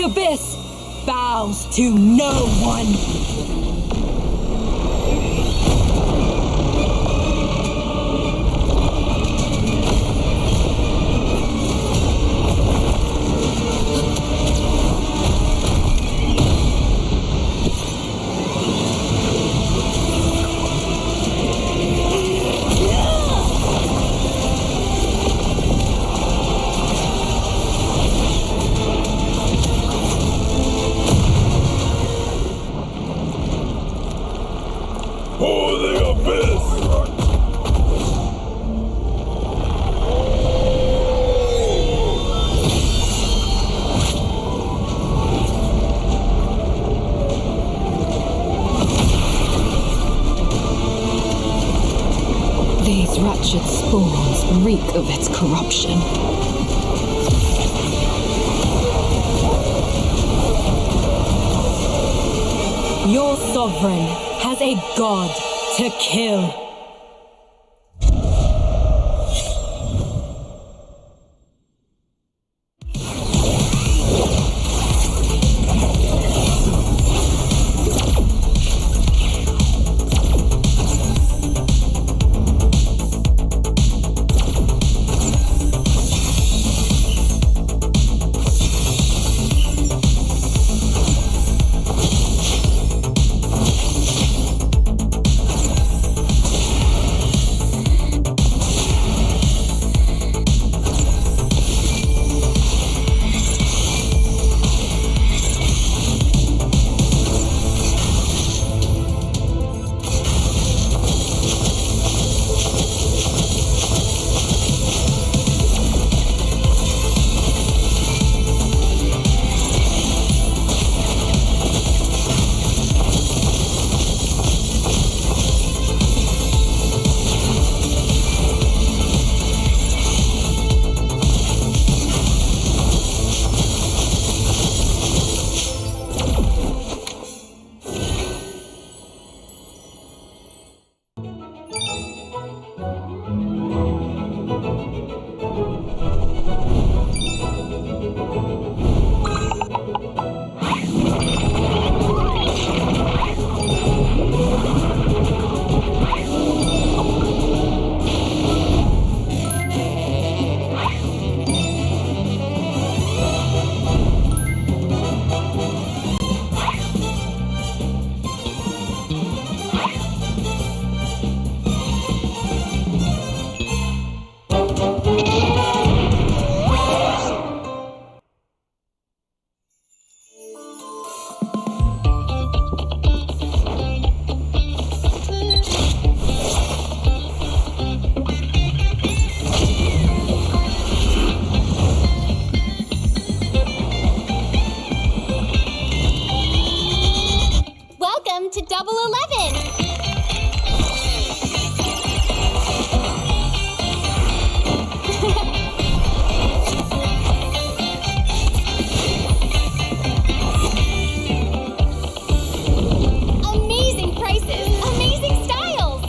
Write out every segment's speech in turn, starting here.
abyss bows to no one. These wretched spawns reek of its corruption. Your sovereign has a god to kill. To Double 11. Amazing prices, amazing styles.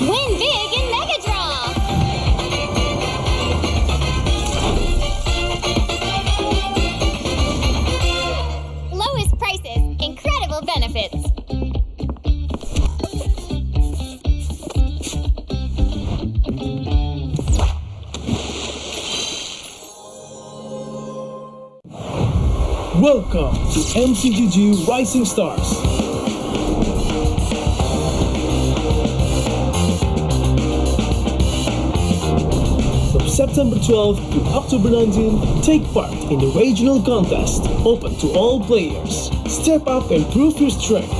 Win big in Mega Draw. Lowest prices, incredible benefits. Welcome to MCGG Rising Stars. From September 12th to October 19th, take part in the regional contest, open to all players. Step up and prove your strength.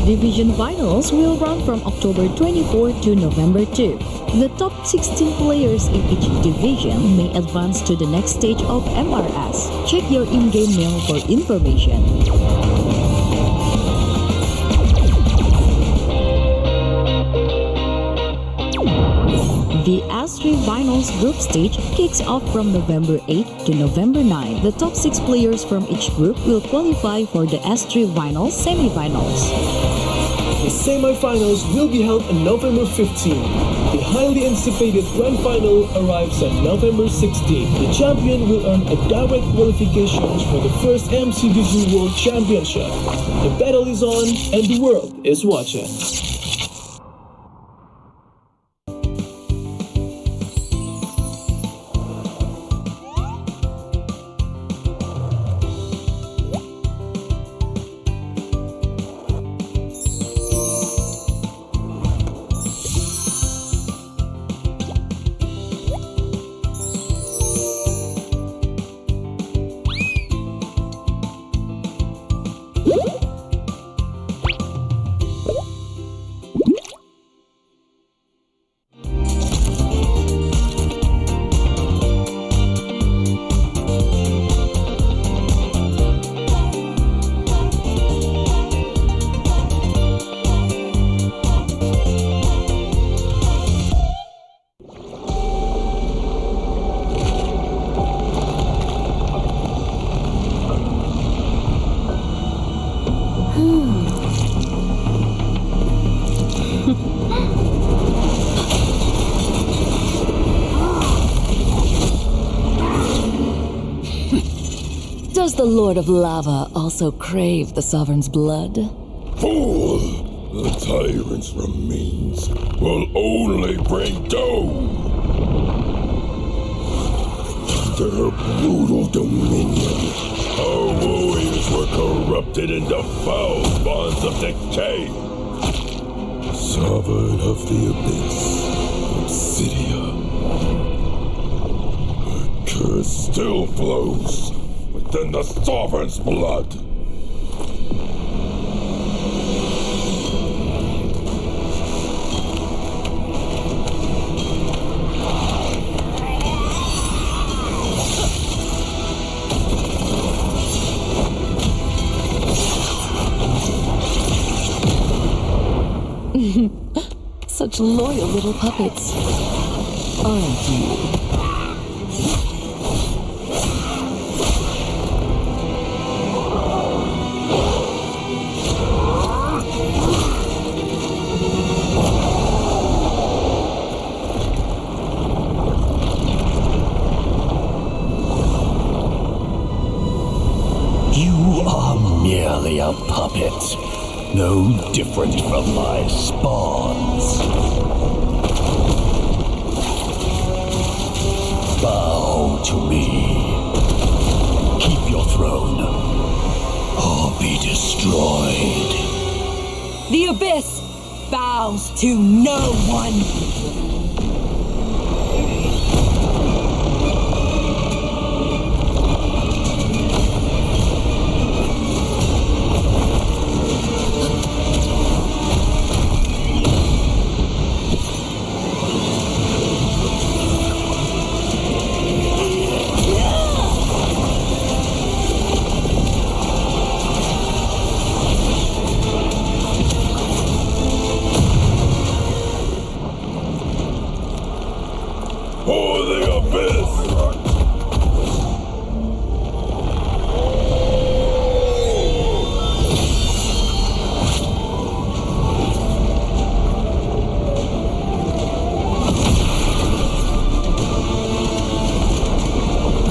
Division finals will run from October 24 to November 2. The top 16 players in each division may advance to the next stage of MRS. Check your in-game mail for information. The S3 Finals group stage kicks off from November 8 to November 9. The top 6 players from each group will qualify for the S3 Finals semifinals. The semi-finals will be held on November 15. The highly anticipated grand final arrives on November 16. The champion will earn a direct qualification for the first MCBG World Championship. The battle is on and the world is watching. Does the Lord of Lava also crave the Sovereign's blood? Fool! The tyrant's remains will only bring doom! Their brutal dominion, our warriors were corrupted into foul bonds of decay. Sovereign of the Abyss, Obsidia. The curse still flows within the Sovereign's blood. Such loyal little puppets, aren't you? You are merely a puppet, no different from my spawns. Bow to me. Keep your throne, or be destroyed. The Abyss bows to no one. For the Abyss!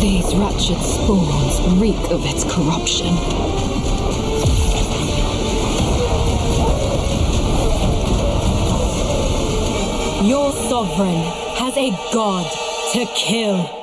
These wretched spawns reek of its corruption. Your sovereign has a god to kill.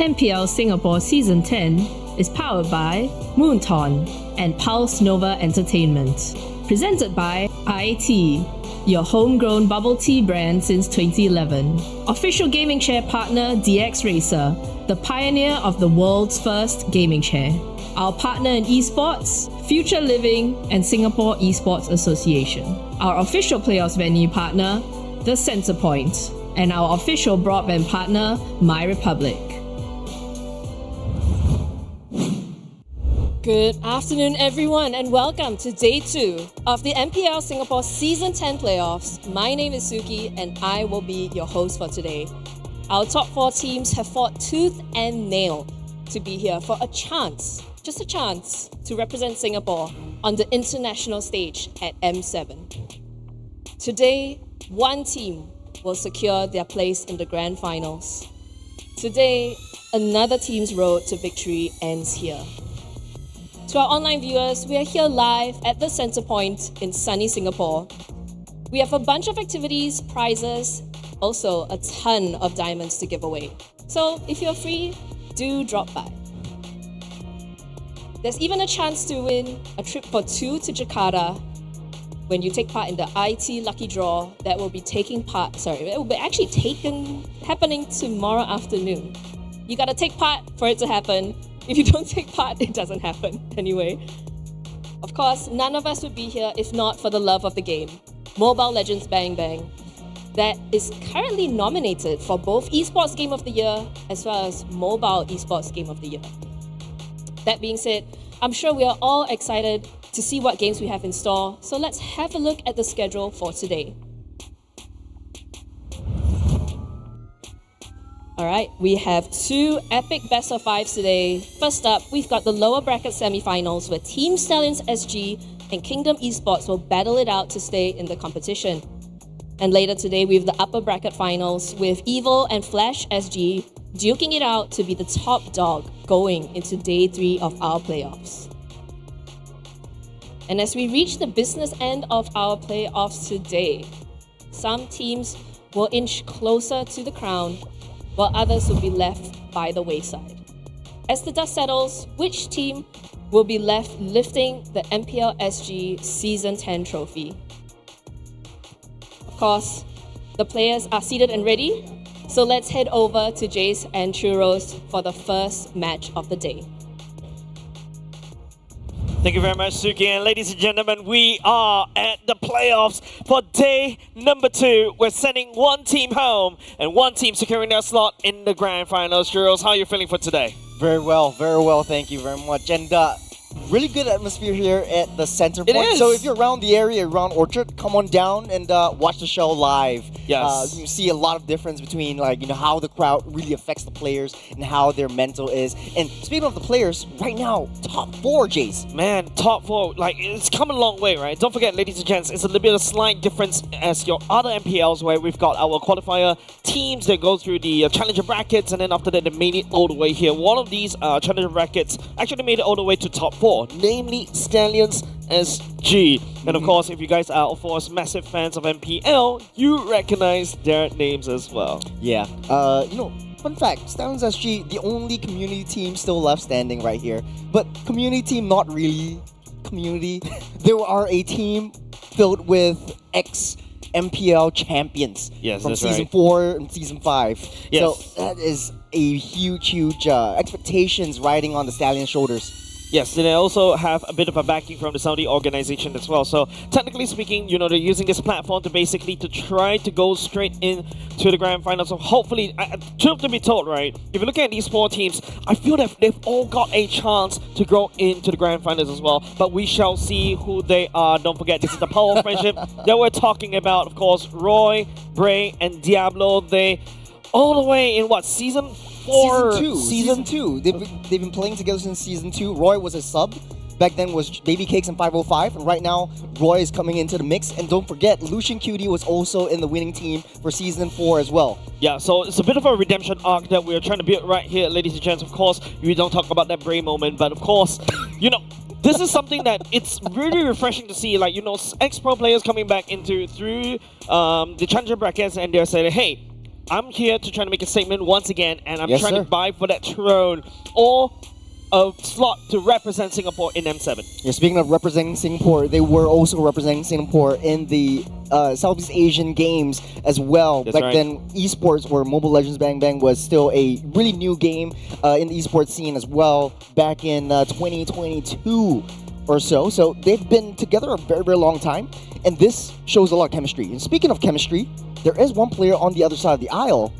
MPL Singapore Season 10 is powered by Moonton and Pulse Nova Entertainment. Presented by IIT, your homegrown bubble tea brand since 2011. Official gaming chair partner DX Racer, the pioneer of the world's first gaming chair. Our partner in esports, Future Living and Singapore Esports Association. Our official playoffs venue partner, the Centrepoint. And our official broadband partner, My Republic. Good afternoon, everyone, and welcome to Day 2 of the MPL Singapore Season 10 playoffs. My name is Suki, and I will be your host for today. Our top 4 teams have fought tooth and nail to be here for a chance, just a chance, to represent Singapore on the international stage at M7. Today, one team will secure their place in the grand finals. Today, another team's road to victory ends here. To our online viewers, we are here live at the Centrepoint in sunny Singapore. We have a bunch of activities, prizes, also a ton of diamonds to give away. So if you're free, do drop by. There's even a chance to win a trip for 2 to Jakarta when you take part in the IT Lucky Draw that will be happening tomorrow afternoon. You gotta take part for it to happen. If you don't take part, it doesn't happen anyway. Of course, none of us would be here if not for the love of the game, Mobile Legends Bang Bang, that is currently nominated for both Esports Game of the Year as well as Mobile Esports Game of the Year. That being said, I'm sure we are all excited to see what games we have in store, so let's have a look at the schedule for today. Alright, we have 2 epic best of 5s today. First up, we've got the lower bracket semi-finals where Team Stallions SG and Kingdom Esports will battle it out to stay in the competition. And later today, we have the upper bracket finals with Evil and Flash SG duking it out to be the top dog going into Day 3 of our playoffs. And as we reach the business end of our playoffs today, some teams will inch closer to the crown, while others will be left by the wayside. As the dust settles, which team will be left lifting the MPL SG Season 10 trophy? Of course, the players are seated and ready, so let's head over to Jace and Churros for the first match of the day. Thank you very much, Suki. And ladies and gentlemen, we are at the playoffs for day number 2. We're sending one team home and one team securing their slot in the grand finals. Girls, how are you feeling for today? Very well, thank you very much. And really good atmosphere here at the Centrepoint. It is. So if you're around the area, around Orchard, come on down and watch the show live. Yes. You see a lot of difference between how the crowd really affects the players and how their mental is. And speaking of the players, right now, top 4, Jace. Man, top 4, it's come a long way, right? Don't forget, ladies and gents, it's a little bit of a slight difference as your other MPLs where we've got our qualifier teams that go through the challenger brackets, and then after that they made it all the way here. One of these challenger brackets actually made it all the way to top 4, namely Stallions SG. And of course, if you guys are, of course, massive fans of MPL, you recognize their names as well. Yeah. Fun fact, Stallions SG, the only community team still left standing right here. But community team, not really community. There are a team filled with ex-MPL champions from Season 4 and Season 5. Yes. So that is a huge expectations riding on the Stallion's shoulders. Yes, they also have a bit of a backing from the Saudi organization as well. So technically speaking, they're using this platform to basically try to go straight into the grand final. So hopefully, truth to be told, right, if you look at these 4 teams, I feel that they've all got a chance to go into the grand finals as well. But we shall see who they are. Don't forget, this is the power of friendship that we're talking about. Of course, Roy, Bray, and Diablo, they all the way in what, Season 4? Season 2. They've been playing together since Season 2. Roy was a sub. Back then was Baby Cakes and 505. And right now, Roy is coming into the mix. And don't forget, Lucian Cutie was also in the winning team for Season 4 as well. Yeah, so it's a bit of a redemption arc that we're trying to build right here, ladies and gents. Of course, we don't talk about that Bray moment. But of course, this is something that it's really refreshing to see. Ex-pro players coming back through the challenger brackets. And they're saying, hey, I'm here to try to make a statement once again, and I'm Yes, trying sir. to vie for that throne or a slot to represent Singapore in M7. Yeah, speaking of representing Singapore, they were also representing Singapore in the Southeast Asian Games as well. That's Back right. then, esports or Mobile Legends Bang Bang was still a really new game in the esports scene as well back in 2022 or so. So they've been together a very, very long time, and this shows a lot of chemistry. And speaking of chemistry, there is one player on the other side of the aisle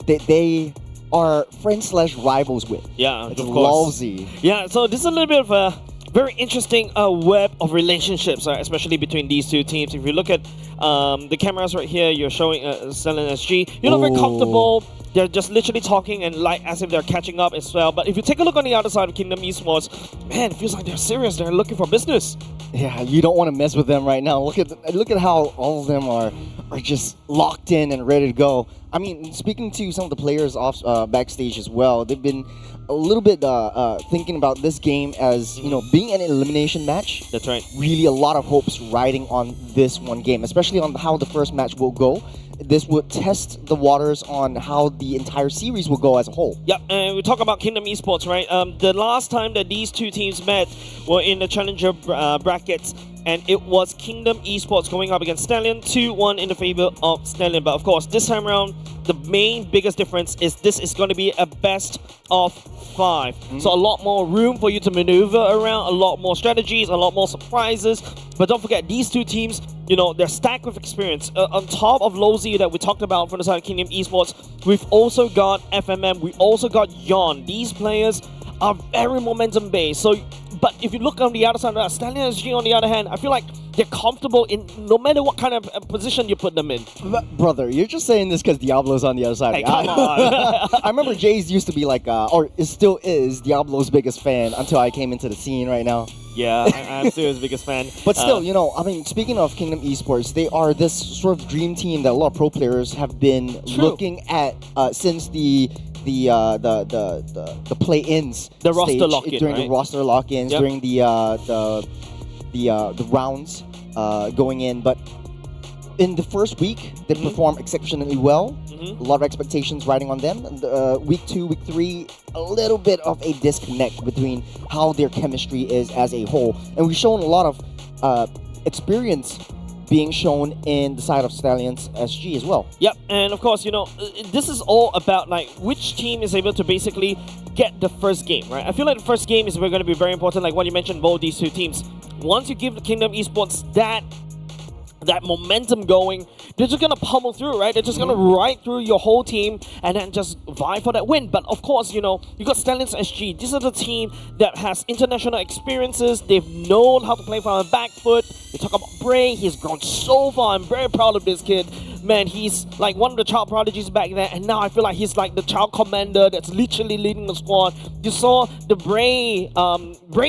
that they are friends / rivals with. Yeah, It's of course. Lawsy. Yeah, so this is a little bit of a very interesting web of relationships, especially between these two teams. If you look at the cameras right here, you're showing Stellan SG. You're not very comfortable. They're just literally talking and like as if they're catching up as well. But if you take a look on the other side of Kingdom Esports, man, it feels like they're serious. They're looking for business. Yeah, you don't want to mess with them right now. Look at how all of them are just locked in and ready to go. I mean, speaking to some of the players off backstage as well, they've been a little bit thinking about this game as being an elimination match. That's right. Really, a lot of hopes riding on this one game, especially on how the first match will go. This would test the waters on how the entire series will go as a whole. Yep, and we talk about Kingdom Esports, right? The last time that these two teams met were in the Challenger brackets, and it was Kingdom Esports going up against Stallion, 2-1 in the favor of Stallion. But of course, this time around, the biggest difference is this is going to be a best of 5. So a lot more room for you to maneuver around, a lot more strategies, a lot more surprises. But don't forget, these two teams, they're stacked with experience. On top of Lozy that we talked about from the side of Kingdom Esports, we've also got FMM, we also got Yon. These players are very momentum based. So, but if you look on the other side of that, Stallion SG on the other hand, I feel like they're comfortable in no matter what kind of position you put them in. Brother, you're just saying this because Diablo's on the other side. Hey, come on. I remember Jays used to be like, or it still is, Diablo's biggest fan until I came into the scene right now. Yeah, I'm still his biggest fan. But still, I mean, speaking of Kingdom Esports, they are this sort of dream team that a lot of pro players have been looking at since the play-ins, the roster stage, lock-in, during right? the roster lock-ins, during the rounds going in. But in the first week, they performed exceptionally well. A lot of expectations riding on them. And, week 2, week 3, a little bit of a disconnect between how their chemistry is as a whole. And we've shown a lot of experience being shown in the side of Stallions SG as well. Yep, and of course, this is all about like which team is able to basically get the first game, right? I feel like the first game is going to be very important, like what you mentioned, both these two teams. Once you give the Kingdom Esports that momentum going, they're just going to pummel through, right? They're just going to ride through your whole team and then just vie for that win. But of course, you got Stallions SG. This is a team that has international experiences. They've known how to play from a back foot. You talk about Bray. He's grown so far. I'm very proud of this kid. Man, he's like one of the child prodigies back then, and now I feel like he's like the child commander that's literally leading the squad. You saw the Bray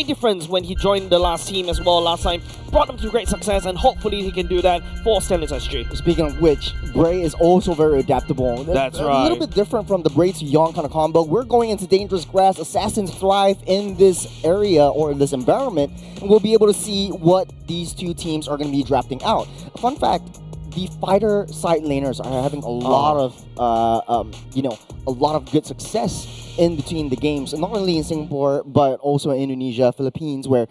difference when he joined the last team as well last time. Brought him to great success, and hopefully he can do that for Stallions SG. Speaking of which, Bray is also very adaptable. That's a right. little bit different from the Bray to Yon kind of combo. We're going into dangerous grass. Assassins thrive in this area or in this environment, and we'll be able to see what these two teams are going to be drafting out. Fun fact, the fighter side laners are having a lot of good success in between the games, and not only in Singapore but also in Indonesia, Philippines, where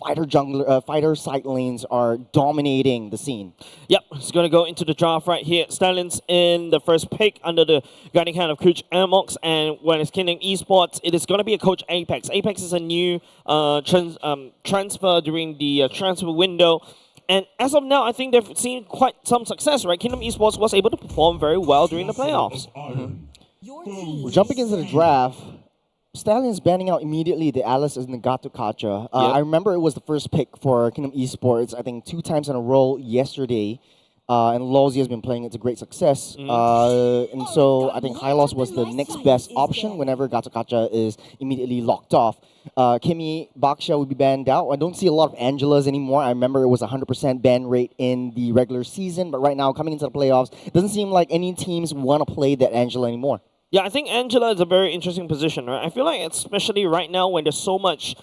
fighter side lanes are dominating the scene. Yep, it's going to go into the draft right here. Stallions in the first pick under the guiding hand of Coach Amox, and when it's Kingdom Esports, it is going to be a Coach Apex. Apex is a new transfer during the transfer window. And as of now, I think they've seen quite some success, right? Kingdom Esports was able to perform very well during the playoffs. We're jumping into the draft. Stallions banning out immediately the Alice and the Gato Kacha. I remember it was the first pick for Kingdom Esports, I think 2 times in a row yesterday. And Lawsy has been playing it to great success. And so I think High Loss was the next best option whenever Gato Kacha is immediately locked off. Kimmy Baksha will be banned out. I don't see a lot of Angelas anymore. I remember it was 100% ban rate in the regular season, but right now, coming into the playoffs, it doesn't seem like any teams want to play that Angela anymore. Yeah, I think Angela is a very interesting position, right? I feel like especially right now when there's so much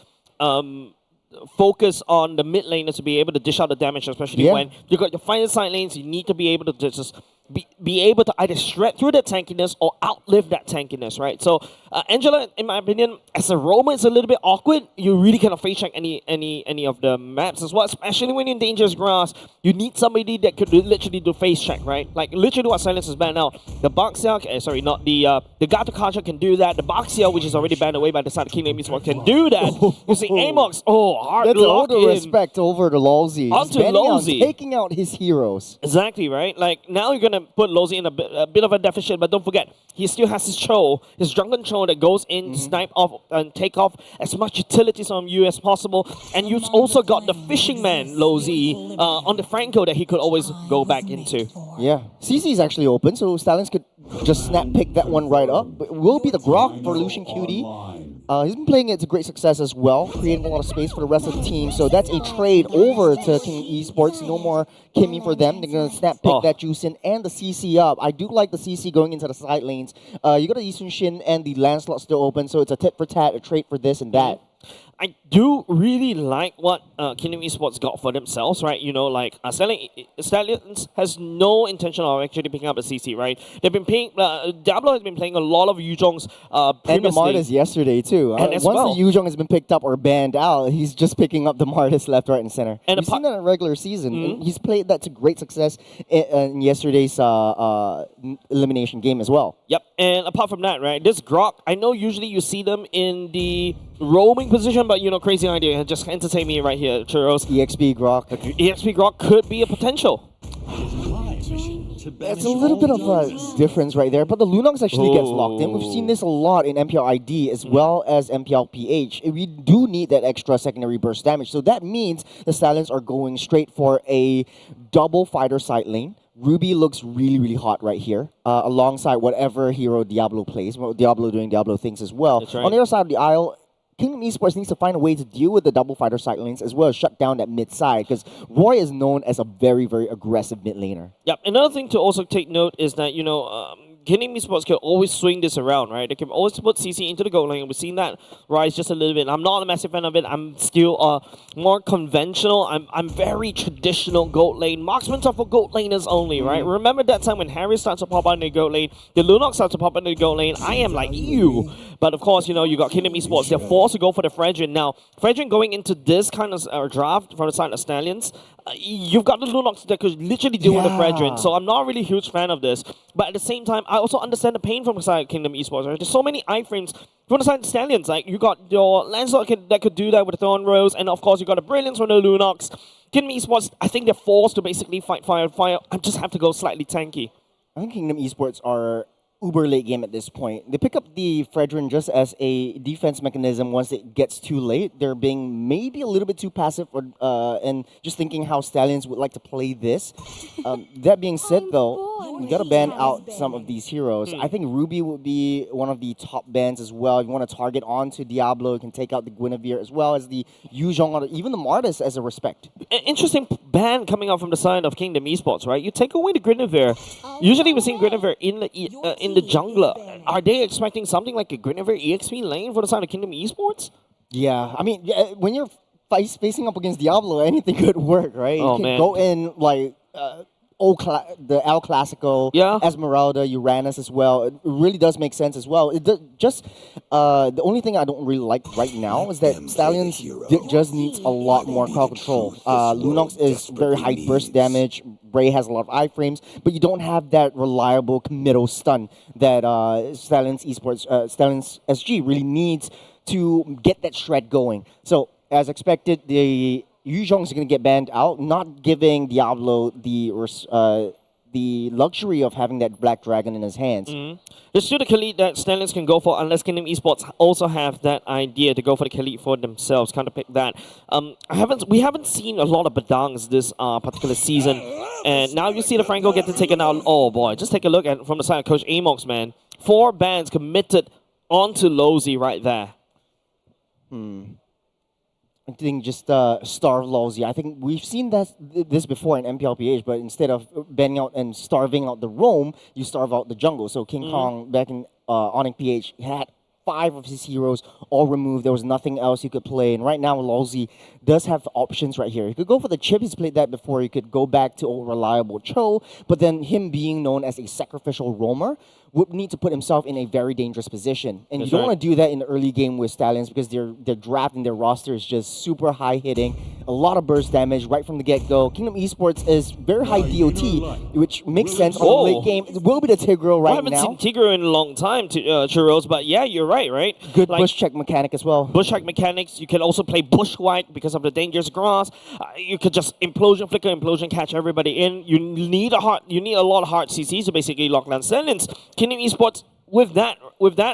focus on the mid laners to be able to dish out the damage, especially when you got your final side lanes, you need to be able to just be able to either shred through that tankiness or outlive that tankiness, right? So Angela, in my opinion, as a roamer, it's a little bit awkward. You really cannot face check any of the maps as well, especially when you're in dangerous grass. You need somebody that could literally do face check, right? Like literally what Silence is banned now. The Baxia, sorry, not the Gato Kacha can do that. The Baxia, which is already banned away by the side of Kingdom Esports, can do that. You see Amox, hard That's lock all the in. respect over the Lolzy. Onto Lolzy. Taking out his heroes. Exactly, right? Like, now you're going to put Lolzy in a bit of a deficit, but don't forget, he still has his Cho, his Drunken Cho that goes in to snipe off and take off as much utilities from you as possible. And you've also got the Fishing Man, Lolzy, on the Franco that he could always go back into. Yeah. CC is actually open, so Stallions could just snap pick that one right up. But it will be the Grok for Lucian QD. He's been playing it to great success as well, creating a lot of space for the rest of the team. So that's a trade over to King Esports. No more Kimmy for them. They're going to snap pick that juice in and the CC up. I do like the CC going into the side lanes. You got the Yisun Shin and the Lancelot still open, so it's a tit for tat, a trade for this and that. I do really like what Kingdom Esports got for themselves, right? You know, like Stallions has no intention of actually picking up a CC, right? They've been playing, Diablo has been playing a lot of Yuzhong's previously. And the Martis yesterday too. And as once well. the Yuzhong has been picked up or banned out, he's just picking up the Martis left, right, and center. And we've seen that in a regular season. And he's played that to great success in yesterday's elimination game as well. Yep, and apart from that, right, this Grok, I know usually you see them in the roaming position, but you know, crazy idea, just entertain me right here, Churros. EXP Grok. EXP Grok could be a potential. It's a little bit of a difference right there, but the Lunox actually gets locked in. We've seen this a lot in MPL ID as well as MPL PH. We do need that extra secondary burst damage, so that means the Stallions are going straight for a double fighter side lane. Ruby looks really, really hot right here, alongside whatever hero Diablo plays. Diablo doing Diablo things as well. That's right. On the other side of the aisle, Kingdom Esports needs to find a way to deal with the double fighter side lanes as well as shut down that mid side, because Roy is known as a very, very aggressive mid laner. Yep, another thing to also take note is that, you know, Kingdom Esports can always swing this around, right? They can always put CC into the gold lane. We've seen that rise just a little bit. I'm not a massive fan of it. I'm still more conventional. I'm very traditional gold lane. Marksmen are for gold laners only, right? Remember that time when Harry starts to pop out in the gold lane, the Lunox starts to pop out in the gold lane. I am like, ew. But of course, you know, you got Kingdom Esports. They're forced to go for the Fredrin. Now, Fredrin going into this kind of draft from the side of Stallions, you've got the Lunox that could literally deal with the Fredrin. So I'm not really a huge fan of this. But at the same time, I also understand the pain from the side of Kingdom Esports. Right? There's so many iframes from the side of Stallions. Like, you got your Lancelot that could do that with the Thorn Rose. And of course, you got the Brilliance from the Lunox. Kingdom Esports, I think they're forced to basically fight fire. I just have to go slightly tanky. I think Kingdom Esports are uber late game at this point. They pick up the Fredrin just as a defense mechanism once it gets too late. They're being maybe a little bit too passive and just thinking how Stallions would like to play this. That being said, though, you got to ban out some of these heroes. I think Ruby would be one of the top bans as well. If you want to target onto Diablo, you can take out the Guinevere as well as the Yuzhong or even the Martis as a respect. Interesting ban coming out from the side of Kingdom Esports, right? You take away the Guinevere. Usually we're seeing Guinevere in the jungler. Are they expecting something like a Guinevere EXP lane for the side of Kingdom Esports? Yeah, I mean, when you're facing up against Diablo, anything could work, right? Oh, you can man. go in like the El Clasico, Esmeralda, Uranus as well. It really does make sense as well. The only thing I don't really like right now is that Stallions just needs a lot more crowd control. Lunox is very high burst damage. Bray has a lot of iframes, but you don't have that reliable committal stun that Stallions Esports, Stallions SG really needs to get that shred going. So, as expected, the Yuzhong is going to get banned out, not giving Diablo the luxury of having that Black Dragon in his hands. There's still the Khalid that Stallions can go for, unless Kingdom Esports also have that idea to go for the Khalid for themselves, kind of pick that. We haven't seen a lot of Badangs this particular season, and now you see the Franco get to take it out. Oh boy, just take a look at from the side of Coach Amox, man. 4 bans committed onto Lolzy right there. I think just starve Lolzy. I think we've seen this before in MPLPH, but instead of banning out and starving out the roam, you starve out the jungle. So King Kong back in Onyx PH had 5 of his heroes all removed. There was nothing else he could play. And right now, Lolzy does have options right here. He could go for the chip. He's played that before. He could go back to old reliable Cho. But then him being known as a sacrificial roamer would need to put himself in a very dangerous position. And you don't want to do that in the early game with Stallions because their draft and their roster is just super high hitting, a lot of burst damage right from the get-go. Kingdom Esports is very high DOT, which makes sense on the late game. It will be the Tigro right now. I haven't seen Tigro in a long time, Churros, but yeah, you're right? Good bush check mechanic as well. Bush check mechanics. You can also play bush white because of the dangerous grass. You could just implosion, flicker, implosion, catch everybody in. You need a lot of hard CCs to basically lock down Stallions. Kingdom Esports with that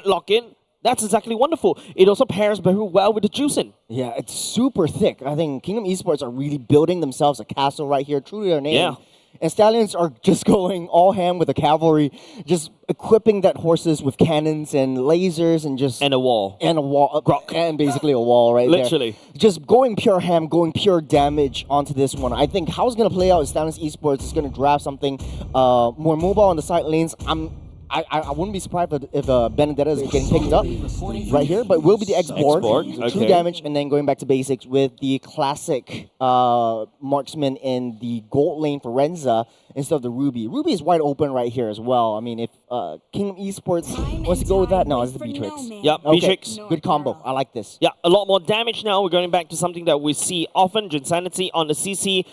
lock-in, that's exactly wonderful. It also pairs very well with the juicing. Yeah, it's super thick. I think Kingdom Esports are really building themselves a castle right here, true to their name. Yeah. And Stallions are just going all ham with the cavalry, just equipping that horses with cannons and lasers and just... And a wall. And basically a wall right Literally. there. Just going pure ham, going pure damage onto this one. I think how it's going to play out is Stallions Esports is going to draft something more mobile on the side lanes. I wouldn't be surprised if Benedetta is getting picked up right here, but will be the X-Borg. True damage, and then going back to basics with the classic marksman in the gold lane for Renza instead of the Ruby. Ruby is wide open right here as well. I mean, if Kingdom Esports wants to go with that, no, it's the Beatrix. Yeah, Beatrix. Good combo. I like this. Yeah, a lot more damage now. We're going back to something that we see often. Jinsanity on the CC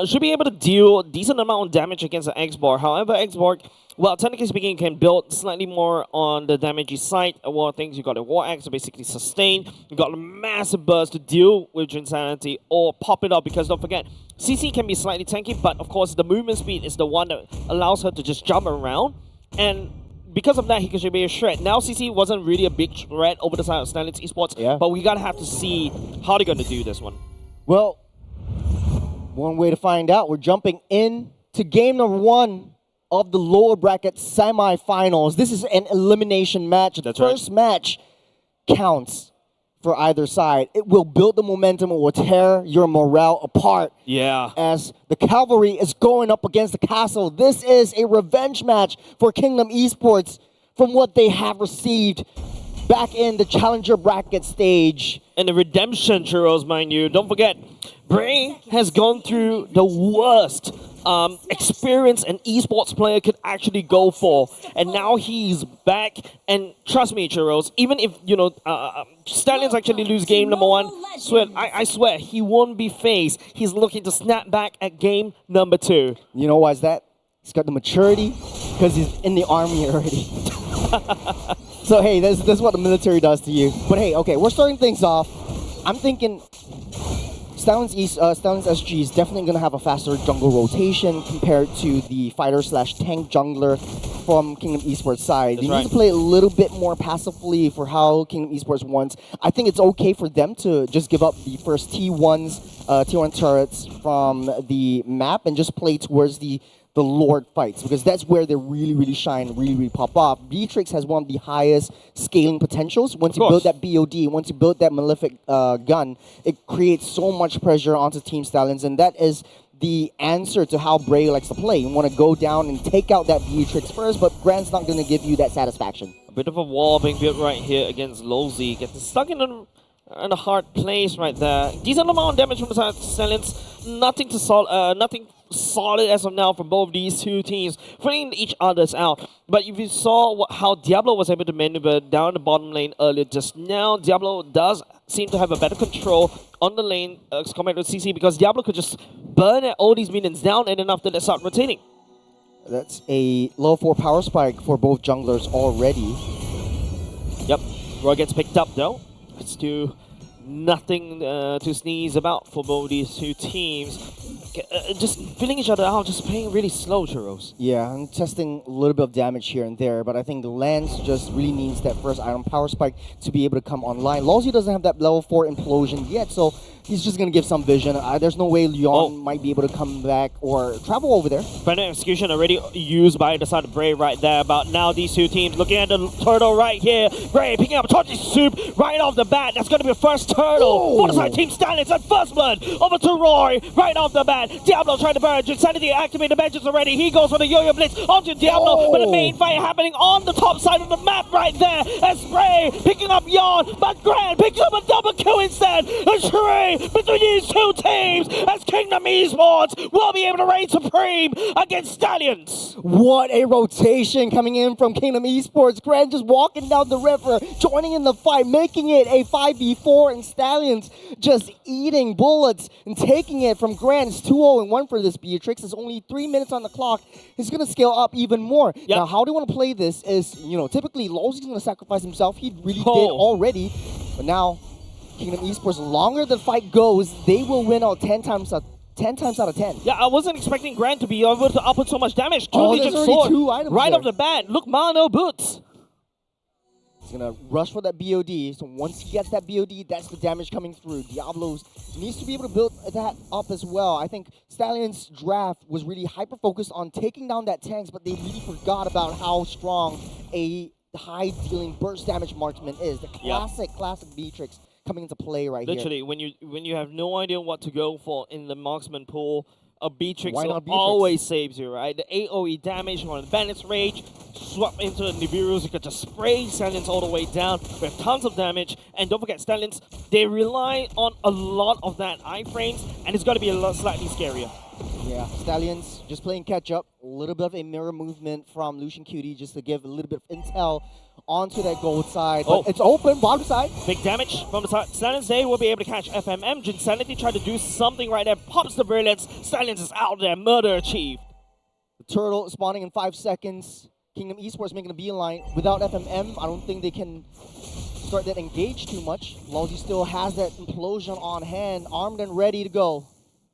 should be able to deal a decent amount of damage against the X-Borg. However, X-Borg, well, technically speaking, you can build slightly more on the damagey side. One things you got a War Axe to basically sustain. You got a massive burst to deal with Jinsanity or pop it up because don't forget, CC can be slightly tanky, but of course the movement speed is the one that allows her to just jump around. And because of that, he should be a shred. Now CC wasn't really a big threat over the side of Stallions Esports, but we gotta have to see how they're gonna do this one. Well, one way to find out, we're jumping in to game number 1 of the lower bracket semifinals. This is an elimination match. The first match counts for either side. It will build the momentum. It will tear your morale apart. Yeah. As the cavalry is going up against the castle. This is a revenge match for Kingdom Esports from what they have received back in the challenger bracket stage. And the redemption, Churros, mind you. Don't forget, Bray has gone through the worst experience an esports player could actually go for, and now he's back. And trust me, Churros, even if Stallions actually lose game number 1, I swear he won't be phased. He's looking to snap back at game number 2. You know why is that? He's got the maturity because he's in the army already. So hey, this is what the military does to you. But hey, okay, we're starting things off. I'm thinking Stallions SG is definitely going to have a faster jungle rotation compared to the fighter/tank jungler from Kingdom Esports side. They need to play a little bit more passively for how Kingdom Esports wants. I think it's okay for them to just give up the first T1 turrets from the map and just play towards the Lord fights, because that's where they really shine, really pop off. Beatrix has one of the highest scaling potentials. Once you build that BOD, once you build that Malefic gun, it creates so much pressure onto Team Stallions, and that is the answer to how Bray likes to play. You want to go down and take out that Beatrix first, but Grant's not going to give you that satisfaction. A bit of a wall being built right here against Lolzy. Gets stuck in a hard place right there. Decent amount of damage from the side of Stallions. Nothing solid as of now from both these two teams, putting each other's out. But if you saw how Diablo was able to maneuver down the bottom lane earlier just now, Diablo does seem to have a better control on the lane as compared to CC, because Diablo could just burn all these minions down and then after they start rotating. That's a level 4 power spike for both junglers already. Yep, Roy gets picked up though. It's nothing to sneeze about for both these two teams. Just filling each other out, just playing really slow, Churros. Yeah, I'm testing a little bit of damage here and there, but I think the Lance just really needs that first item power spike to be able to come online. Lolzy doesn't have that level 4 implosion yet, so he's just going to give some vision. There's no way Leon might be able to come back or travel over there. Friendly execution already used by the side of Bray right there, but now these two teams looking at the turtle right here. Bray picking up Torchy Soup right off the bat. That's going to be a first turtle for the side Team Stallions, and first blood over to Roy right off the bat. bad. Diablo trying to burn. Insanity activate the benches already. He goes for the yo-yo blitz onto Diablo, but the main fight happening on the top side of the map right there. As Spray picking up Yawn, but Grant picks up a double kill instead. A trade between these two teams as Kingdom Esports will be able to reign supreme against Stallions. What a rotation coming in from Kingdom Esports. Grant just walking down the river, joining in the fight, making it a 5v4, and Stallions just eating bullets and taking it from Grant. It's 2-0-1 for this Beatrix. There's only 3 minutes on the clock. He's going to scale up even more. Yep. Now, how do you want to play this is, typically Lowsy's going to sacrifice himself. He really did already. But now, Kingdom Esports, longer the fight goes, they will win out 10 times out of 10. Yeah, I wasn't expecting Grant to be able to output so much damage. There's already 2 items right there. off the bat. Look, Mano boots. He's going to rush for that BOD. So once he gets that BOD, that's the damage coming through. Diablos needs to be able to build that up as well. I think Stallion's draft was really hyper-focused on taking down that tanks, but they really forgot about how strong a high-dealing burst damage marksman is. The classic Beatrix coming into play right Literally, here. when you have no idea what to go for in the marksman pool, a Beatrix Why not Beatrix? always saves you, right? The AoE damage on the Bandit's Rage, swap into the Nibiru's, you could just spray Stallions all the way down with tons of damage. And don't forget, Stallions, they rely on a lot of that iframes, and it's got to be a lot slightly scarier. Yeah, Stallions just playing catch-up. A little bit of a mirror movement from Lucian Cutie just to give a little bit of intel onto that gold side. But it's open, bottom side. Big damage from the side. Stallions, they will be able to catch FMM. Jinsanity tried to do something right there. Pops the brilliance. Stallions is out there. Murder achieved. The turtle spawning in 5 seconds. Kingdom Esports making a beeline. Without FMM, I don't think they can start that engage too much. Lowsy still has that implosion on hand, armed and ready to go.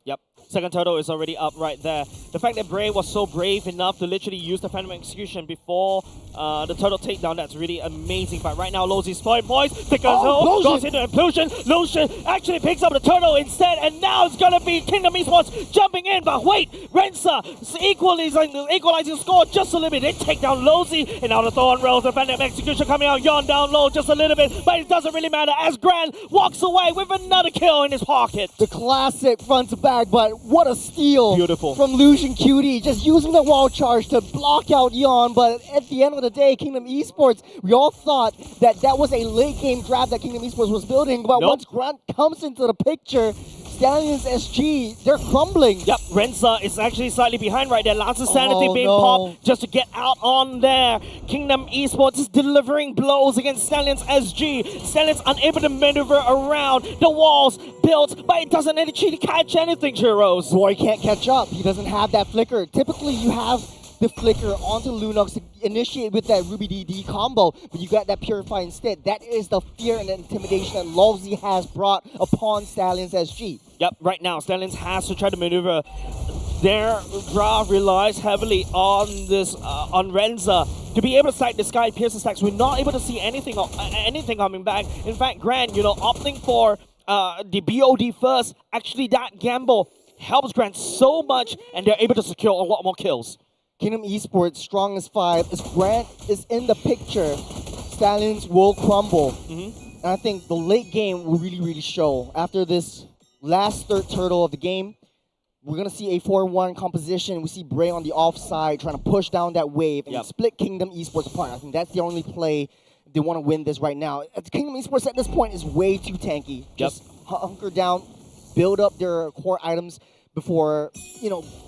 Yep. Second turtle is already up right there. The fact that Bray was so brave enough to literally use the Phantom Execution before the turtle takedown, that's really amazing. But right now, Lozy's point points because goes into implosion. Lucian actually picks up the turtle instead, and now it's gonna be Kingdom Esports jumping in. But wait, Rensa equalizing score just a little bit. They take down Lozy, and now the Thorn Rose, the Phantom Execution coming out, Yawn down low just a little bit, but it doesn't really matter as Grant walks away with another kill in his pocket. The classic front to back, but what a steal. Beautiful. From Lucian Cutie, just using the wall charge to block out Yawn, but at the end of the day, Kingdom Esports, we all thought that that was a late game draft that Kingdom Esports was building, but once Grant comes into the picture, Stallions SG, they're crumbling. Yep, Renza is actually slightly behind right there. Lots of sanity being popped just to get out on there. Kingdom Esports is delivering blows against Stallions SG. Stallions unable to maneuver around the walls built, but it doesn't actually catch anything, Churros. Roy can't catch up. He doesn't have that flicker. Typically, you have the flicker onto Lunox to initiate with that Ruby DD combo, but you got that Purify instead. That is the fear and the intimidation that Lowsy has brought upon Stallions SG. Yep, right now, Stallions has to try to maneuver. Their draft relies heavily on this, on Renza to be able to sight the sky, pierce the stacks. We're not able to see anything coming back. In fact, Grant, opting for the BOD first, actually that gamble helps Grant so much, and they're able to secure a lot more kills. Kingdom Esports, strong as 5. If Grant is in the picture, Stallions will crumble. And I think the late game will really show. After this last third turtle of the game, we're going to see a 4-1 composition. We see Bray on the offside trying to push down that wave and split Kingdom Esports apart. I think that's the only play they want to win this right now. Kingdom Esports at this point is way too tanky. Just hunker down, build up their core items before,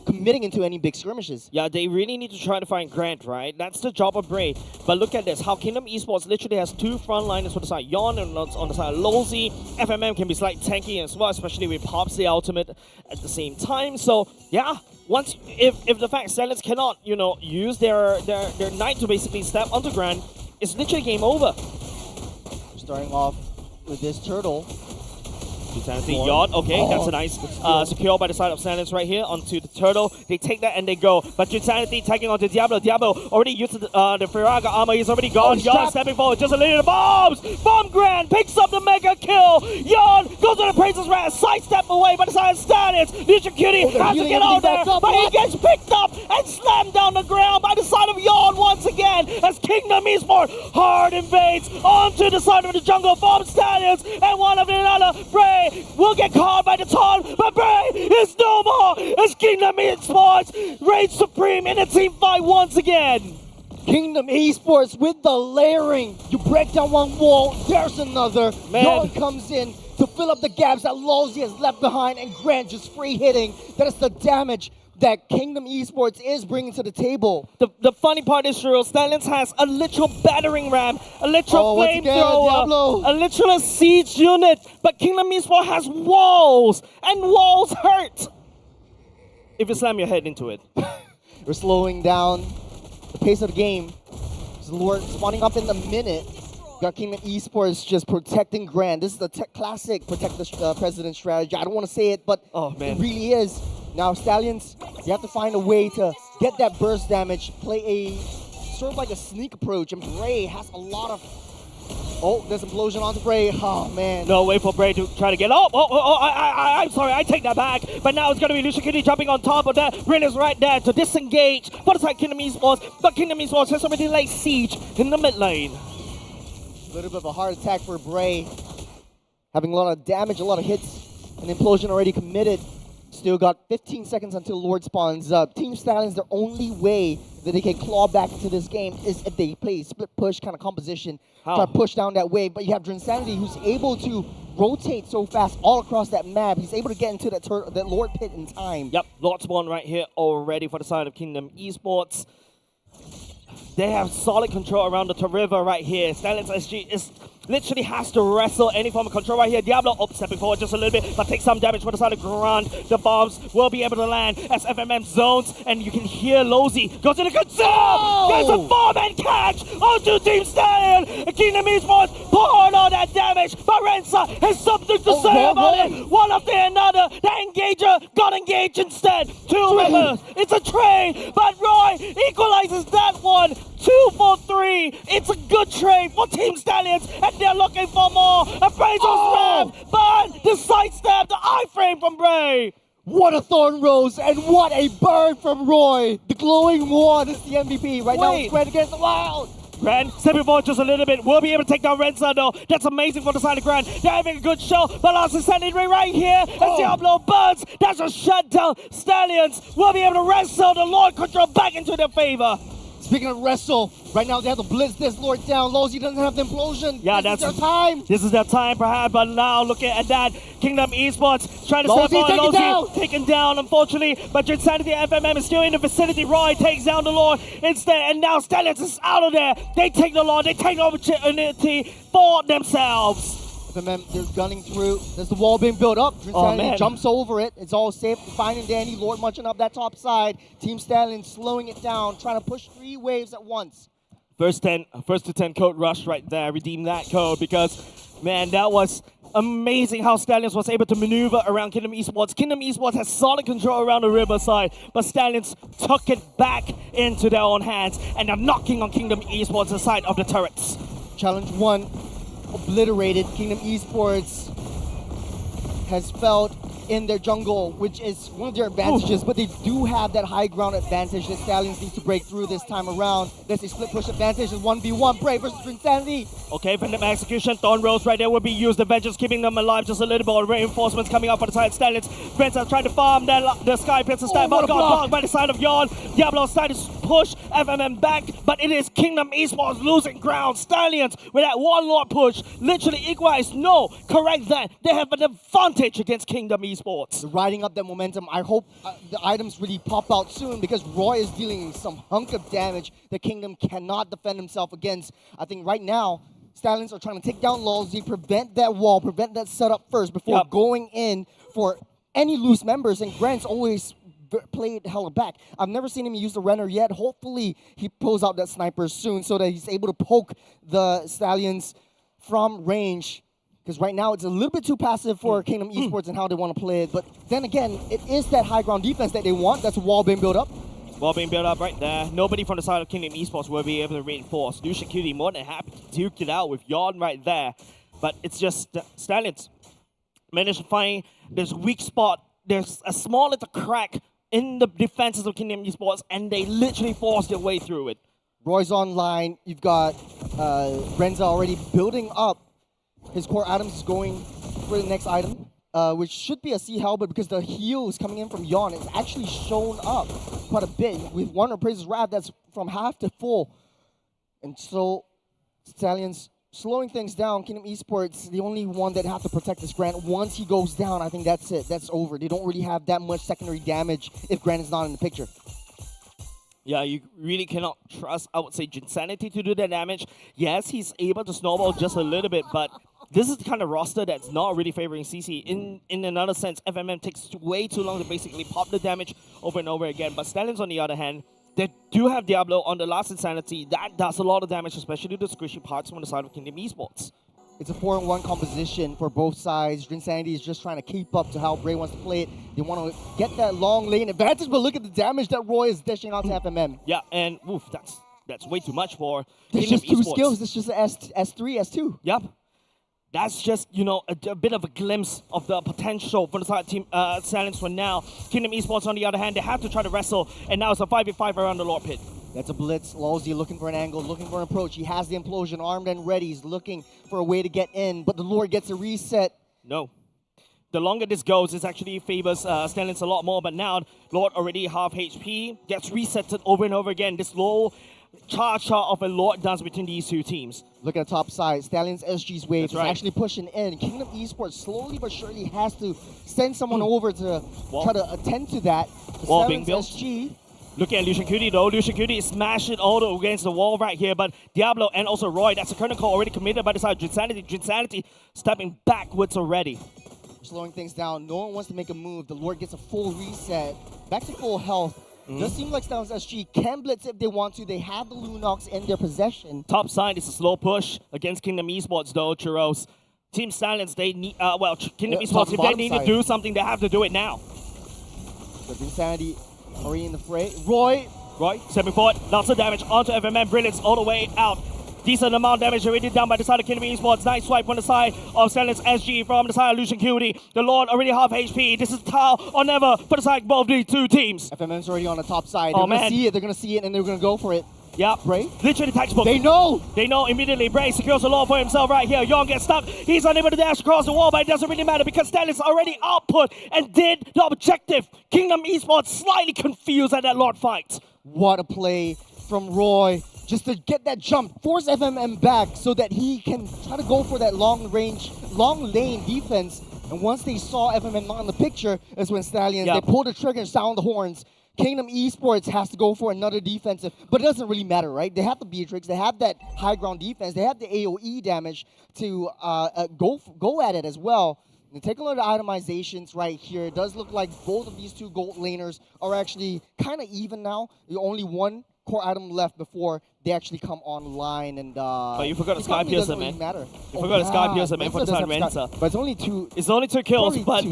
committing into any big skirmishes. Yeah, they really need to try to find Grant, right? That's the job of Bray. But look at this, how Kingdom Esports literally has 2 frontliners for the side. Yawn and on the side of Lowsy. FMM can be slightly tanky as well, especially with Pops the ultimate at the same time. So, yeah, if the fact Stallions cannot, use their knight to basically step onto Grant, it's literally game over. Starting off with this turtle. Insanity Yawn, okay, that's a nice secure by the side of Stallions right here onto the turtle. They take that and they go. But Insanity tagging onto Diablo. Diablo already used the Firaga armor, he's already gone. Yawn stepping forward, just a little bombs! Bomb Grand picks up the mega kill! Yawn goes to the Princess Rat, sidestep away by the side of Stallions. Lucian Cutie has to get out there, but he gets picked up and slammed down the ground by the side of Yawn once again as Kingdom Esports hard invades onto the side of the jungle from Stallions and one of another. Bray Bray will get caught by the taunt, but Bray is no more as Kingdom Esports reigns supreme in a team fight once again. Kingdom Esports with the layering. You break down one wall, there's another. Man. Yon comes in to fill up the gaps that Lawsy has left behind, and Grant just free hitting. That is the damage that Kingdom Esports is bringing to the table. The funny part is, Shiro, Stallions has a literal battering ram, a literal once again, flamethrower, Diablo. a literal siege unit, but Kingdom Esports has walls, and walls hurt if you slam your head into it. We're slowing down the pace of the game. Lord spawning up in the minute. Got Kingdom Esports just protecting Grand. This is the classic protect the president strategy. I don't want to say it, but it really is. Now Stallions, you have to find a way to get that burst damage, play a sort of like a sneak approach, and Bray has a lot of... Oh, there's implosion onto Bray. Oh, man. No way for Bray to try to get up. I'm sorry, I take that back. But now it's going to be Lucia Kitty jumping on top of that. Rin is right there to disengage for the side Kingdom Esports. But Kingdom Esports has already laid siege in the mid lane. A little bit of a heart attack for Bray. Having a lot of damage, a lot of hits. An implosion already committed. Still got 15 seconds until Lord spawns up. Team Stallions, the only way that they can claw back into this game is if they play split push kind of composition. Try to push down that wave. But you have Drinsanity who's able to rotate so fast all across that map. He's able to get into that Lord pit in time. Yep, Lord spawn right here already for the side of Kingdom Esports. They have solid control around the river right here. Stallions SG is literally has to wrestle any form of control right here. Diablo stepping forward just a little bit, but takes some damage for the side of Grand. The bombs will be able to land as FMM zones, and you can hear Lozy go to the control. There's a 4-man catch onto Team Stallion. Kingdom Esports pouring all that damage, but Rensa has something to say about it. One after another, the engager got engaged instead. Two rivers, it's a trade, but Roy equalizes that one. 2 for 3. It's a good trade for Team Stallions, and they're looking for more. Appraisal's ram, but the sidestep, the iframe from Bray. What a Thorn Rose, and what a burn from Roy. The glowing one is the MVP. Right now, it's Grand against the Wild. Grand stepping forward just a little bit. We'll be able to take down Rensa though. That's amazing for the side of Grand. They're having a good show. But last insanity right here as Diablo burns. That's a shutdown. Stallions will be able to wrestle the Lord control back into their favor. Speaking of wrestle, right now they have to blitz this Lord down. Lozy doesn't have the implosion. Yeah, this is their time. This is their time, perhaps. But now, looking at that, Kingdom Esports trying to step on Lozy, taken down, unfortunately. But Drinsanity and FMM is still in the vicinity. Roy takes down the Lord instead, and now Stallions is out of there. They take the Lord, they take the opportunity for themselves. FMM, they're gunning through. There's the wall being built up. Drinsanity jumps over it. It's all safe. Fine and dandy. Lord munching up that top side. Team Stallion slowing it down, trying to push 3 waves at once. First to 10 code rush right there. Redeem that code because, man, that was amazing how Stallions was able to maneuver around Kingdom Esports. Kingdom Esports has solid control around the riverside, but Stallions took it back into their own hands, and they're knocking on Kingdom Esports' side of the turrets. Challenge 1 obliterated. Kingdom Esports has felt in their jungle, which is one of their advantages, but they do have that high ground advantage that Stallions need to break through this time around. There's a split push advantage in 1v1. Bray versus Drinsanity. Okay, Venom execution, Thorn Rose right there will be used. The Vengeance keeping them alive just a little bit. Reinforcements coming up for the side of Stallions. Brent's trying to farm the Sky Pits instead, but got blocked by the side of Yawn. Diablo's trying to push FMM back, but it is Kingdom Esports losing ground. Stallions with that one Lord push literally equalized. No, correct that. They have an advantage against Kingdom Esports. They're riding up that momentum. I hope the items really pop out soon because Roy is dealing some hunk of damage that Kingdom cannot defend himself against. I think right now, Stallions are trying to take down Lawsy, prevent that wall, prevent that setup first before going in for any loose members, and Grant's always played hella back. I've never seen him use the Renner yet. Hopefully, he pulls out that sniper soon so that he's able to poke the Stallions from range. Because right now, it's a little bit too passive for Kingdom Esports and how they want to play it. But then again, it is that high ground defense that they want. That's a wall being built up. Wall being built up right there. Nobody from the side of Kingdom Esports will be able to reinforce. Lucia Cutie more than happy to duke it out with Yarn right there. But it's just Stallions managed to find this weak spot. There's a small little crack in the defenses of Kingdom Esports, and they literally forced their way through it. Roy's online. You've got Renza already building up. His core items is going for the next item. which should be a C Halberd because the heals coming in from Yon is actually shown up quite a bit with Warner Praise's Wrath that's from half to full. And so Stallions slowing things down. Kingdom Esports, the only one that have to protect this Grant. Once he goes down, I think that's it. That's over. They don't really have that much secondary damage if Grant is not in the picture. Yeah, you really cannot trust, I would say, Jinsanity to do that damage. Yes, he's able to snowball just a little bit, but this is the kind of roster that's not really favoring CC. In another sense, FMM takes way too long to basically pop the damage over and over again. But Stallions, on the other hand, they do have Diablo on the last Insanity. That does a lot of damage, especially to the squishy parts from the side of Kingdom Esports. It's a 4-on-1 composition for both sides. Insanity is just trying to keep up to how Bray wants to play it. They want to get that long lane advantage, but look at the damage that Roy is dishing out to FMM. Yeah, and oof, that's way too much for There's Kingdom just two Esports. skills. It's just an S3, S2. Yep. That's just, you know, a bit of a glimpse of the potential for the side team Stallions for now. Kingdom Esports, on the other hand, they have to try to wrestle, and now it's a 5v5 around the Lord Pit. That's a blitz. Lawsy looking for an angle, looking for an approach. He has the implosion armed and ready. He's looking for a way to get in, but the Lord gets a reset. No. The longer this goes, it actually favors Stallions a lot more, but now Lord already half HP, gets resetted over and over again. This low cha-cha of a Lord dance between these two teams. Look at the top side. Stallions SG's wave is right. actually pushing in. Kingdom Esports slowly but surely has to send someone over to try to attend to that. Wall being built. SG. Look at Lucian Cutie though. Lucian Cutie is smashing all against the wall right here, but Diablo and also Roy, that's a current call already committed by the side of Jinsanity. Jinsanity stepping backwards already. Slowing things down. No one wants to make a move. The Lord gets a full reset. Back to full health. Does seem like Stallions SG can blitz if they want to. They have the Lunox in their possession. Top side is a slow push against Kingdom Esports though, Churros. Team Stallions, they need, Kingdom Esports, if they need to do something, they have to do it now. So Insanity already in the fray. Roy stepping forward, lots of damage onto FMM, Brilliance all the way out. Decent amount of damage already done by the side of Kingdom Esports. Nice swipe on the side of Stallions SG from the side of Lucian Cutie. The Lord already half HP. This is Tao or never for the side of both these two teams. FMM's already on the top side. They're gonna see it. They're gonna see it, and they're gonna go for it. Yep. Bray? Literally textbook. They know. They know immediately. Bray secures the Lord for himself right here. Yon gets stuck. He's unable to dash across the wall, but it doesn't really matter because Stallions already output and did the objective. Kingdom Esports slightly confused at that Lord fight. What a play from Roy. Just to get that jump, force FMM back so that he can try to go for that long lane defense. And once they saw FMM not in the picture, is when Stallions, they pull the trigger and sound the horns. Kingdom Esports has to go for another defensive, but it doesn't really matter, right? They have the Beatrix, they have that high ground defense, they have the AoE damage to go at it as well. And take a look at the itemizations right here. It does look like both of these two gold laners are actually kind of even now. The only one core item left before they actually come online, and but you forgot the Sky Piercer, man. Matter. You forgot the Sky Piercer, man, for the side of Rensa. But it's only two. It's only two kills, but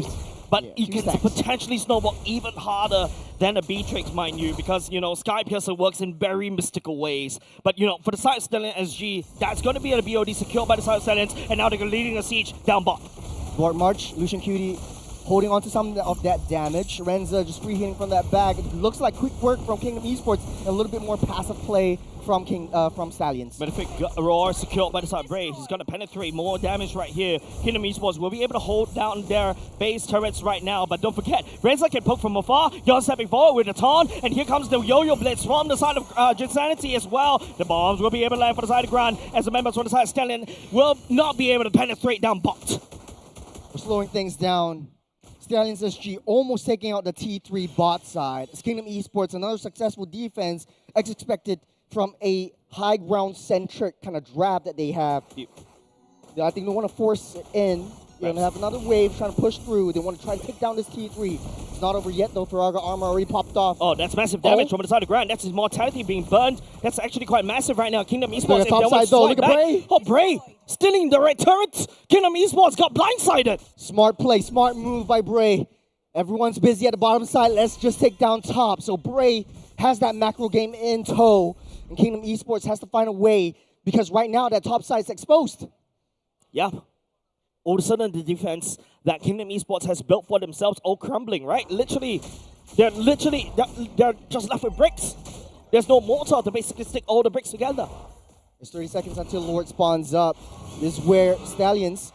you two can stacks. potentially snowball even harder than a Beatrix, mind you, because, you know, Sky Piercer works in very mystical ways. But, you know, for the side of Stallion SG, that's going to be a BOD secured by the side of Stallions, and now they're leading a siege down bot. Board March, Lucian Cutie holding on to some of that damage. Renza just free hitting from that bag. It looks like quick work from Kingdom Esports and a little bit more passive play from Stallions. Benefit Roar secured by the side of Brave. He's going to penetrate more damage right here. Kingdom Esports will be able to hold down their base turrets right now, but don't forget, Renza can poke from afar. You're stepping forward with a taunt, and here comes the Yo-Yo Blitz from the side of Jinsanity as well. The bombs will be able to land for the side of Grand, as the members from the side of Stallion will not be able to penetrate down bot. We're slowing things down. Stallions SG almost taking out the T3 bot side. It's Kingdom Esports, another successful defense as expected from a high ground centric kind of draft that they have. I think they want to force it in. They're going to have another wave trying to push through. They want to try to take down this T3. It's not over yet, though. Ferraga armor already popped off. Oh, that's massive damage from the side of Grand. That's his mortality being burned. That's actually quite massive right now. Kingdom Esports, if top side, though. Look at Bray. Oh, Bray stealing the red turret. Kingdom Esports got blindsided. Smart play, smart move by Bray. Everyone's busy at the bottom side. Let's just take down top. So Bray has that macro game in tow. And Kingdom Esports has to find a way because right now that top side is exposed. Yeah. All of a sudden, the defense that Kingdom Esports has built for themselves all crumbling, right? They're just left with bricks. There's no mortar to basically stick all the bricks together. There's 30 seconds until Lord spawns up. This is where Stallions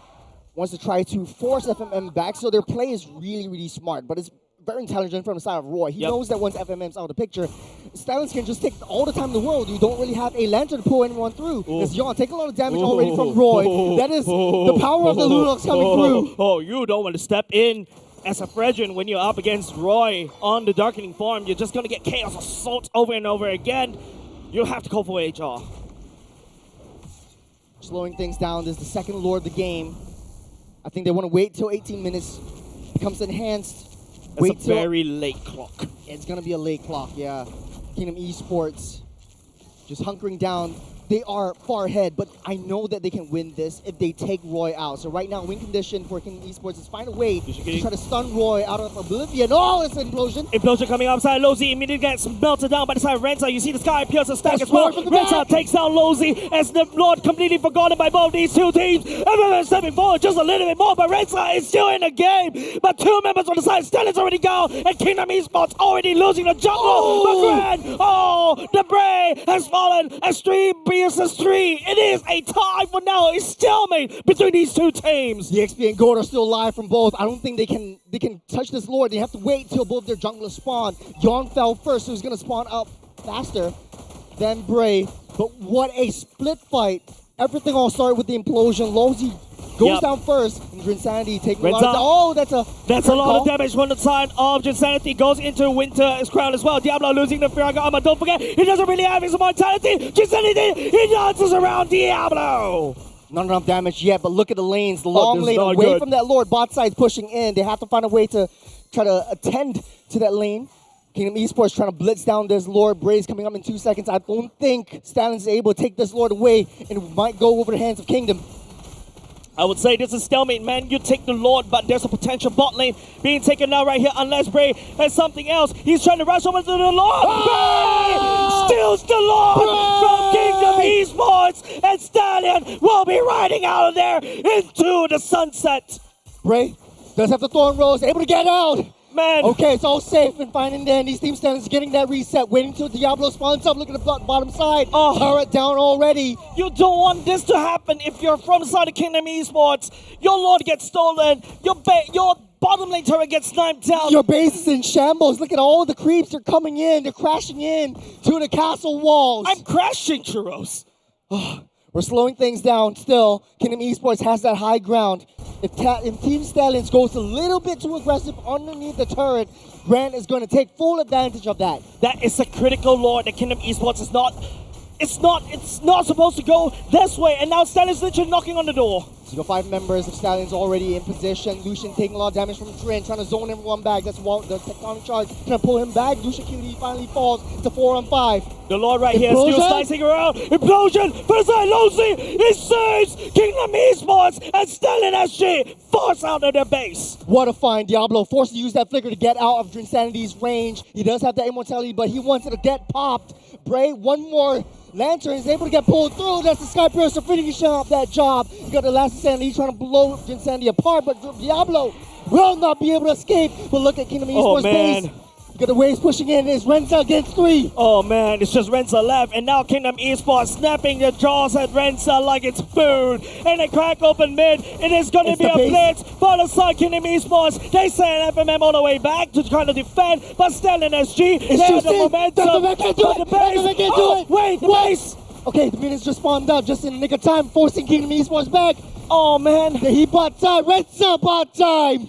wants to try to force FMM back. So their play is really, really smart, but it's very intelligent from the side of Roy. He knows that once FMM's out of the picture, Stallions can just take all the time in the world. You don't really have a lantern to pull anyone through. Because Yon take a lot of damage already from Roy. That is the power of the Lunox coming through. Oh, you don't want to step in as a Fredrin when you're up against Roy on the Darkening Form. You're just going to get Chaos Assault over and over again. You'll have to call for HR. Slowing things down. This is the second lore of the game. I think they want to wait till 18 minutes. Becomes enhanced. It's a very late clock. It's going to be a late clock, yeah. Kingdom Esports just hunkering down. They are far ahead, but I know that they can win this if they take Roy out. So right now, win condition for Kingdom Esports is find a way to try to stun Roy out of oblivion. Oh, it's an implosion. Implosion coming outside. Lozy immediately gets melted down by the side of Renza. You see the sky appears to stack as well. Renza takes down Lozy as the Lord completely forgotten by both these two teams. Everyone's stepping forward just a little bit more, but Renza is still in the game. But two members on the side, Stellan's already gone, and Kingdom Esports already losing the jungle. But the Bray has fallen as 3 versus 3. It is a tie for now. It's stalemate between these two teams. The XP and Gold are still alive from both. I don't think they can touch this Lord. They have to wait till both their junglers spawn. Yon fell first, so he's going to spawn up faster than Bray. But what a split fight. Everything all started with the implosion. Lozy goes down first, and Drinsanity taking a lot of that's a lot of damage from the side of Drinsanity. Goes into Winter's crown as well. Diablo losing the Firaga armor. Don't forget, he doesn't really have his mortality. Drinsanity, he dances around Diablo. Not enough damage yet, but look at the lanes. The long lane away from that Lord. Bot side's pushing in. They have to find a way to try to attend to that lane. Kingdom Esports trying to blitz down this Lord. Bray's coming up in 2 seconds. I don't think Stallions is able to take this Lord away, and it might go over the hands of Kingdom. I would say this is stalemate, man. You take the Lord, but there's a potential bot lane being taken now right here unless Bray has something else. He's trying to rush over to the Lord. Bray steals the Lord from Kingdom Esports, and Stallion will be riding out of there into the sunset. Bray does have the Thorn Rose, able to get out. Man. Okay, it's all safe and fine and then these team standards getting that reset, waiting till Diablo spawns up. Look at the bottom side. Turret down already. You don't want this to happen if you're from the side of Kingdom Esports. Your Lord gets stolen. Your bottom lane turret gets sniped down. Your base is in shambles. Look at all the creeps. They're coming in. They're crashing in to the castle walls. I'm crashing, Churros. We're slowing things down still. Kingdom Esports has that high ground. If Team Stallions goes a little bit too aggressive underneath the turret, Grant is going to take full advantage of that. That is a critical Lord that Kingdom Esports is not. It's not supposed to go this way. And now Stallions literally knocking on the door. So you got 5 members of Stallions already in position. Lucian taking a lot of damage from Trin, trying to zone everyone back. That's the tectonic charge. Trying to pull him back. Lucian QD finally falls. It's a 4-on-5. The Lord right here still slicing around. Implosion! First side, Lozy! He saves Kingdom Esports and Stallion SG force out of their base. What a find. Diablo forced to use that flicker to get out of Drinsanity's range. He does have that immortality, but he wants it to get popped. Bray, one more lantern is able to get pulled through. That's the Sky Piercer finishing up that job. You got the last Insanity trying to blow Insanity apart, but Diablo will not be able to escape. But look at Kingdom Esports base. You got the waves pushing in. It's Renza against 3. Oh man, it's just Renza left, and now Kingdom Esports snapping their jaws at Renza like it's food. And they crack open mid. It is going to be a blitz for the side Kingdom Esports. They send FMM all the way back to try to defend, but Stallion SG, they have the momentum. FMM can't do it. FMM can't do it. Wait, the base. Okay, the minions just spawned up just in the nick of time, forcing Kingdom Esports back. Oh man. He bought time. Renza bought time.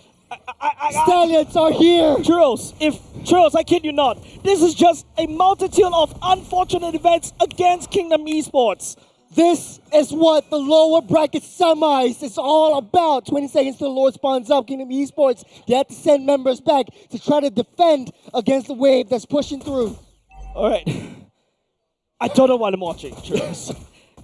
Stallions are here. Churros, I kid you not. This is just a multitude of unfortunate events against Kingdom Esports. This is what the lower bracket semis is all about. 20 seconds till the Lord spawns up. Kingdom Esports, they have to send members back to try to defend against the wave that's pushing through. All right. I don't know what I'm watching, Churros.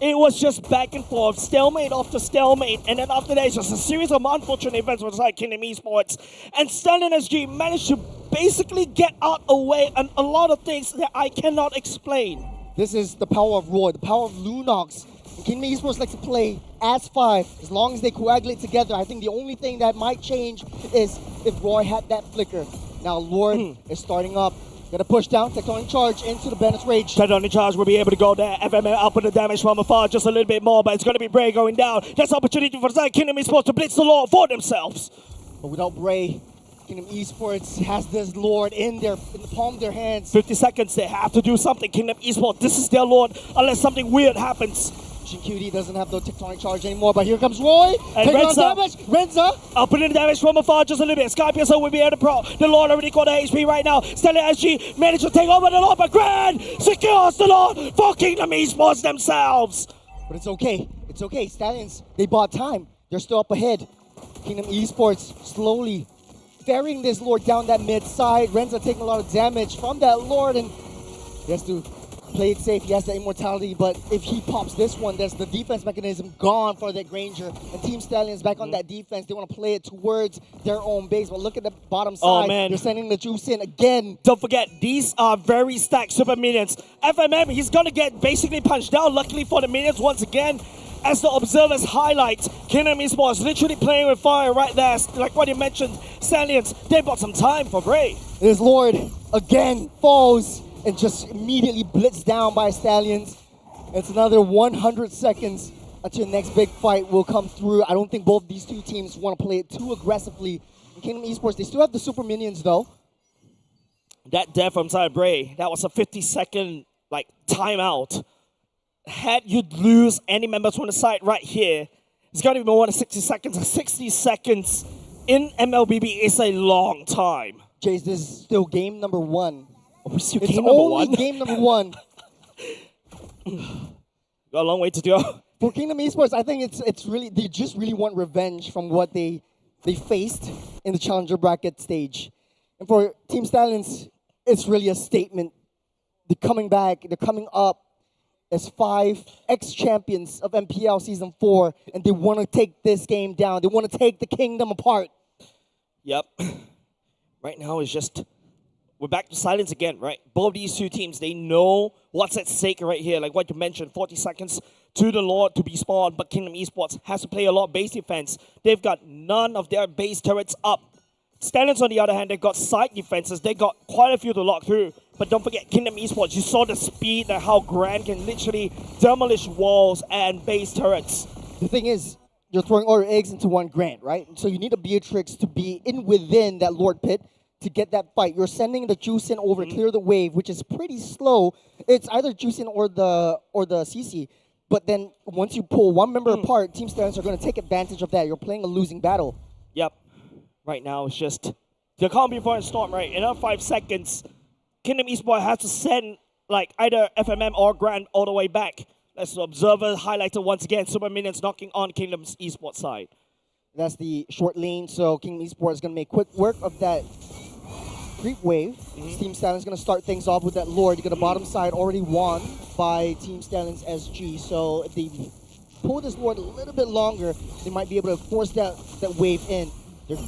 It was just back and forth, stalemate after stalemate, and then after that, it's just a series of unfortunate events with like Kingdom Esports. And Stallion SG managed to basically get out away and a lot of things that I cannot explain. This is the power of Roy, the power of Lunox. Kingdom Esports likes to play as 5, as long as they coagulate together. I think the only thing that might change is if Roy had that flicker. Now Lord is starting up Gonna push down, tectonic charge into the Bandit's Rage. Tectonic charge will be able to go there. FMM output the damage from afar just a little bit more, but it's going to be Bray going down. That's opportunity for Side Kingdom Esports to blitz the Lord for themselves. But without Bray, Kingdom Esports has this Lord in the palm of their hands. 50 seconds, they have to do something. Kingdom Esports, this is their Lord, unless something weird happens. QD doesn't have the tectonic charge anymore, but here comes Roy. And Taking on Renza. damage. Renza. Outputting the damage from afar just a little bit. Skypiercer will be able to pro. The Lord already got the HP right now. Stellar SG managed to take over the Lord, but Grand secures the Lord for Kingdom Esports themselves. But it's okay. It's okay. Stallions, they bought time. They're still up ahead. Kingdom Esports slowly ferrying this Lord down that mid side. Renza taking a lot of damage from that Lord, and he has to play it safe. He has the immortality, but if he pops this one, there's the defense mechanism gone for that Granger. And Team Stallions back on that defense. They want to play it towards their own base. But look at the bottom side. Oh, man. They're sending the juice in again. Don't forget, these are very stacked super minions. FMM, he's going to get basically punched down. Luckily for the minions, once again, as the observers highlight, Kingdom Esports literally playing with fire right there. Like what you mentioned, Stallions, they bought some time for Bray. This Lord again falls and just immediately blitzed down by Stallions. It's another 100 seconds until the next big fight will come through. I don't think both these two teams want to play it too aggressively. In Kingdom Esports, they still have the super minions though. That death from Side Bray, that was a 50-second timeout. Had you lose any members from the side right here, it's going to be more than 60 seconds. 60 seconds in MLBB is a long time. Chase, this is still game number one. It's only game number one. Got a long way to go. For Kingdom Esports, I think it's really, they just really want revenge from what they faced in the challenger bracket stage. And for Team Stallions, it's really a statement. They're coming back, they're coming up as 5 ex-champions of MPL Season 4, and they want to take this game down. They want to take the kingdom apart. Yep. Right now it's just, we're back to silence again, right? Both these two teams, they know what's at stake right here. Like what you mentioned, 40 seconds to the Lord to be spawned, but Kingdom Esports has to play a lot of base defense. They've got none of their base turrets up. Stallions, on the other hand, they've got side defenses. They got quite a few to lock through. But don't forget, Kingdom Esports, you saw the speed and how Grand can literally demolish walls and base turrets. The thing is, you're throwing all your eggs into one Grand, right? So you need a Beatrix to be in within that Lord Pit to get that fight. You're sending the juice in over, clear the wave, which is pretty slow. It's either juice in or the CC. But then once you pull one member apart, Team Stallions are going to take advantage of that. You're playing a losing battle. Yep. Right now, it's just the calm before a storm, right? In another 5 seconds, Kingdom Esports has to send either FMM or Grand all the way back. That's the observer highlighted once again. Super Minions knocking on Kingdom's Esports side. That's the short lane, so Kingdom Esports is going to make quick work of that creep wave. Team Stallions is going to start things off with that Lord. You got the bottom side already won by Team Stallions SG, so if they pull this Lord a little bit longer, they might be able to force that wave in.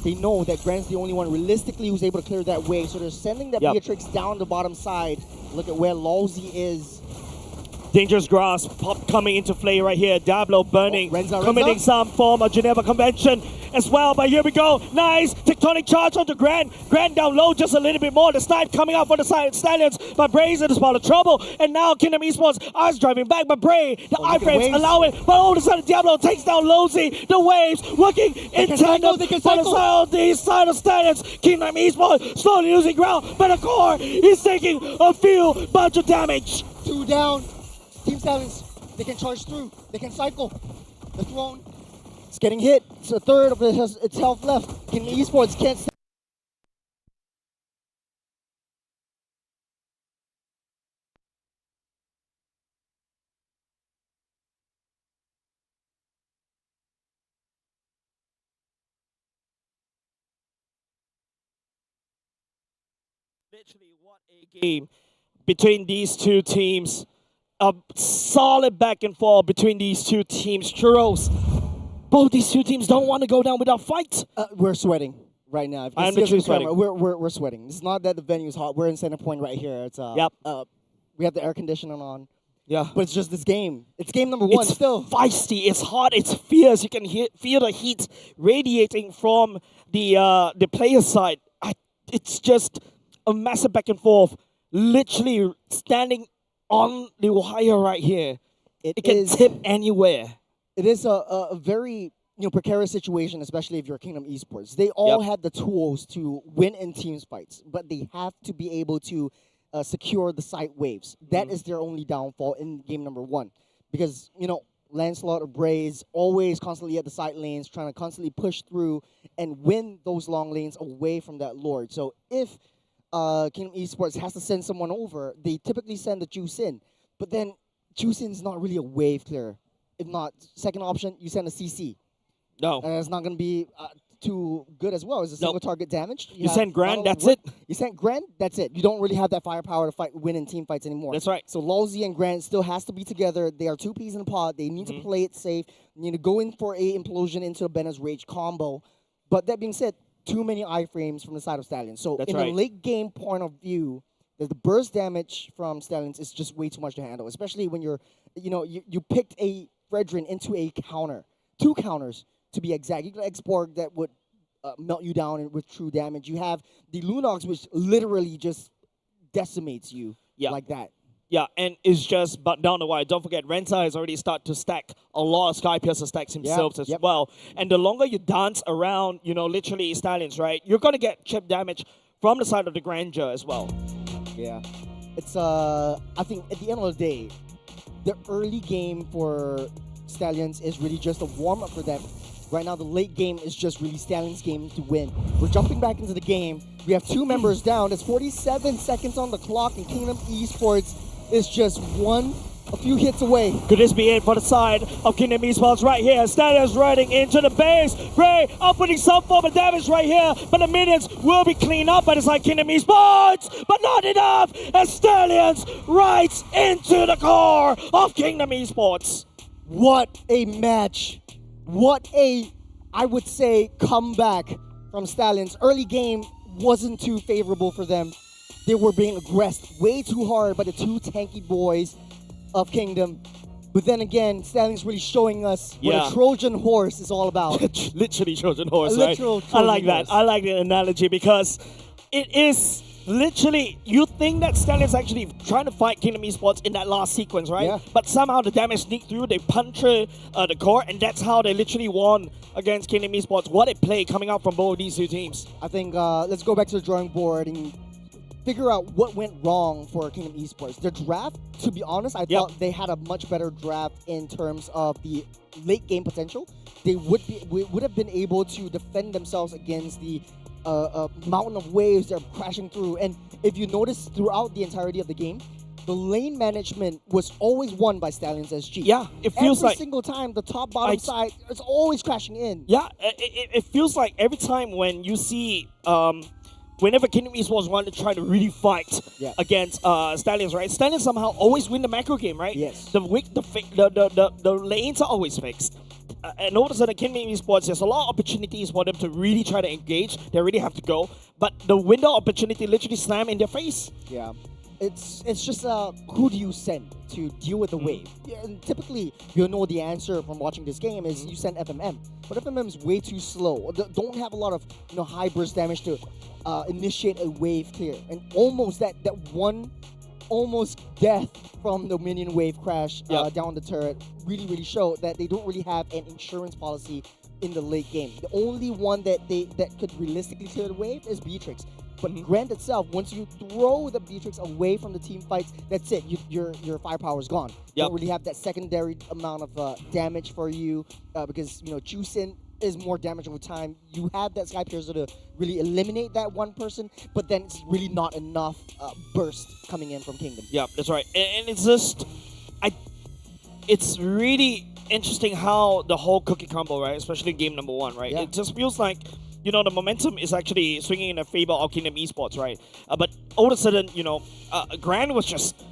They know that Grand's the only one realistically who's able to clear that wave, so they're sending that Beatrix down the bottom side. Look at where Lawsy is. Dangerous Grasp pop coming into play right here. Diablo burning, committing some form of Geneva Convention as well. But here we go. Nice tectonic charge onto Grand. Grand down low just a little bit more. The snipe coming out for the side Stallions. But Bray's in a spot of trouble. And now Kingdom Esports is driving back. But Bray, the iframes allow it. But all of a sudden Diablo takes down Losey. The waves working in tandem for the side of Stallions. Kingdom Esports slowly losing ground. But the core is taking a few bunch of damage. 2 down. Team Stallions, they can charge through. They can cycle. The throne, it's getting hit. It's a third of its health left. Kingdom Esports can't stay. Literally, what a game between these two teams. A solid back and forth between these two teams. Churros, both these two teams don't want to go down without fight. We're sweating right now. If you I'm see us literally on camera, sweating. we're sweating. It's not that the venue is hot. We're in Centrepoint right here. It's we have the air conditioning on. Yeah. But it's just this game. It's game number 1 it's still. Feisty, it's hot, it's fierce. You can feel the heat radiating from the player side. It's just a massive back and forth. literally standing on the wire right here. It can tip anywhere. It is a very precarious situation, especially if you're Kingdom Esports. They all had the tools to win in teams fights, but they have to be able to secure the side waves. That is their only downfall in game number 1. Because, Lancelot or Bray is always constantly at the side lanes, trying to constantly push through and win those long lanes away from that Lord. So if Kingdom Esports has to send someone over, they typically send the Juice in. But then Juice in is not really a wave clear. If not, second option, you send a CC. No. And it's not going to be too good as well. It's a single target damage. You send Grand, that's it. You send Grand, that's it. You don't really have that firepower to win in team fights anymore. That's right. So Lolzy and Grand still has to be together. They are 2 peas in a pod. They need to play it safe. You need to go in for a implosion into a Benner's Rage combo. But that being said, too many iframes from the side of Stallions. So in a late game point of view, the burst damage from Stallions is just way too much to handle, especially when you picked a Fredrin into a counter. 2 counters to be exact. You got X-Borg that would melt you down with true damage. You have the Lunox, which literally just decimates you like that. Yeah, and it's just but down the wire. Don't forget, Renta has already started to stack a lot of Sky Piercer stacks himself as well. And the longer you dance around, literally Stallions, right, you're going to get chip damage from the side of the Grandeur as well. Yeah. It's, I think at the end of the day, the early game for Stallions is really just a warm-up for them. Right now, the late game is just really Stallions' game to win. We're jumping back into the game. We have 2 members down. There's 47 seconds on the clock, and Kingdom Esports is just a few hits away. Could this be it for the side of Kingdom Esports right here? Stallions riding into the base. Ray outputting some form of damage right here, but the minions will be cleaned up by the side Kingdom Esports, but not enough as Stallions rides into the core of Kingdom Esports. What a match. What I would say, comeback from Stallions. Early game wasn't too favorable for them. They were being aggressed way too hard by the 2 tanky boys of Kingdom. But then again, Stallions really showing us what a Trojan horse is all about. Literally Trojan horse, right? I like that. I like the analogy because it is literally, you think that Stallions actually trying to fight Kingdom Esports in that last sequence, right? Yeah. But somehow the damage sneaked through, they punctured the core, and that's how they literally won against Kingdom Esports. What a play coming out from both of these 2 teams. I think let's go back to the drawing board and figure out what went wrong for Kingdom Esports. Their draft, to be honest, I thought they had a much better draft in terms of the late game potential. They would have been able to defend themselves against the mountain of waves that are crashing through. And if you notice throughout the entirety of the game, the lane management was always won by Stallions SG. Yeah, it feels every like single time the top bottom side is always crashing in. Yeah, it feels like every time when you see whenever Kingdom Esports want to try to really fight against Stallions, right? Stallions somehow always win the macro game, right? Yes. The lanes are always fixed. And all of a sudden, Kingdom Esports, there's a lot of opportunities for them to really try to engage. They really have to go. But the window of opportunity literally slam in their face. Yeah. It's just who do you send to deal with the wave? Yeah, and typically, you'll know the answer from watching this game is you send FMM. But FMM is way too slow. Don't have a lot of high burst damage to initiate a wave clear. And almost that one almost death from the minion wave crash down the turret really showed that they don't really have an insurance policy in the late game. The only one that could realistically clear the wave is Beatrix. But Grand itself, once you throw the Beatrix away from the team fights, that's it. Your firepower is gone. You don't really have that secondary amount of damage for you because Juicin is more damage over time. You have that Sky Piercer to really eliminate that one person, but then it's really not enough burst coming in from Kingdom. Yeah, that's right. And it's just, it's really interesting how the whole cookie combo, right, especially game number 1, right? It just feels like the momentum is actually swinging in the favor of Kingdom Esports, right? But all of a sudden, Grand was just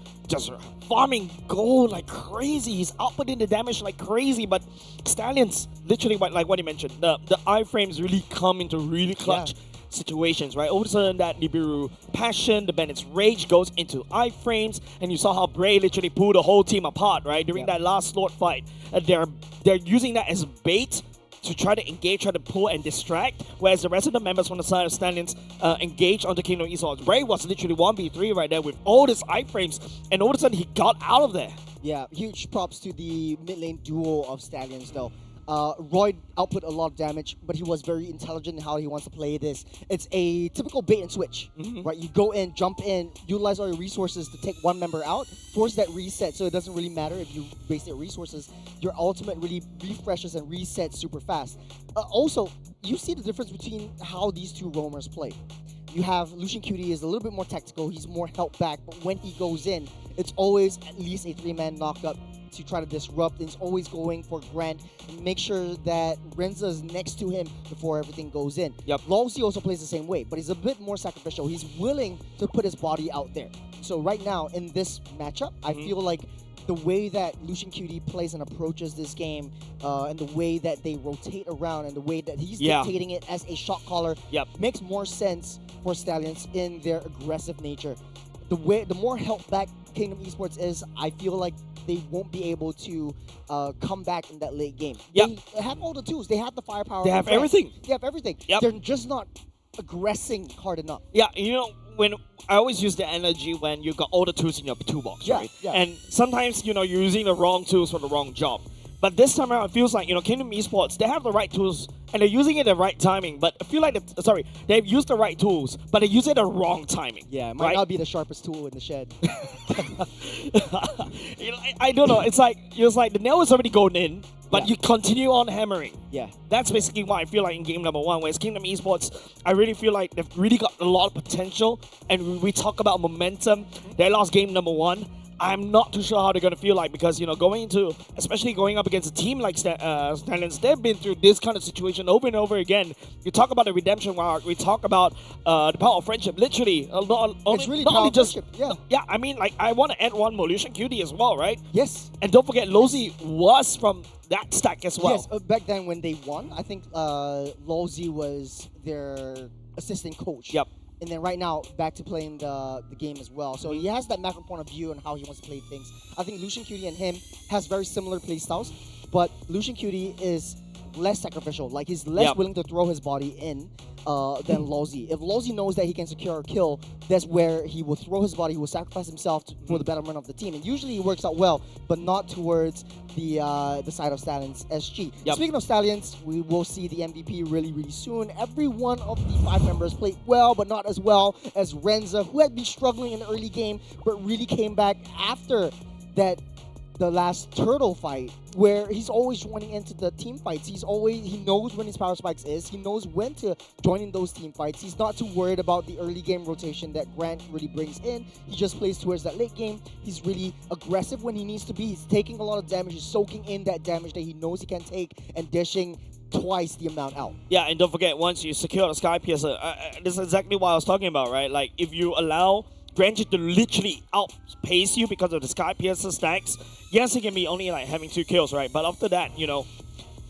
farming gold like crazy. He's outputting the damage like crazy, but Stallions, literally, like what you mentioned, the iframes really come into really clutch situations, right? All of a sudden, that Nibiru Passion, the Bennett's Rage goes into iframes, and you saw how Bray literally pulled the whole team apart, right? During that last Lord fight. They're using that as bait to try to engage, try to pull and distract, whereas the rest of the members from the side of Stallions engage onto Kingdom Esports. Bray was literally 1v3 right there with all his iframes, and all of a sudden he got out of there. Yeah, huge props to the mid lane duo of Stallions though. Roy output a lot of damage, but he was very intelligent in how he wants to play this. It's a typical bait and switch, right? You go in, jump in, utilize all your resources to take one member out, force that reset, so it doesn't really matter if you waste your resources. Your ultimate really refreshes and resets super fast. Also, you see the difference between how these two roamers play. You have Lucian Cutie is a little bit more tactical, he's more held back, but when he goes in, it's always at least a 3-man knockup to try to disrupt, and he's always going for Grant and make sure that Renza is next to him before everything goes in. Yep. Lawsy also plays the same way, but he's a bit more sacrificial. He's willing to put his body out there. So right now, in this matchup, I feel like the way that Lucian Cutie plays and approaches this game, and the way that they rotate around, and the way that he's dictating it as a shot caller, makes more sense for Stallions in their aggressive nature. The more held back Kingdom Esports is, I feel like they won't be able to come back in that late game. They have all the tools. They have the firepower. They have everything. They have everything. They're just not aggressing hard enough. Yeah, you know, when I always use the energy when you got all the tools in your toolbox, right? Yeah. And sometimes, you know, you're using the wrong tools for the wrong job. But this time around, it feels like, you know, Kingdom Esports, they have the right tools and they're using it at the right timing. But I feel like, they've used the right tools, but they use it at the wrong timing. Yeah, it might not be the sharpest tool in the shed. You know, I don't know. It's like the nail is already going in, but you continue on hammering. Yeah. That's basically why I feel like in game number 1, whereas Kingdom Esports, I really feel like they've really got a lot of potential. And we talk about momentum. They lost game number 1. I'm not too sure how they're going to feel like, because, you know, especially going up against a team like Stallions, they've been through this kind of situation over and over again. You talk about the redemption arc, we talk about the power of friendship, literally. It's really not only just friendship, yeah, I mean, like, I want to add one more, Lucian Cutie as well, right? Yes. And don't forget, Lozy was from that stack as well. Yes, back then when they won, I think Lozy was their assistant coach. Yep. And then right now, back to playing the game as well. So he has that macro point of view on how he wants to play things. I think Lucian Cutie and him has very similar play styles, but Lucian Cutie is less sacrificial. Like, he's less willing to throw his body in than Lozy. If Lozy knows that he can secure a kill, that's where he will throw his body, he will sacrifice himself for the betterment of the team. And usually he works out well, but not towards the side of Stallions SG. Speaking of Stallions, we will see the MVP really, really soon. Every one of the 5 members played well, but not as well as Renza, who had been struggling in the early game, but really came back after the last turtle fight, where he's always joining into the team fights. He knows when his power spikes is. He knows when to join in those team fights. He's not too worried about the early game rotation that Grant really brings in. He just plays towards that late game. He's really aggressive when he needs to be. He's taking a lot of damage. He's soaking in that damage that he knows he can take and dishing twice the amount out. Yeah, and don't forget, once you secure the Sky Piercer, this is exactly what I was talking about, right? Like, if you allow Grant to literally outpace you because of the Sky Piercer stacks, yes, he can be only like having 2 kills, right? But after that, you know,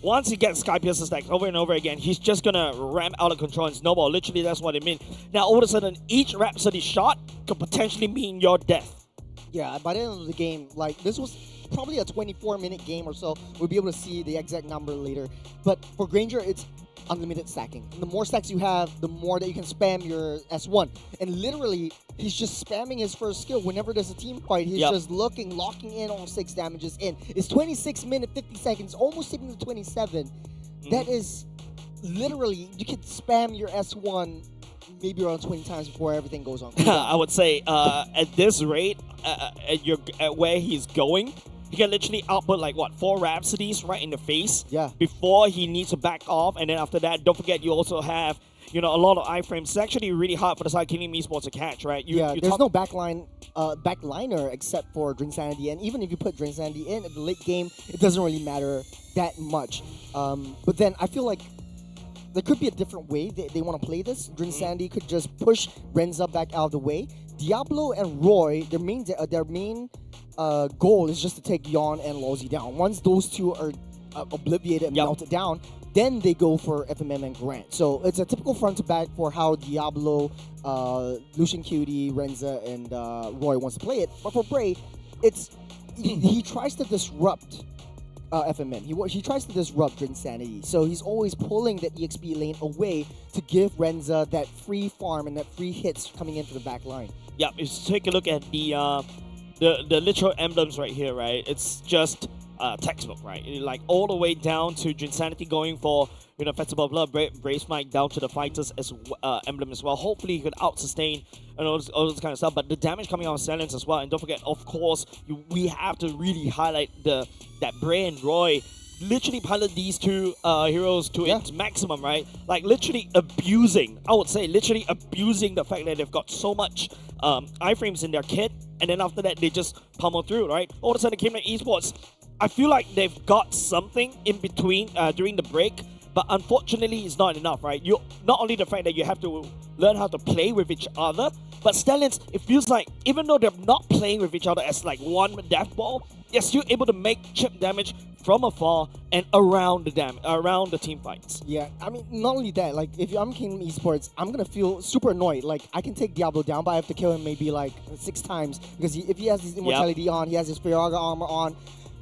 once he gets Sky Piercer stacks over and over again, he's just gonna ram out of control and snowball. Literally, that's what it means. Now, all of a sudden, each Rhapsody shot could potentially mean your death. Yeah, by the end of the game, like, this was probably a 24-minute game or so. We'll be able to see the exact number later. But for Granger, it's unlimited stacking. And the more stacks you have, the more that you can spam your S1. And literally, he's just spamming his first skill whenever there's a team fight. He's just locking in all 6 damages in. It's 26 minutes, 50 seconds, almost hitting the 27. That is literally, you can spam your S1 maybe around 20 times before everything goes on. I would say at this rate, at where he's going, he can literally output like, what, 4 Rhapsodies right in the face before he needs to back off. And then after that, don't forget, you also have, you know, a lot of iframes. It's actually really hard for the side Kingdom Esports to catch, right? There's no backliner except for Drink Sanity. And even if you put Drink Sanity in at the late game, it doesn't really matter that much. But then I feel like there could be a different way they want to play this. Drink Sandy could just push Renza back out of the way. Diablo and Roy, their main goal is just to take Yon and Lozy down. Once those two are obliviated and melted down, then they go for FMM and Grant. So it's a typical front to back for how Diablo, Lucian Cutie, Renza, and Roy wants to play it. But for Bray, it's he tries to disrupt FMM. He tries to disrupt Insanity, so he's always pulling that EXP lane away to give Renza that free farm and that free hits coming into the back line. Yeah, if you take a look at the literal emblems right here, right? It's just textbook, right? Like all the way down to Insanity going for Festival of Blood, Brave Smite down to the fighters as emblem as well. Hopefully he could out-sustain and all this kind of stuff. But the damage coming out of Silence as well. And don't forget, of course, we have to really highlight that Bray and Roy literally pilot these two heroes to its maximum, right? Like literally abusing, I would say, literally abusing the fact that they've got so much iframes in their kit. And then after that, they just pummel through, right? All of a sudden, Cayman Esports, I feel like they've got something in between during the break. But unfortunately, it's not enough, right? You not only the fact that you have to learn how to play with each other, but Stallions, it feels like even though they're not playing with each other as like one death ball, they're still able to make chip damage from afar and around the team fights. Yeah, I mean, not only that, like if I'm Kingdom Esports, I'm gonna feel super annoyed. Like I can take Diablo down, but I have to kill him maybe like 6 times because if he has his immortality on, he has his Firaga armor on.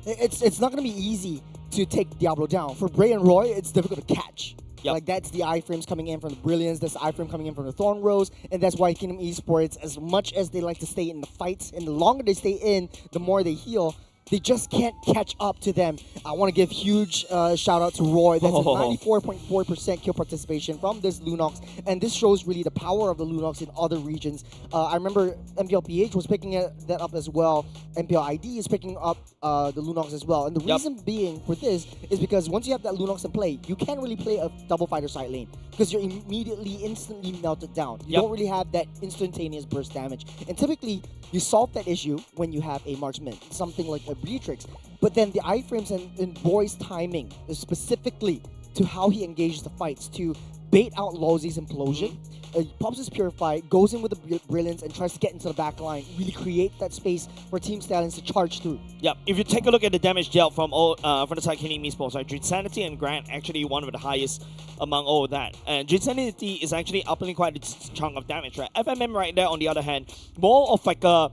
It's not gonna be easy to take Diablo down. For Bray and Roy, it's difficult to catch. Yep. Like that's the iframes coming in from the Brilliance, that's the iframe coming in from the Thorn Rose, and that's why Kingdom Esports, as much as they like to stay in the fights, and the longer they stay in, the more they heal, they just can't catch up to them. I want to give huge shout out to Roy. That's a 94.4% kill participation from this Lunox, and this shows really the power of the Lunox in other regions. I remember MPL PH was picking that up as well. MPL ID is picking up the Lunox as well. And the reason being for this is because once you have that Lunox in play, you can't really play a double fighter side lane because you're instantly melted down. You don't really have that instantaneous burst damage. And typically, you solve that issue when you have a marksman, something like a Beatrix. But then the iframes and Roy's timing, specifically to how he engages the fights, to bait out Lozi's implosion. He pops his Purify, goes in with the Brilliance, and tries to get into the back line, really create that space for Team Stallions to charge through. Yeah, if you take a look at the damage dealt from the side Kingdom Esports, right, Insanity and Grant actually one of the highest among all of that. And Insanity is actually upping quite a chunk of damage, right? FMM right there, on the other hand, more of like a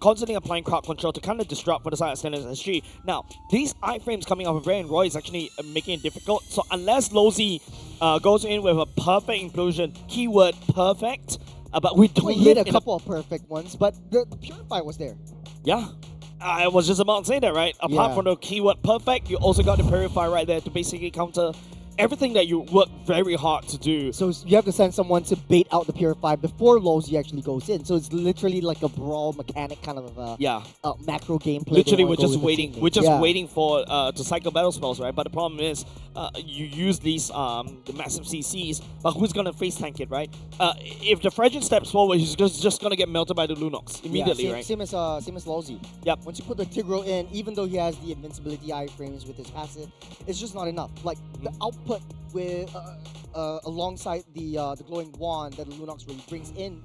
constantly applying crowd control to kind of disrupt for the side of Stallions SG. Now, these iframes coming off of Ray and Roy is actually making it difficult. So unless Lozi goes in with a perfect implosion, keyword perfect, but we don't hit a couple of perfect ones, but the Purify was there. Yeah. I was just about to say that, right? Apart from the keyword perfect, you also got the Purify right there to basically counter everything that you work very hard to do. So you have to send someone to bait out the Purify before Lozi actually goes in. So it's literally like a brawl mechanic kind of macro gameplay. Literally, we're just waiting. We're just waiting for to cycle battle spells, right? But the problem is, you use these the massive CCs, but who's gonna face tank it, right? If the Fragile steps forward, he's just gonna get melted by the Lunox immediately, right? Same as Lozi. Yep. Once you put the Tigro in, even though he has the invincibility iframes with his passive, it's just not enough. Like the output with alongside the glowing wand that the Lunox really brings in,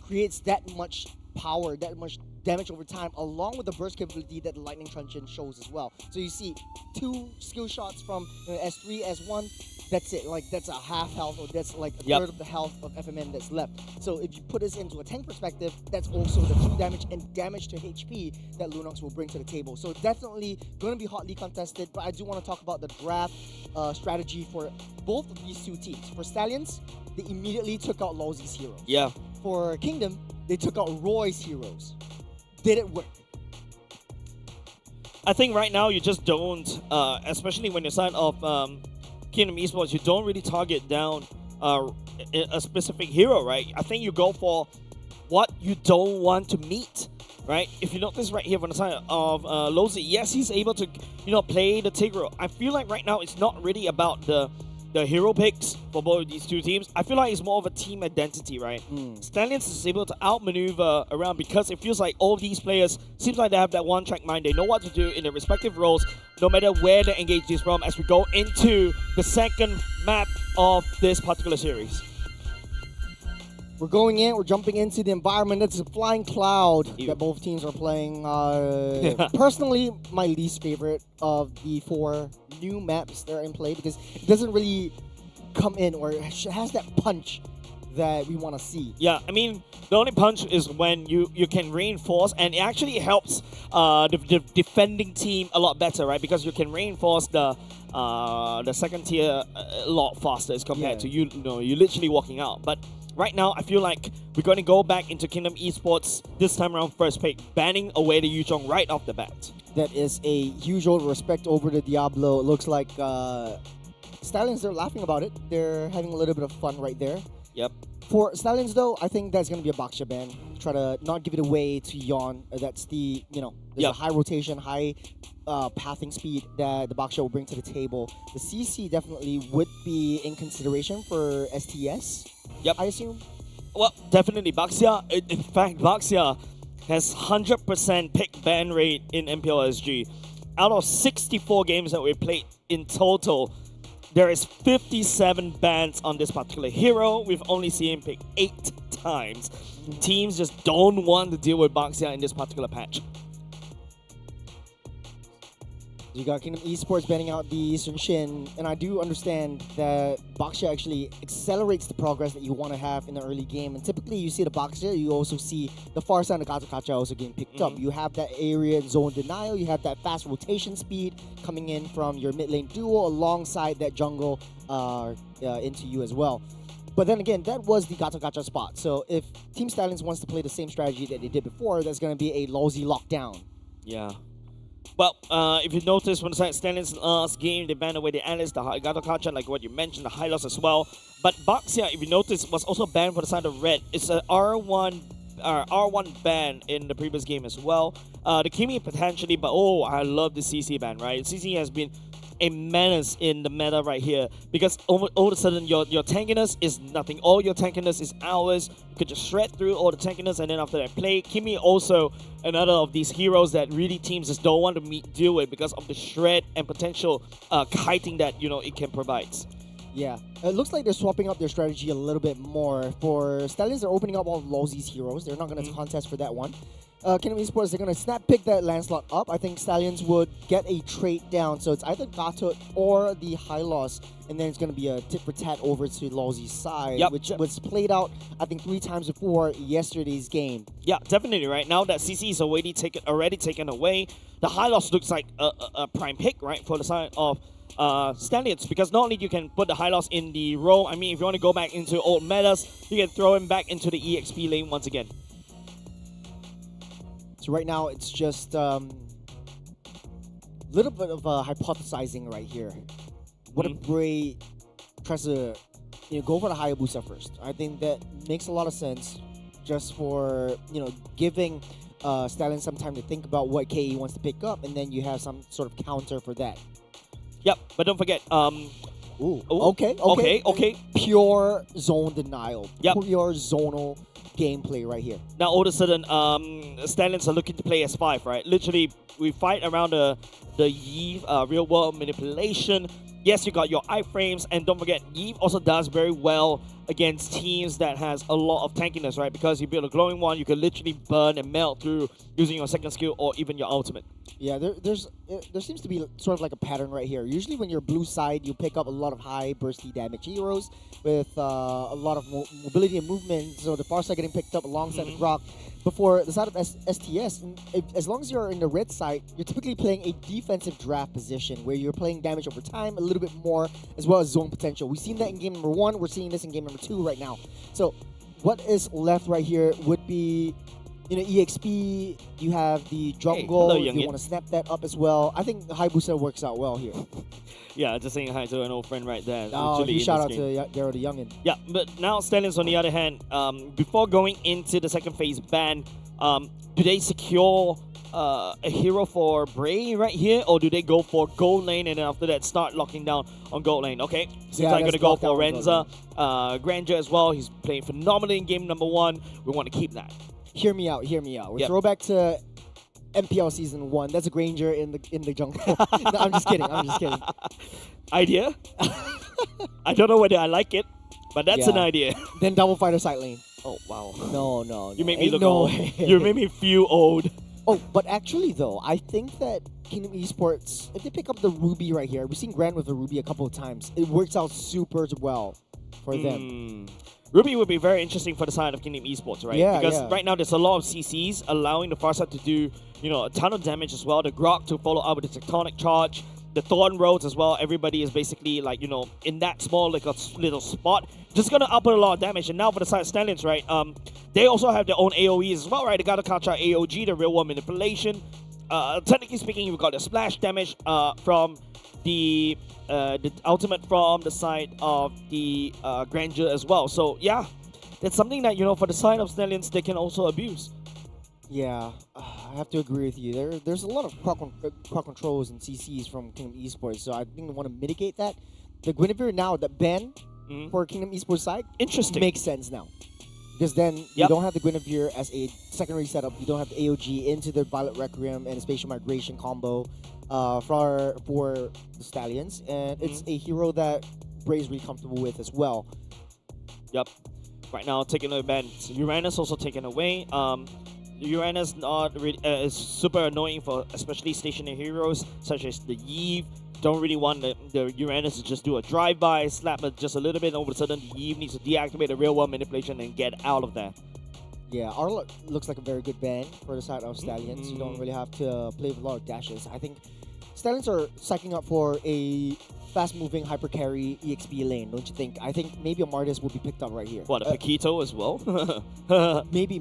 creates that much power, that much damage over time, along with the burst capability that the Lightning Truncheon shows as well. So you see 2 skill shots from S3, S1, that's it. Like that's a half health, or that's like a third of the health of FMN that's left. So if you put this into a tank perspective, that's also the true damage and damage to HP that Lunox will bring to the table. So definitely going to be hotly contested, but I do want to talk about the draft strategy for both of these two teams. For Stallions, they immediately took out Lozi's heroes. Yeah. For Kingdom, they took out Roy's heroes. Did it work? I think right now you just don't, especially when you're side of Kingdom Esports, you don't really target down a specific hero, right? I think you go for what you don't want to meet, right? If you notice right here on the side of Lozi, yes, he's able to, play the Tigro. I feel like right now it's not really about the hero picks for both of these two teams. I feel like it's more of a team identity, right? Stallions is able to outmaneuver around because it feels like all of these players seems like they have that one-track mind. They know what to do in their respective roles, no matter where they engage this from, as we go into the second map of this particular series. We're jumping into the environment. It's a flying cloud that both teams are playing. Personally, my least favorite of the 4 new maps that are in play because it doesn't really come in or has that punch that we want to see. Yeah, I mean, the only punch is when you can reinforce, and it actually helps the defending team a lot better, right? Because you can reinforce the second tier a lot faster as compared to you literally walking out. But right now, I feel like we're going to go back into Kingdom Esports this time around first pick, banning away the Yuzhong right off the bat. That is a huge respect over the Diablo. It looks like Stallions, they're laughing about it. They're having a little bit of fun right there. Yep. For Stallions, though, I think that's going to be a Baxia ban. Try to not give it away to Yon. That's the, there's a high rotation, high pathing speed that the Baxia will bring to the table. The CC definitely would be in consideration for STS, I assume. Well, definitely Baxia. In fact, Baxia has 100% pick ban rate in MPL SG. Out of 64 games that we played in total, there is 57 bans on this particular hero. We've only seen him pick 8 times. Teams just don't want to deal with Baxia in this particular patch. You got Kingdom Esports banning out the Sun Shin, and I do understand that Baxia actually accelerates the progress that you want to have in the early game. And typically, you see the Baxia, you also see the far side of Gato Kacha also getting picked up. You have that area zone denial, you have that fast rotation speed coming in from your mid lane duo alongside that jungle into you as well. But then again, that was the Gato Gacha spot. So if Team Stallions wants to play the same strategy that they did before, that's going to be a lousy lockdown. Yeah. Well, if you notice from the Stallions last game, they banned away the Alice, the Gato Kacha, like what you mentioned, the Hylos as well. But Baxia, if you notice, was also banned for the side of red. It's an R1 ban in the previous game as well. The Kimi potentially, but I love the CC ban, right? CC has been a menace in the meta right here, because all of a sudden your tankiness is nothing. All your tankiness is ours. You could just shred through all the tankiness, and then after that play. Kimi also another of these heroes that really teams just don't want to deal with because of the shred and potential kiting that it can provide. Yeah, it looks like they're swapping up their strategy a little bit more. For Stallions, they're opening up all Lawsy's heroes. They're not going to contest for that one. Kingdom Esports, they're going to snap pick that Lancelot up. I think Stallions would get a trait down. So it's either Gato or the Hylos. And then it's going to be a tit for tat over to Lawsy's side, which was played out, I think, 3 times before yesterday's game. Yeah, definitely. Right now that CC is already taken away. The Hylos looks like a prime pick, right, for the side of Stallions, because not only you can put the Hylos in the row, I mean, if you want to go back into old metas, you can throw him back into the EXP lane once again. So right now, it's just little bit of hypothesizing right here. What if Bray tries to go for the Hayabusa first? I think that makes a lot of sense, just for giving Stallion some time to think about what KE wants to pick up, and then you have some sort of counter for that. Yep, but don't forget. Okay. Pure zone denial. Pure zonal gameplay right here. Now all of a sudden, Stallions are looking to play S5, right? Literally, we fight around the Eve real world manipulation. Yes, you got your iframes, and don't forget, Eve also does very well against teams that has a lot of tankiness, right? Because you build a glowing one, you can literally burn and melt through using your second skill or even your ultimate. Yeah, there seems to be sort of like a pattern right here. Usually when you're blue side, you pick up a lot of high bursty damage heroes with a lot of mobility and movement. So the far side getting picked up alongside the Grok. Before the side of STS, as long as you're in the red side, you're typically playing a defensive draft position where you're playing damage over time a little bit more, as well as zone potential. We've seen that in game number 1. We're seeing this in game number 2 right now. So what is left right here would be EXP, you have the jungle, you want to snap that up as well. I think Hayabusa works out well here. Yeah, just saying hi to an old friend right there. Oh, shout out to Daryl the Youngin. Yeah, but now Stallions on the other hand, before going into the second phase ban, do they secure a hero for Bray right here, or do they go for gold lane and then after that start locking down on gold lane? Okay, seems like I'm going to go for Renza. Granger as well, he's playing phenomenally in game number 1. We want to keep that. Hear me out. We throw back to MPL Season 1. That's a Granger in the jungle. No, I'm just kidding. Idea? I don't know whether I like it, but that's an idea. Then double fighter side lane. Oh, wow. No. You made me look old. You made me feel old. Oh, but actually though, I think that Kingdom Esports, if they pick up the Ruby right here, we've seen Grant with the Ruby a couple of times. It works out super well for them. Ruby would be very interesting for the side of Kingdom Esports, right? Yeah, because yeah. right now there's a lot of CCs allowing the far side to do, a ton of damage as well. The Grok to follow up with the Tectonic Charge, the Thorn Roads as well. Everybody is basically like, in that small like a little spot, just gonna output a lot of damage. And now for the side Stallions, right? They also have their own AoEs as well, right? They gotta catch out AOG, the real world manipulation. Technically speaking, you've got the splash damage from the ultimate from the side of the Grandeur as well. So yeah, that's something that for the side of Stallions they can also abuse. Yeah, I have to agree with you. There's a lot of crowd controls and CCs from Kingdom Esports, so I think they want to mitigate that. The Guinevere now, the ban for Kingdom Esports side, interesting, makes sense now. Because then you don't have the Guinevere as a secondary setup. You don't have the AOG into the Violet Requiem and the Spatial Migration combo for the Stallions. And it's a hero that Bray is really comfortable with as well. Yep. Right now, taking away ban. Uranus also taken away. Uranus not really, is super annoying for especially stationary heroes such as the Eve. Don't really want the Uranus to just do a drive-by, slap it just a little bit, and all of a sudden the Eve needs to deactivate the real-world manipulation and get out of that. Yeah, Arla looks like a very good ban for the side of Stallions. You don't really have to play with a lot of dashes. I think Stallions are psyching up for a fast-moving hyper-carry EXP lane, don't you think? I think maybe a Martis will be picked up right here. What, a Paquito as well? Maybe.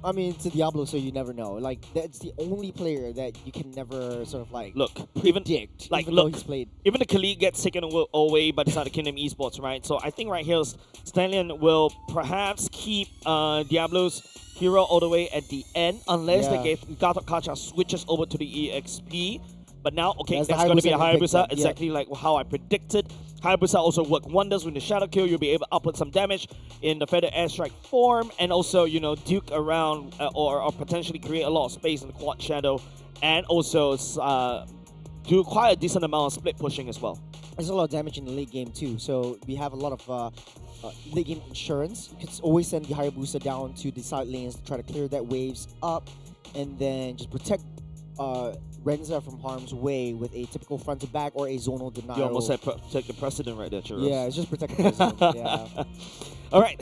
I mean, it's a Diablo, so you never know. Like, that's the only player that you can never sort of like predict. Even though he's played. Even the Khalid gets taken away by the side of Kingdom Esports, right? So I think right here, Stallion will perhaps keep Diablo's hero all the way at the end, unless they gave Kacha switches over to the EXP. But now, okay, that's going to be a Hayabusa, exactly like how I predicted. Hayabusa also work wonders with the Shadow Kill. You'll be able to output some damage in the Feather Airstrike form, and also, duke around or potentially create a lot of space in the Quad Shadow, and also do quite a decent amount of split pushing as well. There's a lot of damage in the late game too, so we have a lot of late game insurance. You can always send the Hayabusa down to the side lanes to try to clear that waves up, and then just protect Renza from harm's way with a typical front to back or a zonal denial. You almost said protect the precedent right there, Churros. Yeah, it's just protect the precedent. Yeah. All right.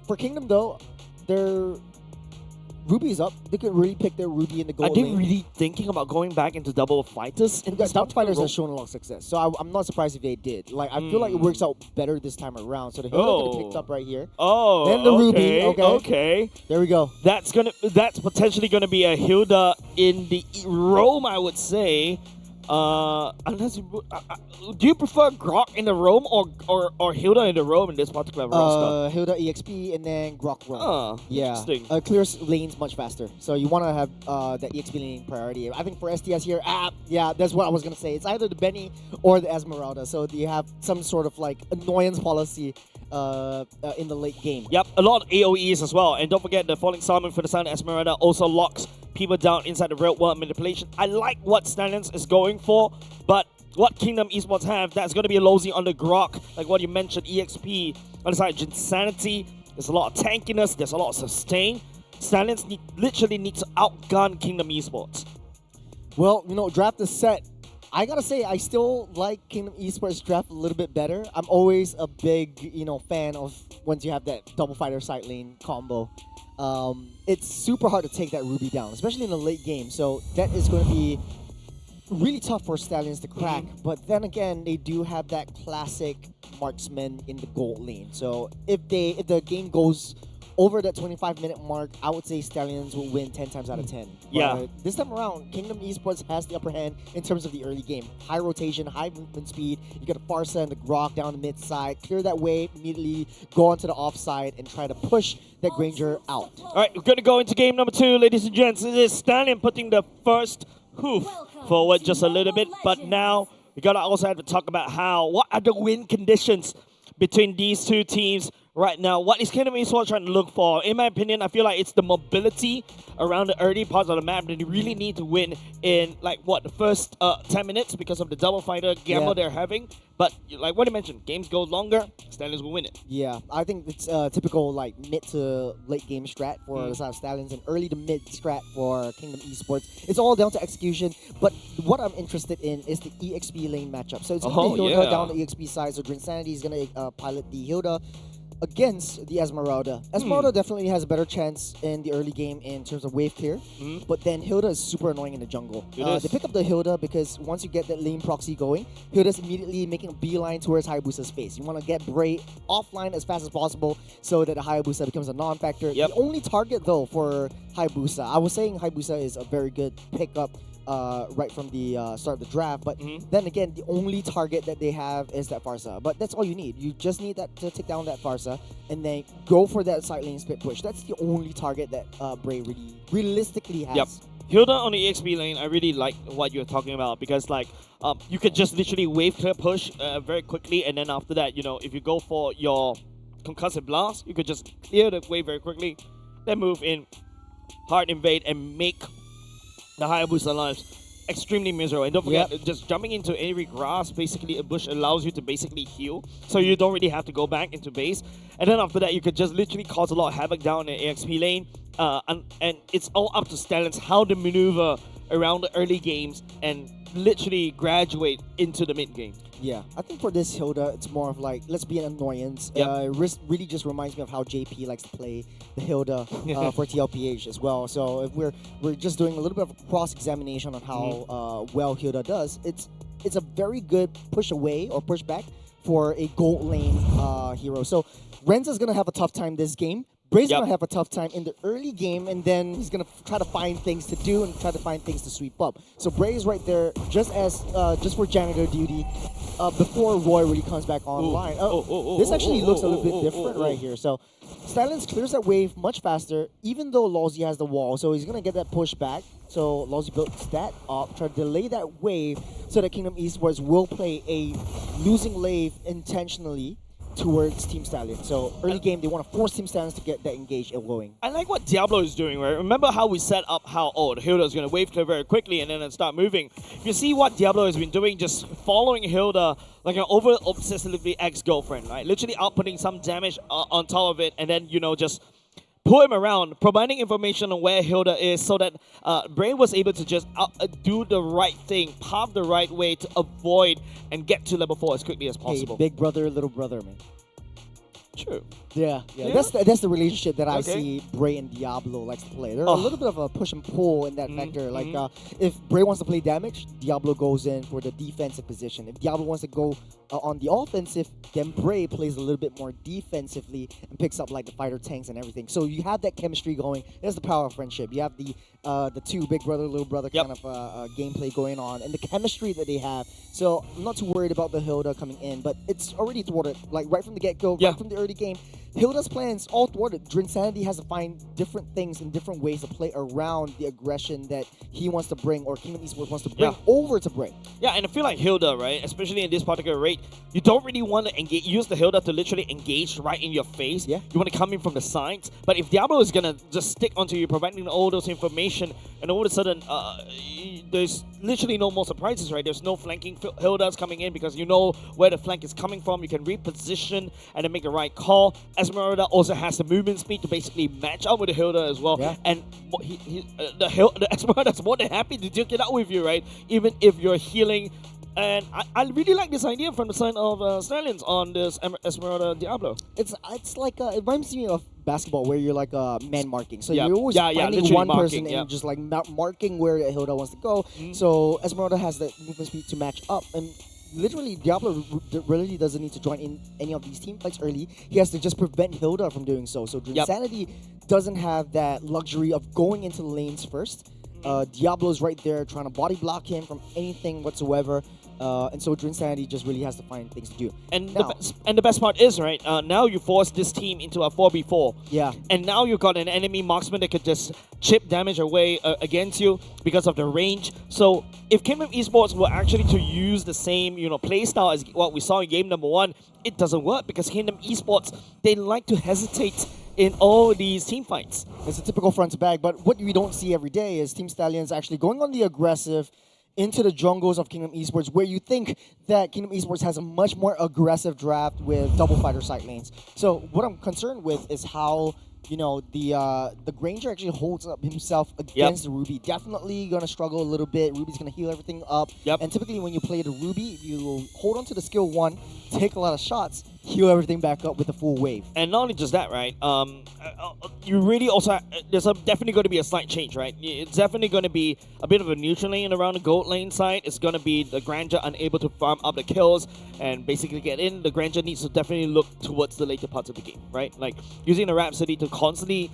For Kingdom though, their Ruby's up. They could really pick their Ruby in the gold lane. Are they really thinking about going back into double fighters? Double fighters has shown a lot of success, so I'm not surprised if they did. Like, I feel like it works out better this time around. So the hero could have picked up right here. Oh, then the Ruby. Okay. There we go. That's potentially gonna be a Hilda in the Rome, I would say. Unless do you prefer Grok in the Rome or Hilda in the Rome in this particular roster? Hilda EXP and then Grok Rome. Interesting. Clears lanes much faster, so you want to have that EXP lane priority. I think for STS here, that's what I was gonna say. It's either the Benny or the Esmeralda, so you have some sort of like annoyance policy in the late game. Yep, a lot of AoEs as well, and don't forget the Falling Salmon for the side of Esmeralda also locks people down inside the real world manipulation. I like what Stallions is going for, but what Kingdom Esports have, that's going to be a low-Z on the Grok, like what you mentioned, EXP, on the side of Insanity. There's a lot of tankiness, there's a lot of sustain. Stallions literally need to outgun Kingdom Esports. Well, draft is set. I gotta say, I still like Kingdom Esports draft a little bit better. I'm always a big, fan of once you have that double fighter side lane combo. It's super hard to take that Ruby down, especially in the late game. So that is going to be really tough for Stallions to crack. But then again, they do have that classic marksman in the gold lane. So if the game goes over that 25-minute mark, I would say Stallions will win 10 times out of 10. Yeah. But this time around, Kingdom Esports has the upper hand in terms of the early game. High rotation, high movement speed. You got a Farsa and the Grok down the mid side. Clear that way, immediately go onto the offside and try to push that Granger out. All right, we're going to go into game number 2, ladies and gents. This is Stallion putting the first hoof forward just a little bit. But now we got to also have to talk about what are the win conditions between these two teams right now. What is Kingdom Esports trying to look for? In my opinion, I feel like it's the mobility around the early parts of the map that you really need to win in, the first 10 minutes because of the double fighter gamble they're having. But like what you mentioned, games go longer, Stallions will win it. Yeah, I think it's typical mid to late game strat for the side of Stallions and early to mid strat for Kingdom Esports. It's all down to execution, but what I'm interested in is the EXP lane matchup. So it's going to be Hilda down the EXP side, so Drinsanity is going to pilot the Hilda. against the Esmeralda. Esmeralda definitely has a better chance in the early game in terms of wave clear, but then Hilda is super annoying in the jungle. They pick up the Hilda because once you get that lane proxy going, Hilda's immediately making a beeline towards Hayabusa's face. You want to get Bray offline as fast as possible so that the Hayabusa becomes a non-factor. The only target though for Hayabusa, I was saying Hayabusa is a very good pickup right from the start of the draft, but then again, the only target that they have is that Farsa. But that's all you need. You just need that to take down that Farsa, and then go for that side lane split push. That's the only target that Bray really realistically has. Hilda on the EXP lane, I really like what you're talking about because like you could just literally wave clear push very quickly, and then after that, you know, if you go for your concussive blast, you could just clear the wave very quickly, then move in, hard invade, and make the Hayabusa lives extremely miserable. And don't forget, just jumping into every grass, basically a bush allows you to basically heal, so you don't really have to go back into base. And then after that, you could just literally cause a lot of havoc down in the AXP lane. And it's all up to Stallions how to maneuver around the early games and literally graduate into the mid game. Yeah, I think for this Hilda, it's more of like, let's be an annoyance. It really just reminds me of how JP likes to play the Hilda for TLPH as well. So if we're just doing a little bit of a cross-examination on how well Hilda does, it's a very good push away or push back for a gold lane hero. So Renza's going to have a tough time this game. Bray's going to have a tough time in the early game, and then he's going to try to find things to do and try to find things to sweep up. So Bray is right there just for janitor duty before Roy really comes back online. This actually looks a little bit different right here. So Stallions clears that wave much faster, even though Lawsy has the wall. So he's going to get that push back. So Lawsy builds that up, try to delay that wave so that Kingdom Esports will play a losing wave intentionally towards Team Stallion. So early game, they want to force Team Stallions to get that engage going. I like what Diablo is doing, right? Remember how we set up how, the Hilda is going to wave clear very quickly and then start moving. You see what Diablo has been doing, just following Hilda like an over-obsessively ex-girlfriend, right? Literally outputting some damage on top of it, and then, you know, just pull him around, providing information on where Hilda is so that Bray was able to just do the right thing, path the right way to avoid and get to level 4 as quickly as possible. Hey, big brother, little brother, man. True. Yeah. That's the relationship that I see Bray and Diablo likes to play. They're a little bit of a push and pull in that factor. Like if Bray wants to play damage, Diablo goes in for the defensive position. If Diablo wants to go on the offensive, then Bray plays a little bit more defensively and picks up like the fighter tanks and everything. So you have that chemistry going. There's the power of friendship. You have the two big brother, little brother kind of gameplay going on, and the chemistry that they have. So I'm not too worried about the Hilda coming in, but it's already thwarted. Like right from the get-go, right from the early game, Hilda's plans all thwarted. Drinsanity has to find different things and different ways to play around the aggression that he wants to bring, or Kingdom Esports wants to bring over to Bray. Yeah, and I feel like Hilda, right, especially in this particular rate, you don't really want to use the Hilda to literally engage right in your face. You want to come in from the sides. But if Diablo is going to just stick onto you, providing all those information, and all of a sudden, there's literally no more surprises, right? There's no flanking Hildas coming in because you know where the flank is coming from. You can reposition and then make the right call. Esmeralda also has the movement speed to basically match up with the Hilda as well. And the Esmeralda's more than happy to duke it out with you, right? Even if you're healing. And I really like this idea from the side of Stallions on this Esmeralda Diablo. It's like it reminds me of basketball where you're like man marking. So you're always finding one marking, person and just like marking where Hilda wants to go. So Esmeralda has that movement speed to match up, and literally Diablo really doesn't need to join in any of these team fights early. He has to just prevent Hilda from doing so. So Drinsanity doesn't have that luxury of going into the lanes first. Diablo's right there trying to body block him from anything whatsoever. And so Drinsanity just really has to find things to do. And the best part is, right, now you force this team into a 4v4. Yeah. And now you've got an enemy marksman that could just chip damage away against you because of the range. So if Kingdom Esports were actually to use the same, playstyle as what we saw in game number 1, it doesn't work because Kingdom Esports, they like to hesitate in all these team fights. It's a typical front to back, but what we don't see every day is Team Stallions actually going on the aggressive into the jungles of Kingdom Esports, where you think that Kingdom Esports has a much more aggressive draft with double fighter side lanes. So what I'm concerned with is how the Granger actually holds up himself against the Ruby. Definitely gonna struggle a little bit. Ruby's gonna heal everything up. And typically when you play the Ruby, you hold on to the skill 1, take a lot of shots, heal everything back up with a full wave. And not only just that, right? You really also there's definitely going to be a slight change, right? It's definitely going to be a bit of a neutral lane around the gold lane side. It's going to be the Granger unable to farm up the kills and basically get in. The Granger needs to definitely look towards the later parts of the game, right? Like using the Rhapsody to constantly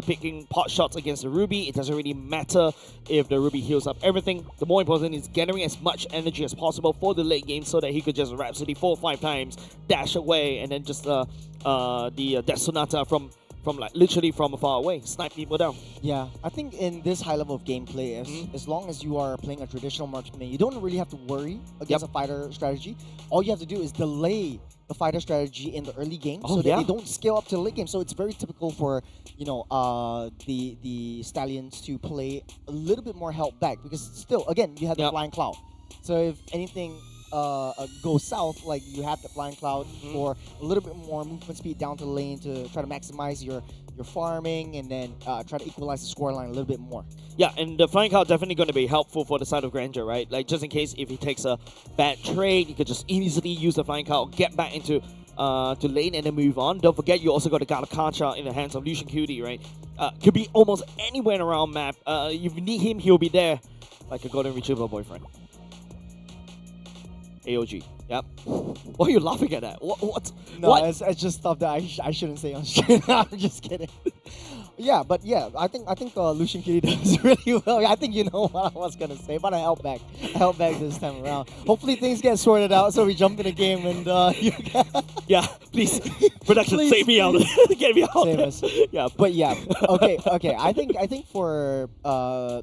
picking pot shots against the Ruby. It doesn't really matter if the Ruby heals up everything. The more important is gathering as much energy as possible for the late game so that he could just Rhapsody 4 or 5 times, dash away, and then just the Death Sonata from like literally from far away, snipe people down. Yeah, I think in this high level of gameplay, as long as you are playing a traditional marksman, you don't really have to worry against a fighter strategy. All you have to do is delay the fighter strategy in the early game so that they don't scale up to the late game. So it's very typical for the Stallions to play a little bit more held back because still, again, you have the Flying Cloud. So if anything goes south, like you have the Flying Cloud for a little bit more movement speed down to the lane to try to maximize your farming and then try to equalize the scoreline a little bit more. Yeah, and the Flying Cloud definitely going to be helpful for the side of Granger, right? Like just in case if he takes a bad trade, you could just easily use the Flying Cloud, get back into to lane and then move on. Don't forget you also got the Galakacha in the hands of Lucian Cutie, right? Could be almost anywhere around map. If you need him, he'll be there like a golden retriever boyfriend. AOG. Yep. Why are you laughing at that? What? No, what? It's just stuff that I shouldn't say on stream. I'm just kidding. Yeah, but yeah, I think Lucian Kitty does really well. I think you know what I was gonna say, but I held back. This time around. Hopefully things get sorted out so we jump in the game and yeah, please, production, please, save me out. Get me out. Save us. Yeah, but yeah, okay. I think for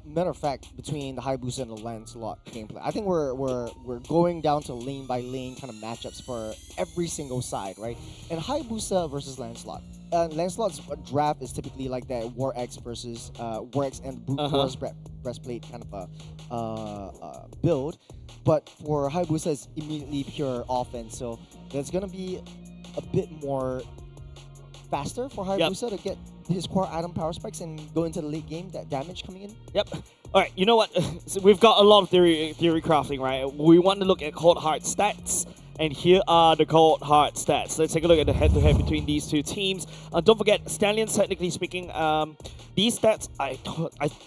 matter of fact, between the Hayabusa and the Lancelot gameplay, I think we're going down to lane by lane kind of matchups for every single side, right? And Hayabusa versus Lancelot. Lancelot's draft is typically like that War X versus War X and Brute Force breastplate kind of a build, but for Hayabusa it's immediately pure offense, so there's gonna be a bit more faster for Hayabusa to get his core item power spikes and go into the late game, that damage coming in. Yep. All right, you know what? So we've got a lot of theory crafting, right? We want to look at cold hard stats. And here are the cold hard stats. Let's take a look at the head-to-head between these two teams. Don't forget, Stallions, technically speaking, these stats,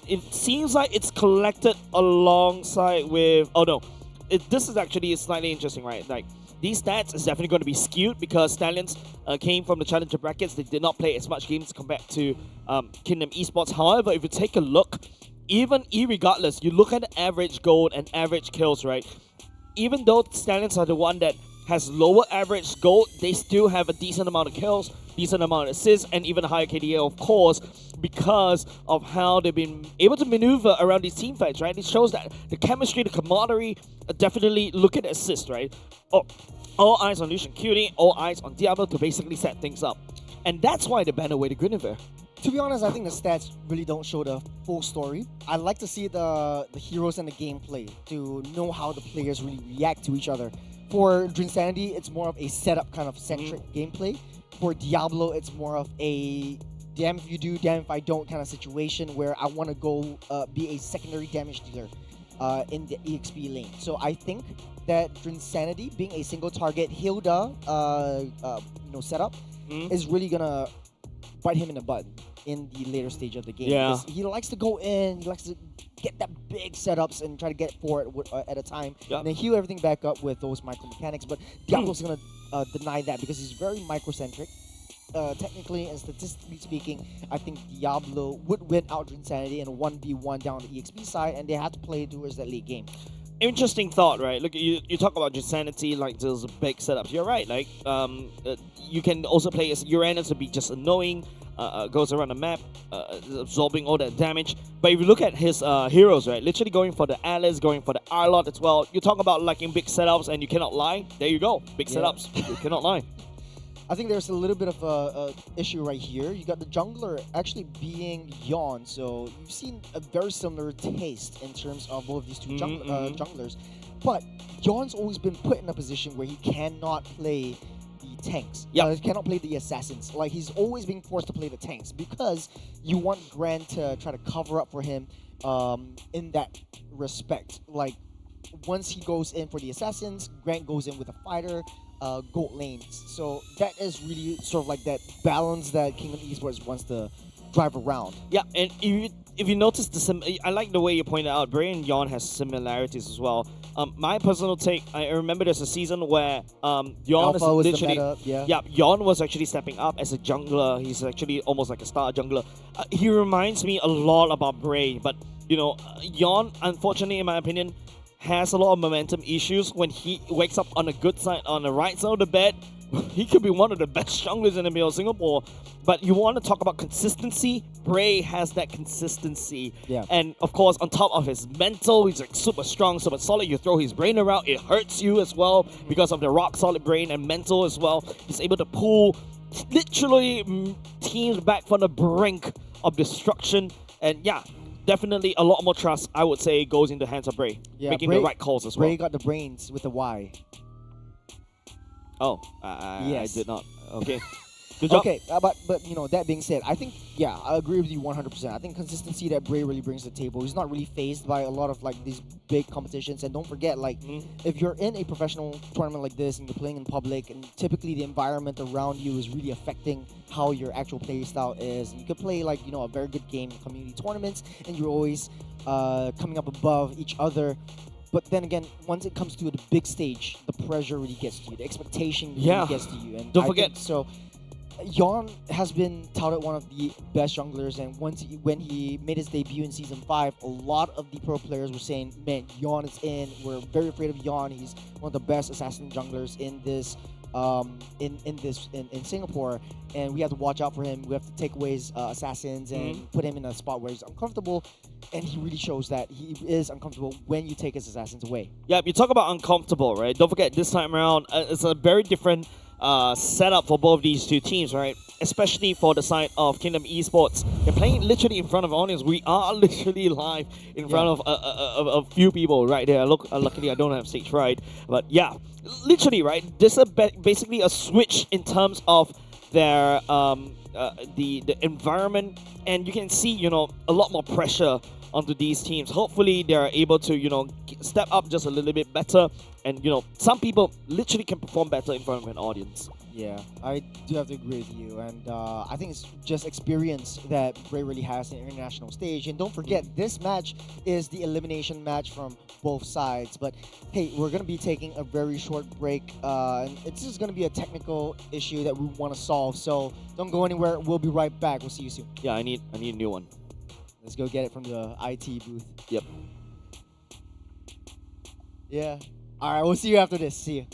it seems like it's collected alongside with... Oh, no. This is actually slightly interesting, right? Like, these stats is definitely going to be skewed because Stallions came from the Challenger brackets. They did not play as much games compared to Kingdom Esports. However, if you take a look, even irregardless, you look at the average gold and average kills, right? Even though Stallions are the one that has lower average gold, they still have a decent amount of kills, decent amount of assists, and even a higher KDA, of course, because of how they've been able to maneuver around these team fights, right? It shows that the chemistry, the camaraderie, definitely look at assist, right? All eyes on Lucian Cutie, all eyes on Diablo to basically set things up. And that's why they banned away the Guinevere. To be honest, I think the stats really don't show the full story. I like to see the heroes and the gameplay to know how the players really react to each other. For Drinsanity, it's more of a setup kind of centric gameplay. For Diablo, it's more of a damn if you do, damn if I don't kind of situation where I want to go be a secondary damage dealer in the EXP lane. So I think that Drinsanity, being a single target Hilda setup, is really gonna bite him in the butt in the later stage of the game. Yeah. He likes to go in, he likes to get that big setups and try to get forward at a time, and then heal everything back up with those micro mechanics. But Diablo's gonna deny that because he's very microcentric. Technically and statistically speaking, I think Diablo would win out Drinsanity in a 1v1 down the EXP side, and they have to play towards that late game. Interesting thought, right? Look, you talk about Drinsanity, like those big setups. You're right. Like, you can also play as Uranus to be just annoying, goes around the map, absorbing all that damage. But if you look at his heroes, right, literally going for the Alice, going for the Arlott as well. You talk about liking big setups, and you cannot lie. There you go, big setups. You cannot lie. I think there's a little bit of a issue right here. You got the jungler actually being Yawn, so you've seen a very similar taste in terms of both of these two junglers. But Yawn's always been put in a position where he cannot play the tanks. Yeah, he cannot play the assassins. Like, he's always being forced to play the tanks because you want Grant to try to cover up for him in that respect. Like, once he goes in for the assassins, Grant goes in with a fighter. gold lanes. So that is really sort of like that balance that Kingdom Esports wants to drive around. Yeah, and if you notice I like the way you pointed out, Bray and Yon has similarities as well. My personal take, I remember there's a season where Yon Alpha is was the literally meta, yeah. yeah, Yon was actually stepping up as a jungler. He's actually almost like a star jungler. He reminds me a lot about Bray, but you know, Yon, unfortunately, in my opinion, has a lot of momentum issues. When he wakes up on the good side, on the right side of the bed, he could be one of the best junglers in the MPL Singapore. But you want to talk about consistency, Bray has that consistency. Yeah. And of course, on top of his mental, he's like super strong, super solid. You throw his brain around, it hurts you as well because of the rock solid brain and mental as well. He's able to pull literally teams back from the brink of destruction. And yeah, definitely a lot more trust, I would say, goes in the hands of Bray. Yeah, making Bray, the right calls as well. Bray got the brains with the Y. Oh, Yes. I did not. Okay. Good job. Okay, but you know, that being said, I think, yeah, I agree with you 100%. I think consistency that Bray really brings to the table. He's not really phased by a lot of like these big competitions. And don't forget, like, if you're in a professional tournament like this and you're playing in public, and typically the environment around you is really affecting how your actual play style is. And you could play like, you know, a very good game in community tournaments, and you're always coming up above each other. But then again, once it comes to the big stage, the pressure really gets to you. The expectation really gets to you. And don't I forget. think so Yon has been touted one of the best junglers, and when he made his debut in Season 5, a lot of the pro players were saying, man, Yon is in. We're very afraid of Yon. He's one of the best assassin junglers in this in Singapore, and we have to watch out for him. We have to take away his assassins and put him in a spot where he's uncomfortable, and he really shows that he is uncomfortable when you take his assassins away. Yeah, you talk about uncomfortable, right? Don't forget, this time around, it's a very different setup for both these two teams, right? Especially for the side of Kingdom Esports. They're playing literally in front of an audience. We are literally live in front of a few people right there. Look, luckily I don't have stage fright, but yeah, literally, right? This is basically a switch in terms of their the environment, and you can see, you know, a lot more pressure onto these teams. Hopefully they are able to, you know, step up just a little bit better, and you know, some people literally can perform better in front of an audience. Yeah, I do have to agree with you, and I think it's just experience that Bray really has in the international stage. And don't forget, this match is the elimination match from both sides. But hey, we're going to be taking a very short break, and it's just going to be a technical issue that we want to solve. So don't go anywhere. We'll be right back. We'll see you soon. Yeah, I need a new one. Let's go get it from the IT booth. Yep. Yeah. All right, we'll see you after this. See you.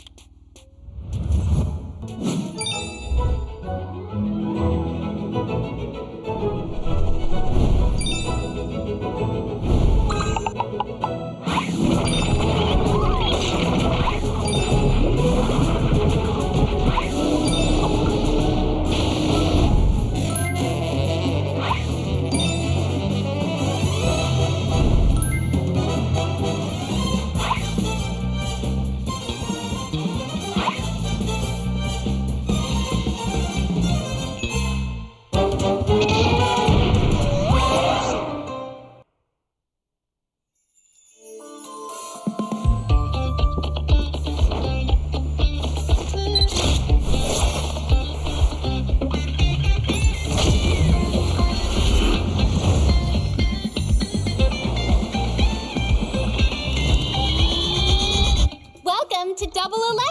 Welcome to Double 11.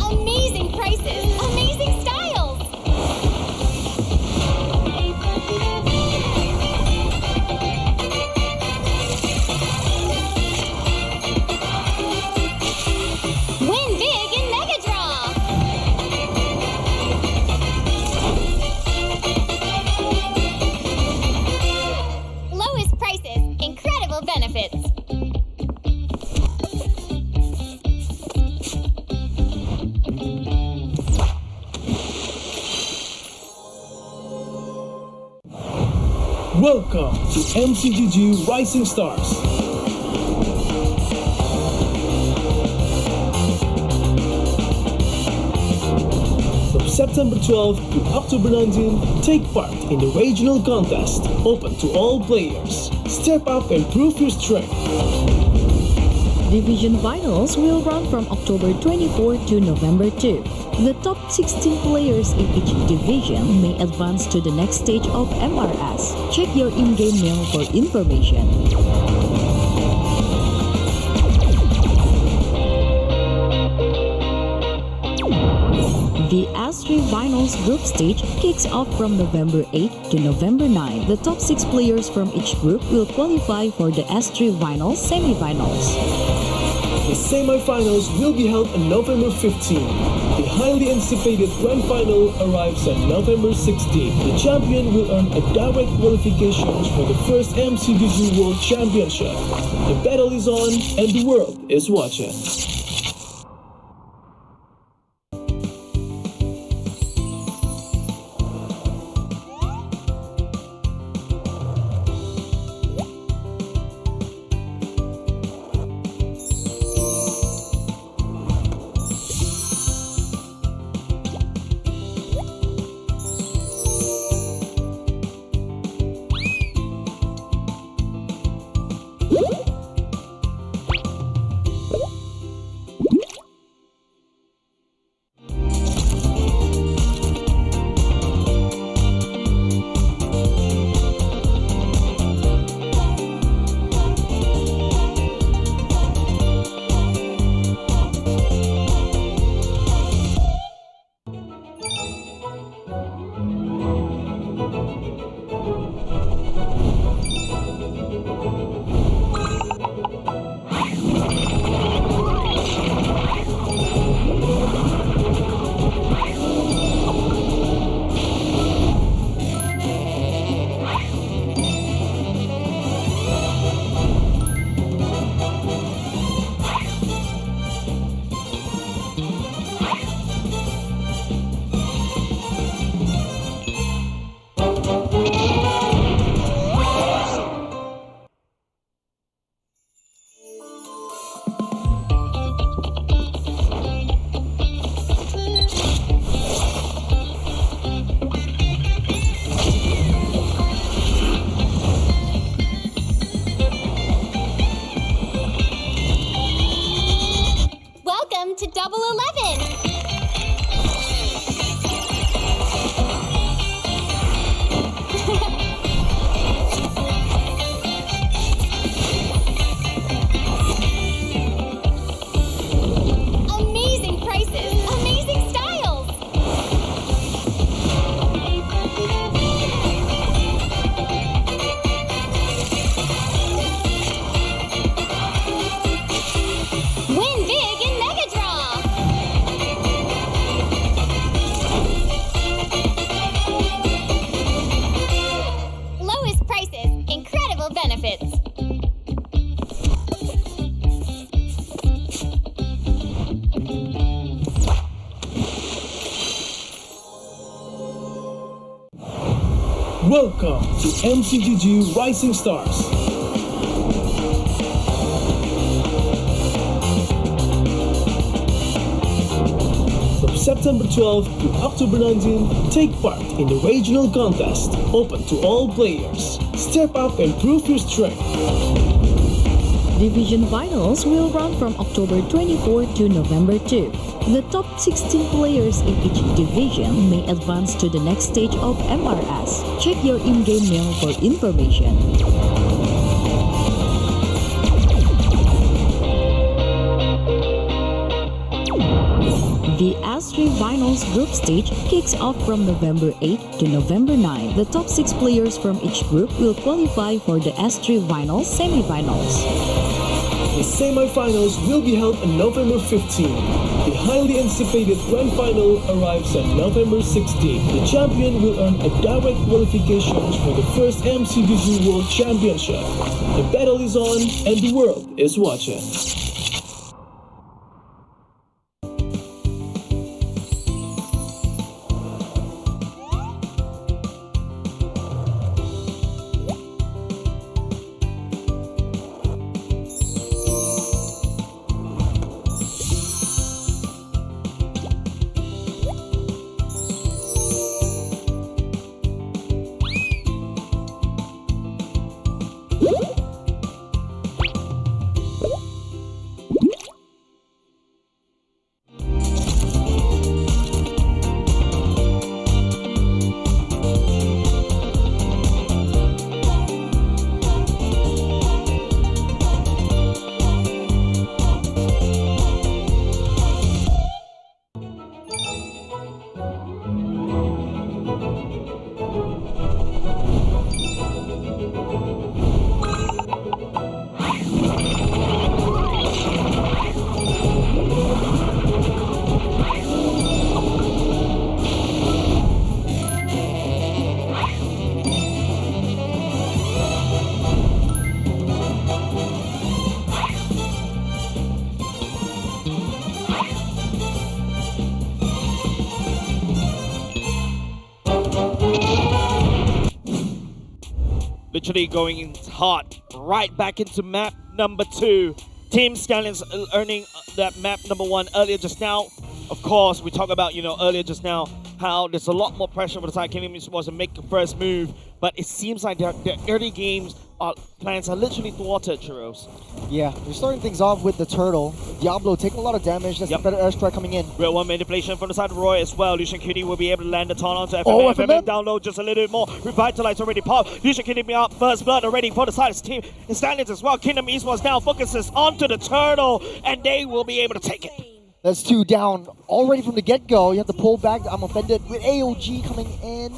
Amazing prices, amazing styles. Win big in Mega Draw. Lowest prices, incredible benefits. Welcome to MCGG Rising Stars. September 12th to October 19th, take part in the regional contest, open to all players. Step up and prove your strength. Division finals will run from October 24 to November 2. The top 16 players in each division may advance to the next stage of MRS. Check your in-game mail for information. The S3 Finals group stage kicks off from November 8 to November 9. The top 6 players from each group will qualify for the S3 Finals semifinals. The semi-finals will be held on November 15. The highly anticipated grand final arrives on November 16. The champion will earn a direct qualification for the first MCDG World Championship. The battle is on and the world is watching. To Double 11. Amazing prices, amazing styles. Win big in Mega Draw. Lowest prices, incredible benefits. Welcome to MCGG Rising Stars. From September 12th to October 19th, take part in the regional contest, open to all players. Step up and prove your strength. Division finals will run from October 24 to November 2. The top 16 players in each division may advance to the next stage of MRS. Check your in-game mail for information. The S3 Finals group stage kicks off from November 8 to November 9. The top 6 players from each group will qualify for the S3 Finals semifinals. The semi-finals will be held on November 15. The highly anticipated grand final arrives on November 16. The champion will earn a direct qualification for the first MCDG World Championship. The battle is on and the world is watching. literally going in hot right back into map number 2. Team Stallions earning that map number 1 earlier just now. Of course, we talked about, earlier just now how there's a lot more pressure for the side Kingdom Esports to make the first move, but it seems like their early games plans are literally thwarted, Churros. Yeah, they're starting things off with the turtle. Diablo taking a lot of damage. That's the better airstrike coming in. Real one manipulation from the side of Roy as well. Lucian Cutie will be able to land the taunt onto FMM. Oh, FMM down low just a little bit more. Revitalize already popped. Lucian Cutie being out first blood already for the side of his team. And Stallions as well. Kingdom Esports now focuses onto the turtle, and they will be able to take it. That's 2 down already from the get-go. You have to pull back. I'm offended with AOG coming in.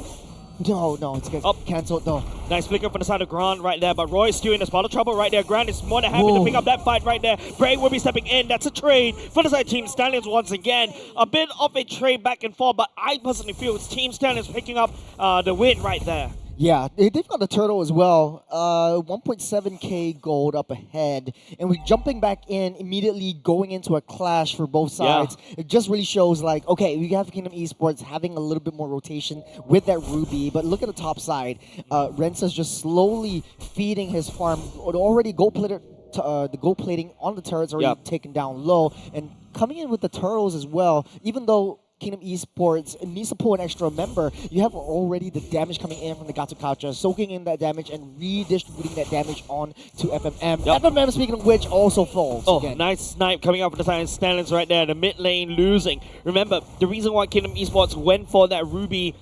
No, it's cancelled. No. Nice flicker from the side of Grant right there, but Roy's still in a spot of trouble right there. Grant is more than happy to pick up that fight right there. Bray will be stepping in. That's a trade for the side Team Stallions once again. A bit of a trade back and forth, but I personally feel it's Team Stallions picking up the win right there. Yeah, they've got the turtle as well. 1.7k gold up ahead. And we're jumping back in, immediately going into a clash for both sides. Yeah. It just really shows like, okay, we have Kingdom Esports having a little bit more rotation with that Ruby. But look at the top side. Rensa's just slowly feeding his farm. Already gold plated, the gold plating on the turrets already taken down low. And coming in with the turtles as well, even though Kingdom Esports needs to pull an extra member, you have already the damage coming in from the Gatukaucha, soaking in that damage and redistributing that damage on to FMM. FMM, speaking of which, also falls. Again. Nice snipe coming up from the side of Stallions right there. The mid lane losing. Remember, the reason why Kingdom Esports went for that Ruby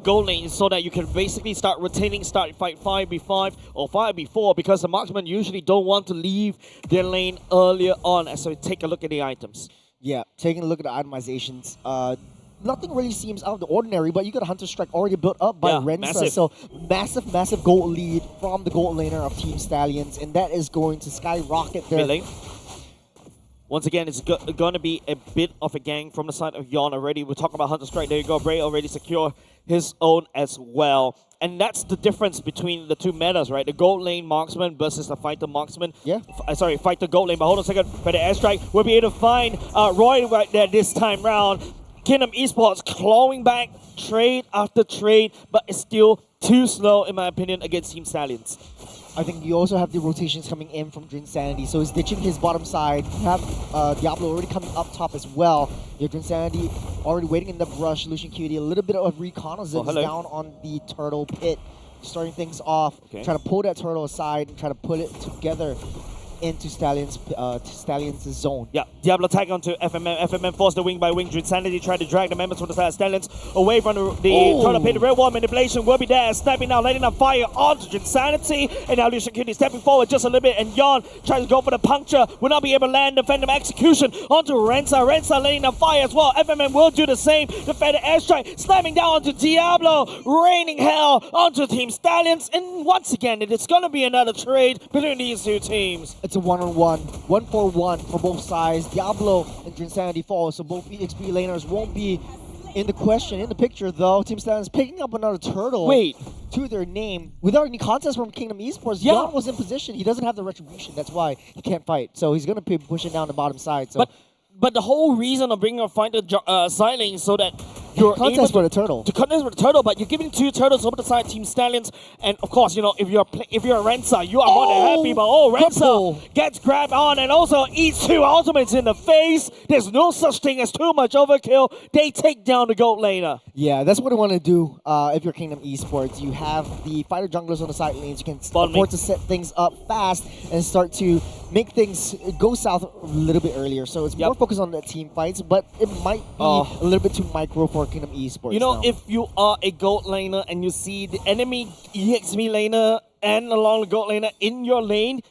gold lane is so that you can basically start rotating, start fight 5v5 or 5v4, because the marksmen usually don't want to leave their lane earlier on. So take a look at the items. Yeah, taking a look at the itemizations, nothing really seems out of the ordinary, but you got a Hunter Strike already built up by Rensa. Massive. So massive gold lead from the gold laner of Team Stallions, and that is going to skyrocket their... Mid lane. Once again, it's going to be a bit of a gang from the side of Yon already. We're talking about Hunter Strike. There you go. Bray already secure his own as well. And that's the difference between the two metas, right? The gold lane marksman versus the fighter marksman. Yeah. Sorry, fighter gold lane. But hold on a second. For the airstrike, we'll be able to find Roy right there this time round. Kingdom Esports clawing back trade after trade, but it's still too slow, in my opinion, against Team Stallions. I think you also have the rotations coming in from Drinsanity, so he's ditching his bottom side. You have Diablo already coming up top as well. You have Drinsanity already waiting in the brush. Lucian Cutie, a little bit of reconnaissance down on the turtle pit, starting things off. Trying to pull that turtle aside and try to put it together into Stallions' zone. Yeah, Diablo tag onto FMM. FMM forced the wing by wing. Drinsanity tried to drag the members from the side of Stallions away from the turtle pit. The red wall manipulation will be there. Sniping now, letting up fire onto Drinsanity. And now Lucian Cutie stepping forward just a little bit. And Yon tries to go for the puncture. Will not be able to land the Phantom Execution onto Rensa. Rensa letting up fire as well. FMM will do the same. The Phantom Airstrike sniping down onto Diablo. Raining hell onto Team Stallions. And once again, it is going to be another trade between these two teams. It's a 1-on-1, 1-for-1 for both sides. Diablo and Drinsanity fall, so both EXP laners won't be in the question. In the picture, though, Team Stallions picking up another turtle to their name without any contest from Kingdom Esports. Yon was in position. He doesn't have the retribution. That's why he can't fight. So he's going to be pushing down the bottom side. So. But the whole reason of bringing a fighter side lane so that you're contest for the turtle. To contest with the turtle, but you're giving 2 turtles over the side, Team Stallions, and of course, you know, if you're a Rensa, you are more than happy. But Rensa gets grabbed on and also eats 2 ultimates in the face. There's no such thing as too much overkill. They take down the gold laner. Yeah, that's what I want to do. If you're Kingdom Esports, you have the fighter junglers on the side lanes. You can afford to set things up fast and start to make things go south a little bit earlier. So it's more focused on the team fights, but it might be a little bit too micro for Kingdom Esports. You know, if you are a gold laner and you see the enemy EXP laner and along the gold laner in your lane,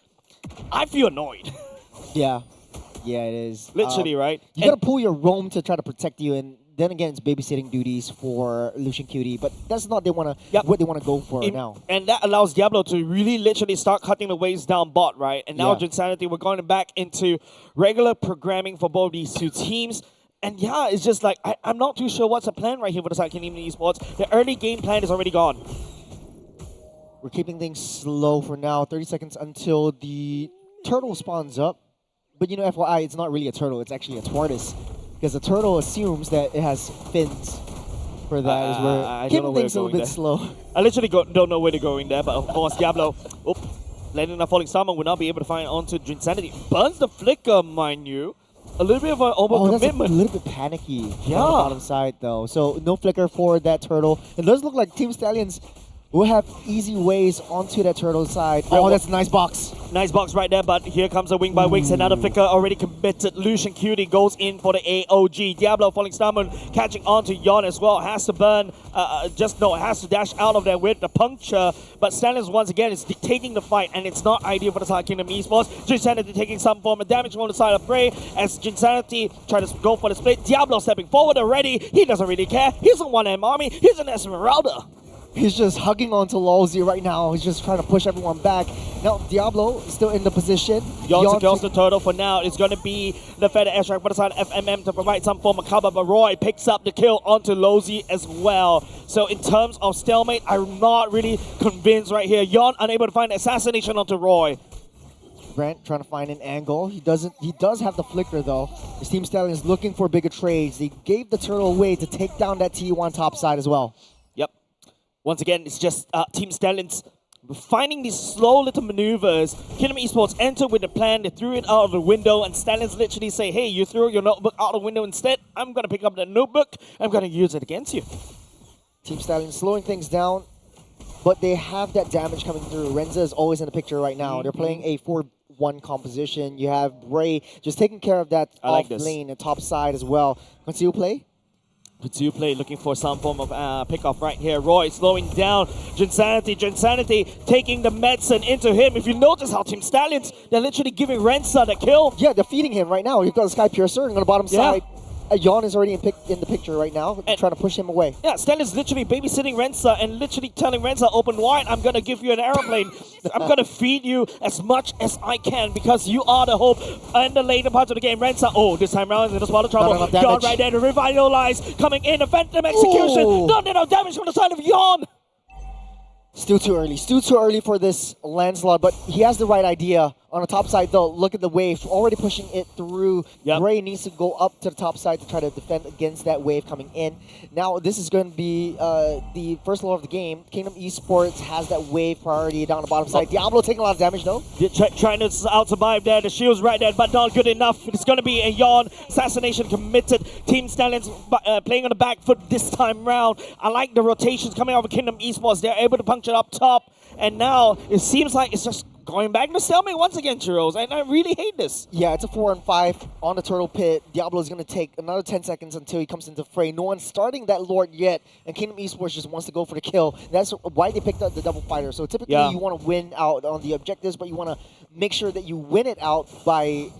I feel annoyed. Yeah, it is. Literally, right? You gotta pull your roam to try to protect you, and then again, it's babysitting duties for Lucian Cutie, but that's not what they want to go for now. And that allows Diablo to really literally start cutting the waves down bot, right? And now Drinsanity, we're going back into regular programming for both these two teams. And yeah, it's just like, I'm not too sure what's the plan right here for the side Kingdom Esports. The early game plan is already gone. We're keeping things slow for now. 30 seconds until the turtle spawns up. But you know, FYI, it's not really a turtle. It's actually a tortoise. Because the turtle assumes that it has fins. for that is where I don't know Kim where thinks a we're little going bit slow. I literally don't know where they're going there, but of course Diablo, landing a falling star will not be able to find onto Drinsanity. Burns the flicker, mind you. A little bit of an overcommitment. That's a little bit panicky Yeah. on the bottom side though. So no flicker for that turtle. It does look like Team Stallions will have easy ways onto that turtle side. Oh, that's a nice box. Nice box right there, but here comes a wing by Wings. Another flicker already committed. Lucian Cutie goes in for the AOG. Diablo Falling Starman catching on to Yon as well. Has to burn, has to dash out of there with the puncture. But Stallions once again is dictating the fight, and it's not ideal for the Side Kingdom Esports. Jinsanity taking some form of damage on the side of Bray as Jinsanity try to go for the split. Diablo stepping forward already. He doesn't really care. He's a one-man army. He's an Esmeralda. He's just hugging onto Lolzy right now. He's just trying to push everyone back. Now, Diablo is still in the position. Yon secures the turtle for now. It's going to be the Feather Airstrike for the side of FMM to provide some form of cover, but Roy picks up the kill onto Lolzy as well. So in terms of stalemate, I'm not really convinced right here. Yon unable to find assassination onto Roy. Brent trying to find an angle. He does have the flicker though. His Team Stallion is looking for bigger trades. They gave the turtle away to take down that T1 top side as well. Yep. Once again, it's just Team Stallions finding these slow little maneuvers. Kingdom Esports enter with a plan. They threw it out of the window, and Stallions literally say, hey, you threw your notebook out the window instead. I'm going to pick up the notebook. I'm going to use it against you. Team Stallions slowing things down, but they have that damage coming through. Renza is always in the picture right now. They're playing a 4-1 composition. You have Bray just taking care of that off lane and top side as well. Continue play. Continue play, looking for some form of pickoff right here. Roy slowing down Jinsanity taking the medicine into him. If you notice how Team Stallions, they're literally giving Renza the kill. Yeah, they're feeding him right now. You've got a Sky Piercer on the bottom side. Yon is already in the picture right now, trying to push him away. Yeah, Stallions literally babysitting Renza and literally telling Renza, open wide, I'm going to give you an aeroplane. I'm going to feed you as much as I can because you are the hope in the later parts of the game. Renza, this time around is in a spot of trouble. Yon right there to revitalize, coming in, a Phantom Execution. Not enough damage from the side of Yon. Still too early for this landslide, but he has the right idea. On the top side though, look at the wave, already pushing it through. Bray needs to go up to the top side to try to defend against that wave coming in. Now this is going to be the first law of the game. Kingdom Esports has that wave priority down the bottom side. Diablo taking a lot of damage though. Trying to out-survive there, the shield's right there, but not good enough. It's going to be a Yon assassination committed. Team Stallions playing on the back foot this time round. I like the rotations coming out of Kingdom Esports. They're able to puncture up top, and now it seems like it's just going back to stalemate once again, Churros, and I really hate this. Yeah, it's a 4-on-5 on the turtle pit. Diablo is going to take another 10 seconds until he comes into fray. No one's starting that Lord yet, and Kingdom Esports just wants to go for the kill. That's why they picked up the double fighter. So typically you want to win out on the objectives, but you want to make sure that you win it out by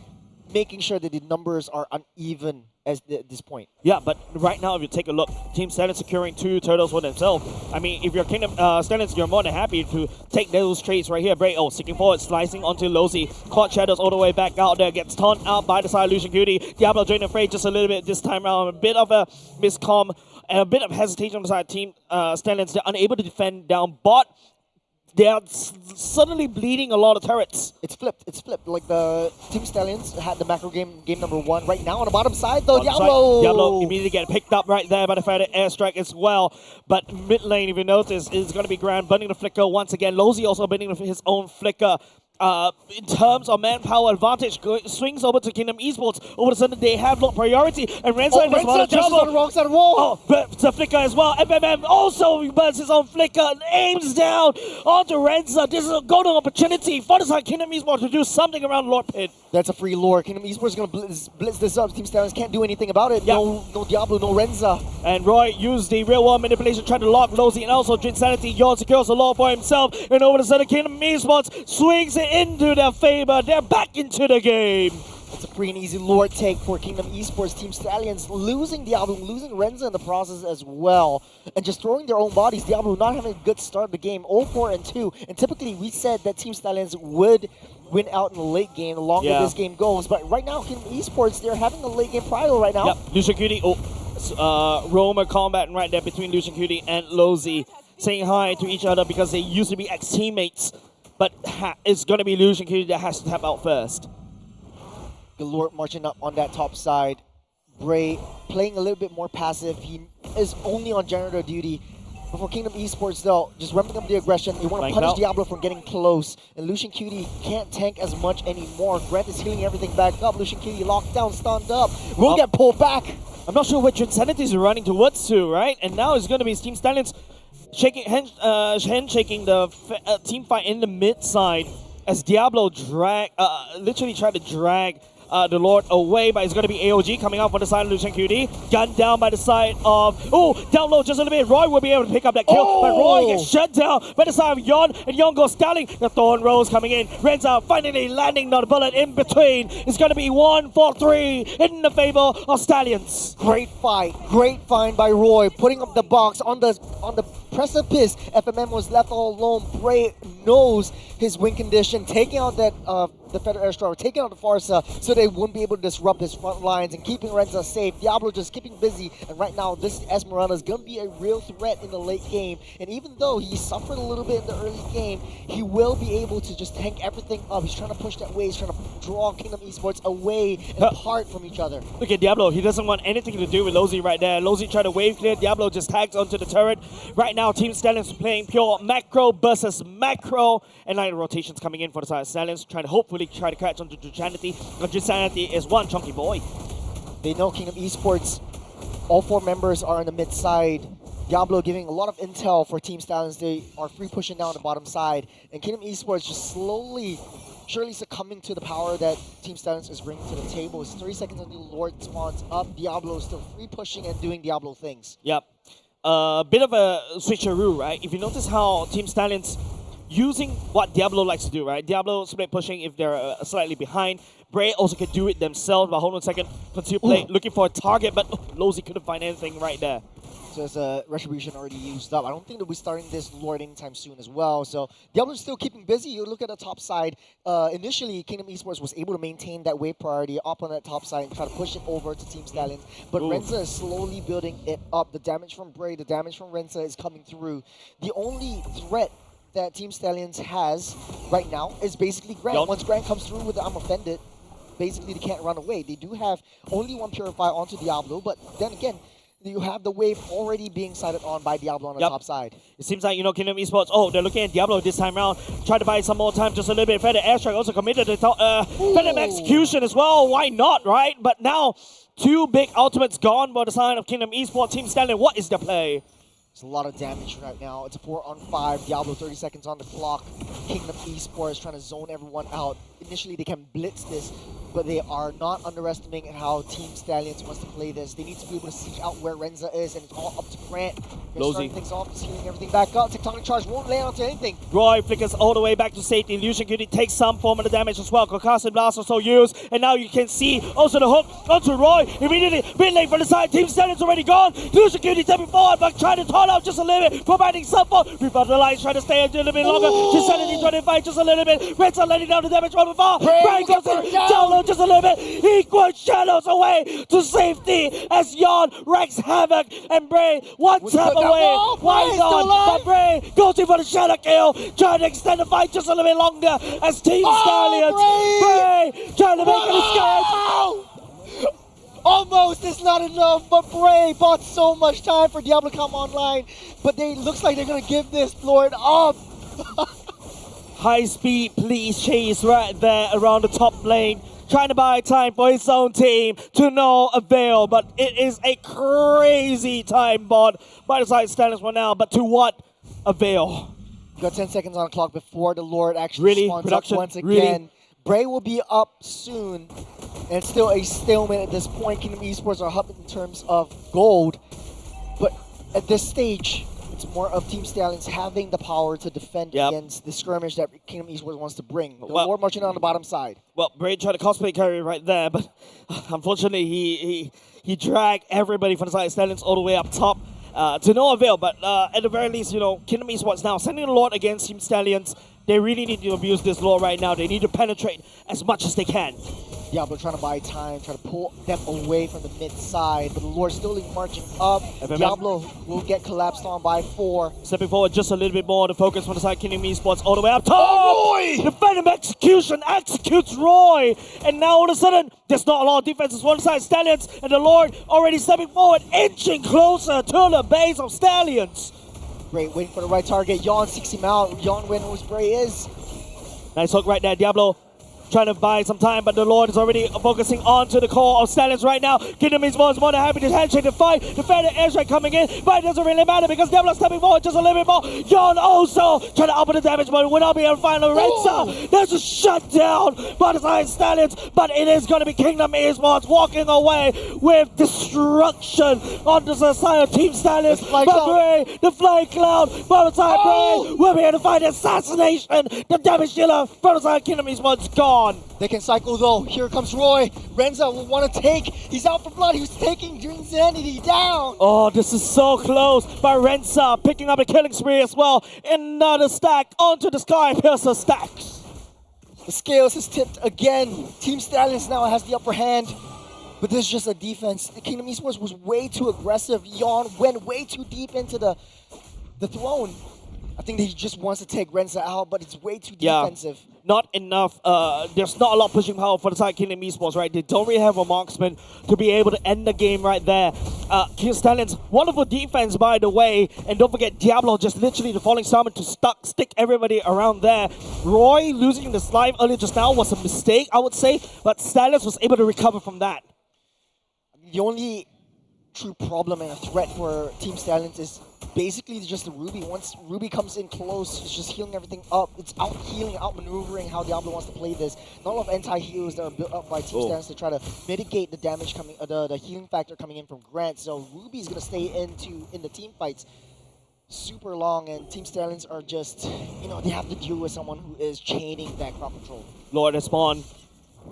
making sure that the numbers are uneven at this point. Yeah, but right now, if you take a look, Team Stallions securing 2 turtles for themselves. I mean, if you're Kingdom Stallions, you're more than happy to take those trades right here. Bray, sticking forward, slicing onto Losey. Caught Shadows all the way back out there, gets taunted out by the side Lucian Cutie. Diablo joining the fray just a little bit this time around. A bit of a miscomm and a bit of hesitation on the side of Team Stallions. They're unable to defend down bot. They are suddenly bleeding a lot of turrets. It's flipped. Like the Team Stallions had the macro game number 1. Right now on the bottom side though, Diablo immediately get picked up right there by the Feather Airstrike as well. But mid lane, if you notice, is going to be Grand burning the flicker once again. Losey also burning his own flicker. In terms of manpower advantage, swings over to Kingdom Esports. All of a sudden, they have lot priority, and Renza is on the wrong side of the wall. But the flicker as well. FMM also burns his own flicker, aims down onto Renza. This is a golden opportunity for the side Kingdom Esports to do something around Lord Pit. That's a free lore. Kingdom Esports is going to blitz this up. Team Stallions can't do anything about it. Yep. No Diablo, no Renza. And Roy used the real world manipulation, trying to lock Losey and also Jinsanity. Yon secures the lore for himself, and over the sudden, Kingdom Esports swings it into their favor. They're back into the game. It's a free and easy lore take for Kingdom Esports. Team Stallions losing Diablo, losing Renza in the process as well, and just throwing their own bodies. Diablo not having a good start of the game, 0-4-2. And typically we said that Team Stallions would win out in the late game the longer this game goes. But right now, Kingdom Esports, they're having a late game prior right now. Yep, Lucian Cutie, Roma combat right there between Lucian Cutie and Losey, saying hi to each other because they used to be ex-teammates. But it's going to be Lucian Cutie that has to tap out first. Galore marching up on that top side. Bray playing a little bit more passive. He is only on janitor duty. But for Kingdom Esports, though, just ramping up the aggression. You want to punish Diablo from getting close. And Lucian Cutie can't tank as much anymore. Grant is healing everything back up. Lucian Cutie locked down, stunned up. Will get pulled back. I'm not sure which Insanity is running towards to, right? And now it's going to be Team Stallions handshaking the team fight in the mid side as Diablo literally tried to drag the Lord away, but it's going to be AOG coming out for the side of Lucian Cutie. Gunned down by the side of... Oh, down low just a little bit. Roy will be able to pick up that kill, but Roy gets shut down by the side of Yon, and Yon goes scouting. The Thorn Rose coming in. Renza finally landing the bullet in between. It's going to be 1-4-3 in the favor of Stallions. Great fight. Great find by Roy. Putting up the box on the precipice. FMM was left all alone. Bray knows his win condition. Taking out that... the Federal Airstrike, taking out the Farsa so they wouldn't be able to disrupt his front lines and keeping Renza safe. Diablo just keeping busy, and right now this Esmeralda is going to be a real threat in the late game. And even though he suffered a little bit in the early game, he will be able to just tank everything up. He's trying to push that way. He's trying to draw Kingdom Esports away and apart from each other. Look at Diablo. He doesn't want anything to do with Lozy right there. Lozy tried to wave clear. Diablo just tags onto the turret. Right now, Team Stallions playing pure macro versus macro, and like rotations coming in for the side of Stallions, trying to catch onto Drusanity. Drusanity is one chunky boy. They know Kingdom Esports. All 4 members are on the mid side. Diablo giving a lot of intel for Team Stallions. They are free pushing down the bottom side. And Kingdom Esports just slowly, surely succumbing to the power that Team Stallions is bringing to the table. It's 3 seconds until Lord spawns up. Diablo is still free pushing and doing Diablo things. Yep. A bit of a switcheroo, right? If you notice how Team Stallions using what Diablo likes to do, right? Diablo split pushing if they're slightly behind. Bray also can do it themselves, but hold on a second. Continue play, looking for a target, but Lozy couldn't find anything right there. So there's a Retribution already used up. I don't think they'll be starting this Lord anytime soon as well. So Diablo's still keeping busy. You look at the top side. Initially, Kingdom Esports was able to maintain that wave priority up on that top side and try to push it over to Team Stallions. But Renza is slowly building it up. The damage from Bray, the damage from Renza is coming through. The only threat that Team Stallions has right now is basically Grant. Once Grant comes through with the I'm offended, basically they can't run away. They do have only one Purify onto Diablo, but then again, you have the wave already being sighted on by Diablo on the top side. It seems like, Kingdom Esports, they're looking at Diablo this time around. Try to buy some more time, just a little bit. Fed Airstrike also committed to Fed Execution as well. Why not, right? But now, 2 big ultimates gone by the side of Kingdom Esports. Team Stallion, what is the play? There's a lot of damage right now. It's a 4-on-5. Diablo 30 seconds on the clock. Kingdom Esports trying to zone everyone out. Initially, they can blitz this, but they are not underestimating how Team Stallions wants to play this. They need to be able to seek out where Renza is, and it's all up to Grant. They're starting things off, just healing everything back up. Tectonic Charge won't land onto anything. Roy flickers all the way back to safety. Lucian Cutie takes some form of the damage as well. Concussive Blast also used, and now you can see also the hook onto Roy. Immediately, bit late from the side. Team Stallions already gone. Lucian Cutie stepping forward, but trying to turn out just a little bit, providing support. Revitalize, trying to stay a little bit longer. Insanity trying to fight just a little bit. Renza letting down the damage from afar. Bray goes in, down low just a little bit. Equal shadows away to safety as Yon wreaks havoc, and Bray one tap away. Why not? But Bray goes in for the shadow kill, trying to extend the fight just a little bit longer as Team Stallions. Bray trying to make an escape. Almost is not enough, but Bray bought so much time for Diablo to come online, but looks like they're going to give this Lord up. High speed police chase right there around the top lane, trying to buy time for his own team to no avail, but it is a crazy time bot by the side Stallions for now, but to what avail? You got 10 seconds on the clock before the Lord actually spawns up once again. Really? Bray will be up soon, and it's still a stalemate at this point. Kingdom Esports are up in terms of gold, but at this stage, it's more of Team Stallions having the power to defend against the skirmish that Kingdom Esports wants to bring. The Lord marching on the bottom side. Well, Bray tried to cosplay carry right there, but unfortunately he dragged everybody from the side of Stallions all the way up top to no avail. But at the very least, Kingdom Esports now sending the Lord against Team Stallions. They really need to abuse this Lord right now. They need to penetrate as much as they can. Diablo trying to buy time, trying to pull them away from the mid side, but the Lord still marching up. FMM. Diablo will get collapsed on by 4. Stepping forward just a little bit more to focus from the side, Kingdom Esports all the way up top. Oh, Roy! The Phantom Execution executes Roy. And now all of a sudden, there's not a lot of defenses. One side, Stallions, and the Lord already stepping forward, inching closer to the base of Stallions. Great, waiting for the right target. Yawn seeks him out. Yawn where whose Bray is. Nice hook right there, Diablo. Trying to buy some time, but the Lord is already focusing on to the core of Stallions right now. Kingdom Esports more than happy to handshake the fight. The Phantom airstrike coming in, but it doesn't really matter because Diablo stepping forward just a little bit more. Yawn also trying to up the damage, but will not be able to find Lorenza. There's a shutdown by the side Stallions, but it is going to be Kingdom Esports walking away with destruction on the side of Team Stallions. But Bray, the flying cloud, by the side Bray, will be able to find assassination. The damage dealer from the side of Kingdom Esports gone. They can cycle though. Here comes Roy. Renza will want to take. He's out for blood. He's taking Insanity down. Oh, this is so close. But Renza picking up a killing spree as well. Another stack onto the Sky Piercer stacks. The scales is tipped again. Team Stallions now has the upper hand. But this is just a defense. The Kingdom Esports was way too aggressive. Yawn went way too deep into the throne. I think that he just wants to take Renza out, but it's way too defensive. Not enough. There's not a lot of pushing power for the side Kingdom Esports, right? They don't really have a marksman to be able to end the game right there. King Stallions, wonderful defense, by the way. And don't forget, Diablo just literally the falling summon to stick everybody around there. Roy losing the slime earlier just now was a mistake, I would say. But Stallions was able to recover from that. The only true problem and a threat for Team Stallions is basically just the Ruby. Once Ruby comes in close, it's just healing everything up. It's out-healing, out-maneuvering how Diablo wants to play this. Not a lot of anti-heals that are built up by Team Stallions to try to mitigate the damage coming, the healing factor coming in from Grant. So Ruby's going to stay in the team fights super long, and Team Stallions are just, you know, they have to deal with someone who is chaining that crowd control. Lord has spawned.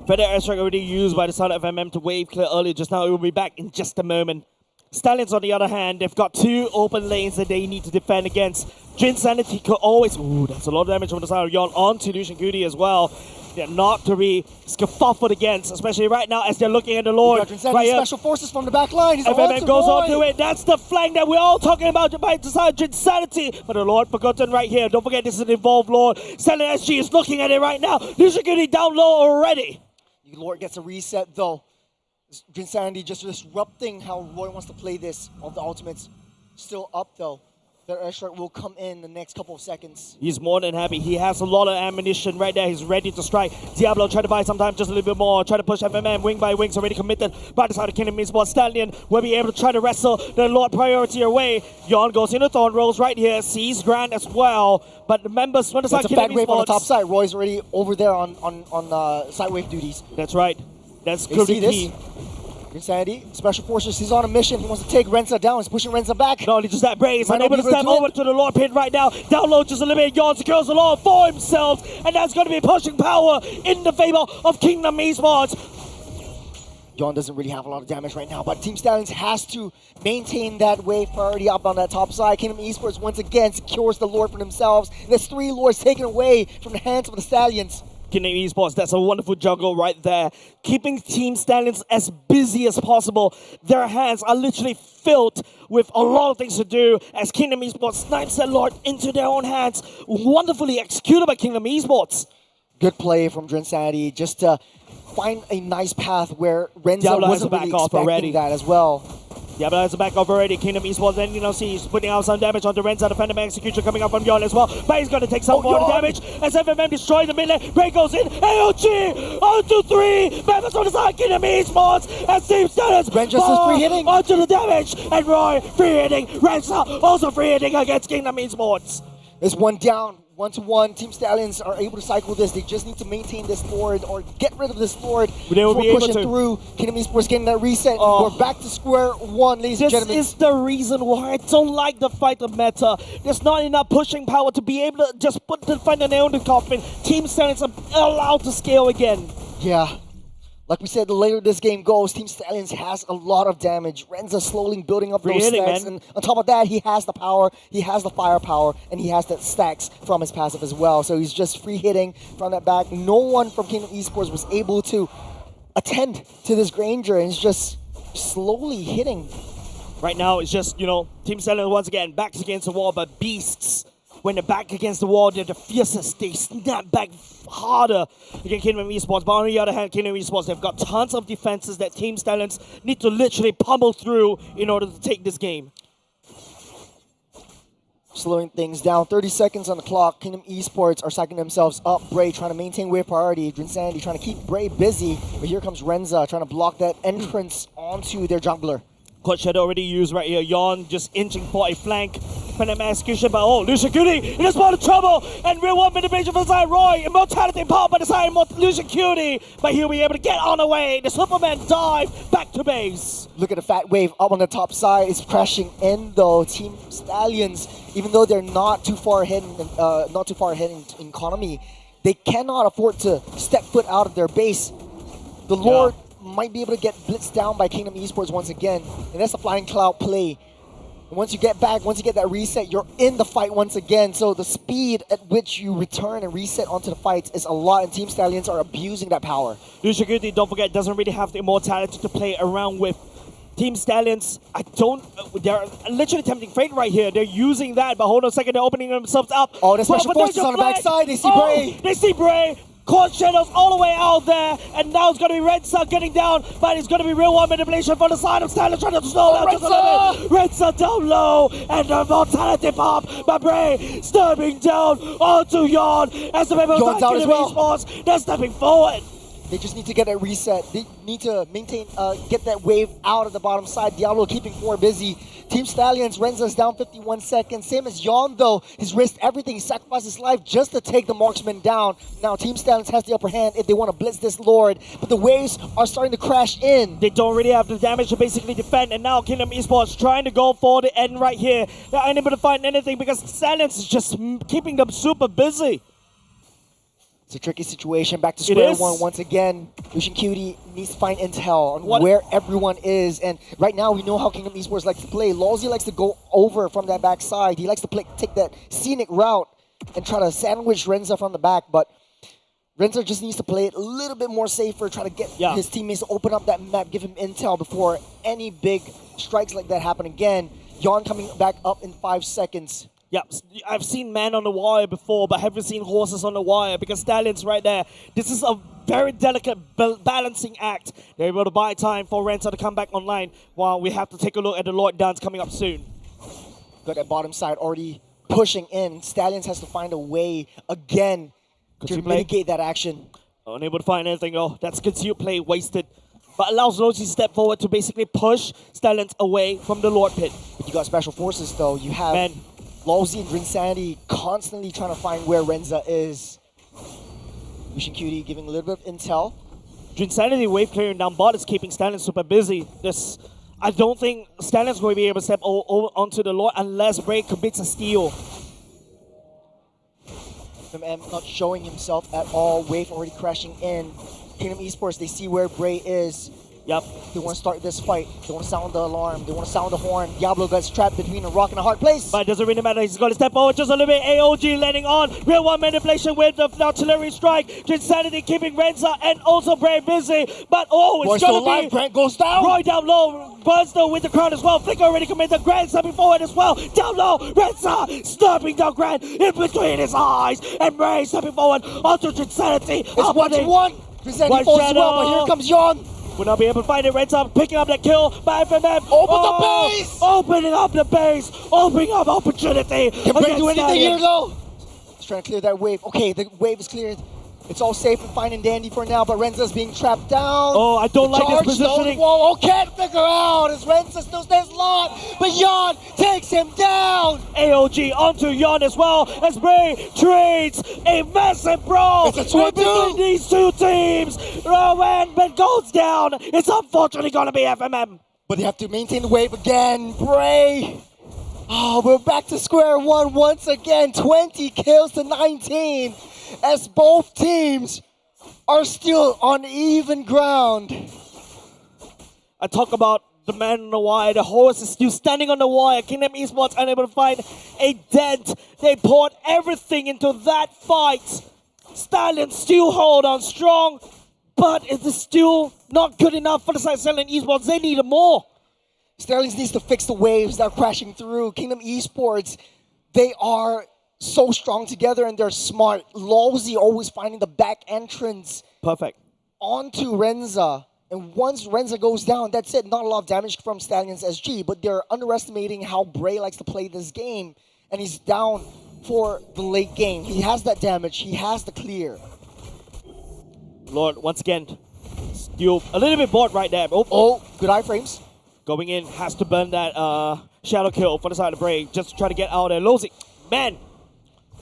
Feather airstrike already used by the side of MM to wave clear earlier just now. It will be back in just a moment. Stallions, on the other hand, they've got 2 open lanes that they need to defend against. Insanity could always... Ooh, that's a lot of damage from the side of Yon onto Lucian Goody as well. They're not to be scuffled against, especially right now as they're looking at the Lord. Right special forces from the back line. He's FMM goes on to it. That's the flank that we're all talking about by the side of Insanity. But the Lord forgotten right here. Don't forget, this is an involved Lord. Selling SG is looking at it right now. Lucian Goody down low already. The Lord gets a reset though. Insanity just disrupting how Roy wants to play this. All the ultimates still up though. That airstrike will come in the next couple of seconds. He's more than happy. He has a lot of ammunition right there. He's ready to strike. Diablo try to buy some time just a little bit more. Try to push FMM wing by wings. Already committed by the side of Kingdom Esports. Stallion will be able to try to wrestle the Lord priority away. Yon goes into Thorn Rolls right here. Sees Grant as well. But remember, when the side Kingdom Esports on the top side. Roy's already over there on side wave duties. That's right. That's good. Key. Insanity, Special Forces, he's on a mission. He wants to take Renza down. He's pushing Renza back. Not only just that, Bray is unable to step over to the Lord pit right now. Download just a little bit. Yon secures the Lord for himself. And that's going to be pushing power in the favor of Kingdom Esports. Yon doesn't really have a lot of damage right now, but Team Stallions has to maintain that wave priority up on that top side. Kingdom Esports once again secures the Lord for themselves. There's 3 Lords taken away from the hands of the Stallions. Kingdom Esports, that's a wonderful juggle right there. Keeping Team Stallions as busy as possible. Their hands are literally filled with a lot of things to do as Kingdom Esports snipes that Lord into their own hands. Wonderfully executed by Kingdom Esports. Good play from Insanity, just to find a nice path where Renza wasn't really expecting that as well. Diablo has a back off already. Kingdom Esports, then he's putting out some damage onto Renza. The Phantom Execution coming up from Yon as well. But he's going to take some more damage as FMM destroys the mid lane. Ray goes in. AOG onto 3 members on the side. Kingdom Esports as Team Stallions. Ren just is free hitting onto the damage. And Roy free hitting. Renza also free hitting against Kingdom Esports. There's one down. 1-to-1, Team Stallions are able to cycle this. They just need to maintain this Lord or get rid of this Lord before pushing through. Kingdom Esports getting that reset. We're back to square one, ladies and gentlemen. This is the reason why I don't like the fighter meta. There's not enough pushing power to be able to just find the nail in the coffin. Team Stallions are allowed to scale again. Yeah. Like we said, the later this game goes, Team Stallions has a lot of damage. Renza slowly building up those stacks. And on top of that, he has the power, he has the firepower, and he has the stacks from his passive as well. So he's just free hitting from that back. No one from Kingdom Esports was able to attend to this Granger, and it's just slowly hitting. Right now, it's just, Team Stallions once again backs against the wall, but beasts, when they're back against the wall, they're the fiercest. They snap back harder against Kingdom Esports. But on the other hand, Kingdom Esports, they've got tons of defenses that Team Stallions need to literally pummel through in order to take this game. Slowing things down. 30 seconds on the clock. Kingdom Esports are stacking themselves up. Bray trying to maintain wave priority. Drinsanity trying to keep Bray busy. But here comes Renza trying to block that entrance onto their jungler. Coach Shadow already used right here. Yon just inching for a flank. Phenom execution, but Lucian Cutie in a spot of trouble. And real one manipulation from the side. Roy, immortality power by the side. Lucian Cutie. But he'll be able to get on the way. The Superman dive back to base. Look at the fat wave up on the top side. It's crashing in though. Team Stallions, even though they're not too far ahead in economy, they cannot afford to step foot out of their base. The Lord might be able to get blitzed down by Kingdom Esports once again, and that's a flying cloud play. And once you get back, once you get that reset, you're in the fight once again. So the speed at which you return and reset onto the fights is a lot, and Team Stallions are abusing that power. Lucian Cutie, don't forget, doesn't really have the immortality to play around with. Team Stallions, they're literally tempting fate right here. They're using that, but hold on a second, they're opening themselves up. Oh, the special forces on the backside, they see Bray. They see Bray. Court Shadows all the way out there, and now it's going to be Renza getting down, but it's going to be real one manipulation from the side of Stallions trying to slow down just a little bit. Renza down low, and the mortality pop by Bray stepping down onto Yon as the members of Kingdom Esports, they're stepping forward. They just need to get a reset. They need to maintain, get that wave out of the bottom side. Diablo keeping 4 busy. Team Stallions, Renza's down 51 seconds. Same as Yon though. He's risked everything. He sacrificed his life just to take the marksman down. Now Team Stallions has the upper hand if they want to blitz this Lord. But the waves are starting to crash in. They don't really have the damage to basically defend. And now Kingdom Esports trying to go for the end right here. They're unable to find anything because Stallions is just keeping them super busy. It's a tricky situation. Back to square one once again. Lucian Cutie needs to find intel on where everyone is. And right now we know how Kingdom Esports likes to play. Lawsy likes to go over from that backside. He likes to take that scenic route and try to sandwich Renza from the back. But Renza just needs to play it a little bit more safer. Try to get his teammates to open up that map, give him intel before any big strikes like that happen again. Yon coming back up in 5 seconds. Yeah, I've seen men on the wire before, but haven't seen horses on the wire because Stallions right there. This is a very delicate balancing act. They're able to buy time for Renza to come back online while we have to take a look at the Lord Dance coming up soon. Got that bottom side already pushing in. Stallions has to find a way again to mitigate that action. Unable to find anything though. That's concealed play wasted. But allows Lozi to step forward to basically push Stallions away from the Lord Pit. But you got special forces though. You have Lawsy and Drinsanity constantly trying to find where Renza is. Lucian Cutie giving a little bit of intel. Drinsanity wave clearing down bot is keeping Stallions super busy. I don't think Stallions will be able to step onto the Lord unless Bray commits a steal. M not showing himself at all. Wave already crashing in. Kingdom Esports, they see where Bray is. Yep. They want to start this fight. They want to sound the alarm. They want to sound the horn. Diablo gets trapped between a rock and a hard place. But it doesn't really matter. He's going to step forward just a little bit. AOG landing on. Real one manipulation with the artillery strike. Insanity keeping Renza and also Bray busy. But it's going to be... Grant goes down. Roy down low. Buzz with the crowd as well. Flicker already committed. Grant stepping forward as well. Down low. Renza snapping down Grant in between his eyes. And Bray stepping forward onto Insanity. It's 1-1. Insanity falls as well, but here comes Yon. Will not be able to find it. Renza picking up that kill by FMM. The base! Opening up the base. Opening up opportunity. Can Bray do anything here though? He's trying to clear that wave. Okay, the wave is cleared. It's all safe and fine and dandy for now, but Renza's being trapped down. Oh, I don't like this positioning. Whoa, can't figure out as Renza still stays long, but Yon takes him down. AOG onto Yon as well as Bray trades a massive brawl between these two teams. When Ben goes down, it's unfortunately going to be FMM. But they have to maintain the wave again. Bray. Oh, we're back to square one once again. 20 kills to 19. As both teams are still on even ground. I talk about the man on the wire. The horse is still standing on the wire. Kingdom Esports unable to find a dent. They poured everything into that fight. Stallions still hold on strong. but it is still not good enough for the side of Stallion Esports. They need more. Stallions needs to fix the waves that are crashing through. Kingdom Esports, they are so strong together and they're smart. Lawsy always finding the back entrance. Perfect. Onto Renza. And once Renza goes down, that's it. Not a lot of damage from Stallions SG, but they're underestimating how Bray likes to play this game. And he's down for the late game. He has that damage. He has the clear. Lord, once again, still a little bit bored right there. Oh, good iframes. Going in, has to burn that shadow kill for the side of Bray, just to try to get out there. Losey, man,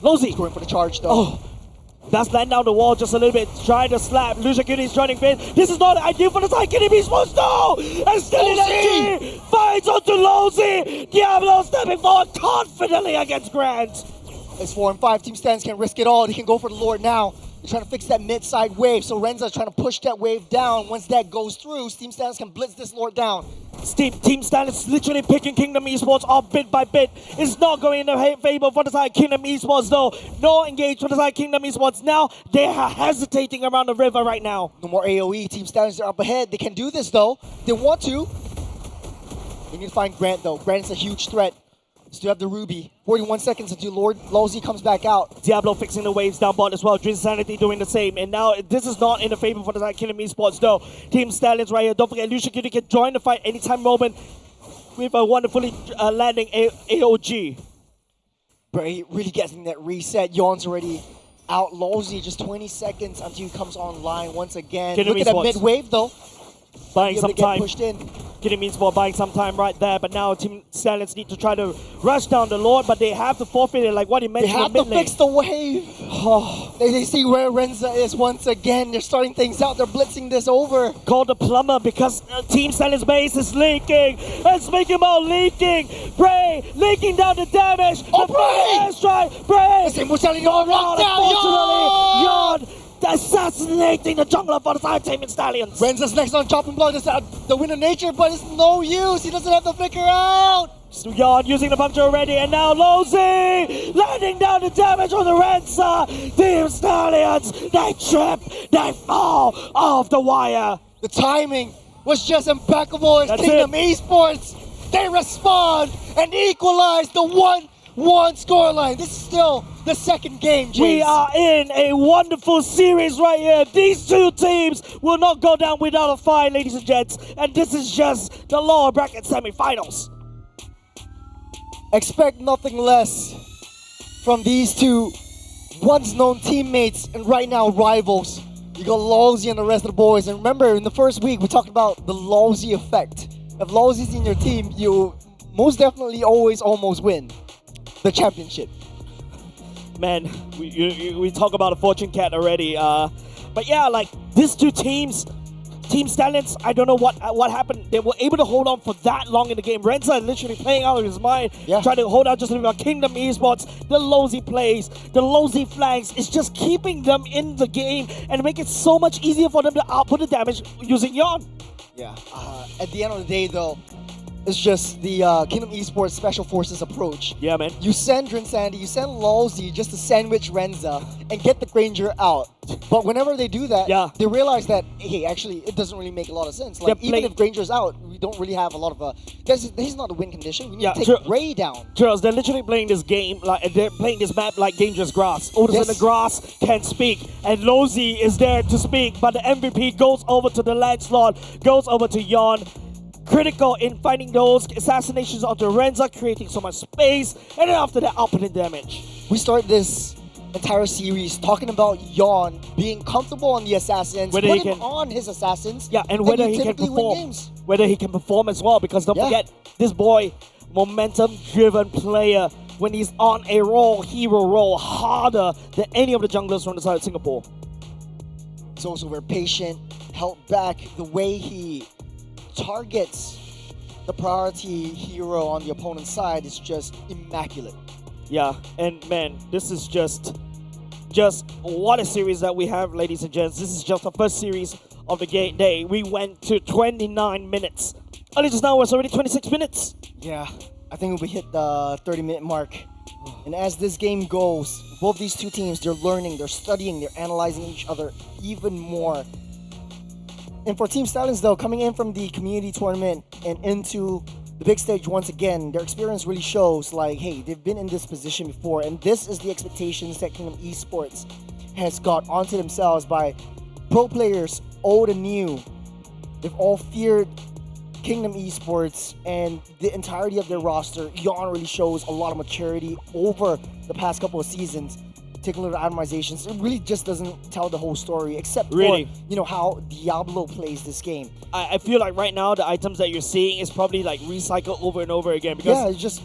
Losey. Going for the charge though. Oh, that's land down the wall just a little bit, trying to slap. Lucia Cutie joining Finn. This is not ideal for the side. Kitty Beast wants no! And still in energy! Finds onto Losey! Diablo stepping forward confidently against Grant. It's 4 and 5. Team Stans can risk it all. They can go for the Lord now. They're trying to fix that mid-side wave, so Renza's trying to push that wave down. Once that goes through, Team Stans can blitz this Lord down. Team Stan is literally picking Kingdom Esports off bit by bit. It's not going in the favor for the side Kingdom Esports though. No engage for the side Kingdom Esports. Now they are hesitating around the river right now. No more AoE. Team Stans are up ahead. They can do this though. They want to. They need to find Grant though. Grant is a huge threat. Still have the Ruby. 41 seconds until Lord Lawsy comes back out. Diablo fixing the waves down bot as well. Dream Sanity doing the same. And now this is not in the favor for the side Kingdom Esports though. Team Stallions right here. Don't forget, Lucia Cutie can join the fight anytime moment with a wonderfully landing AOG. Bray really getting that reset. Yawn's already out. Lawsy just 20 seconds until he comes online once again. Kingdom Look at that Esports mid-wave though. buying some time. Pushed in. Kingdom Esports buying some time right there, but now Team Stallions need to try to rush down the Lord, but they have to forfeit it like what he mentioned. They have to fix the wave. Oh, they see where Renza is once again. They're starting things out. They're blitzing this over. Call the plumber because Team Stallions base is leaking. It's making them all leaking. Bray leaking down the damage. Oh, the Bray! Airstrike. Bray! The same brutality all locked down. Unfortunately, Yawn assassinating the jungler for the side Team Stallions. Renza's next on chopping block. This the Wind of Nature, but it's no use. He doesn't have the flicker out. Yawn using the puncture already, and now Losey landing down the damage on the Renza. Team Stallions, they trip, they fall off the wire. The timing was just impeccable as Kingdom Esports. They respond and equalize the 1-1 scoreline. This is still the second game, Jace. We are in a wonderful series right here. These two teams will not go down without a fight, ladies and gents. And this is just the lower bracket semifinals. Expect nothing less from these two once known teammates and right now rivals. You got Lawsy and the rest of the boys. And remember, in the first week, we talked about the Lawsy effect. If Lawsy's in your team, you most definitely always almost win the championship. Man, we talk about a fortune cat already. But yeah, like these two teams, Team Stallions, I don't know what happened. They were able to hold on for that long in the game. Renza literally playing out of his mind, trying to hold out just a little bit. Kingdom Esports, the Losey plays, the Losey flags, it's just keeping them in the game and make it so much easier for them to output the damage using Yawn. Yeah, at the end of the day though, it's just the Kingdom Esports Special Forces approach. Yeah, man. You send Drin Sandy, you send Lawsy just to sandwich Renza and get the Granger out. But whenever they do that, they realize that, hey, actually, it doesn't really make a lot of sense. Like, even if Granger's out, we don't really have a lot of this is not a win condition. We need to take Ray down. Charles, they're literally playing this game, like they're playing this map like dangerous grass. Otis in the grass can speak, and Losey is there to speak, but the MVP goes over to the Lancelot, goes over to Yawn. Critical in finding those assassinations onto Renza, creating so much space, and then after that, outputting damage. We start this entire series talking about Yawn being comfortable on the assassins, put him on his assassins, and whether he can perform, whether he can perform as well. Because don't forget, this boy, momentum-driven player, when he's on a roll, hero roll, harder than any of the junglers from the side of Singapore. He's also very patient, held back. The way he targets the priority hero on the opponent's side is just immaculate. Yeah, and man, this is just what a series that we have, ladies and gents. This is just the first series of the day. We went to 29 minutes. Only just now, it's already 26 minutes. Yeah, I think we hit the 30-minute mark. And as this game goes, both these two teams, they're learning, they're studying, they're analyzing each other even more. And for Team Stallions, though, coming in from the community tournament and into the big stage once again, their experience really shows like, hey, they've been in this position before, and this is the expectations that Kingdom Esports has got onto themselves by pro players, old and new. They've all feared Kingdom Esports, and the entirety of their roster, Yon really shows a lot of maturity over the past couple of seasons. Taking a little itemizations, it really just doesn't tell the whole story, except for how Diablo plays this game. I feel like right now the items that you're seeing is probably like recycled over and over again because it's just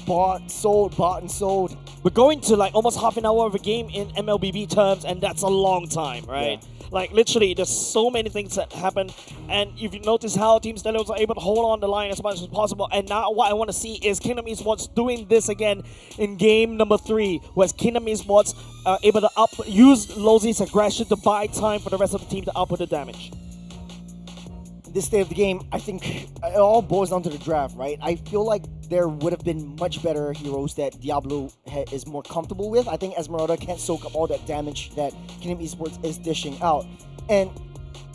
bought and sold. We're going to like almost half an hour of a game in MLBB terms, and that's a long time, right? Yeah. Like literally, there's so many things that happen, and if you notice how Team Stallions are able to hold on the line as much as possible, and now what I want to see is Kingdom Esports doing this again in game number 3, where Kingdom Esports are able to use Lozi's aggression to buy time for the rest of the team to output the damage. This state of the game, I think it all boils down to the draft, right? I feel like there would have been much better heroes that Diablo is more comfortable with. I think Esmeralda can't soak up all that damage that Kingdom Esports is dishing out. And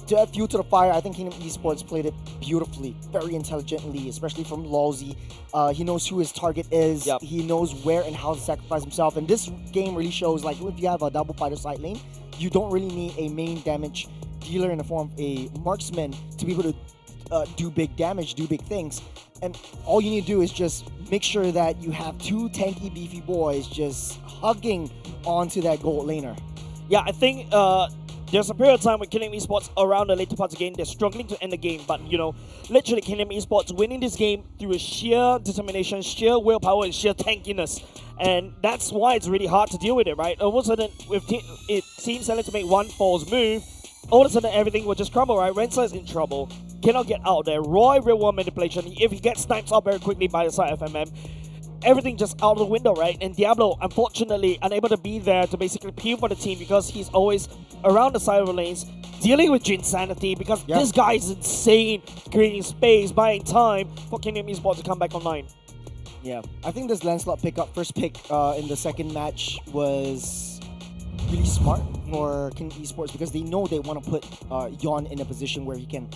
to add fuel to the fire, I think Kingdom Esports played it beautifully, very intelligently, especially from Lawsy. He knows who his target is. Yep. He knows where and how to sacrifice himself. And this game really shows, like, if you have a double fighter side lane, you don't really need a main damage dealer in the form of a marksman to be able to do big damage, do big things. And all you need to do is just make sure that you have 2 tanky, beefy boys just hugging onto that gold laner. Yeah, I think there's a period of time with Kingdom Esports around the later parts of the game, they're struggling to end the game, but literally Kingdom Esports winning this game through a sheer determination, sheer willpower, and sheer tankiness. And that's why it's really hard to deal with it, right? All of a sudden, if Team Stallions to make one false move, all of a sudden everything will just crumble, right? Rensa is in trouble, cannot get out there. Roy, real world manipulation, if he gets sniped up very quickly by the side of MM, everything just out of the window, right? And Diablo, unfortunately, unable to be there to basically peel for the team because he's always around the side of the lanes, dealing with Jinsanity because this guy is insane, creating space, buying time for Kingdom Esports to come back online. Yeah, I think this Lancelot first pick in the second match was really smart for Kingdom Esports because they know they want to put Yon in a position where he can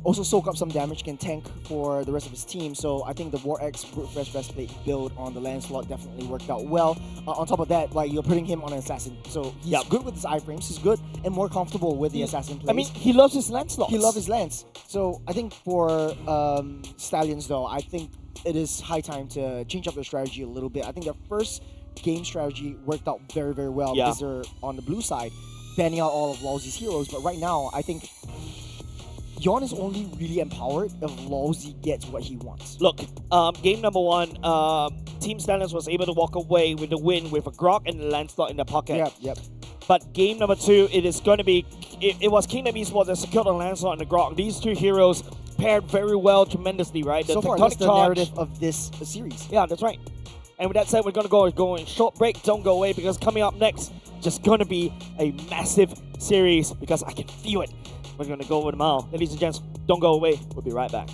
also soak up some damage, can tank for the rest of his team. So I think the War X Brute Fresh Breastplate build on the Lancelot definitely worked out well. On top of that, like, you're putting him on an assassin. So he's good with his iframes, he's good and more comfortable with the assassin plays. I mean, he loves his Lancelot. He loves his Lance. So I think for Stallions though, I think it is high time to change up their strategy a little bit. I think their first game strategy worked out very, very well because they're on the blue side, banning out all of Lawsy's heroes. But right now, I think Yon is only really empowered if Lawsy gets what he wants. Look, game number 1, Team Stallions was able to walk away with the win with a Grok and a Lancelot in the pocket. Yep. But game number 2, it is going to be, it was Kingdom Esports that secured the Lancelot and the Grok. These 2 heroes paired very well, tremendously, right? So far, that's the narrative of this series. Yeah, that's right. And with that said, we're going to go in short break. Don't go away because coming up next, just going to be a massive series because I can feel it. We're going to go over the mile. Ladies and gents, don't go away. We'll be right back.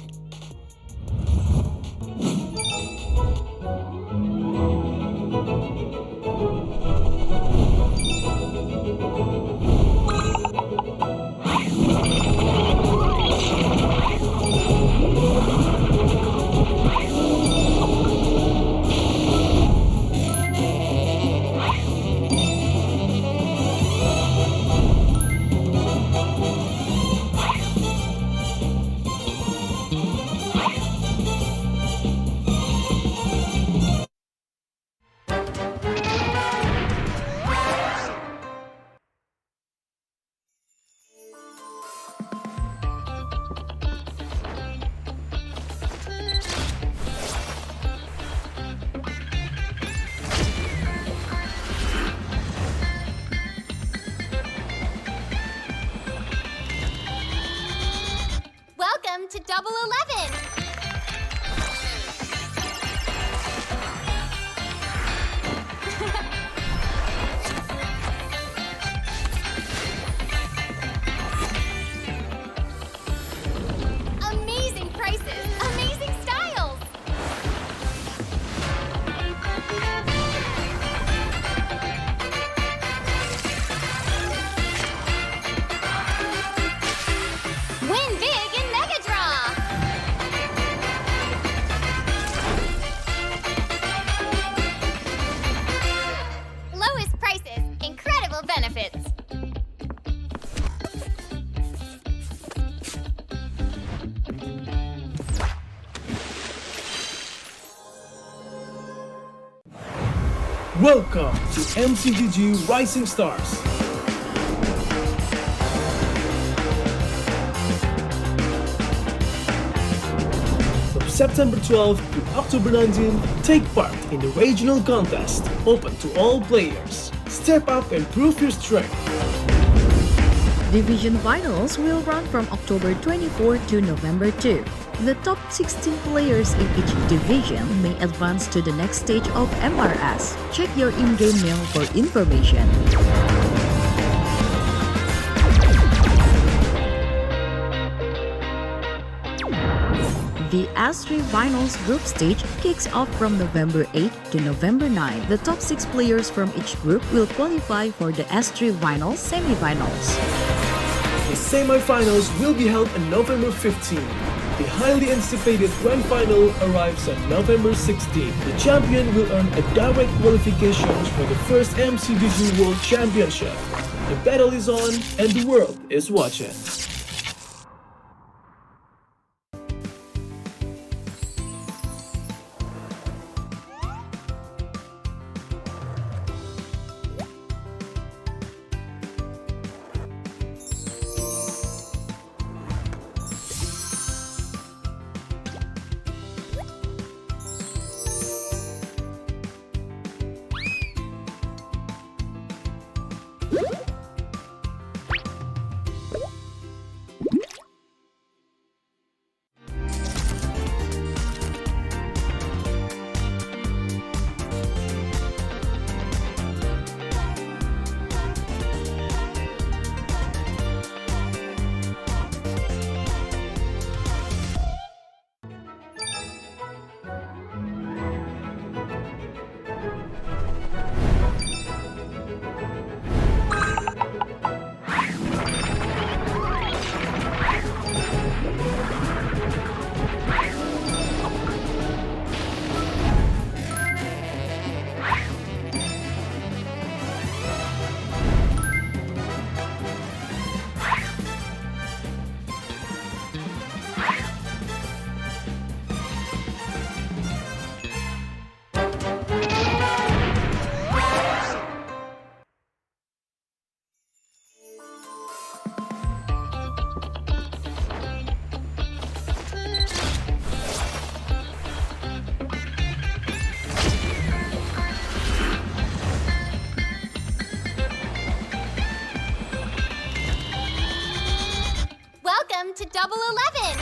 Welcome to Double 11! Amazing prices, amazing styles! Win Welcome to MCGG Rising Stars. From September 12th to October 19th, take part in the regional contest, open to all players. Step up and prove your strength. Division finals will run from October 24 to November 2. The top 16 players in each division may advance to the next stage of MRS. Check your in-game mail for information. The S3 Finals group stage kicks off from November 8 to November 9. The top 6 players from each group will qualify for the S3 Finals semifinals. The semifinals will be held on November 15. The highly anticipated grand final arrives on November 16. The champion will earn a direct qualification for the first MCGG World Championship. The battle is on and the world is watching. Welcome to Double 11.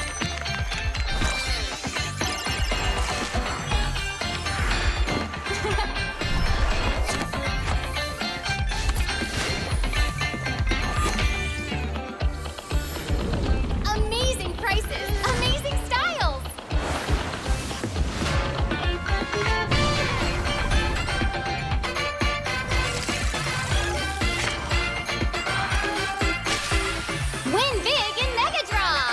Amazing prices, amazing styles. Win big in Mega Draw.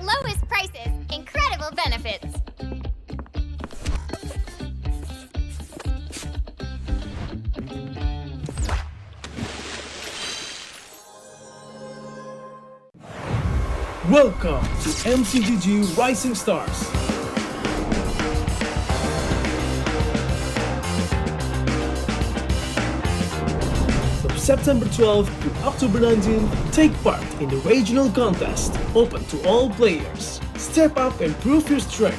Lowest prices, incredible benefits. Welcome to MCGG Rising Stars. From September 12th to October 19th, take part in the regional contest, open to all players. Step up and prove your strength.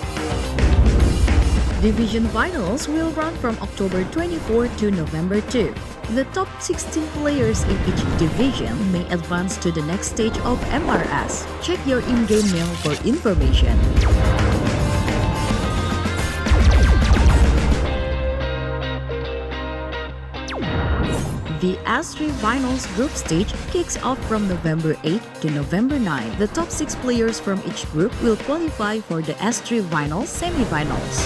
Division finals will run from October 24 to November 2. The top 16 players in each division may advance to the next stage of MRS. Check your in-game mail for information. The S3 Finals group stage kicks off from November 8 to November 9. The top 6 players from each group will qualify for the S3 Finals semifinals.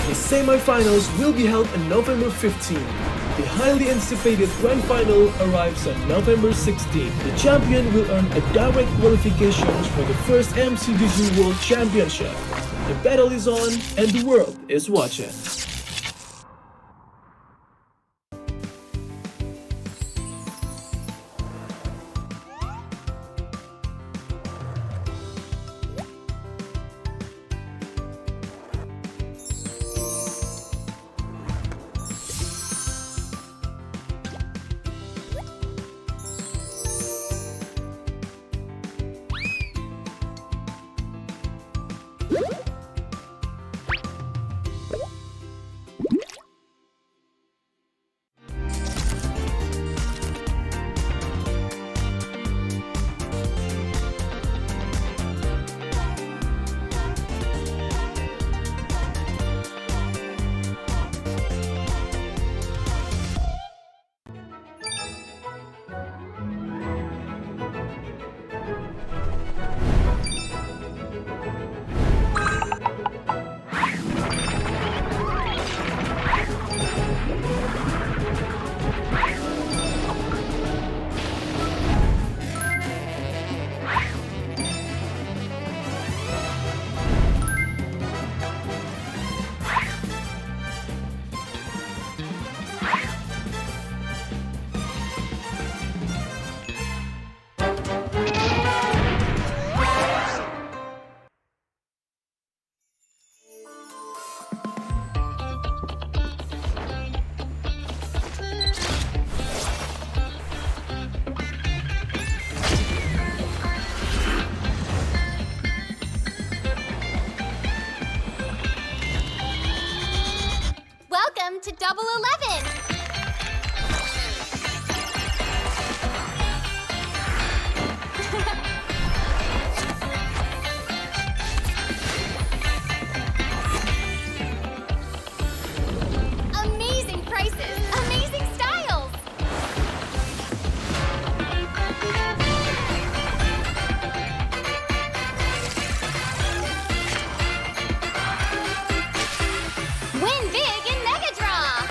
The semifinals will be held on November 15. The highly anticipated grand final arrives on November 16. The champion will earn a direct qualification for the first MCGG World Championship. The battle is on and the world is watching. Welcome to Double 11! Amazing prices, amazing styles! Win big in Mega Draw!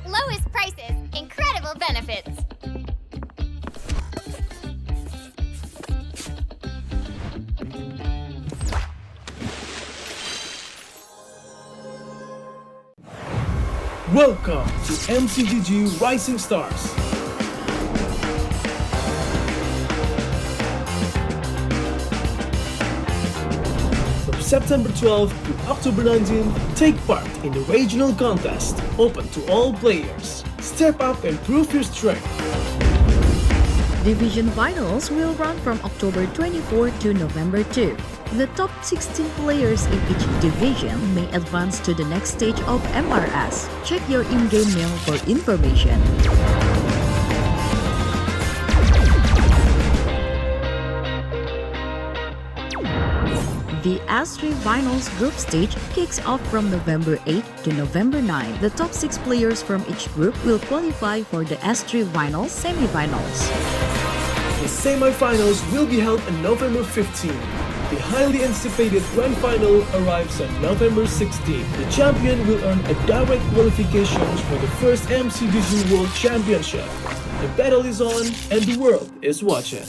Lowest prices, incredible benefits. Welcome to MCGG Rising Stars. From September 12th to October 19th, take part in the regional contest, open to all players. Step up and prove your strength. Division finals will run from October 24 to November 2. The top 16 players in each division may advance to the next stage of MRS. Check your in-game mail for information. The S3 Finals group stage kicks off from November 8 to November 9. The top 6 players from each group will qualify for the S3 Finals semifinals. The semi-finals will be held on November 15. The highly anticipated grand final arrives on November 16. The champion will earn a direct qualification for the first MCGG World Championship. The battle is on and the world is watching.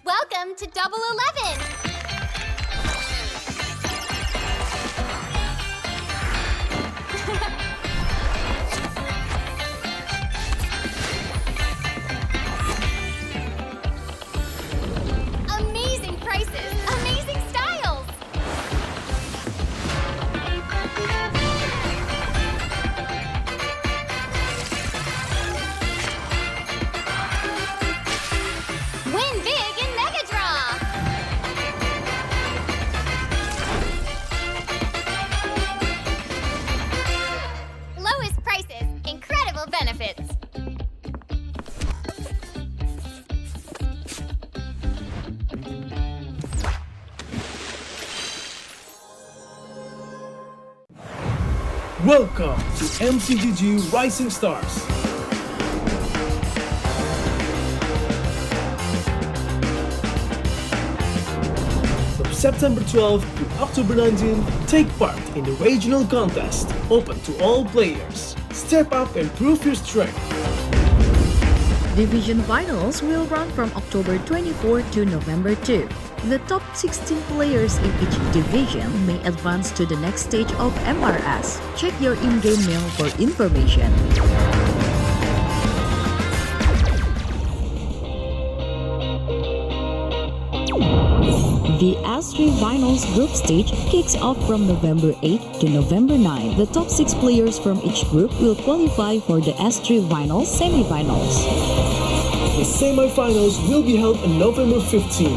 Welcome to Double 11! Amazing prices, amazing styles! Win big in Mega Draw! Welcome to MCGG Rising Stars. From September 12th to October 19th, take part in the regional contest, open to all players. Step up and prove your strength. Division finals will run from October 24 to November 2. The top 16 players in each division may advance to the next stage of MRS. Check your in-game mail for information. The S3 Finals group stage kicks off from November 8 to November 9. The top 6 players from each group will qualify for the S3 Finals semi-finals. The semi-finals will be held on November 15.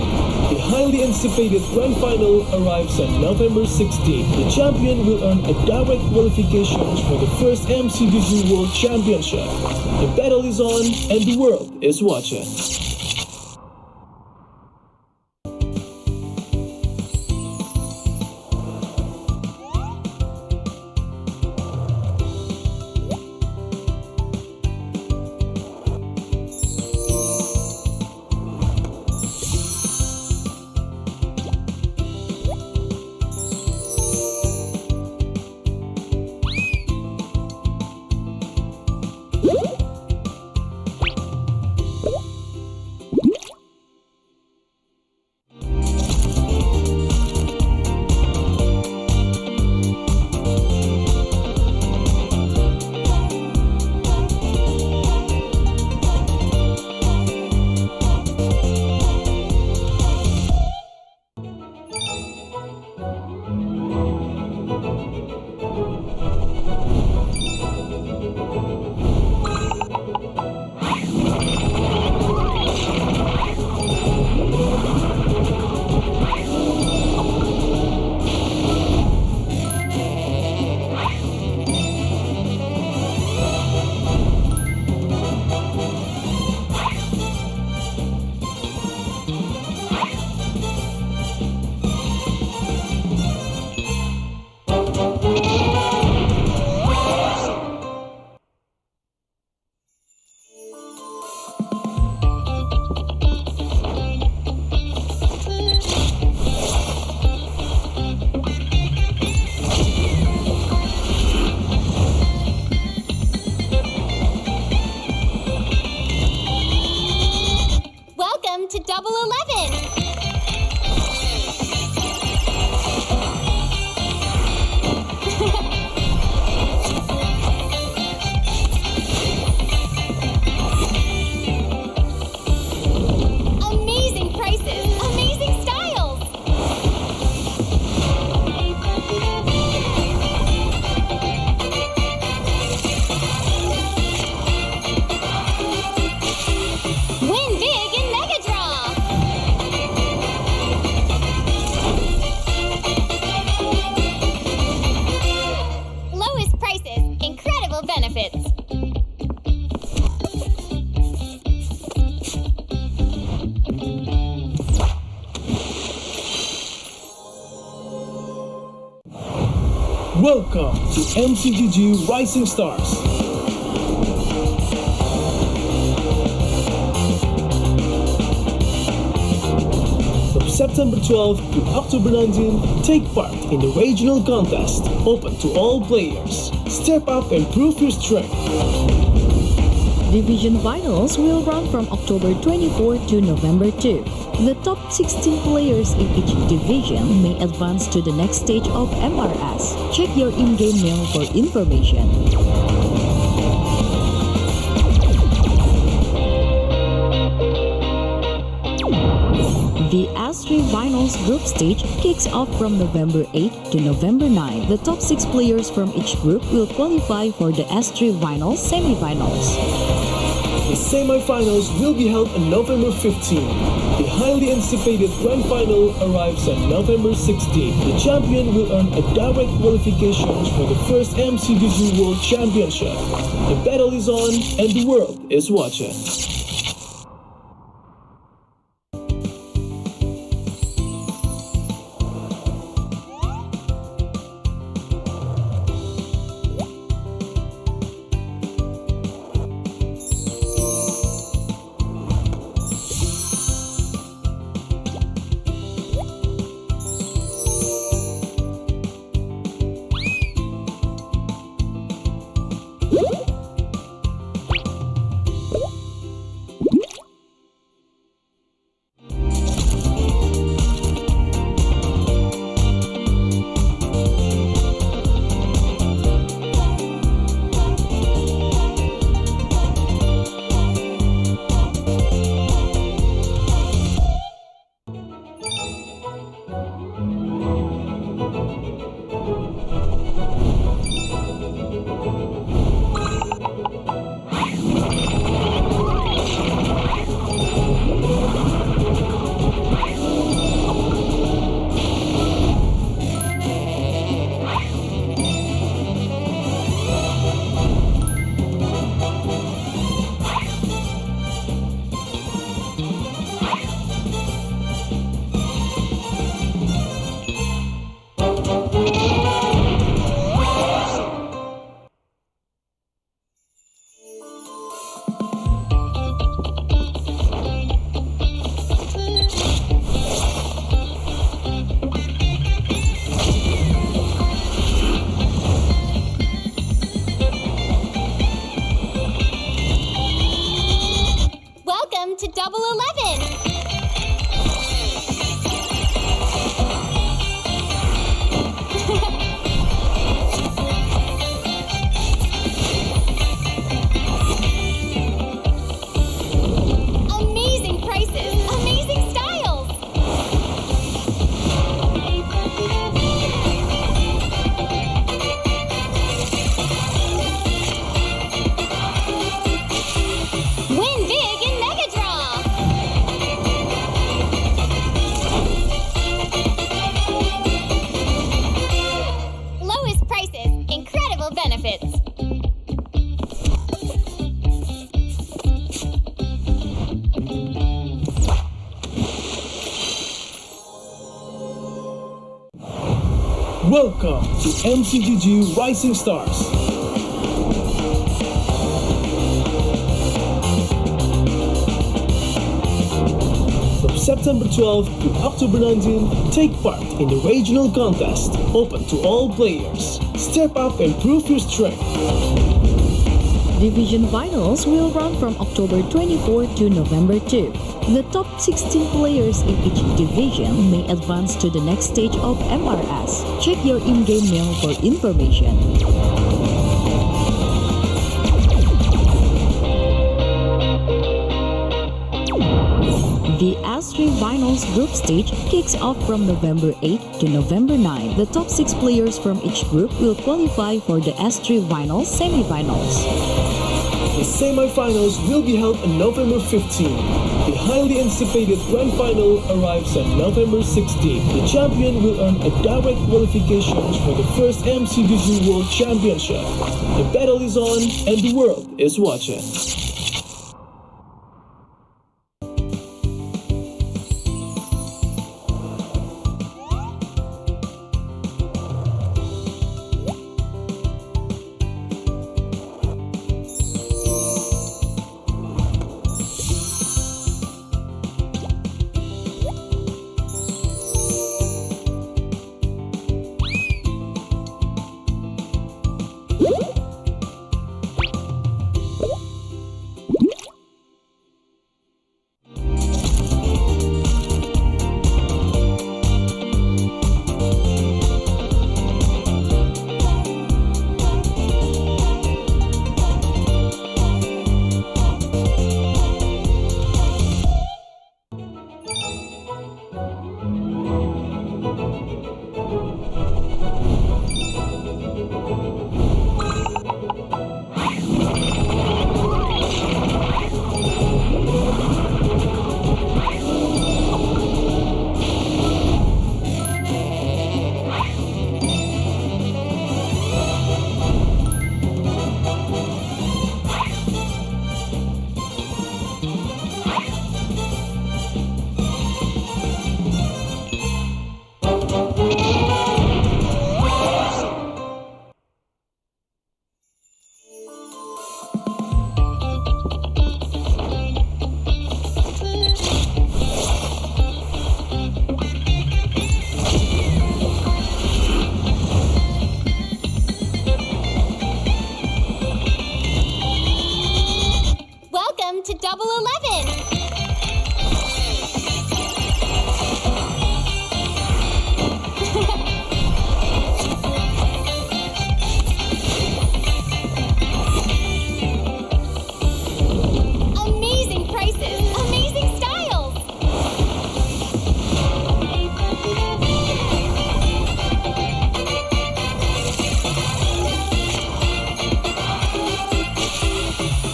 The highly anticipated grand final arrives on November 16. The champion will earn a direct qualification for the first MCGG World Championship. The battle is on and the world is watching. To Double 11. Amazing prices, amazing styles. Win big in Mega Draw. Lowest prices, incredible benefits. Welcome to MCGG Rising Stars. From September 12th to October 19th, take part in the regional contest, open to all players. Step up and prove your strength. Division finals will run from October 24 to November 2. The top 16 players in each division may advance to the next stage of MRS. Check your in-game mail for information. The S3 Finals group stage kicks off from November 8 to November 9. The top 6 players from each group will qualify for the S3 Finals semi-finals. The semi-finals will be held on November 15. The highly anticipated grand final arrives on November 16. The champion will earn a direct qualification for the first MCGG World Championship. The battle is on and the world is watching. Welcome to MCGG Rising Stars. From September 12th to October 19th, take part in the regional contest, open to all players. Step up and prove your strength. Division finals will run from October 24 to November 2. The top 16 players in each division may advance to the next stage of MRS. Check your in-game mail for information. The S3 Finals group stage kicks off from November 8 to November 9. The top 6 players from each group will qualify for the S3 Finals semifinals. The semifinals will be held on November 15. The highly anticipated grand final arrives on November 16. The champion will earn a direct qualifications for the first MCGG World Championship. The battle is on and the world is watching. To Double 11. Amazing prices, amazing styles.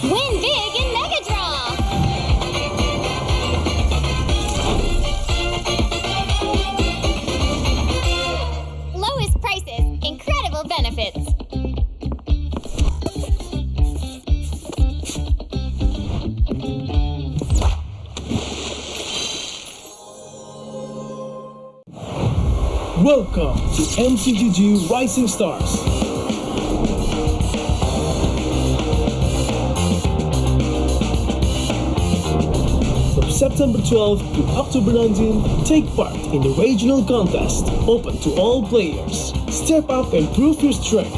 Win big in Mega Draw. Lowest prices, incredible benefits. Welcome to MCGG Rising Stars. From September 12th to October 19th, take part in the regional contest, open to all players. Step up and prove your strength.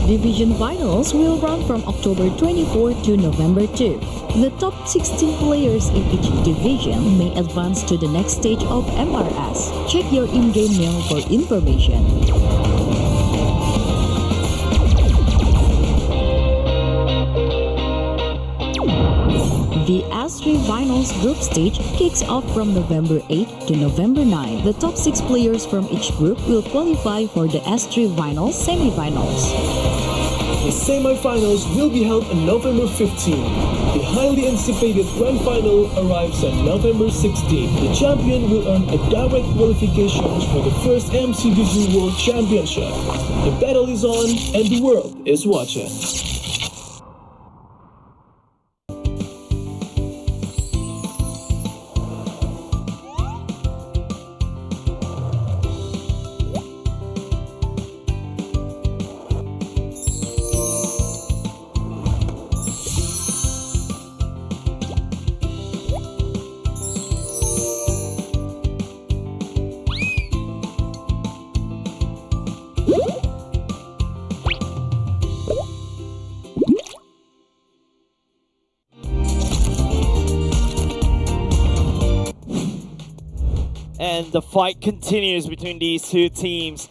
Division finals will run from October 24 to November 2. The top 16 players in each division may advance to the next stage of MRS. Check your in-game mail for information. The S3 Finals group stage kicks off from November 8 to November 9. The top 6 players from each group will qualify for the S3 Finals semifinals. The semifinals will be held on November 15. The highly anticipated grand final arrives on November 16. The champion will earn a direct qualifications for the first MCGG World Championship. The battle is on and the world is watching. And the fight continues between these two teams.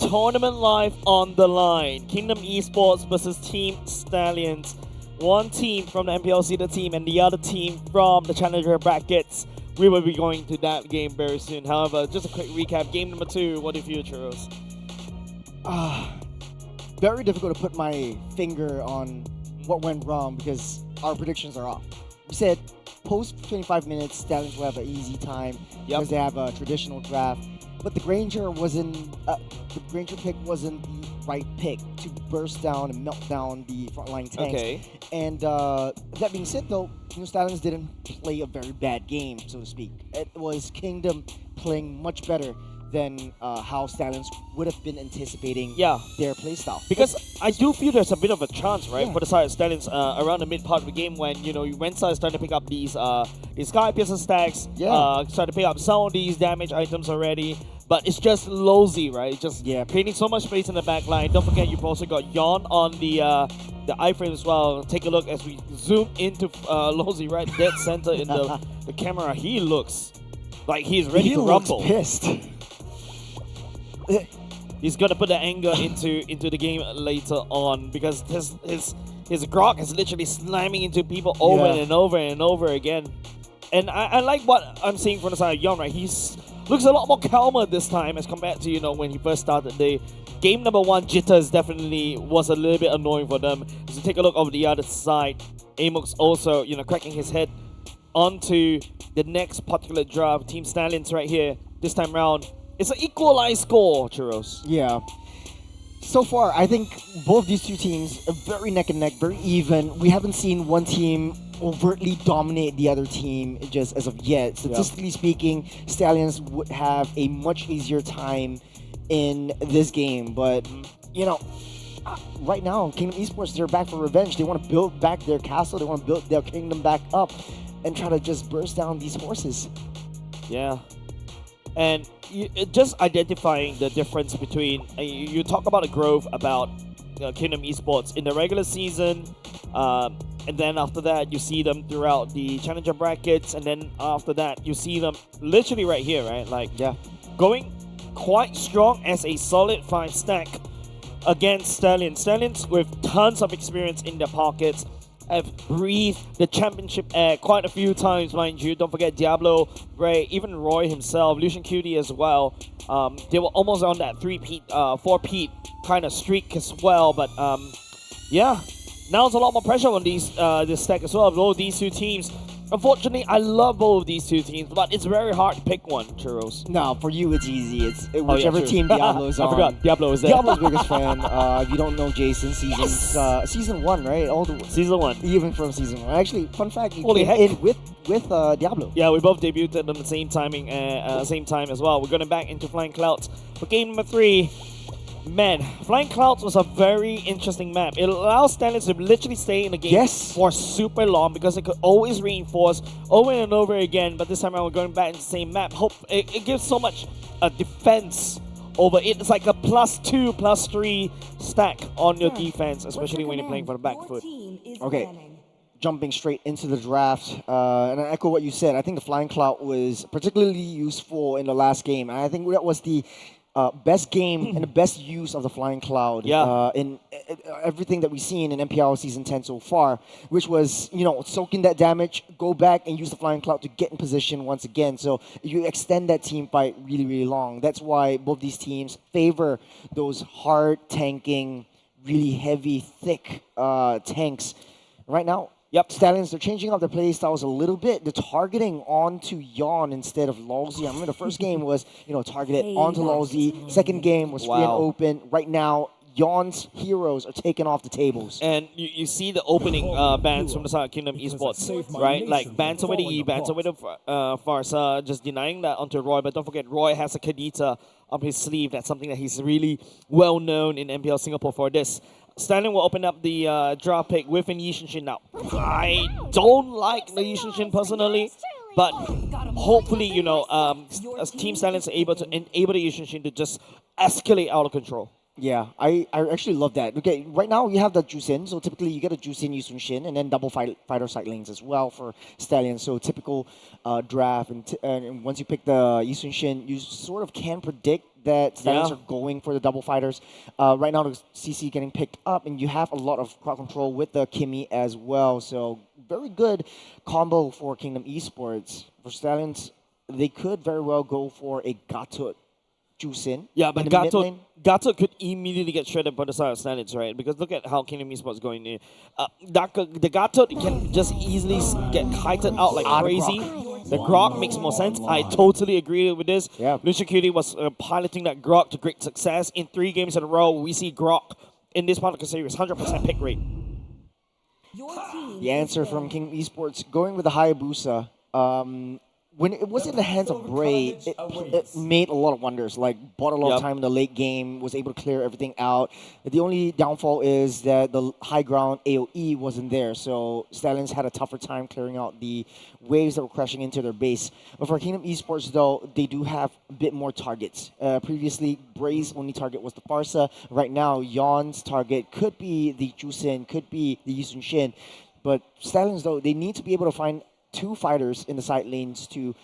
Tournament life on the line. Kingdom Esports versus Team Stallions. One team from the MPL Seeder team and the other team from the Challenger brackets. We will be going to that game very soon. However, just a quick recap. Game number 2, what do you feel, Churros? Very difficult to put my finger on what went wrong because our predictions are off. We said post 25 minutes, Stallions will have an easy time because they have a traditional draft. But the Granger pick wasn't the right pick to burst down and melt down the frontline tanks. Okay. And that being said, though, Stallions didn't play a very bad game, so to speak. It was Kingdom playing much better than how Stallions would have been anticipating their playstyle. Because I do feel there's a bit of a chance, right, for the side of Stallions around the mid part of the game when, Wensa is starting to pick up these Sky Piercer stacks, starting to pick up some of these damage items already. But it's just Lozy, right? Just creating so much space in the back line. Don't forget, you've also got Yon on the iframe as well. Take a look as we zoom into Lozy right dead center in the camera. He looks like he's ready to rumble. He looks pissed. He's gonna put the anger into the game later on because his grok is literally slamming into people over and over and over again. And I like what I'm seeing from the side of Yon, right? He's looks a lot more calmer this time as compared to, when he first started. The game number 1 jitters definitely was a little bit annoying for them. So take a look over the other side. Amux also, cracking his head onto the next particular draft. Team Stallions right here. This time round, it's an equalized score, Churros. Yeah. So far, I think both these two teams are very neck and neck, very even. We haven't seen one team overtly dominate the other team just as of yet. Statistically speaking, Stallions would have a much easier time in this game. But, right now, Kingdom Esports, they're back for revenge. They want to build back their castle. They want to build their kingdom back up and try to just burst down these horses. Yeah. And just identifying the difference between, you talk about the growth about Kingdom Esports in the regular season, and then after that you see them throughout the Challenger brackets, and then after that you see them literally right here, right? Like, going quite strong as a solid 5 stack against Stallions. Stallions with tons of experience in their pockets have breathed the championship air quite a few times, mind you. Don't forget Diablo, Ray, even Roy himself, Lucian Cutie as well. They were almost on that 3-peat, 4-peat kind of streak as well. But now there's a lot more pressure on this stack as well. Both these two teams. Unfortunately, I love both of these two teams, but it's very hard to pick one, Churros. No, for you it's easy. It's whichever team Diablo's on. I forgot, Diablo is there. Diablo's biggest fan. If you don't know Jason, season 1, right? Season 1. Even from season 1. Actually, fun fact, he Holy came heck. in with Diablo. Yeah, we both debuted at the same same time as well. We're going back into Flying Clouds for game number 3. Man, Flying Clouds was a very interesting map. It allows Stallions to literally stay in the game for super long because it could always reinforce over and over again. But this time around, we're going back into the same map. It gives so much defense over it. It's like a +2, +3 stack on your defense, especially when you're playing from the back foot. Okay, jumping straight into the draft, and I echo what you said. I think the Flying Cloud was particularly useful in the last game. And I think that was the best game and the best use of the Flying Cloud in everything that we've seen in MPL Season 10 so far, which was, soaking that damage, go back and use the Flying Cloud to get in position once again. So you extend that team fight really, really long. That's why both these teams favor those hard tanking, really heavy, thick tanks. Right now, Stallions, they're changing up their play styles a little bit. They're targeting onto Yon instead of Lozy. I remember the first game was, targeted onto Lozy. Second game was free and open. Right now, Yon's heroes are taken off the tables. And you see the opening bans from the side of Kingdom Esports, right? Like bans over the E, bans over the Farsa, just denying that onto Roy. But don't forget, Roy has a Kadita up his sleeve. That's something that he's really well known in MPL Singapore for this. Stallion will open up the draft pick with an Yishin now. I don't like the Yishin personally, but hopefully, as Team Stallions are able to enable the Yishin to just escalate out of control. Yeah, I actually love that. Okay, right now you have the Juicin, so typically you get a Juicin, Yusun Shin, and then double fighter side lanes as well for Stallion. So typical draft, and once you pick the Yusun Shin, you sort of can predict that Stallions are going for the double fighters. Right now the CC getting picked up, and you have a lot of crowd control with the Kimmy as well. So very good combo for Kingdom Esports. For Stallions, they could very well go for a Gatot Juicin. Yeah, but in the mid lane. Gato could immediately get shredded by the side of Stallions, right? Because look at how Kingdom Esports going in. The Gato can just easily get kited out like crazy. The Grok makes more sense. I totally agree with this. Yeah. Lucian Cutie was piloting that Grok to great success. In 3 games in a row, we see Grok in this part of the series, 100% pick rate. The answer from Kingdom Esports going with the Hayabusa. When it was in the hands of Bray, it made a lot of wonders. Like, bought a lot of time in the late game, was able to clear everything out. The only downfall is that the high ground AoE wasn't there, so Stallions had a tougher time clearing out the waves that were crashing into their base. But for Kingdom Esports, though, they do have a bit more targets. Previously, Bray's only target was the Farsa. Right now, Yon's target could be the Juicin, could be the Yusun Shin. But Stallions, though, they need to be able to find 2 fighters in the side lanes to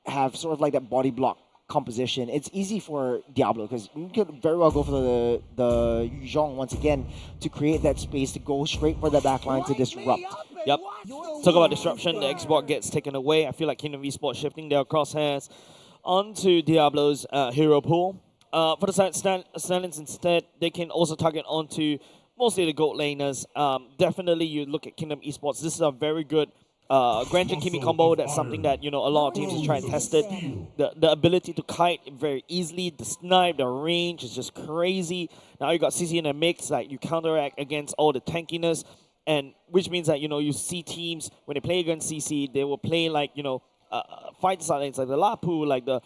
have sort of like that body block composition. It's easy for Diablo because you could very well go for the Yuzhong once again to create that space to go straight for the backline to disrupt. Yep. Talk about disruption. The Xbox gets taken away. I feel like Kingdom Esports shifting their crosshairs onto Diablo's hero pool. For the side Stallions instead, they can also target onto mostly the gold laners. Definitely, you look at Kingdom Esports. This is a very good Granjin Kimi combo. That's something that, you know, a lot of teams have tried and tested. The ability to kite very easily, the snipe, the range is just crazy. Now you got CC in the mix, like you counteract against all the tankiness, and which means that, you know, you see teams when they play against CC, they will play like, you know, fight side lanes like the Lapu, like the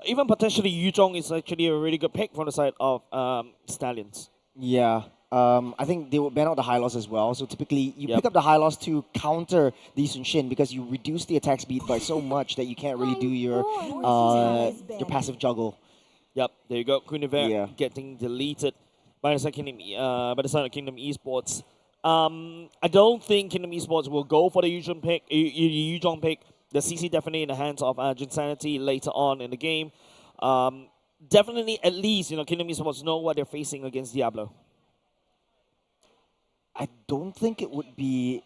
even potentially Yuzhong is actually a really good pick from the side of Stallions. Yeah. I think they would ban out the high loss as well. So typically, you pick up the high loss to counter the Sun Shin because you reduce the attack speed by so much that you can't really do your passive juggle. Yep, there you go. Kuniver getting deleted by the side of Kingdom Esports. I don't think Kingdom Esports will go for the Yuzhong pick. The CC definitely in the hands of Jinsanity later on in the game. Definitely, at least, you know, Kingdom Esports know what they're facing against Diablo. I don't think it would be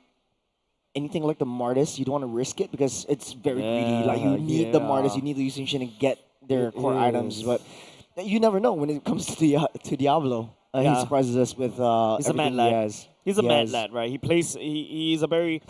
anything like the Martis. You don't want to risk it because it's very greedy. Like, you need the Martis, you need the Yusun Shin to get their core items. But you never know when it comes to Diablo. He surprises us with he's a mad lad. He's a mad lad, right? He plays very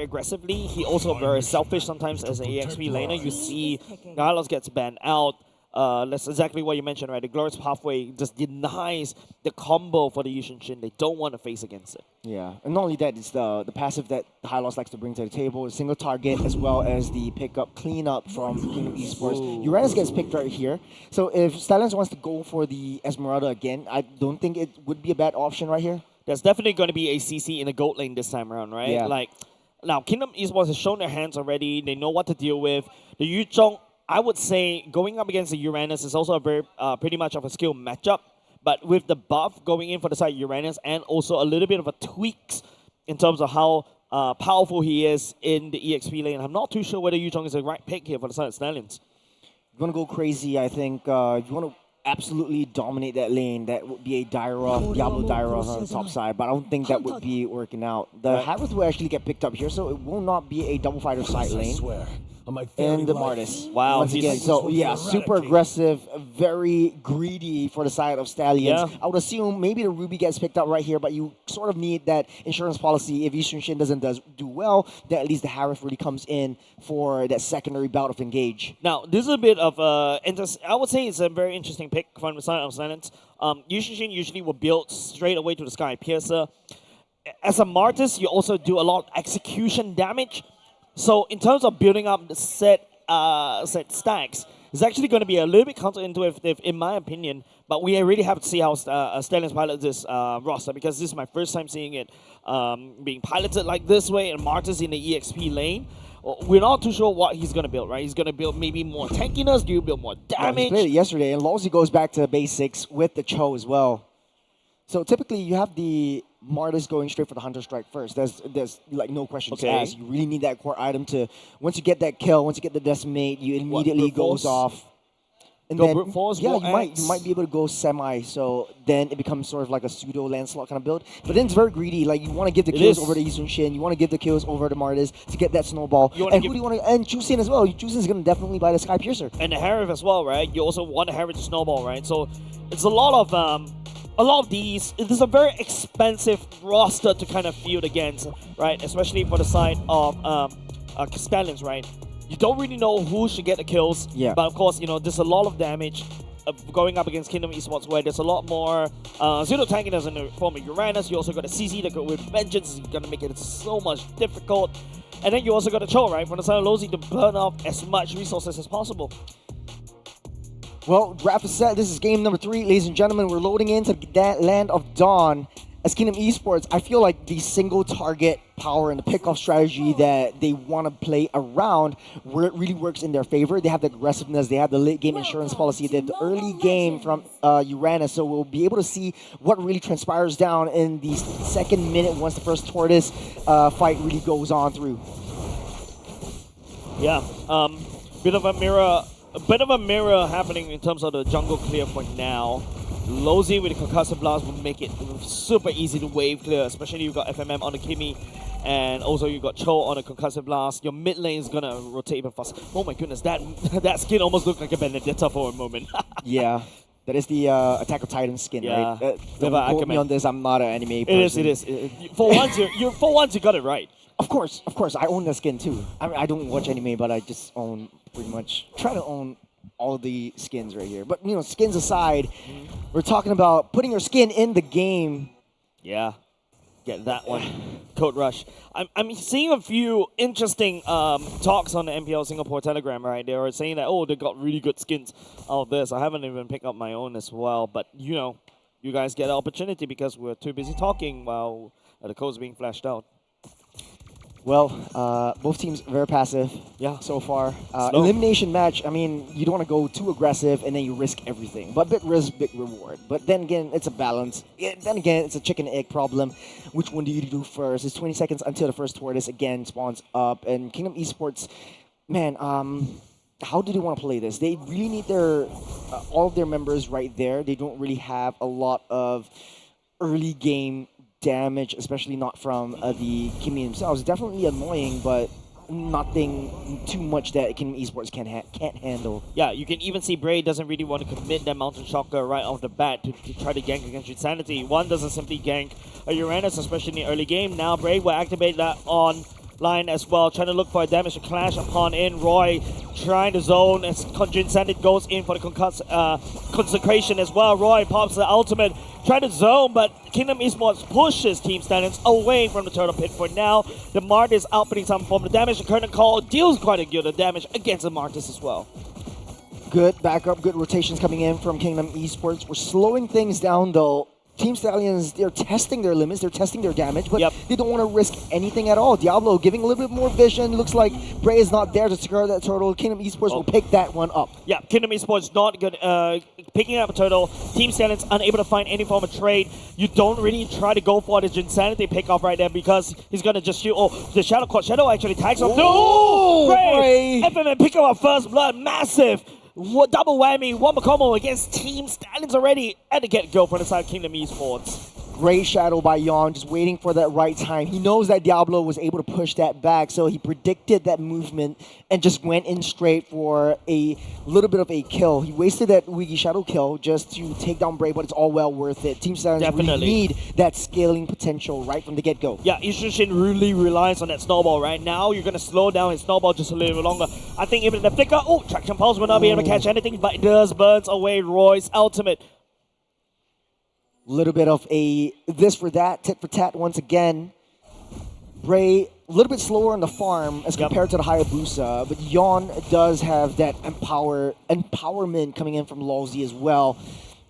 aggressively. He also very selfish sometimes as an EXP laner. You see Carlos gets banned out. That's exactly what you mentioned, right? The Glorious Pathway just denies the combo for the Yushin Shin. They don't want to face against it. Yeah, and not only that, it's the passive that High Loss likes to bring to the table, a single target, as well as the pickup, cleanup from Kingdom Esports. Uranus gets picked right here. So if Stallions wants to go for the Esmeralda again, I don't think it would be a bad option right here. There's definitely going to be a CC in the gold lane this time around, right? Yeah. Like, now, Kingdom Esports has shown their hands already. They know what to deal with. The Yuzhong, I would say going up against the Uranus is also a very pretty much of a skill matchup. But with the buff going in for the side of Uranus and also a little bit of a tweaks in terms of how powerful he is in the EXP lane, I'm not too sure whether Yuzhong is the right pick here for the side of Stallions. You want to go crazy, I think. If you want to absolutely dominate that lane, that would be a Diablo on the top side, but I don't think that would be working out. The Havers will actually get picked up here, so it will not be a double fighter side lane. And the Martis. Wow. Once again, so yeah, super aggressive, very greedy for the side of Stallions. I would assume maybe the Ruby gets picked up right here, but you sort of need that insurance policy. If Yushin Shin doesn't do well, then at least the Harif really comes in for that secondary bout of engage. Now, this is a bit of I would say it's a very interesting pick from the side of Stallions. Yushin Shin usually will build straight away to the Sky Piercer. As a Martis, you also do a lot of execution damage. So in terms of building up the set stacks, it's actually going to be a little bit counterintuitive in my opinion, but we really have to see how Stallions pilot this roster, because this is my first time seeing it being piloted like this way, and Martis in the EXP lane. we're not too sure what he's going to build, right? He's going to build maybe more tankiness. Do you build more He damage? played it yesterday, and Lawsy goes back to basics with the Cho as well. So typically, you have the Martis going straight for the Hunter Strike first. There's like no questions asked. You really need that core item to, once you get that kill, once you get the Decimate, you immediately goes off. And then, brute force, yeah, go you might be able to go semi, so then it becomes sort of like a pseudo Lancelot kind of build. But then it's very greedy. Like, you want to give the kills over to Yi Sun-shin, you want to give the kills over to Martis to get that snowball. And who do you want to? And Chusin as well. Chusin's going to definitely buy the Sky Piercer. And the Harith as well, right? You also want the Harith to snowball, right? So it's a lot of these. It's a very expensive roster to kind of field against, right? Especially for the side of Castellans, right? You don't really know who should get the kills. Yeah. But of course, there's a lot of damage going up against Kingdom Esports where there's a lot more zero tankiness in the form of Uranus. You also got a CZ that with Vengeance is going to make it so much difficult. And then you also got a Cho, right? From the side of Losey to burn off as much resources as possible. Well, wrap is set. This is game number 3, ladies and gentlemen. We're loading into that Land of Dawn. As Kingdom Esports, I feel like the single target power and the pickoff strategy that they want to play around, where it really works in their favor. They have the aggressiveness, they have the late game insurance policy, they have the early game from Uranus, so we'll be able to see what really transpires down in the second minute once the first Tortoise fight really goes on through. Yeah, bit of a mirror happening in terms of the jungle clear for now. Losey with the Concussive Blast will make it super easy to wave clear, especially you got FMM on the Kimi, and also you got Cho on the Concussive Blast. Your mid lane is gonna rotate even faster. Oh my goodness, that skin almost looked like a Benedetta for a moment. Yeah, that is the Attack of Titan skin, yeah. right? Don't quote me on this, I'm not an anime person. It is. For once you got it right. Of course, I own the skin too. I don't watch anime, but I just own try to own all the skins right here. But skins aside, we're talking about putting your skin in the game. Yeah, get that one. Code Rush. I'm seeing a few interesting talks on the MPL Singapore Telegram, right? They were saying that, they got really good skins out of this. I haven't even picked up my own as well, but you guys get the opportunity because we're too busy talking while the code's being flashed out. Well, both teams very passive so far. Elimination match, I mean, you don't want to go too aggressive and then you risk everything. But big risk, big reward. But then again, it's a balance. Then again, it's a chicken egg problem. Which one do you do first? It's 20 seconds until the first Tortoise again spawns up. And Kingdom Esports, man, how do they want to play this? They really need all of their members right there. They don't really have a lot of early game damage, especially not from the Kimi themselves. Definitely annoying, but nothing too much that Kingdom Esports can't handle. Yeah, you can even see Bray doesn't really want to commit that Mountain Shocker right off the bat to try to gank against Insanity. One doesn't simply gank a Uranus, especially in the early game. Now Bray will activate that on line as well, trying to look for a damage to clash upon in. Roy trying to zone as Conjun Sandit goes in for the consecration as well. Roy pops the ultimate, trying to zone, but Kingdom Esports pushes Team Stallions away from the turtle pit for now. The Martis outputting some form of damage. The Curtain Call deals quite a good damage against the Martis as well. Good backup, good rotations coming in from Kingdom Esports. We're slowing things down though. Team Stallions, they're testing their limits, they're testing their damage, but they don't want to risk anything at all. Diablo giving a little bit more vision. Looks like Bray is not there to secure that turtle. Kingdom Esports will pick that one up. Yeah, Kingdom Esports not good. Picking up a turtle. Team Stallions unable to find any form of trade. You don't really try to go for the Insanity pickoff right there because he's going to just shoot. Oh, the Shadow Court. Shadow actually tags off. No! Bray! FMM pick up a first blood. Massive. Double whammy, one more combo against Team Stallions already at the get-go from the side of Kingdom Esports. Great shadow by Yon, just waiting for that right time. He knows that Diablo was able to push that back, so he predicted that movement and just went in straight for a little bit of a kill. He wasted that Wiggy Shadow kill just to take down Bray, but it's all well worth it. Team Stallions really need that scaling potential right from the get-go. Yeah, Ishushin really relies on that snowball right now. You're going to slow down his snowball just a little bit longer. I think even the flicker, Traction Pulse will not be able to catch anything, but it does burns away Roy's ultimate. Little bit of a this for that, tit for tat once again. Bray, a little bit slower on the farm as compared to the Hayabusa, but Yon does have that empowerment coming in from Lawsy as well.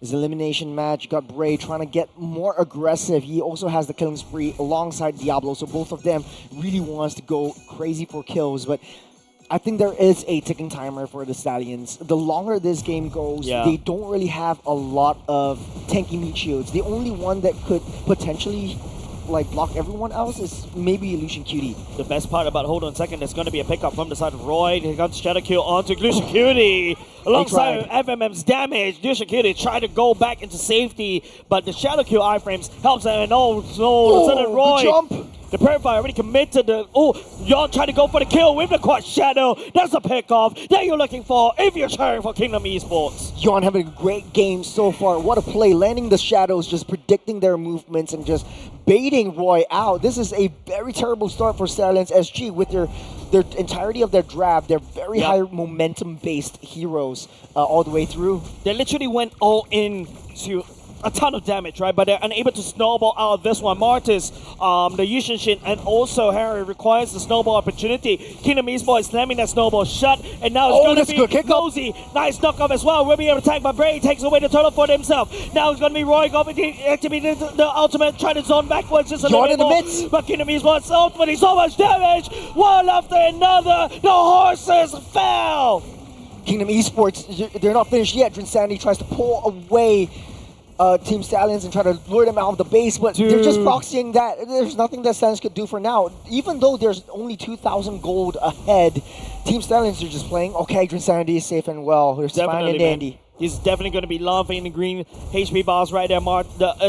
His elimination match, you got Bray trying to get more aggressive. He also has the killing spree alongside Diablo, so both of them really wants to go crazy for kills. But I think there is a ticking timer for the Stallions. The longer this game goes, they don't really have a lot of tanky meat shields. The only one that could potentially block everyone else is maybe Lucian Cutie. The best part about hold on a second, there's going to be a pickup from the side of Roy. He got Shadow Kill onto Lucian Cutie. Alongside FMM's damage, Lucian Cutie tried to go back into safety, but the Shadow Kill iframes helps him. And Lieutenant Roy. Jump. The Purifier already committed the... Yon trying to go for the kill with the Quad Shadow. That's a pick-off that you're looking for if you're cheering for Kingdom Esports. Yon having a great game so far. What a play. Landing the shadows, just predicting their movements and just baiting Roy out. This is a very terrible start for Stallions SG with their entirety of their draft. They're very high momentum-based heroes all the way through. They literally went all in to a ton of damage, right? But they're unable to snowball out of this one. Martis, the Yushin Shin, and also Harry requires the snowball opportunity. Kingdom Esports slamming that snowball shut, and now it's going to be Nosy. Nice knockoff as well. Will be able to tag, but Bray takes away the turtle for himself. Now it's going to be Roy going to activate the ultimate, trying to zone backwards just a little bit more. But Kingdom Esports ultimately so much damage. One after another. The horses fell. Kingdom Esports, they're not finished yet. Drinsanity tries to pull away Team Stallions and try to lure them out of the base, but they're just proxying that. There's nothing that Stallions could do for now. Even though there's only 2,000 gold ahead, Team Stallions are just playing, okay, Drinsanity is safe and well. They're fine and dandy. He's definitely going to be loving the green HP bars right there, Mark.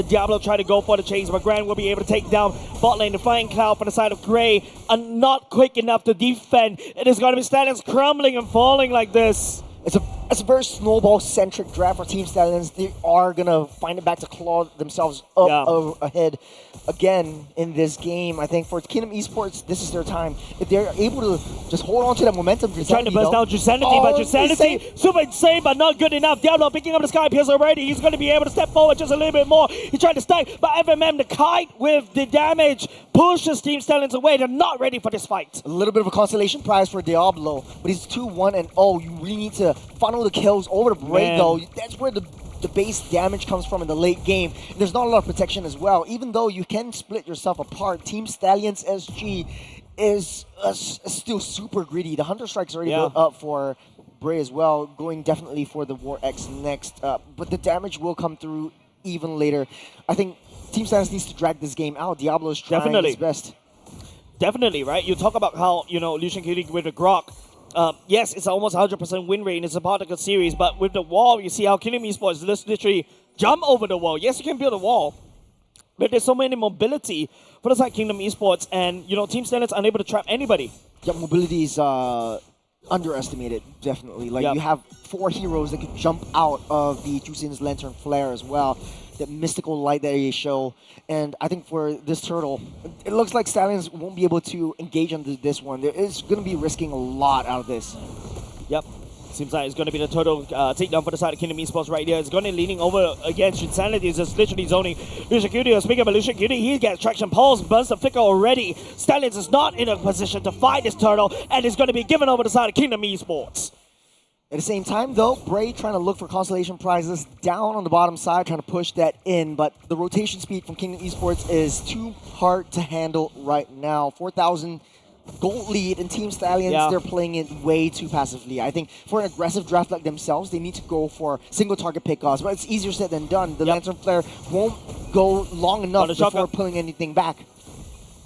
Diablo tried to go for the chase, but Grand will be able to take down bot lane. The Flying Cloud from the side of Gray, and not quick enough to defend. It is going to be Stallions crumbling and falling like this. It's a very snowball-centric draft for Team Stallions. They are going to find it back to claw themselves up ahead again in this game. I think for Kingdom Esports, this is their time. If they're able to just hold on to that momentum, trying to burst down Drinsanity, but Drinsanity, super insane, but not good enough. Diablo picking up the Sky Pierce already. He's going to be able to step forward just a little bit more. He's trying to stack, but FMM, the kite with the damage, pushes Team Stallions away. They're not ready for this fight. A little bit of a consolation prize for Diablo, but he's 2-1 and you really need to funnel the kills over the Bray though. That's where the base damage comes from in the late game. There's not a lot of protection as well. Even though you can split yourself apart, Team Stallions SG is still super greedy. The Hunter Strike's already built up for Bray as well, going definitely for the War X next. But the damage will come through even later. I think Team Stallions needs to drag this game out. Diablo is trying his best. Definitely, right? You talk about how, Lucian Cutie with the Grok. Yes, it's almost 100% win rate in this particular series, but with the wall, you see how Kingdom Esports literally jump over the wall. Yes, you can build a wall, but there's so many mobility for the side Kingdom Esports, and Team Stallions unable to trap anybody. Yeah, mobility is underestimated, definitely. You have 4 heroes that could jump out of the Jusin's Lantern Flare as well. That mystical light that they show. And I think for this turtle, it looks like Stallions won't be able to engage on this one. There is going to be risking a lot out of this. Yep. Seems like it's going to be the turtle takedown for the side of Kingdom Esports right here. It's going to be leaning over against Insanity. It's just literally zoning Lucian Cutie. Speaking of Lucian Cutie, he gets traction pulse, burns the flicker already. Stallions is not in a position to fight this turtle, and is going to be given over to the side of Kingdom Esports. At the same time, though, Bray trying to look for consolation prizes down on the bottom side, trying to push that in, but the rotation speed from Kingdom Esports is too hard to handle right now. 4,000 gold lead in Team Stallions, they're playing it way too passively. I think for an aggressive draft like themselves, they need to go for single target pickoffs, but it's easier said than done. The Lantern Flare won't go long enough before pulling anything back.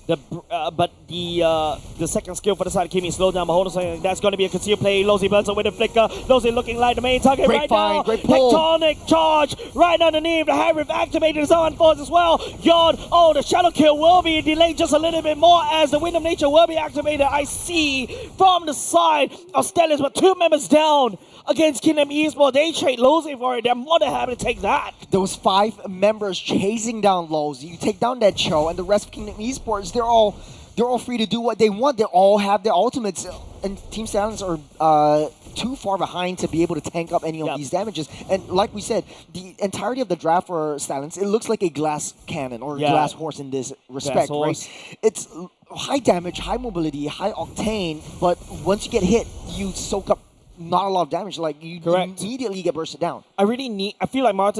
But the second skill for the side of Kimi slowed down, but hold on a second. That's going to be a concealed play. Lozy burns away the flicker. Lozy looking like the main target now. Great pull. Tectonic charge right underneath. The Harry activated his own force as well. Yon, the shadow kill will be delayed just a little bit more as the Wind of Nature will be activated. I see from the side of Stellis, but 2 members down against Kingdom Esports. They trade Lozy for it. They're more than happy to take that. Those 5 members chasing down Lozy. You take down that Cho, and the rest of Kingdom Esports, they're all free to do what they want. They all have their ultimates, and Team Stallions are too far behind to be able to tank up any of these damages. And like we said, the entirety of the draft for Stallions, it looks like a glass cannon or glass horse in this respect, right? It's high damage, high mobility, high octane, but once you get hit, you soak up not a lot of damage. Like, you immediately get bursted down. I feel like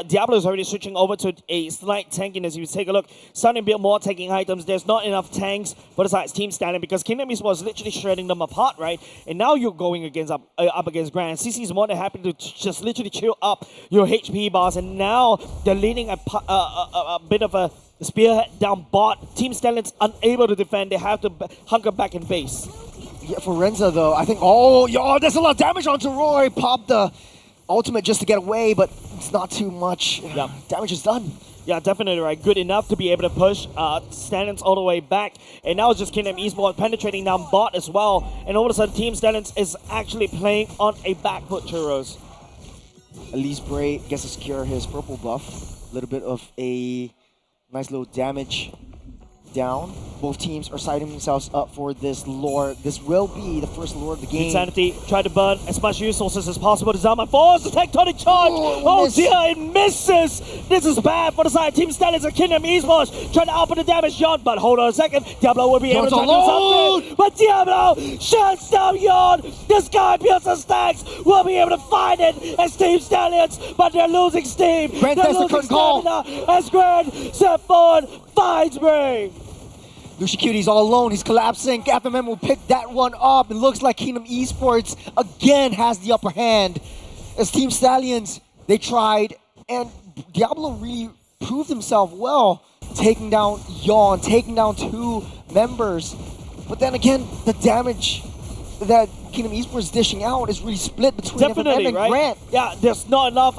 Diablo is already switching over to a slight tankiness. You take a look, starting to build more tanking items. There's not enough tanks for the side's team standing because Kingdom Esports was literally shredding them apart, right? And now you're going up against Grand. CC's more than happy to just literally chill up your HP bars, and now they're leading a bit of a spearhead down bot. Team Stallions unable to defend. They have to hunker back in base. Yeah, for Renza though, I think, there's a lot of damage onto Roy. Popped the ultimate just to get away, but it's not too much. Yeah. Damage is done. Yeah, definitely right. Good enough to be able to push Stallions all the way back. And now it's just Kingdom Esports penetrating down bot as well. And all of a sudden, Team Stallions is actually playing on a back foot, Churros. At least Bray gets to secure his purple buff. A little bit of a nice little damage down. Both teams are setting themselves up for this lore. This will be the first lore of the game. Insanity try to burn as much resources as possible to Zama. Force the tectonic charge. Oh dear, it misses. This is bad for the side. Team Stallions and Kingdom Esports trying to output the damage. Yawn, but hold on a second. Diablo will be able to do something. But Diablo shuts down Yawn. The Sky Piercer stacks will be able to find it as Team Stallions, but they're losing steam. They're losing stamina as Grand step forward finds Bray. Lucy Cutie's all alone. He's collapsing. FMM will pick that one up. It looks like Kingdom Esports again has the upper hand. As Team Stallions, they tried, and Diablo really proved himself well, taking down Yawn, taking down 2 members. But then again, the damage that Kingdom Esports dishing out is really split between FMM and Grant. Yeah, there's not enough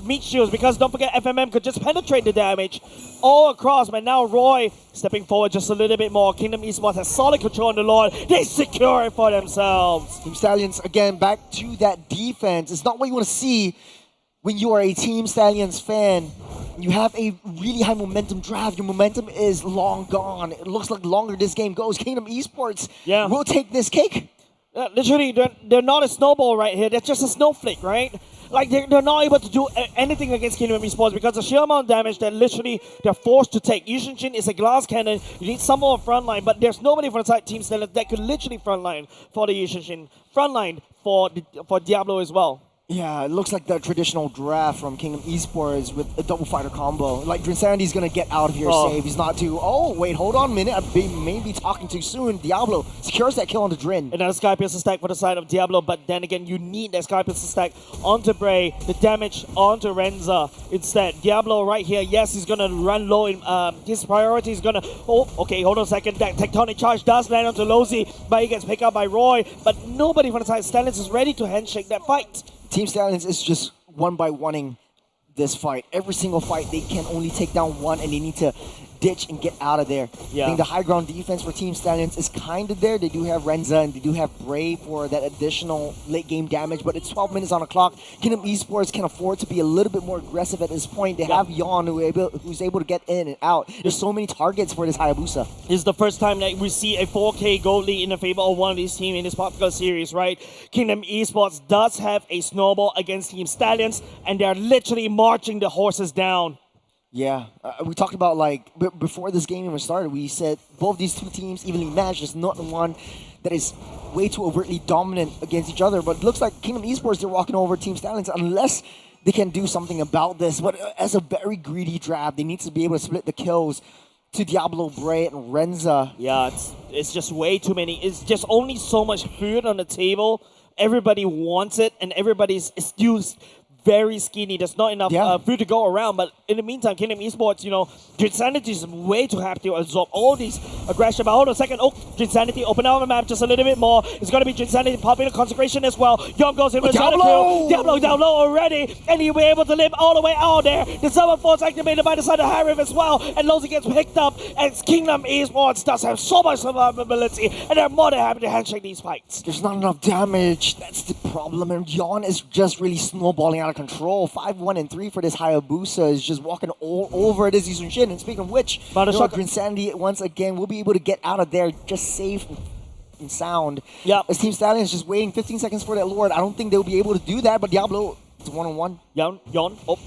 meat shields because don't forget FMM could just penetrate the damage all across, but now Roy stepping forward just a little bit more. Kingdom Esports has solid control on the Lord. They secure it for themselves. Team Stallions, again, back to that defense. It's not what you want to see when you are a Team Stallions fan. You have a really high momentum draft. Your momentum is long gone. It looks like the longer this game goes, Kingdom Esports will take this cake. Literally, they're not a snowball right here. They're just a snowflake, right? Like, they're not able to do anything against Kingdom Esports because the sheer amount of damage that literally they're forced to take. Yushin is a glass cannon. You need some more frontline, but there's nobody from the side Team Stallions that could literally frontline for the Yushin. Frontline for Diablo as well. Yeah, it looks like the traditional draft from Kingdom Esports with a double fighter combo. Like, Drinsanity's gonna get out of here safe. He's not too... Oh, wait, hold on a minute. I may be talking too soon. Diablo secures that kill on the Drin. And then a Sky Piercer stack for the side of Diablo, but then again, you need that Sky Piercer stack onto Bray, the damage onto Renza instead. Diablo right here, yes, he's gonna run low. His priority is gonna... Oh, okay, hold on a second. That Tectonic Charge does land onto Lozy, but he gets picked up by Roy. But nobody from the side Stallions is ready to handshake that fight. Team Stallions is just one by oneing this fight. Every single fight, they can only take down one, and they need to ditch and get out of there. Yeah. I think the high ground defense for Team Stallions is kind of there. They do have Renza, and they do have Bray for that additional late game damage, but it's 12 minutes on the clock. Kingdom Esports can afford to be a little bit more aggressive at this point. They have Yawn who's able to get in and out. There's so many targets for this Hayabusa. This is the first time that we see a 4K gold lead in the favor of one of these teams in this particular series, right? Kingdom Esports does have a snowball against Team Stallions, and they're literally marching the horses down. Yeah, we talked about, like, before this game even started, we said both these two teams evenly matched. There's not one that is way too overtly dominant against each other. But it looks like Kingdom Esports, they're walking over Team Stallions unless they can do something about this. But as a very greedy draft, they need to be able to split the kills to Diablo, Bray, and Renza. Yeah, it's just way too many. It's just only so much food on the table. Everybody wants it, and everybody's still very skinny. There's not enough food to go around. But in the meantime, Kingdom Esports, you know, Drinsanity is way too happy to absorb all these aggression. But hold on a second. Oh, Drinsanity, open up the map just a little bit more. It's going to be Drinsanity popping a consecration as well. Young goes in with a kill. Diablo down low already. And he'll be able to live all the way out there. The Summer Force activated by the side of Harif as well. And Lozy gets picked up. And Kingdom Esports does have so much survivability. And they're more than happy to handshake these fights. There's not enough damage. That's the problem. And Yawn is just really snowballing out of control. 5-1 and 3 for this Hayabusa is just walking all over this Yushin. And speaking of which, Insanity once again will be able to get out of there just safe and sound. Yeah. As Team Stallion is just waiting 15 seconds for that Lord. I don't think they'll be able to do that, but Diablo, it's one-on-one. Yawn,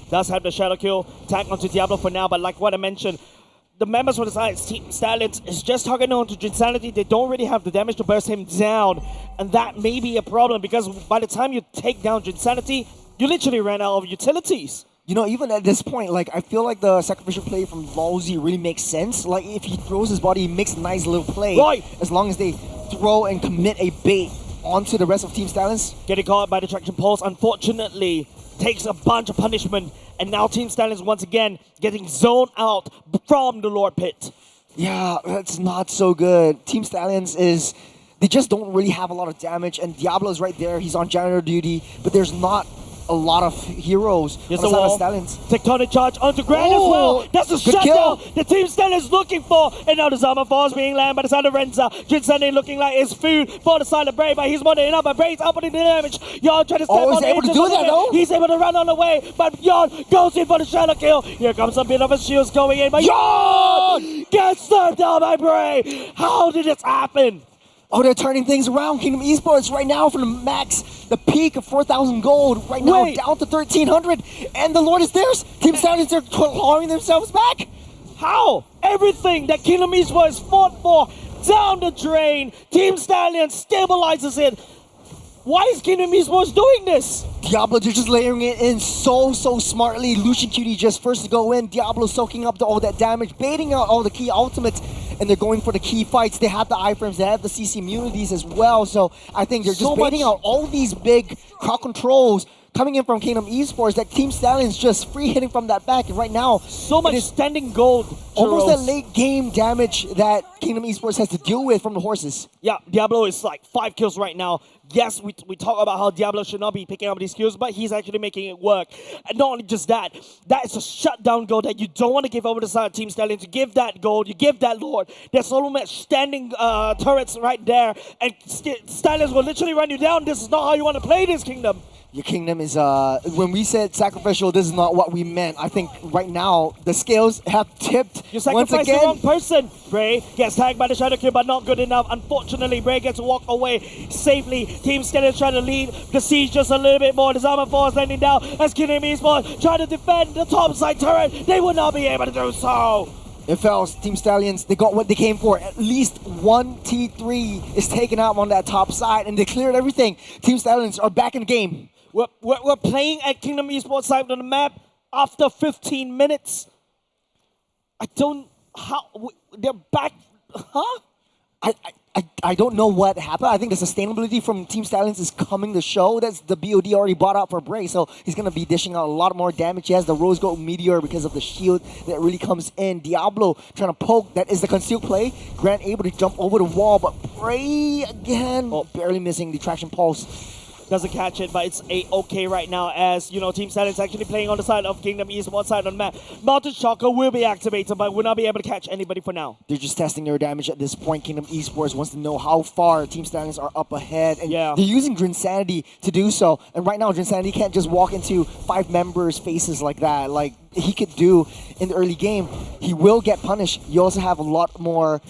does have the shadow kill tag onto Diablo for now, but like what I mentioned, the members for the side, Team Stallions, is just targeting onto Jinsanity. They don't really have the damage to burst him down. And that may be a problem because by the time you take down Jinsanity, you literally ran out of utilities. You know, even at this point, like, I feel like the sacrificial play from Lousy really makes sense. Like, if he throws his body, he makes a nice little play. Right. As long as they throw and commit a bait onto the rest of Team Stallions. Getting caught by the Traction Pulse, unfortunately, takes a bunch of punishment. And now Team Stallions once again getting zoned out from the Lord Pit. Yeah, that's not so good. Team Stallions is... They just don't really have a lot of damage. And Diablo's right there. He's on janitor duty. But there's not a lot of heroes Here's on the the side of wall. Stallions. Tectonic charge onto Grand as well. That's the good shutdown kill. the Team Stallions is looking for. And now the Zama Falls being landed by the side of Renza. Jinsane looking like it's food for the side of Bray, but he's modding up, but Bray's outputting the damage. Yon trying to step on he's the able to edges do of the that, limit. though. He's able to run on the way, but Yon goes in for the shadow kill. Here comes a bit of a shields going in, but Yon gets slapped down by Bray. How did this happen? Oh, they're turning things around. Kingdom Esports right now from the max, the peak of 4,000 gold, right now down to 1,300. And the Lord is theirs. Team Stallions are clawing themselves back. How? Everything that Kingdom Esports fought for down the drain. Team Stallions stabilizes it. Why is Kingdom Esports doing this? Diablo, they're just layering it in so smartly. Lucian Cutie just first to go in. Diablo soaking up all that damage, baiting out all the key ultimates, and they're going for the key fights. They have the iframes, they have the CC immunities as well. So I think they're just baiting out all these big crowd controls coming in from Kingdom Esports. That Team Stallions just free hitting from that back. And right now, so much standing gold. Almost Churros. that late game damage that Kingdom Esports has to deal with from the horses. Yeah, Diablo is like 5 kills right now. Yes, we talk about how Diablo should not be picking up these kills, but he's actually making it work. And not only just that, that is a shutdown goal that you don't want to give over to the side of Team Stallions. You give that gold, you give that Lord. There's so much standing turrets right there, and Stallions will literally run you down. This is not how you want to play this kingdom. Your kingdom is, when we said sacrificial, this is not what we meant. I think right now, the scales have tipped You once sacrificed again. the wrong person. Bray gets tagged by the Shadow Kill, but not good enough. Unfortunately, Bray gets to walk away safely. Team Stallions trying to lead the siege just a little bit more. The Zama Force landing down as Kingdom Esports trying to defend the top side turret. They would not be able to do so. It fails. Team Stallions, they got what they came for. At least one T3 is taken out on that top side, and they cleared everything. Team Stallions are back in the game. We're playing at Kingdom Esports side on the map after 15 minutes. I don't... How... They're back... Huh? I don't know what happened. I think the sustainability from Team Stallions is coming to show. That's the BOD already bought out for Bray, so he's going to be dishing out a lot more damage. He has the Rose Gold Meteor because of the shield that really comes in. Diablo trying to poke. That is the concealed play. Grant able to jump over the wall, but Bray again barely missing the Traction Pulse. Doesn't catch it, but it's okay right now as, you know, Team Stallions actually playing on the side of Kingdom Esports side on the map. Mountain Shocker will be activated, but will not be able to catch anybody for now. They're just testing their damage at this point. Kingdom Esports wants to know how far Team Stallions are up ahead. And they're using Drinsanity to do so. And right now, Drinsanity can't just walk into 5 members' faces like that. Like he could do in the early game. He will get punished. You also have a lot more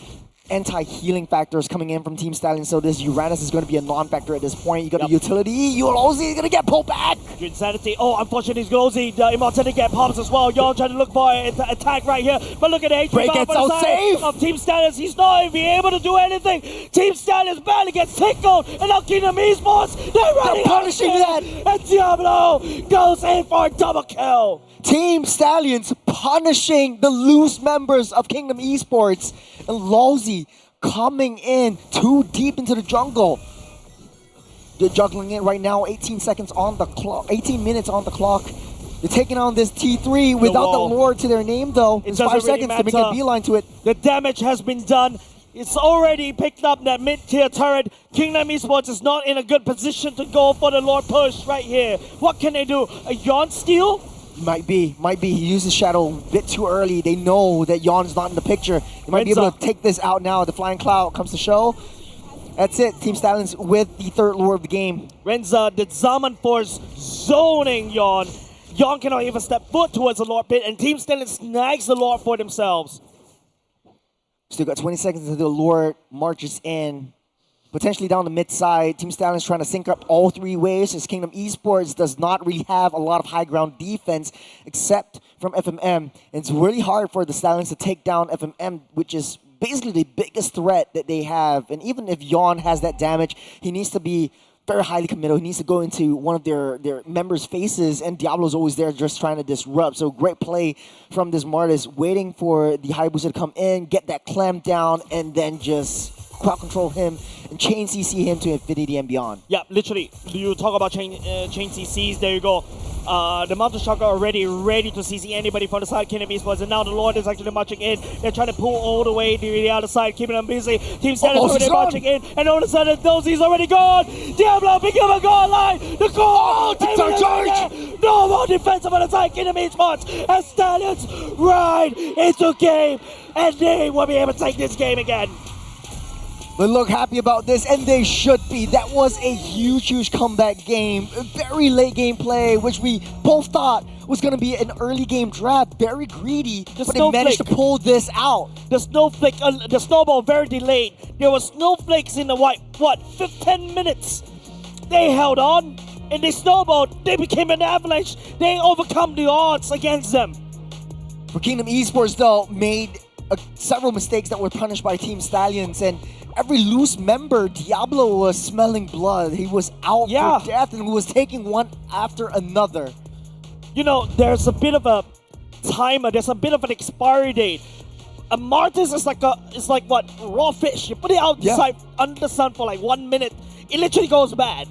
anti-healing factors coming in from Team Stallions, so this Uranus is going to be a non-factor at this point. You got a utility, Ulozi is going to get pulled back! Insanity. Oh, unfortunately, Ulozi, the Immortality get pops as well. Yon trying to look for an attack right here, but look at the HP Bray gets out safe! Of Team Stallions. He's not even able to do anything. Team Stallions barely gets tickled, and now Kingdom Esports, they're punishing that! And Diablo goes in for a double kill. Team Stallions punishing the loose members of Kingdom Esports, and Lousy coming in too deep into the jungle. They're juggling it right now, 18 seconds on the clock, 18 minutes on the clock. They're taking on this T3 without the Lord to their name though. It's 5 seconds to make a beeline to it. The damage has been done. It's already picked up that mid-tier turret. Kingdom Esports is not in a good position to go for the Lord push right here. What can they do? A Yawn steal? Might be. He uses Shadow a bit too early. They know that Yawn's not in the picture. They might be able to take this out now. The Flying Cloud comes to show. That's it. Team Stallions with the third lure of the game. Renza, the Zaman Force zoning Yawn. Yawn cannot even step foot towards the Lord pit, and Team Stallions snags the Lord for themselves. Still got 20 seconds until the Lord marches in. potentially down the mid side. Team Stallions trying to sync up all three ways, as Kingdom Esports does not really have a lot of high ground defense except from FMM. It's really hard for the Stallions to take down FMM, which is basically the biggest threat that they have. And even if Yawn has that damage, he needs to be very highly committed. He needs to go into one of their members' faces, and Diablo's always there just trying to disrupt. So great play from this Martis, waiting for the Hayabusa to come in, get that clamp down, and then just crowd control him and chain CC him to infinity and beyond. Yeah, literally. You talk about chain CCs, there you go. The Mountain Shocker already ready to CC anybody from the side, Kingdom Esports, and now the Lord is actually marching in. They're trying to pull all the way to the other side, keeping them busy. Team Stallions already marching in, and all of a sudden, Dosey's already gone. Diablo picking up a goal line. The goal! No more defensive on the side, Kingdom Esports, and Stallions ride into game, and they will be able to take this game again. They look happy about this, and they should be. That was a huge comeback game. A very late game play, which we both thought was going to be an early game draft. Very greedy, but they managed to pull this out. The snowflake, the snowball very delayed. There were snowflakes in the 10 minutes. They held on, and they snowballed. They became an avalanche. They overcome the odds against them. For Kingdom Esports, though, made several mistakes that were punished by Team Stallions, and every loose member, Diablo was smelling blood. He was out for death, and he was taking one after another. You know, there's a bit of a timer. There's a bit of an expiry date. A Martis is like what, raw fish. You put it outside under the sun for like 1 minute, it literally goes bad,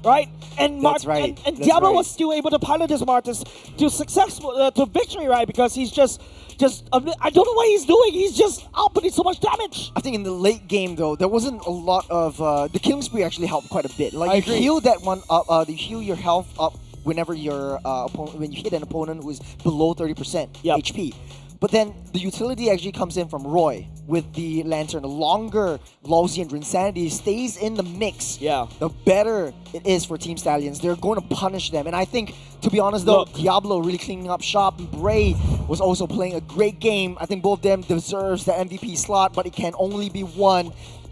right? And and Diablo was still able to pilot this Martis to victory, right? Because he's just I don't know what he's doing. He's just outputting so much damage. I think in the late game, though, there wasn't a lot of the killing spree actually helped quite a bit. Like you heal that one up, you heal your health up whenever your when you hit an opponent who is below 30% HP. But then the utility actually comes in from Roy with the Lantern. The longer Lousy and Drinsanity stays in the mix, the better it is for Team Stallions. They're going to punish them. And I think, to be honest though, Diablo really cleaning up shop. Bray was also playing a great game. I think both of them deserves the MVP slot, but it can only be one.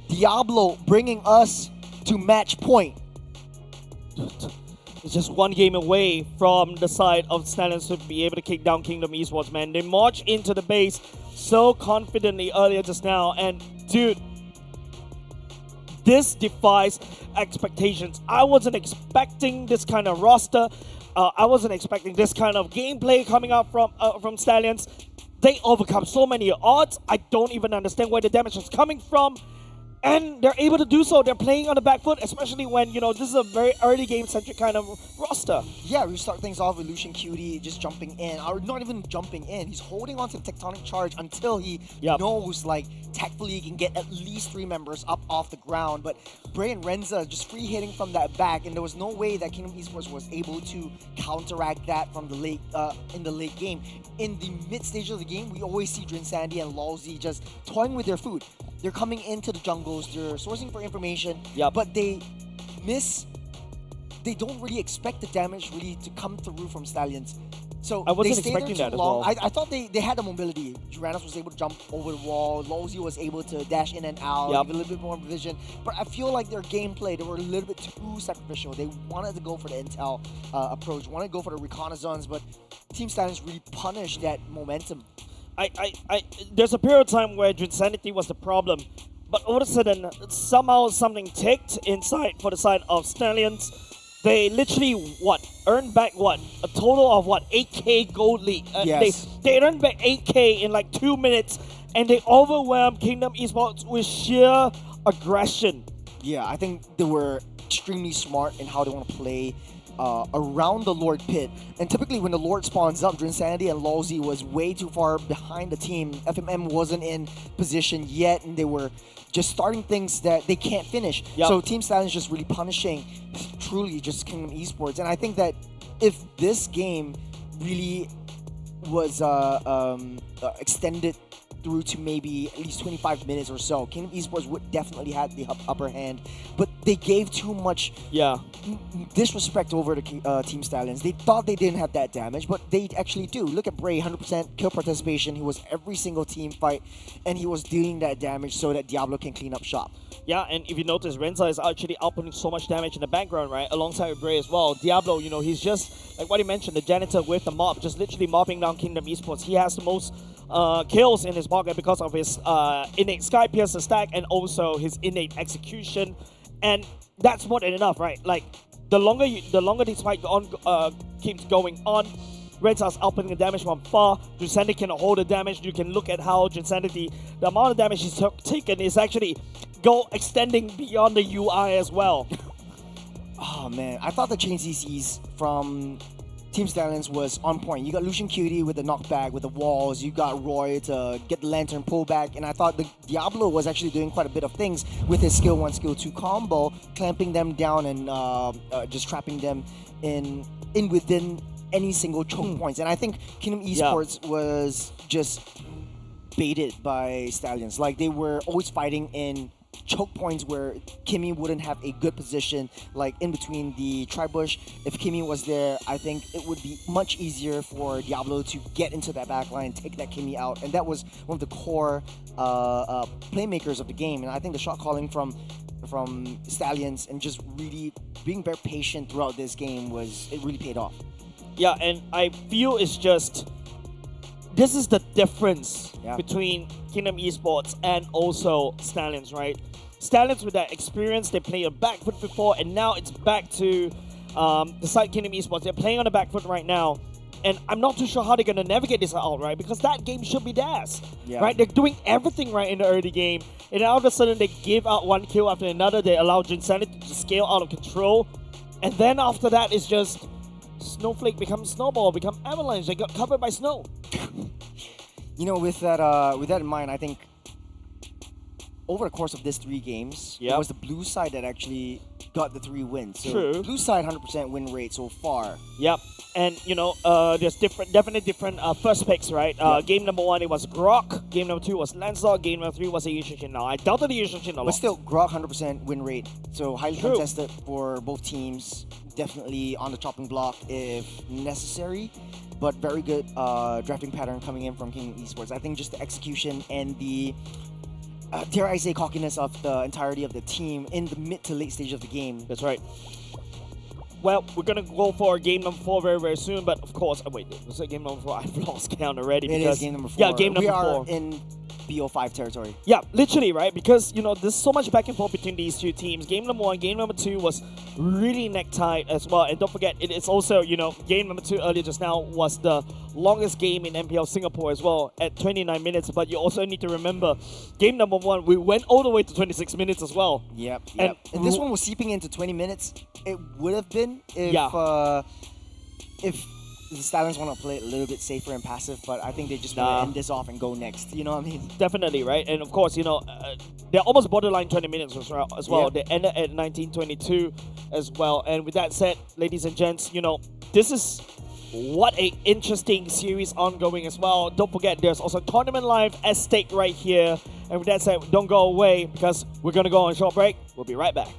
Diablo bringing us to match point. It's just one game away from the side of Stallions to be able to kick down Kingdom Esports, man. They march into the base so confidently earlier just now, and dude, this defies expectations. I wasn't expecting this kind of roster. I wasn't expecting this kind of gameplay coming out from Stallions. They overcome so many odds. I don't even understand where the damage is coming from. And they're able to do so. They're playing on the back foot, especially when, you know, this is a very early game-centric kind of roster. Yeah, we start things off with Lucian Cutie just jumping in, or not even jumping in. He's holding on to the Tectonic Charge until he knows, like, tactfully he can get at least 3 members up off the ground. But Bray and Renza just free hitting from that back, and there was no way that Kingdom Esports was able to counteract that from the late in the late game. In the mid stage of the game, we always see Drinsandy and Lousy just toying with their food. They're coming into the jungles, they're sourcing for information, but they don't really expect the damage really to come through from Stallions. So I wasn't they stayed expecting there that too long. as well. I thought they had the mobility. Juranos was able to jump over the wall, Lousy was able to dash in and out, have a little bit more vision. But I feel like their gameplay, they were a little bit too sacrificial. They wanted to go for the intel approach, wanted to go for the reconnaissance, but Team Stallions really punished that momentum. There's a period of time where Drinsanity was the problem, but all of a sudden, somehow something ticked inside for the side of Stallions. They literally, earned back a total of 8k gold lead. They earned back 8k in like 2 minutes, and they overwhelmed Kingdom Esports with sheer aggression. Yeah, I think they were extremely smart in how they want to play around the Lord pit. And typically when the Lord spawns up, Drinsanity and Lousy was way too far behind the team. FMM wasn't in position yet, and they were just starting things that they can't finish. So Team Stallions just really punishing truly just Kingdom Esports. And I think that if this game really was extended through to maybe at least 25 minutes or so, Kingdom Esports would definitely have the upper hand. But they gave too much disrespect over the Team Stallions. They thought they didn't have that damage, but they actually do. Look at Bray, 100% kill participation. He was every single team fight, and he was dealing that damage so that Diablo can clean up shop. Yeah, and if you notice, Renza is actually outputting so much damage in the background, right? Alongside with Bray as well. Diablo, you know, he's just, like what you mentioned, the janitor with the mop, just literally mopping down Kingdom Esports. He has the most kills in his pocket because of his innate Sky Piercer stack and also his innate execution. And that's more than enough, right? Like, the longer this fight keeps going on, Renza's outputting the damage from far. Jinsanity cannot hold the damage. You can look at how Jinsanity, the amount of damage he's taken is actually extending beyond the UI as well. Oh man, I thought the chain CCs from Team Stallions was on point. You got Lucian Cutie with the knockback, with the walls. You got Roy to get the lantern pullback. And I thought the Diablo was actually doing quite a bit of things with his skill 1, skill 2 combo, clamping them down and just trapping them in within any single choke points. And I think Kingdom Esports was just baited by Stallions. Like, they were always fighting in choke points where Kimmy wouldn't have a good position, like in between the tri-bush. If Kimmy was there, I think it would be much easier for Diablo to get into that backline, take that Kimmy out, and that was one of the core playmakers of the game. And I think the shot calling from Stallions and just really being very patient throughout this game it really paid off. Yeah, and I feel it's just, this is the difference between Kingdom Esports and also Stallions, right? Stallions with that experience, they played a back foot before, and now it's back to the side Kingdom Esports. They're playing on the back foot right now, and I'm not too sure how they're going to navigate this out, right? Because that game should be theirs, right? They're doing everything right in the early game, and then all of a sudden they give out one kill after another. They allow Jinsanity to scale out of control, and then after that it's just Snowflake becomes Snowball, become Avalanche. They got covered by snow. You know, with that in mind, I think over the course of these 3 games, it was the blue side that actually got the 3 wins. So True. Blue side 100% win rate so far. Yep, and you know, there's definitely different first picks, right? Game number 1 it was Grok. Game number 2 was Lancelot. Game number 3 was a Yushin. Now I doubted the Yushin a lot. But still, Grok 100% win rate. So highly contested for both teams. Definitely on the chopping block if necessary. But very good drafting pattern coming in from Kingdom Esports. I think just the execution and the dare I say cockiness of the entirety of the team in the mid to late stage of the game. That's right. Well, we're gonna go for game number 4 very, very soon, but of course, wait, was it game number 4? I've lost count already. It is game number 4. Yeah, game number 4. We are in BO5 territory. Yeah, literally, right? Because, you know, there's so much back and forth between these two teams. Game number 1, game number 2 was really neck-tight as well. And don't forget, it is also, you know, game number 2 earlier just now was the longest game in MPL Singapore as well at 29 minutes. But you also need to remember, game number 1, we went all the way to 26 minutes as well. Yep. And this one was seeping into 20 minutes. It would have been if the Stallions want to play it a little bit safer and passive, but I think they just want to end this off and go next. You know what I mean? Definitely, right? And of course, you know, they're almost borderline 20 minutes as well. They ended at 19:22 as well. And with that said, ladies and gents, you know, this is what a interesting series ongoing as well. Don't forget, there's also tournament live at stake right here. And with that said, don't go away because we're going to go on a short break. We'll be right back.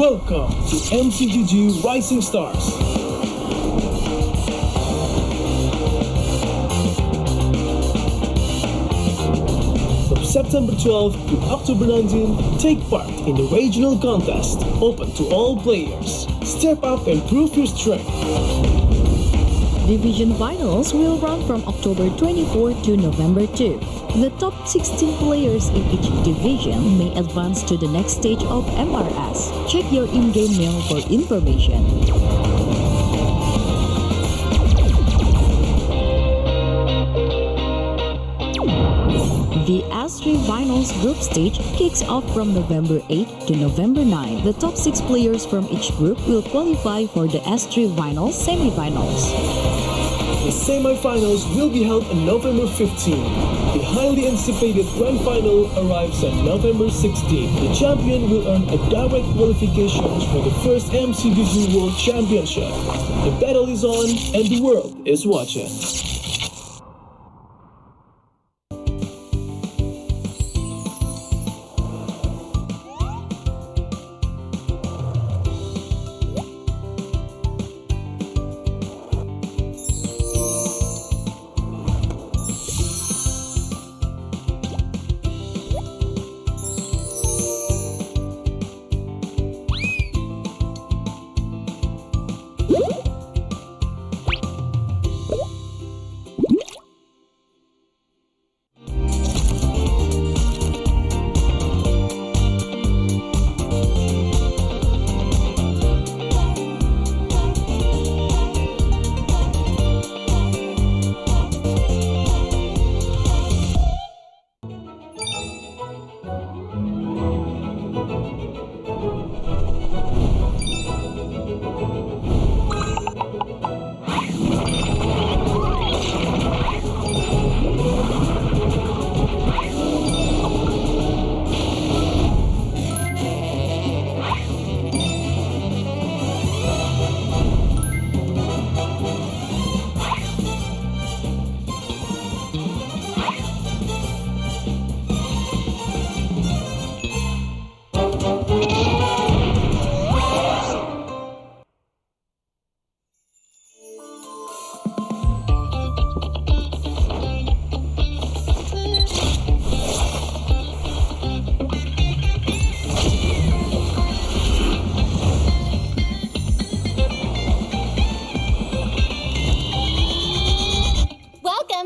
Welcome to MCGG Rising Stars. From September 12th to October 19th, take part in the regional contest, open to all players. Step up and prove your strength. Division finals will run from October 24 to November 2. The top 16 players in each division may advance to the next stage of MRS. Check your in-game mail for information. The S3 Finals group stage kicks off from November 8 to November 9. The top 6 players from each group will qualify for the S3 Finals semifinals. The semi-finals will be held on November 15. The highly anticipated grand final arrives on November 16. The champion will earn a direct qualifications for the first MCGG World Championship. The battle is on and the world is watching.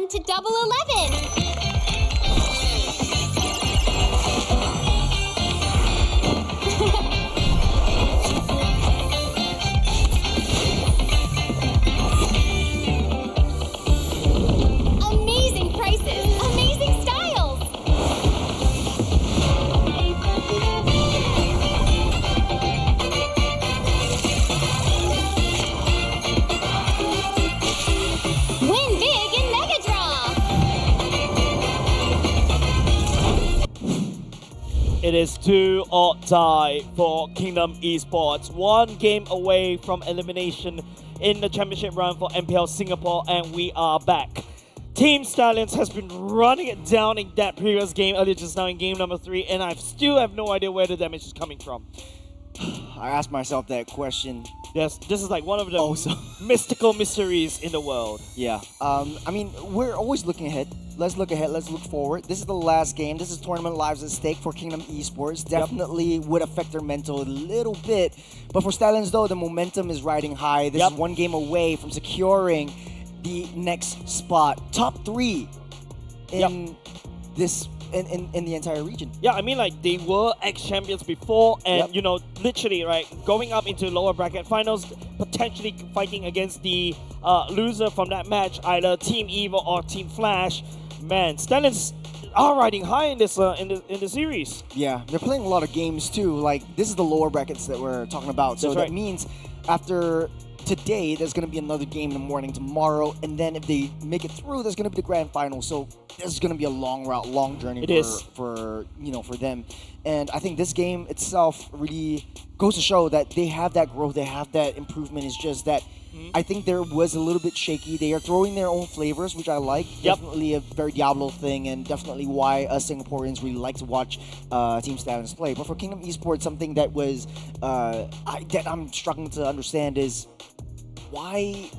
To Double 11. Amazing prices, amazing styles. Win big in Mega Draw. It is do or die for Kingdom Esports. One game away from elimination in the championship round for MPL Singapore, and we are back. Team Stallions has been running it down in that previous game earlier just now in game number 3, and I still have no idea where the damage is coming from. I asked myself that question. Yes, this is like one of the mystical mysteries in the world. Yeah. I mean, we're always looking ahead. Let's look ahead. Let's look forward. This is the last game. This is tournament lives at stake for Kingdom Esports. Definitely would affect their mental a little bit. But for Stallions, though, the momentum is riding high. This is one game away from securing the next spot. Top 3 in this in the entire region. Yeah, I mean, like, they were ex-champions before, and you know, literally, right, going up into lower bracket finals, potentially fighting against the loser from that match, either Team Evil or Team Flash. Man, Stallions are riding high in this in the series. Yeah, they're playing a lot of games too. Like, this is the lower brackets that we're talking about. So that means after today, there's going to be another game in the morning tomorrow, and then if they make it through, there's going to be the grand final. So this is going to be a long journey for them. And I think this game itself really goes to show that they have that growth, they have that improvement. It's just that I think there was a little bit shaky. They are throwing their own flavors, which I like. Definitely a very Diablo thing, and definitely why us Singaporeans really like to watch Team Stallions play. But for Kingdom Esports, something that was that I'm struggling to understand is why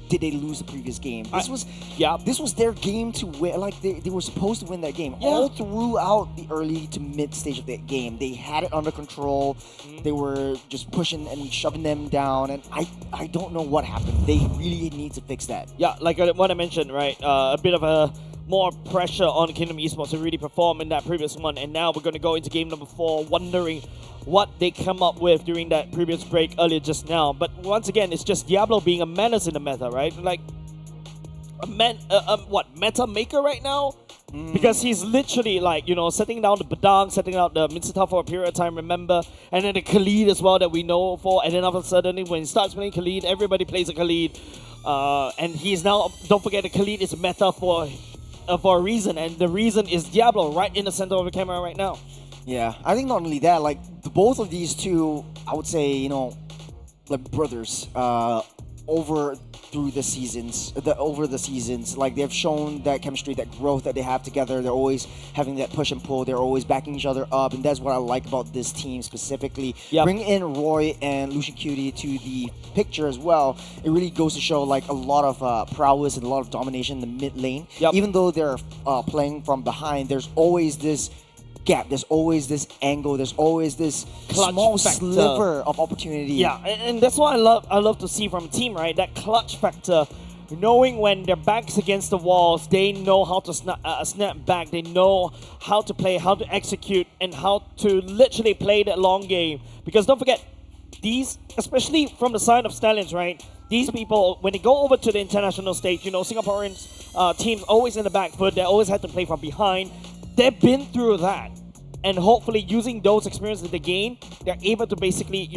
did they lose the previous game? This was their game to win. Like they were supposed to win that game. All throughout the early to mid stage of that game, they had it under control. They were just pushing and shoving them down, and I don't know what happened. They really need to fix that. Yeah, like what I mentioned, right? A bit of a more pressure on Kingdom Esports to really perform in that previous one, and now we're going to go into game number 4, wondering what they come up with during that previous break earlier just now. But once again, it's just Diablo being a menace in the meta, right? Like meta maker right now? Because he's literally like, setting down the Badang, setting out the Minsita for a period of time, remember? And then the Khalid as well that we know for. And then all of a sudden, when he starts playing Khalid, everybody plays a Khalid. And he's now, don't forget, the Khalid is meta for a reason. And the reason is Diablo right in the center of the camera right now. Yeah, I think not only that, like both of these two, I would say, like brothers, over the seasons, like they've shown that chemistry, that growth that they have together. They're always having that push and pull. They're always backing each other up, and that's what I like about this team specifically. Bring in Roy and Lucian Cutie to the picture as well. It really goes to show like a lot of prowess and a lot of domination in the mid lane. Even though they're playing from behind, there's always this gap, there's always this angle, there's always this small sliver of opportunity. Yeah, and that's what I love to see from a team, right? That clutch factor, knowing when their back's against the walls, they know how to snap back, they know how to play, how to execute, and how to literally play that long game. Because don't forget, these, especially from the side of Stallions, right? These people, when they go over to the international stage, Singaporeans teams always in the back foot, they always had to play from behind. They've been through that, and hopefully using those experiences they gain, they're able to basically,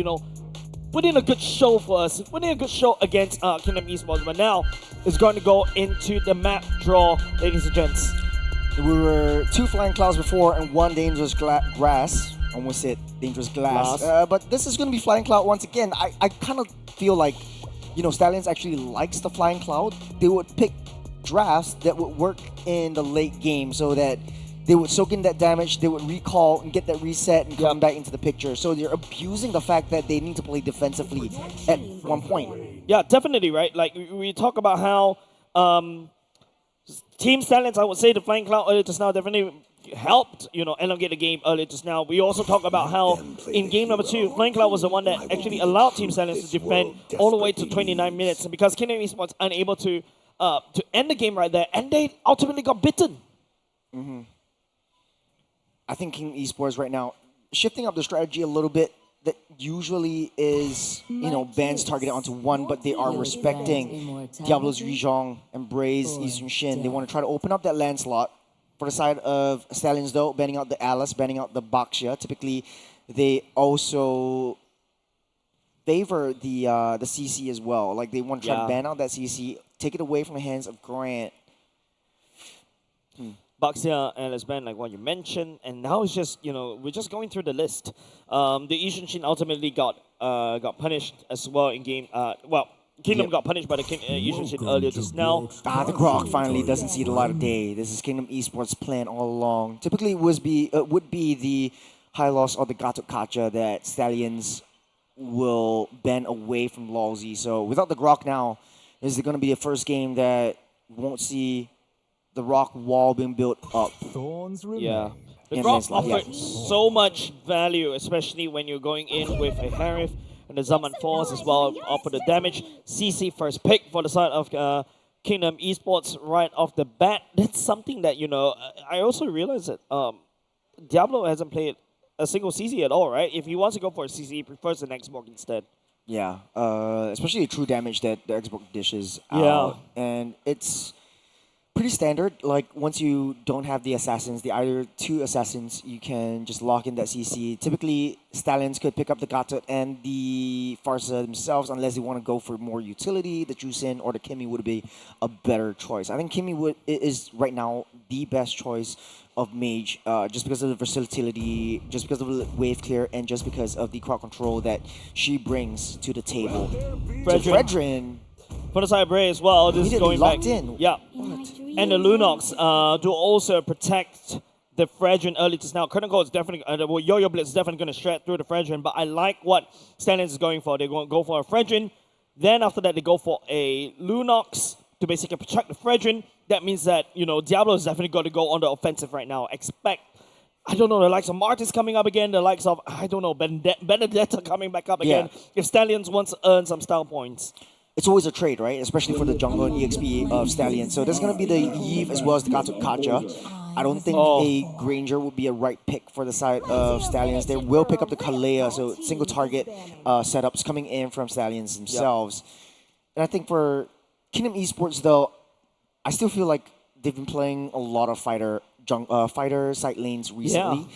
put in a good show for us, put in a good show against Kingdom Esports. But now it's going to go into the map draw, ladies and gents. We were 2 flying clouds before and 1 dangerous grass. Almost said dangerous glass. But this is going to be flying cloud once again. I kind of feel like, Stallions actually likes the flying cloud. They would pick drafts that would work in the late game so that they would soak in that damage, they would recall and get that reset and come back into the picture. So they're abusing the fact that they need to play defensively at one point. Yeah, definitely, right? Like, we talk about how Team Stallions, I would say the Flying Cloud earlier just now definitely helped, elongate the game earlier just now. We also talk about how in game number 2, Flying Cloud was the one that actually allowed Team Stallions to defend all the way to 29 minutes. And because Kingdom Esports unable to end the game right there, and they ultimately got bitten. I think King Esports right now, shifting up the strategy a little bit, that usually is, bans targeted onto one, but they are respecting Diablo's Rizhong, Embrace, Eastern Shin. They want to try to open up that land slot. For the side of Stallions though, banning out the Alice, banning out the Baxia. Typically, they also favor the CC as well. Like they want to try to ban out that CC, take it away from the hands of Grant. Baxia and Lisbon, like what you mentioned, and now it's just, we're just going through the list. The Eastern Shin ultimately got punished as well in game. Kingdom got punished by the Eastern Shin earlier just now. The Grok finally doesn't see the light of day. This is Kingdom Esports' plan all along. Typically, it would be the high loss or the Gatot Kacha that Stallions will ban away from Lawsy. So without the Grok now, this is going to be the first game that won't see the rock wall being built up. Yeah. The Grok offered so much value, especially when you're going in with a Harif and the Zaman Force as well, offer the damage. CC first pick for the side of Kingdom Esports right off the bat. That's something that, I also realized that Diablo hasn't played a single CC at all, right? If he wants to go for a CC, he prefers an Xbox instead. Yeah, especially the true damage that the Xbox dishes out. And it's Pretty standard. Like once you don't have the assassins, the either two assassins, you can just lock in that CC. Typically, Stallions could pick up the Gatot and the Farsa themselves, unless they want to go for more utility. The Juicin or the Kimmy would be a better choice. I think Kimmy is right now the best choice of Mage, just because of the versatility, just because of the wave clear, and just because of the crowd control that she brings to the table. So Fredrin. For the side Bray as well, this is going back. In. Yeah. And the Lunox to also protect the Fredrin early just now. Curtain Call is definitely, Yo-Yo Blitz is definitely going to shred through the Fredrin, but I like what Stallions is going for. They're going to go for a Fredrin. Then after that, they go for a Lunox to basically protect the Fredrin. That means that, Diablo is definitely going to go on the offensive right now. Expect, I don't know, the likes of Martis coming up again, the likes of, I don't know, Benedetta coming back up again. If Stallions wants to earn some style points. It's always a trade, right? Especially for the jungle and EXP of Stallion. So there's going to be the Yve as well as the Gato Kacha. I don't think a Granger would be a right pick for the side of Stallions. They will pick up the Kalea, so single target setups coming in from Stallions themselves. And I think for Kingdom Esports, though, I still feel like they've been playing a lot of fighter side lanes recently. Yeah.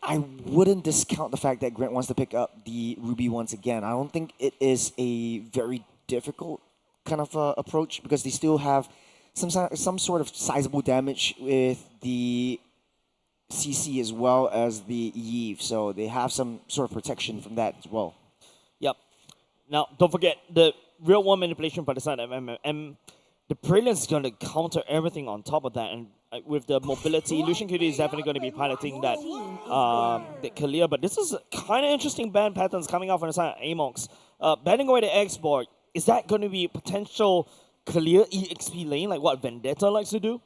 I wouldn't discount the fact that Grant wants to pick up the Ruby once again. I don't think it is a very difficult kind of approach because they still have some sort of sizable damage with the CC as well as the Yve, so they have some sort of protection from that as well. Yep. Now, don't forget the real world manipulation by the side of MM. The Brilliance is going to counter everything on top of that, and with the mobility, Lucian Cutie is definitely going to be piloting that Kalia, but this is kind of interesting ban patterns coming out from the side of Amox. Banning away the export, is that going to be a potential clear EXP lane like what Vendetta likes to do?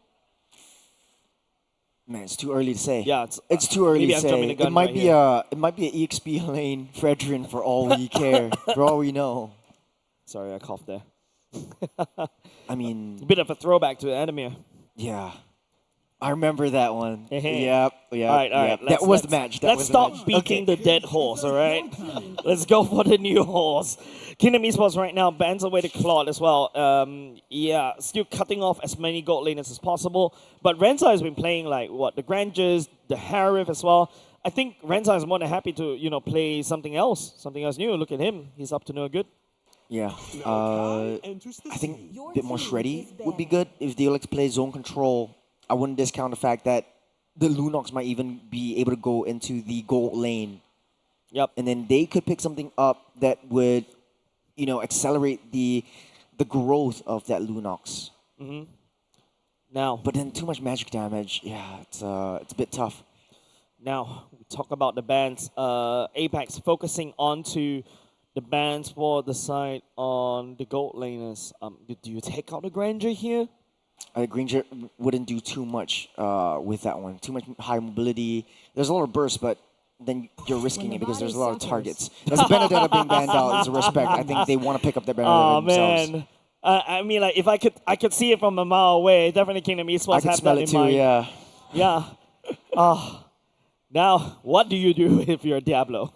Man, it's too early to say. Yeah, it's too early to I'm say. the gun It might right be here. it might be an EXP lane Fredrin for all we care, for all we know. Sorry, I coughed there. I mean, a bit of a throwback to Adamir. Yeah. I remember that one. Yep. All right. That was the match. Let's stop beating the dead horse, all right? Let's go for the new horse. Kingdom Esports right now bans away the Claude as well. Still cutting off as many gold laners as possible. But Renza has been playing like, the Grangers, the Harif as well. I think Renza is more than happy to, play something else new. Look at him. He's up to no good. Yeah. I think a bit more shreddy would be good if they like to play zone control. I wouldn't discount the fact that the Lunox might even be able to go into the gold lane. Yep. And then they could pick something up that would, accelerate the growth of that Lunox. Mm-hmm. Now, but then too much magic damage. Yeah, it's a bit tough. Now we talk about the bans. Apex focusing onto the bans for the side on the gold laners. Do you take out the Granger here? Granger wouldn't do too much with that one. Too much high mobility. There's a lot of burst, but then you're risking it because there's a lot of targets. There's a Benedetta being banned out as a respect. I think they want to pick up their Benedetta themselves. Man. I mean, like, if I could see it from a mile away, definitely Kingdom Esports I could have smell that it in mind. Yeah. Yeah. Now, what do you do if you're Diablo?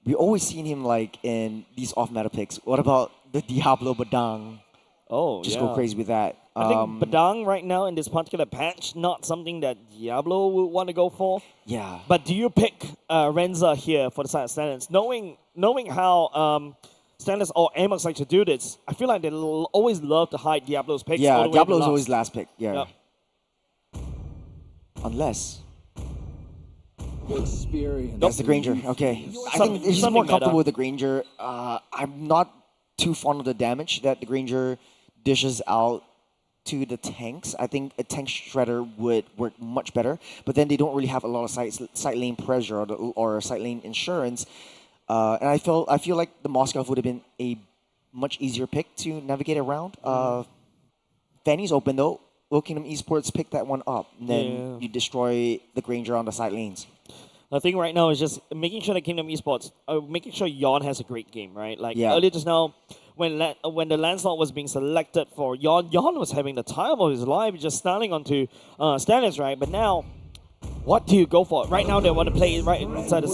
We always seen him like in these off-meta picks. What about the Diablo Badang? Oh, Just yeah. go crazy with that. I think Badang right now in this particular patch, not something that Diablo would want to go for. Yeah. But do you pick Renza here for the side of Stannis? Knowing how Stannis or Amox like to do this, I feel like they always love to hide Diablo's picks. Yeah, Diablo's always last pick. Yeah. Yep. Unless. Experience. That's the Granger. Okay. I think he's more comfortable with the Granger. I'm not too fond of the damage that the Granger dishes out to the tanks. I think a tank shredder would work much better, but then they don't really have a lot of side lane pressure or side lane insurance. And I feel like the Moskov would have been a much easier pick to navigate around. Fanny's open though. Will Kingdom Esports pick that one up? And then you destroy the Granger on the side lanes. The thing right now is just making sure that Kingdom Esports, making sure Yon has a great game, right? Like earlier just now, when the Lancelot was being selected for Yon was having the time of his life, just standing onto Stannis, right? But now, what do you go for? Right now, they want to play right inside the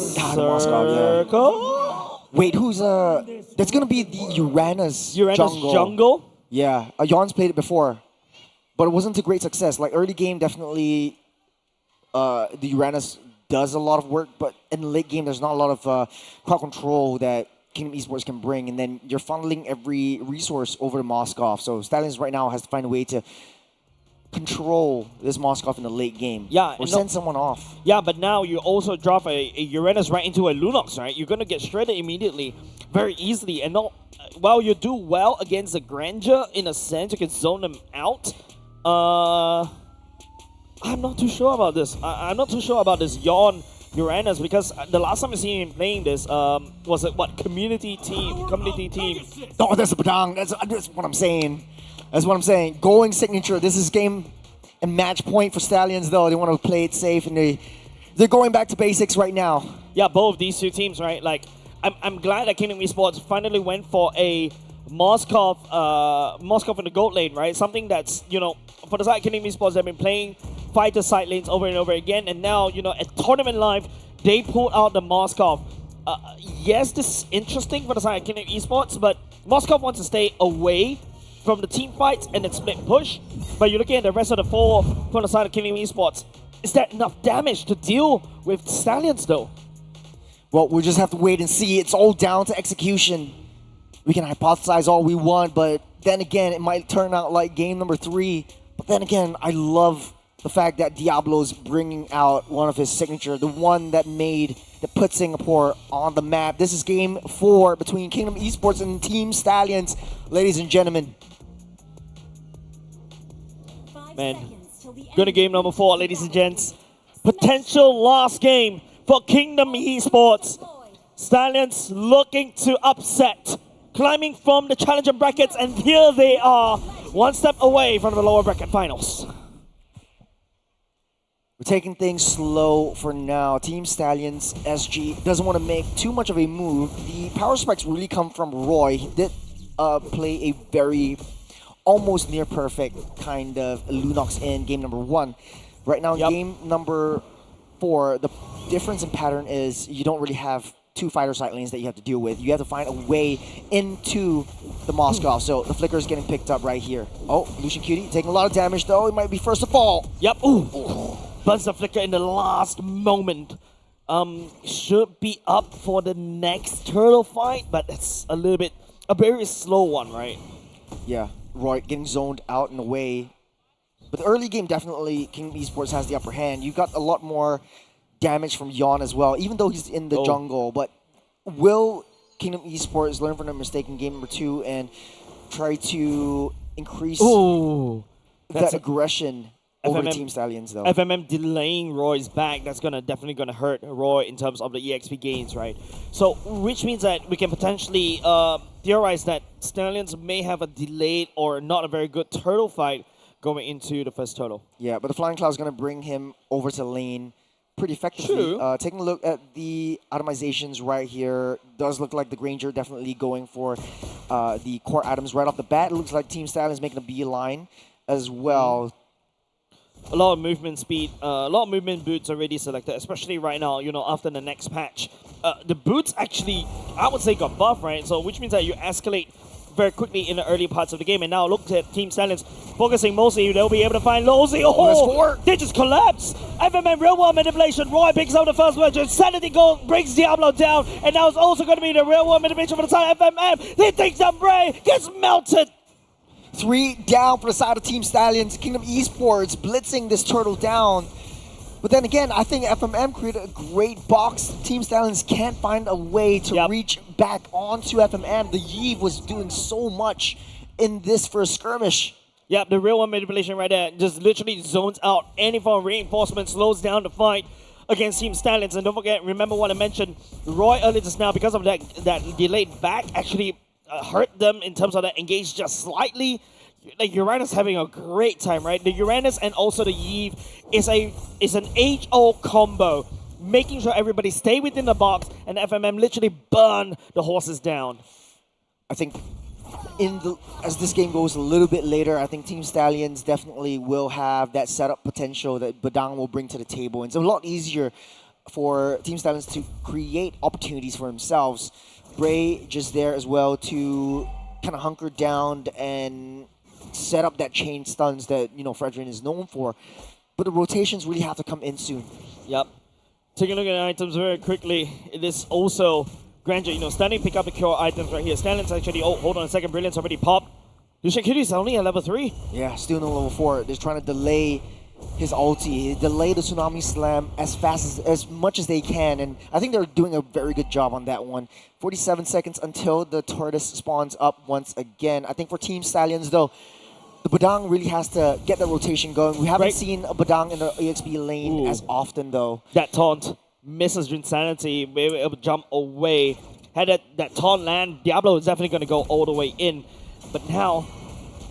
circle. Wait, who's that's gonna be the Uranus jungle? Yeah, Yon's played it before, but it wasn't a great success. Like early game, definitely the Uranus does a lot of work, but in the late game, there's not a lot of crowd control that Kingdom Esports can bring, and then you're funneling every resource over to Moskov. So Stallions right now has to find a way to control this Moskov in the late game. Yeah, or send someone off. Yeah, but now you also drop a Uranus right into a Lunox, right? You're gonna get shredded immediately, very easily, and not while you do well against the Grandeur in a sense, you can zone them out. I'm not too sure about this. I'm not too sure about this Yawn Uranus, because the last time I seen him playing this was it what community team? Oh, that's a Badang. That's what I'm saying. That's what I'm saying. Going signature. This is game and match point for Stallions, though. They want to play it safe, and they're going back to basics right now. Yeah, both these two teams, right? Like, I'm glad that Kingdom Esports finally went for a Moskov in the gold lane, right? Something that's, you know, for the side of Kingdom Esports, they've been playing fighter side lanes over and over again, and now, you know, at Tournament Live, they pulled out the Moskov. Yes, this is interesting for the side of Kingdom Esports, but Moskov wants to stay away from the team fights and then split push. But you're looking at the rest of the four from the side of Kingdom Esports. Is that enough damage to deal with Stallions, though? Well, we'll just have to wait and see. It's all down to execution. We can hypothesize all we want, but then again, it might turn out like game number 3. But then again, I love the fact that Diablo's bringing out one of his signature, the one that put Singapore on the map. This is game 4 between Kingdom Esports and Team Stallions, ladies and gentlemen. Man, going to game number 4, ladies and gents. Potential last game for Kingdom Esports. Stallions looking to upset, climbing from the challenger brackets, and here they are, one step away from the lower bracket finals. We're taking things slow for now. Team Stallions SG doesn't want to make too much of a move. The power spikes really come from Roy. He did play a very almost near perfect kind of Lunox in game number 1. Right now, game number 4, the difference in pattern is you don't really have 2 fighter side lanes that you have to deal with. You have to find a way into the Moskov. So the flicker is getting picked up right here. Oh, Lucian Cutie taking a lot of damage, though. It might be first to fall. Yep. Ooh. Burns the flicker in the last moment. Should be up for the next turtle fight, but it's a very slow one, right? Yeah, Roy getting zoned out and away. But the early game, definitely Kingdom Esports has the upper hand. You got a lot more damage from Yon as well, even though he's in the jungle. But will Kingdom Esports learn from their mistake in game number 2 and try to increase that aggression over the Team Stallions, though? FMM delaying Roy's back, that's definitely gonna hurt Roy in terms of the EXP gains, right? So, which means that we can potentially theorize that Stallions may have a delayed or not a very good turtle fight going into the first turtle. Yeah, but the Flying Cloud is gonna bring him over to lane pretty effectively. Taking a look at the atomizations right here, does look like the Granger definitely going for the core atoms right off the bat. It looks like Team Stallions making a beeline as well. A lot of movement speed, a lot of movement boots already selected, especially right now, you know, after the next patch. The boots actually, I would say, got buffed, right? So, which means that you escalate very quickly in the early parts of the game. And now look at Team Stallions focusing mostly, they'll be able to find Lozy. Oh, they just collapse. FMM real world manipulation. Roy picks up the first one. Sanity Gold brings Diablo down. And now it's also going to be the real world manipulation for the side of FMM. They think some Bray gets melted. 3 down for the side of Team Stallions. Kingdom Esports blitzing this turtle down. But then again, I think FMM created a great box. Team Stallions can't find a way to reach back onto FMM. The Yeve was doing so much in this first skirmish. Yep, the real one manipulation right there just literally zones out any form of reinforcement, slows down the fight against Team Stallions. And don't forget, remember what I mentioned, Roy earlier just now, because of that delayed back, actually hurt them in terms of that engage just slightly. Like Uranus having a great time, right? The Uranus and also the Yeve is an age-old combo, making sure everybody stay within the box and FMM literally burn the horses down. I think as this game goes a little bit later, I think Team Stallions definitely will have that setup potential that Badang will bring to the table. And it's a lot easier for Team Stallions to create opportunities for themselves. Bray just there as well to kind of hunker down and set up that chain stuns that, Fredrin is known for. But the rotations really have to come in soon. Yep. Taking a look at the items very quickly. It is also Granger, Stanley pick up the cure items right here. Stanley's actually, hold on a second, Brilliant's already popped. Lucian Kitty's only at level 3. Yeah, still in level 4. They're trying to delay his ulti, delay the Tsunami Slam as much as they can, and I think they're doing a very good job on that one. 47 seconds until the Tortoise spawns up once again. I think for Team Stallions though, the Badang really has to get the rotation going. We haven't seen a Badang in the EXP lane as often though. That taunt misses Insanity, able to jump away. Had that taunt land, Diablo is definitely going to go all the way in. But now,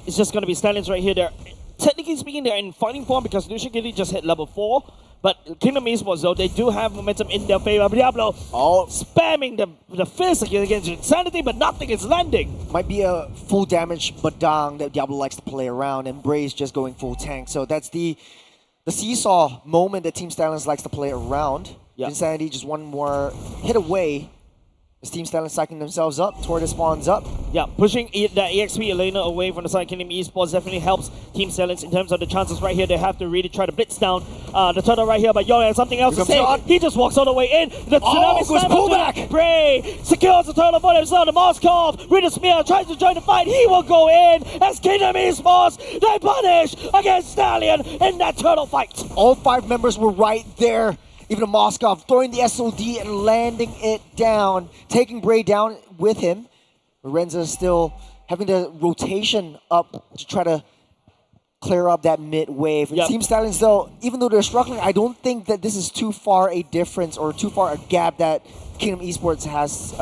it's just going to be Stallions right here. They're, technically speaking, they're in fighting form because Lucian Kitty just hit level 4. But Kingdom Esports, though, they do have momentum in their favor. Diablo spamming the fist against Insanity, but nothing is landing. Might be a full damage Badang that Diablo likes to play around, and Bray's just going full tank. So that's the seesaw moment that Team Stallions likes to play around. Yep. Insanity just one more hit away. As Team Stallions cycling themselves up, Tortoise spawns up. Yeah, pushing that EXP Elena away from the side Kingdom Esports definitely helps Team Stallions in terms of the chances right here. They have to really try to blitz down the turtle right here, but Yo has something else to say. He just walks all the way in. The Tsunami goes pullback! Bray secures the turtle for himself. The Moskov with a spear tries to join the fight. He will go in as Kingdom Esports. They punish against Stallion in that turtle fight. All 5 members were right there. Even a Moskov throwing the SOD and landing it down, taking Bray down with him. Lorenza still having the rotation up to try to clear up that mid wave. Yep. Team Stallions, though, even though they're struggling, I don't think that this is too far a difference or too far a gap that Kingdom Esports has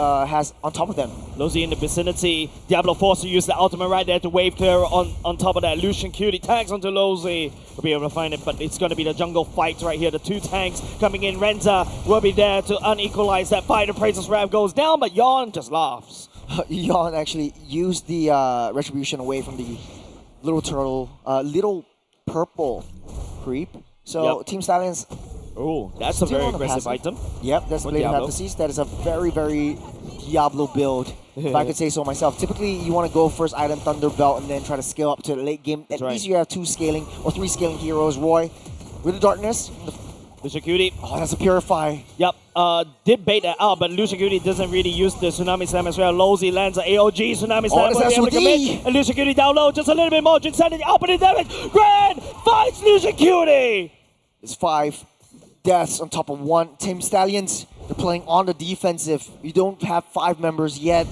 on top of them. Lozy in the vicinity. Diablo forced to use the ultimate right there to wave clear on top of that. Lucian Cutie tags onto Lozy. We'll be able to find it, but it's going to be the jungle fight right here. The 2 tanks coming in. Renza will be there to unequalize that fight. The Praises Rev goes down, but Yawn just laughs. Yawn actually used the retribution away from the little turtle, little purple creep. So Team Stallions. Oh, that's a very aggressive item. Yep, that's Blade of Nemesis. That is a very, very Diablo build, if I could say so myself. Typically, you want to go first item Thunderbelt and then try to scale up to the late game. At least you have 2 scaling or 3 scaling heroes. Roy with the darkness. Lucian Cutie. Oh, that's a Purify. Yep, did bait that out, but Lucian Cutie doesn't really use the Tsunami Slam as well. Lozy lands an AOG Tsunami Slam. Oh, that's SOD. And Lucian Cutie down low, just a little bit more. Insanity opening damage. Grand fights Lucian Cutie. It's 5 deaths on top of 1. Team Stallions, they're playing on the defensive. You don't have 5 members yet.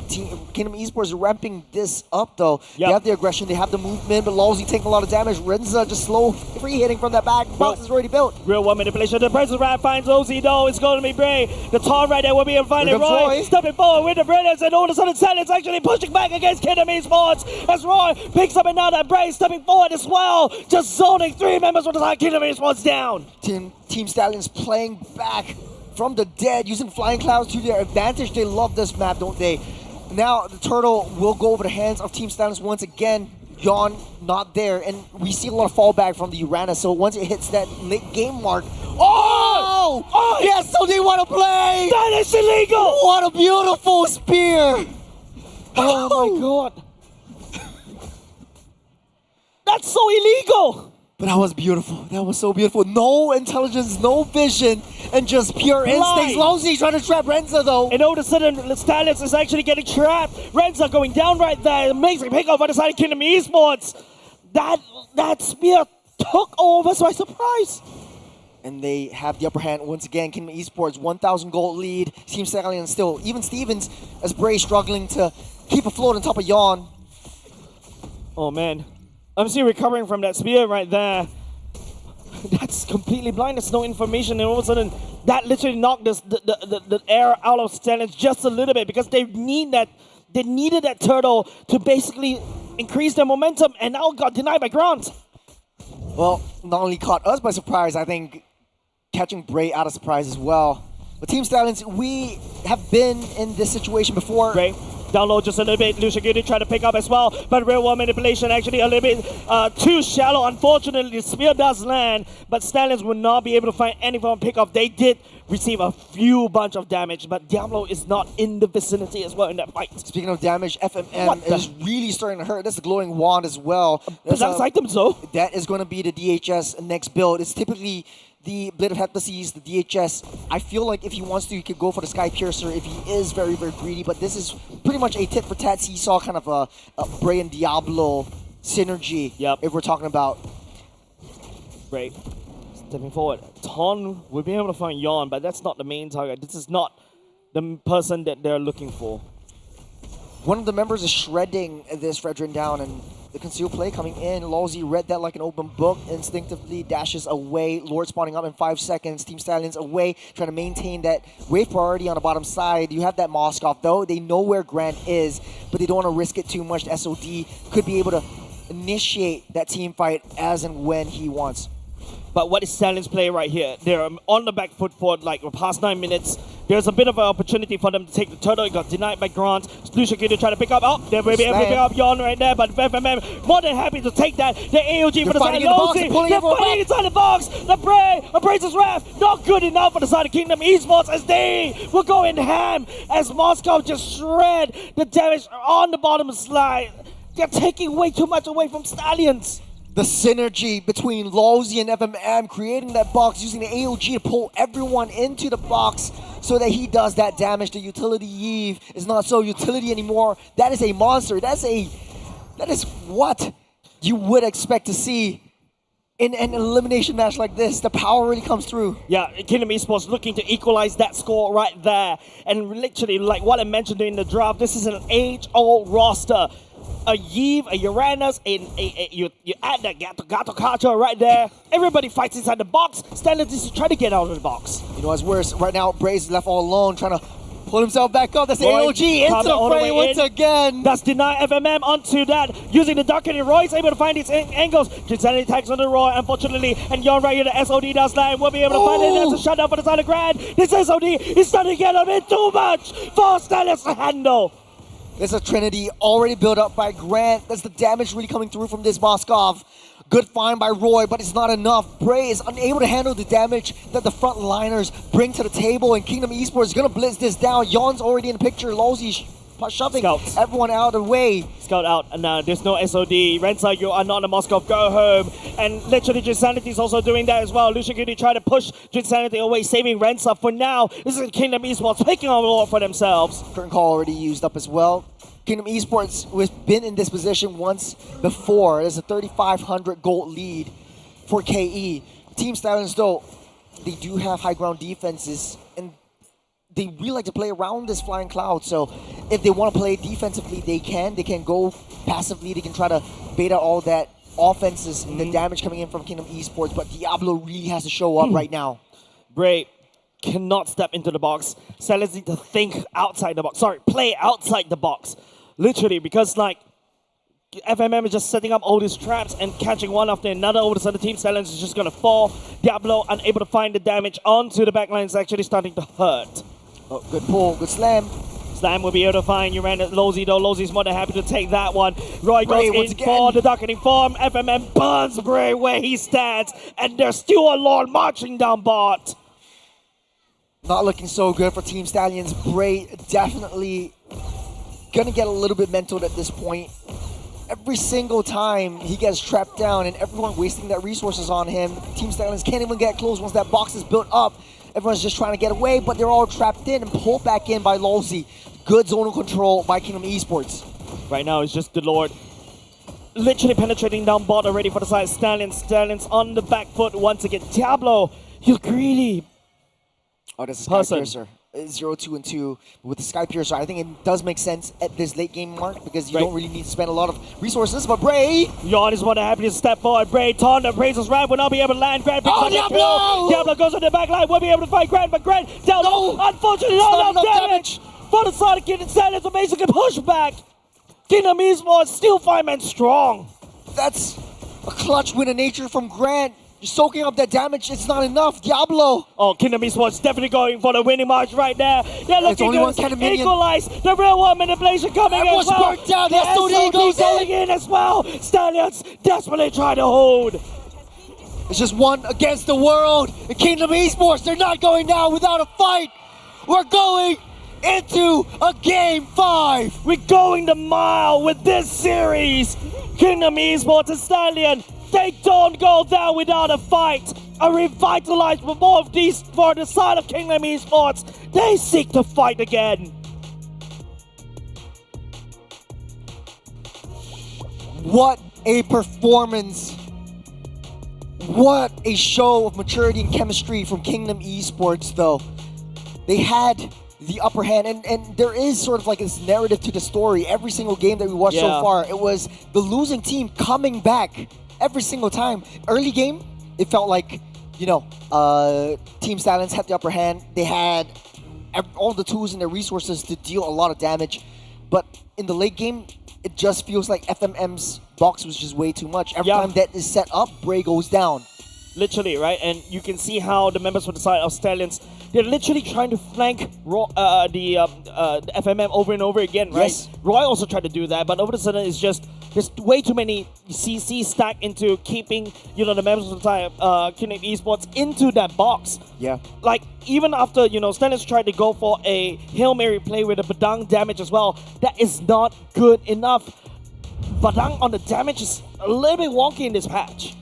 Kingdom Esports are ramping this up though. They have the aggression, they have the movement, but Lozy taking a lot of damage. Renza just slow free hitting from that back. Box is already built. Real one manipulation. The Praises Rev finds Lozy though. It's going to be Bray. The taunt right there will be finding Roy. Stepping forward with the brilliance, and all of a sudden Stallions actually pushing back against Kingdom Esports as Roy picks up, and now that Bray stepping forward as well. Just zoning 3 members with the side Kingdom Esports down. Team Stallions playing back from the dead, using Flying Clouds to their advantage. They love this map, don't they? Now the turtle will go over the hands of Team Stallions once again. Yawn not there, and we see a lot of fallback from the Uranus. So once it hits that late game mark, yes, so they want to play. That is illegal. What a beautiful spear! Oh my god, that's so illegal. But that was beautiful. That was so beautiful. No intelligence, no vision, and just pure instincts. Lozy trying to trap Renza though. And all of a sudden, Stallions is actually getting trapped. Renza going down right there. Amazing pickup on the side of Kingdom Esports. That spear took over by surprise. And they have the upper hand once again. Kingdom Esports, 1,000 gold lead. Team Stallions still. Even Stevens, as Bray struggling to keep afloat on top of Yawn. Oh man. I'm still recovering from that spear right there. That's completely blind. There's no information, and all of a sudden, that literally knocked the air out of Stallions just a little bit because they needed that turtle to basically increase their momentum, and now got denied by Grant. Well, not only caught us by surprise, I think catching Bray out of surprise as well. But Team Stallions, we have been in this situation before. Bray. Down low just a little bit. Lucian Cutie trying to pick up as well, but real world manipulation actually a little bit too shallow. Unfortunately, the spear does land, but Stallions will not be able to find any form of pickup. They did receive a few bunch of damage, but Diablo is not in the vicinity as well in that fight. Speaking of damage, FMM is really starting to hurt. That's the glowing wand as well. Possessed items though. That is going to be the DHS next build. It's typically the Blade of Heptases, the DHS. I feel like if he wants to, he could go for the Sky Piercer if he is very, very greedy, but this is pretty much a tit-for-tat seesaw kind of a Bray and Diablo synergy, if we're talking about. Bray stepping forward. Ton will be able to find Yon, but that's not the main target. This is not the person that they're looking for. One of the members is shredding this Fredrin down, and the concealed play coming in. Lawsy read that like an open book, instinctively dashes away. Lord spawning up in 5 seconds. Team Stallions away, trying to maintain that wave priority on the bottom side. You have that Moskov, though. They know where Grant is, but they don't want to risk it too much. SOD could be able to initiate that team fight as and when he wants. But what is Stallions' play right here? They're on the back foot for like the past 9 minutes. There's a bit of an opportunity for them to take the turtle. It got denied by Grant. Lucian to try to pick up. Oh, they will be able to pick up Yon right there. But FMM more than happy to take that. The AOG for the side of Losey. They're fighting inside the box. The Bray, Abraser's Wrath. Not good enough for the side of Kingdom Esports as they will go in ham. As Moscow just shred the damage on the bottom slide. They're taking way too much away from Stallions. The synergy between Lawsy and FMM, creating that box, using the AOG to pull everyone into the box so that he does that damage. The utility Eve is not so utility anymore. That is a monster. That is what you would expect to see in an elimination match like this. The power really comes through. Yeah, Kingdom Esports looking to equalize that score right there. And literally, like what I mentioned in the draft, this is an age-old roster. A Yves, a Uranus, you add that Gato Kacho right there. Everybody fights inside the box. Stallions is trying to get out of the box. You know what's worse? Right now, Braze is left all alone, trying to pull himself back up. That's the AOG into the fray once again. That's deny FMM onto that. Using the Darkening, Roy's able to find its angles. Insanity tags on the Roy, unfortunately. And Yon right here, the SOD does land. We'll be able to find it. That's a shutdown for the side of Grand. This SOD is starting to get a bit too much for Stallions to handle. There's a Trinity already built up by Grant. That's the damage really coming through from this Moskov. Good find by Roy, but it's not enough. Bray is unable to handle the damage that the frontliners bring to the table, and Kingdom Esports is going to blitz this down. Yon's already in the picture. Lawsy shoving everyone out of the way. Scout out, and now there's no SOD. Rensa, you are not a Moskov. Go home. And literally, Jinsanity is also doing that as well. Lucian Cutie try to push Jinsanity away, saving Rensa for now. This is Kingdom Esports picking on the Lord for themselves. Curtain call already used up as well. Kingdom Esports has been in this position once before. There's a 3,500 gold lead for KE. Team Stallions, though, they do have high ground defenses, and they really like to play around this flying cloud. So if they want to play defensively, they can. They can go passively. They can try to bait out all that offenses and the damage coming in from Kingdom Esports. But Diablo really has to show up right now. Bray cannot step into the box. Stallions need to think outside the box. Sorry, play outside the box. Literally, because like FMM is just setting up all these traps and catching one after another. All of a sudden, Team Stallions is just going to fall. Diablo unable to find the damage onto the backline is actually starting to hurt. Oh, good pull, good slam. Slam will be able to find Uranus. Losey though. Losey's more than happy to take that one. Roy goes in for the darkening form. FMM burns Bray where he stands. And there's still a Lord marching down bot. Not looking so good for Team Stallions. Bray definitely gonna get a little bit mental at this point. Every single time he gets trapped down and everyone wasting their resources on him, Team Stallions can't even get close once that box is built up. Everyone's just trying to get away, but they're all trapped in and pulled back in by Lolzy. Good zonal control by Kingdom Esports. Right now it's just the Lord literally penetrating down bot already for the side. Stallions on the back foot once again. Diablo, you're greedy. Oh, that's a Sky Piercer. 0, 2, and 2 with the Sky Piercer. I think it does make sense at this late game mark because you don't really need to spend a lot of resources. But Bray, Yon is more than happy to step forward. Bray, Ton, Appraiser's Rap will not be able to land. Grant picks up the kill. Diablo goes on the back line. Will be able to fight Grant, but Grant dealt unfortunately not enough damage for the Sonic Kid. Stallions will basically push back. Kingdom Esports still 5-man strong. That's a clutch win of nature from Grant. You're soaking up that damage, it's not enough. Diablo! Oh, Kingdom Esports definitely going for the winning march right there. They're looking to equalize the real world manipulation coming as well. Burnt down. The SOD goes in as well. Stallions desperately try to hold. It's just one against the world. In Kingdom Esports, they're not going down without a fight. We're going into a Game 5. We're going the mile with this series. Kingdom Esports and Stallion, they don't go down without a fight. A revitalized for both these for the side of Kingdom Esports. They seek to fight again. What a performance. What a show of maturity and chemistry from Kingdom Esports, though. They had the upper hand, and there is sort of like this narrative to the story. Every single game that we watched so far, it was the losing team coming back every single time. Early game, it felt like, you know, Team Silence had the upper hand. They had all the tools and their resources to deal a lot of damage. But in the late game, it just feels like FMM's box was just way too much. Every time that is set up, Bray goes down. Literally, right? And you can see how the members from the side of Stallions, they're literally trying to flank the FMM over and over again, right? Yes. Roy also tried to do that, but over the sudden it's just there's way too many CC stacked into keeping, you know, the members of the side of Kingdom Esports into that box. Yeah. Like, even after, you know, Stallions tried to go for a Hail Mary play with a Badang damage as well, that is not good enough. Badang on the damage is a little bit wonky in this patch.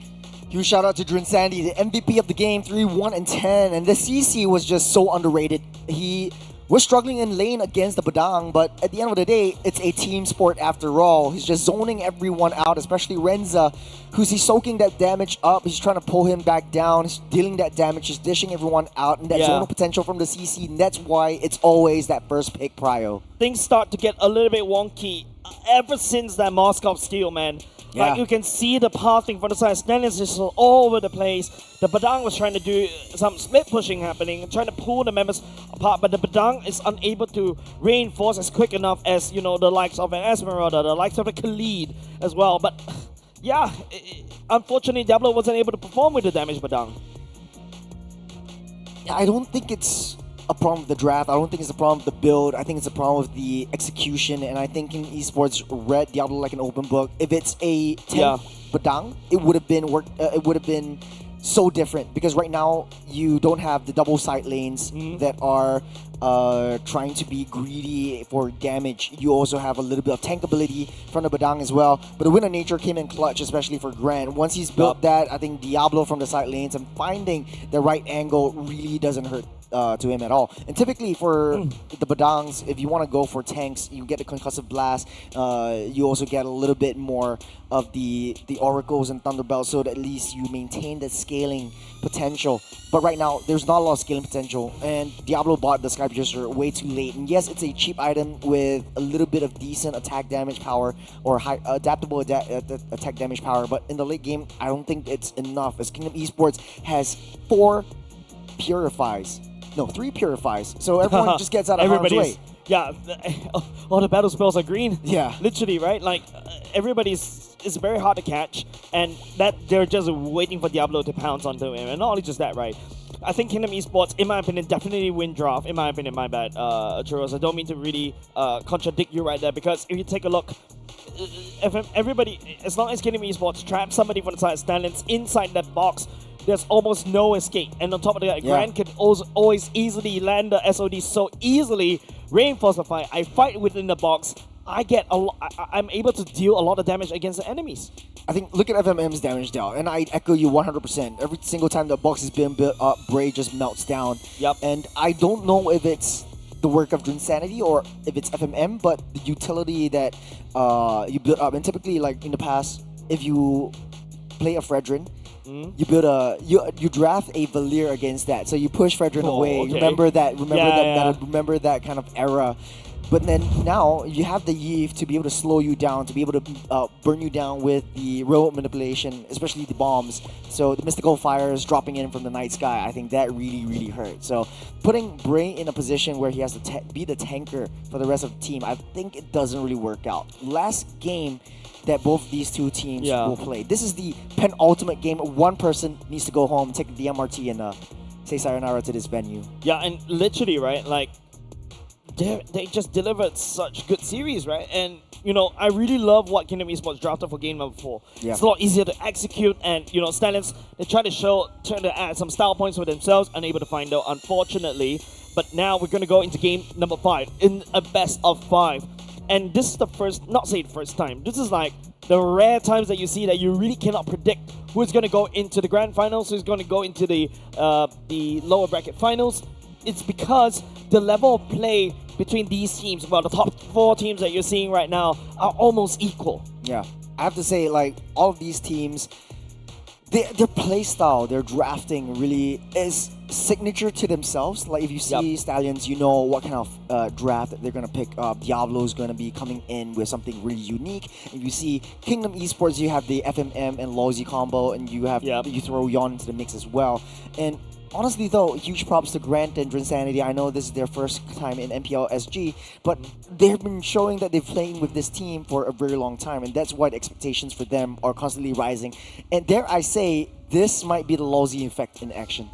Huge shout out to Drin Sandy, the MVP of the game, 3-1-10, and the CC was just so underrated. He was struggling in lane against the Badang, but at the end of the day, it's a team sport after all. He's just zoning everyone out, especially Renza, he's soaking that damage up. He's trying to pull him back down. He's dealing that damage. He's dishing everyone out, and that zonal potential from the CC, and that's why it's always that first pick prio. Things start to get a little bit wonky ever since that Moscow steal, man. Yeah. Like, you can see the pathing from the side. Stallions is all over the place. The Badang was trying to do some split pushing happening, trying to pull the members apart, but the Badang is unable to reinforce as quick enough as, you know, the likes of an Esmeralda, the likes of a Khalid as well. But yeah, unfortunately, Diablo wasn't able to perform with the damage Badang. I don't think it's a problem with the draft. I don't think it's a problem with the build. I think it's a problem with the execution, and I think in esports read Diablo like an open book. If it's a 10 Badang, it would have been it would have been so different, because right now you don't have the double side lanes that are trying to be greedy for damage. You also have a little bit of tank ability from the Badang as well. But the Winner Nature came in clutch, especially for Grant. Once he's built that, I think Diablo from the side lanes and finding the right angle really doesn't hurt to him at all. And typically for the Badangs, if you want to go for tanks, you get the concussive blast. You also get a little bit more of the oracles and thunderbells, so that at least you maintain that scaling potential. But right now, there's not a lot of scaling potential, and Diablo bought the Sky Piercer way too late. And yes, it's a cheap item with a little bit of decent attack damage power or high adaptable attack damage power, but in the late game, I don't think it's enough, as Kingdom Esports has 3 purifies. So everyone just gets out of harm's way. Yeah, all the battle spells are green. Yeah. Literally, right? Like, it's very hard to catch, and that they're just waiting for Diablo to pounce onto him. And not only just that, right? I think Kingdom Esports, in my opinion, definitely win draft. In my opinion, my bad, Churros. I don't mean to really contradict you right there, because if you take a look, everybody, as long as Kingdom Esports traps somebody from the side Stallions inside that box, there's almost no escape. And on top of that, Grant can also always easily land the SOD so easily, reinforce the fight. I fight within the box. I'm able to deal a lot of damage against the enemies. I think, look at FMM's damage down, and I echo you 100%. Every single time the box is being built up, Bray just melts down. Yep. And I don't know if it's the work of Insanity or if it's FMM, but the utility that you build up. And typically, like in the past, if you play a Fredrin, you build you draft a Valir against that, so you push Fredrin away. Okay. Remember that kind of era. But then now you have the Yeve to be able to slow you down, to be able to burn you down with the robot manipulation, especially the bombs. So the mystical fires dropping in from the night sky, I think that really hurt. So putting Bray in a position where he has to be the tanker for the rest of the team, I think it doesn't really work out. Last game that both these two teams will play. This is the penultimate game. One person needs to go home, take the MRT, and say sayonara to this venue. Yeah, and literally, right, like, they just delivered such good series, right? And I really love what Kingdom Esports drafted for game number 4. Yeah. It's a lot easier to execute, and Stallions, they try to add some style points for themselves, unable to find out, unfortunately. But now we're gonna go into game number 5 in a best of 5. And this is the first, not say the first time, this is like the rare times that you see that you really cannot predict who's going to go into the grand finals, who's going to go into the lower bracket finals. It's because the level of play between these teams, well, the top 4 teams that you're seeing right now, are almost equal. Yeah, I have to say, like, all of these teams, their play style, their drafting really is signature to themselves. Like, if you see Stallions, you know what kind of draft that they're going to pick up. Diablo's going to be coming in with something really unique. If you see Kingdom Esports, you have the FMM and Lozy combo, and you have you throw Yon into the mix as well. And honestly, though, huge props to Grant and Drinsanity. I know this is their first time in MPL SG, but they've been showing that they've played with this team for a very long time, and that's why the expectations for them are constantly rising. And dare I say, this might be the Lozy effect in action.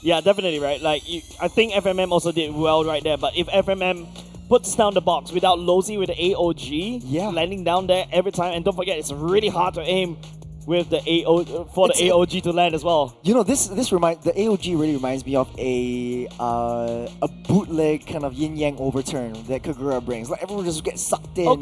Yeah, definitely, right? Like, I think FMM also did well right there, but if FMM puts down the box without Lozy with the AOG landing down there every time, and don't forget, it's really hard to aim with the AOG to land as well. You know, the AOG really reminds me of a bootleg kind of yin yang overturn that Kagura brings. Like, everyone just gets sucked in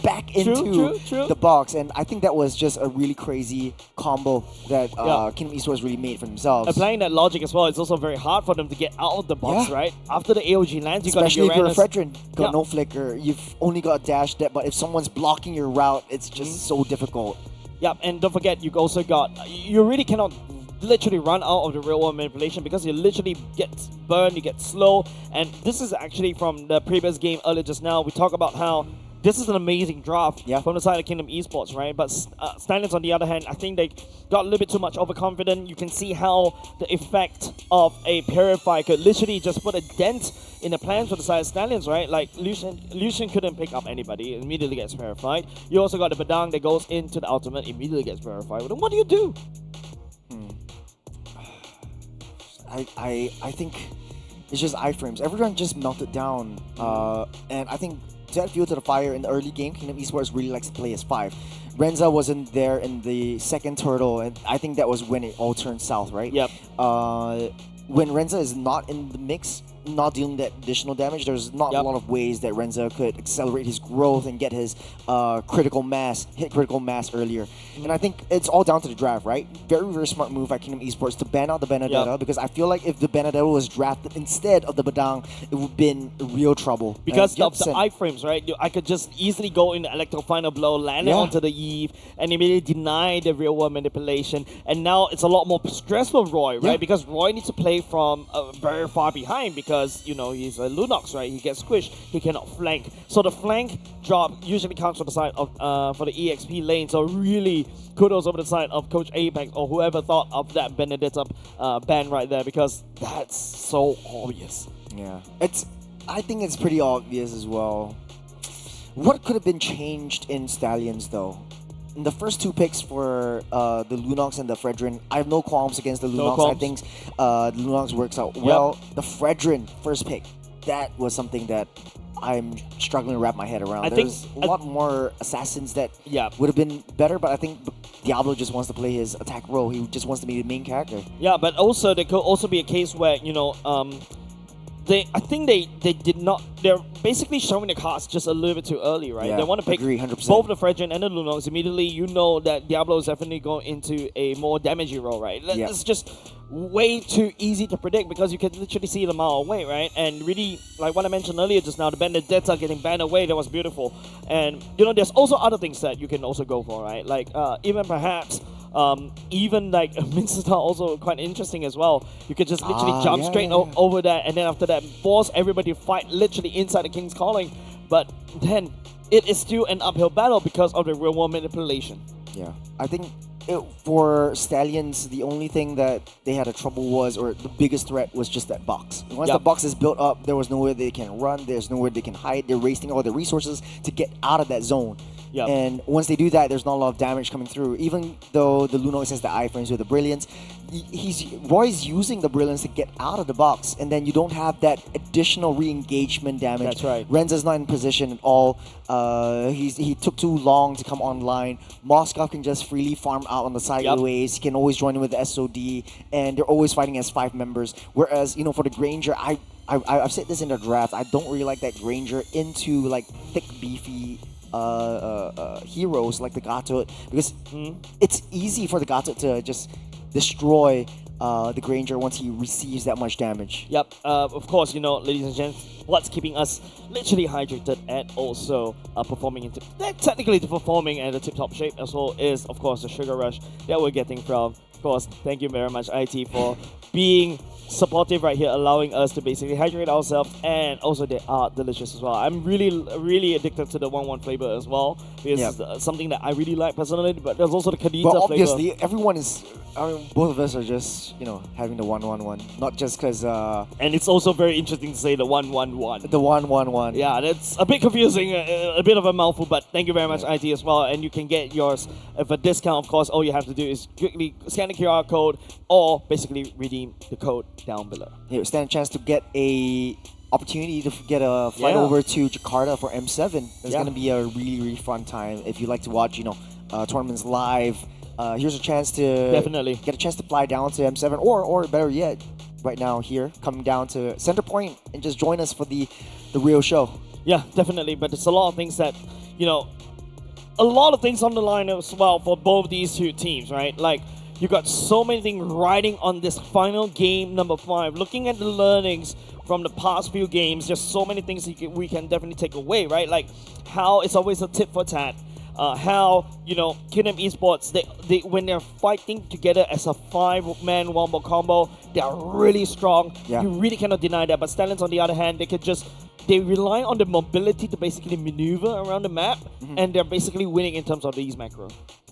back into the box, and I think that was just a really crazy combo that Kingdom Esports really made for themselves. Applying that logic as well, it's also very hard for them to get out of the box, right? After the AOG lands, you got to especially if you're a Fredrin, got no flicker, you've only got a dash depth, but if someone's blocking your route, it's just so difficult. Yep, and don't forget, you also got, you really cannot literally run out of the real world manipulation because you literally get burned, you get slow. And this is actually from the previous game earlier just now. We talk about how this is an amazing draft from the side of Kingdom Esports, right? But Stallions, on the other hand, I think they got a little bit too much overconfident. You can see how the effect of a Purify could literally just put a dent in the plans for the side of Stallions, right? Like, Lucian couldn't pick up anybody, immediately gets Purified. You also got the Badang that goes into the ultimate, immediately gets Purified. Then what do you do? I think it's just iframes. Everyone just melted down, and I think to add fuel to the fire in the early game, Kingdom Esports really likes to play as 5. Renza wasn't there in the second turtle, and I think that was when it all turned south, right? Yep. When Renza is not in the mix, not dealing that additional damage, there's not a lot of ways that Renza could accelerate his growth and get his critical mass earlier. And I think it's all down to the draft, right? Very, very smart move by Kingdom Esports to ban out the Benedetta, because I feel like if the Benedetta was drafted instead of the Badang, it would have been real trouble. Because of the iframes, right? I could just easily go in the Electro Final Blow, land it onto the Eve, and immediately deny the real world manipulation. And now it's a lot more stressful for Roy, right? Because Roy needs to play from very far behind because, you know, he's a Lunox, right? He gets squished, he cannot flank. So the flank drop usually comes from the side of for the EXP lane. So really kudos over the side of Coach Apex or whoever thought of that Benedetta ban right there, because that's so obvious. Yeah, I think it's pretty obvious as well. What could have been changed in Stallions though? In the first 2 picks for the Lunox and the Fredrin, I have no qualms against the Lunox. I think the Lunox works out well. The Fredrin first pick, that was something that I'm struggling to wrap my head around. There's a lot more assassins that would have been better, but I think Diablo just wants to play his attack role. He just wants to be the main character. Yeah, but also there could also be a case where, you know, I think they did not. They're basically showing the cards just a little bit too early, right? Yeah, they want to pick 100%. both the Fredrin and the Lunox. Immediately, you know that Diablo is definitely going into a more damagey role, right? It's just way too easy to predict because you can literally see it a mile away, right? And really, like what I mentioned earlier just now, the Benedetta getting banned away, that was beautiful. And, you know, there's also other things that you can also go for, right? Like, even perhaps... even like Minster also quite interesting as well. You could just literally jump straight over that, and then after that force everybody to fight literally inside the King's Calling. But then it is still an uphill battle because of the real world manipulation. Yeah, I think for Stallions, the only thing that they had a trouble was, or the biggest threat was just that box. Once the box is built up, there was nowhere they can run, there's nowhere they can hide. They're wasting all their resources to get out of that zone. And once they do that, there's not a lot of damage coming through. Even though the Lunox has the iframes with the Brilliance, Roy's using the brilliance to get out of the box, and then you don't have that additional re-engagement damage. That's right. Renza's not in position at all. He took too long to come online. Moskov can just freely farm out on the sideways. He can always join in with the SOD, and they're always fighting as 5 members. Whereas, for the Granger, I've said this in the draft, I don't really like that Granger into like thick, beefy heroes like the Gato, because it's easy for the Gato to just destroy the Granger once he receives that much damage. Yep. Of course, ladies and gents, what's keeping us literally hydrated and also performing technically performing at a tip-top shape as well is, of course, the sugar rush that we're getting from. Of course, thank you very much, IT, for being supportive right here, allowing us to basically hydrate ourselves, and also they are delicious as well. I'm really addicted to the 1-1 flavor as well. It's something that I really like personally, but there's also the Kadita but flavor. obviously, everyone is, both of us are just, having the 1-1-1, not just because... and it's also very interesting to say the 1-1-1. The 1-1-1. Yeah, that's a bit confusing, a bit of a mouthful, but thank you very much, IT, as well. And you can get yours for a discount, of course. All you have to do is quickly scan the QR code or basically redeem the code down below. Yeah, stand a chance to get a opportunity to get a flight over to Jakarta for M7. It's going to be a really fun time. If you like to watch, tournaments live, here's a chance to definitely get a chance to fly down to M7, or better yet, right now here, coming down to Centrepoint and just join us for the real show. Yeah, definitely. But there's a lot of things that, a lot of things on the line as well for both these two teams, right? Like, you got so many things riding on this final game number 5. Looking at the learnings from the past few games, there's so many things we can definitely take away, right? Like how it's always a tit for tat. How, Kingdom Esports, they when they're fighting together as a 5-man wombo combo, they are really strong. Yeah. You really cannot deny that. But Stallions, on the other hand, they rely on the mobility to basically maneuver around the map, and they're basically winning in terms of these macro.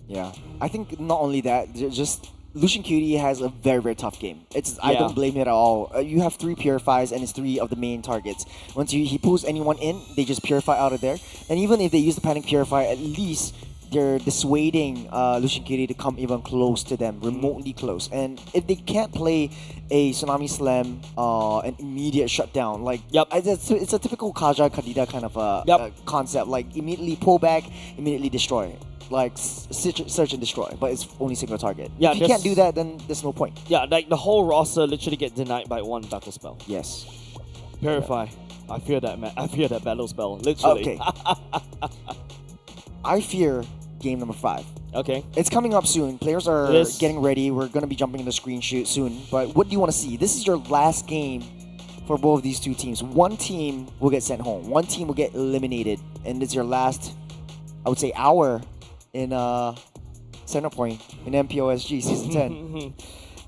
Yeah, I think not only that, just Lucian Cutie has a very tough game. I don't blame it at all. You have 3 purifies and it's 3 of the main targets. Once he pulls anyone in, they just purify out of there. And even if they use the panic purify, at least they're dissuading Lucian Cutie to come even close to them, remotely close. And if they can't play a Tsunami Slam, an immediate shutdown, like it's a typical Kaja Kadita kind of concept. Like immediately pull back, immediately destroy. Like search and destroy, but it's only single target. Yeah, if you can't do that, then there's no point. Yeah, like the whole roster literally get denied by 1 battle spell. Yes. Purify. Yeah. I fear that, man. I fear that battle spell, literally. Okay. I fear game number 5. Okay. It's coming up soon. Players are getting ready. We're going to be jumping into screen shoot soon. But what do you want to see? This is your last game for both of these two teams. One team will get sent home. One team will get eliminated. And it's your last, I would say, hour in Centrepoint in MPL SG Season 10.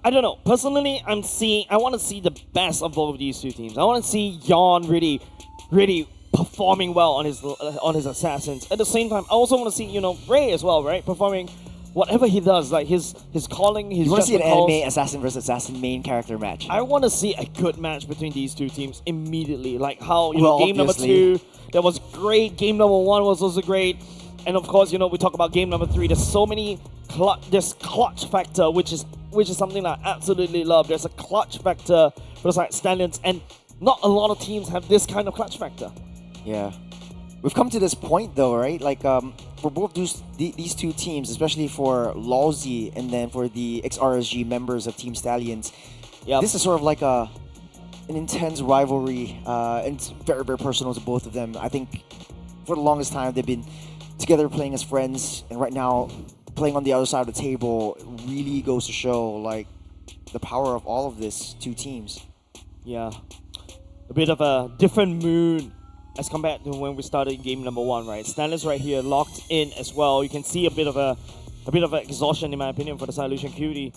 I don't know. Personally, I want to see the best of both of these two teams. I want to see Yon really performing well on his assassins. At the same time, I also want to see, Ray as well, right? Performing whatever he does, like his calling, his. You want to see an anime assassin versus assassin main character match? I want to see a good match between these two teams immediately. Like how game obviously. number 2 that was great. Game number 1 was also great. And of course, we talk about game number 3. There's so many this clutch factor, which is something that I absolutely love. There's a clutch factor for the Stallions, and not a lot of teams have this kind of clutch factor. Yeah, we've come to this point though, right? Like for both these two teams, especially for Lawsy and then for the XRSG members of Team Stallions, this is sort of like an intense rivalry, and it's very personal to both of them. I think for the longest time they've been together playing as friends, and right now playing on the other side of the table really goes to show like the power of all of these two teams. Yeah, a bit of a different mood as compared to when we started game number 1, right? Stanley's right here locked in as well. You can see a bit of exhaustion in my opinion for the Solution Cutie.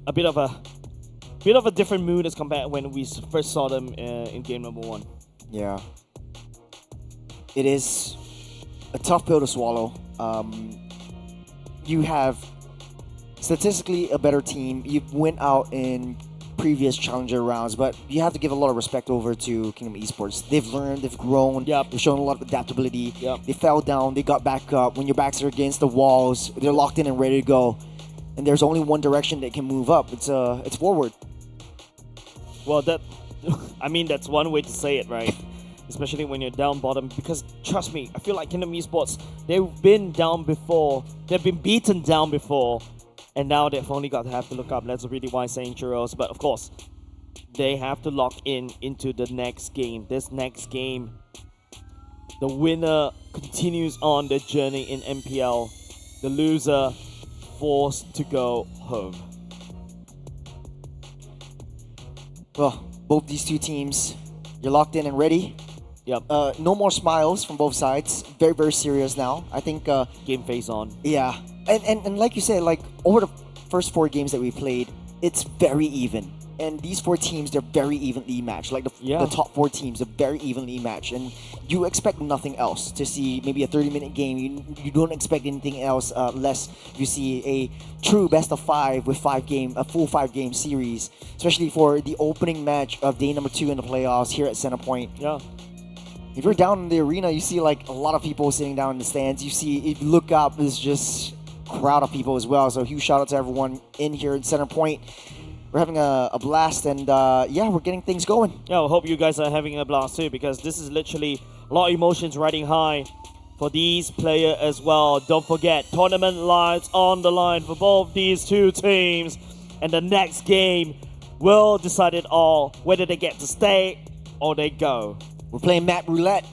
A bit of a different mood as compared when we first saw them in game number 1. Yeah, it is a tough pill to swallow. You have statistically a better team. You went out in previous challenger rounds, but you have to give a lot of respect over to Kingdom Esports. They've learned, they've grown, they've shown a lot of adaptability. They fell down, they got back up. When your backs are against the walls, they're locked in and ready to go. and there's only one direction that can move up. It's forward. Well, I mean, that's one way to say it, right? Especially when you're down bottom, because trust me, I feel like Kingdom Esports, they've been down before, they've been beaten down before, and now they've only got to have to look up. That's really why I'm saying churros. But of course, they have to lock into the next game. This next game, the winner continues on their journey in MPL. The loser forced to go home. Well, both these two teams, you're locked in and ready. Yep. No more smiles from both sides. Very, very serious now. I think... game face on. Yeah. And like you said, like, over the first 4 games that we played, it's very even. And these 4 teams, they're very evenly matched. Like, the top 4 teams are very evenly matched. And you expect nothing else to see maybe a 30-minute game. You don't expect anything else less you see a true best-of-5 with a full 5-game series. Especially for the opening match of day number 2 in the playoffs here at Centrepoint. Yeah. If you're down in the arena, you see like a lot of people sitting down in the stands. You see, if you look up, there's just a crowd of people as well. So huge shout out to everyone in here at Centrepoint. We're having a blast, and yeah, we're getting things going. Yeah, I hope you guys are having a blast too, because this is literally a lot of emotions riding high for these players as well. Don't forget, tournament lives on the line for both these two teams, and the next game will decide it all, whether they get to stay or they go. We're playing map roulette.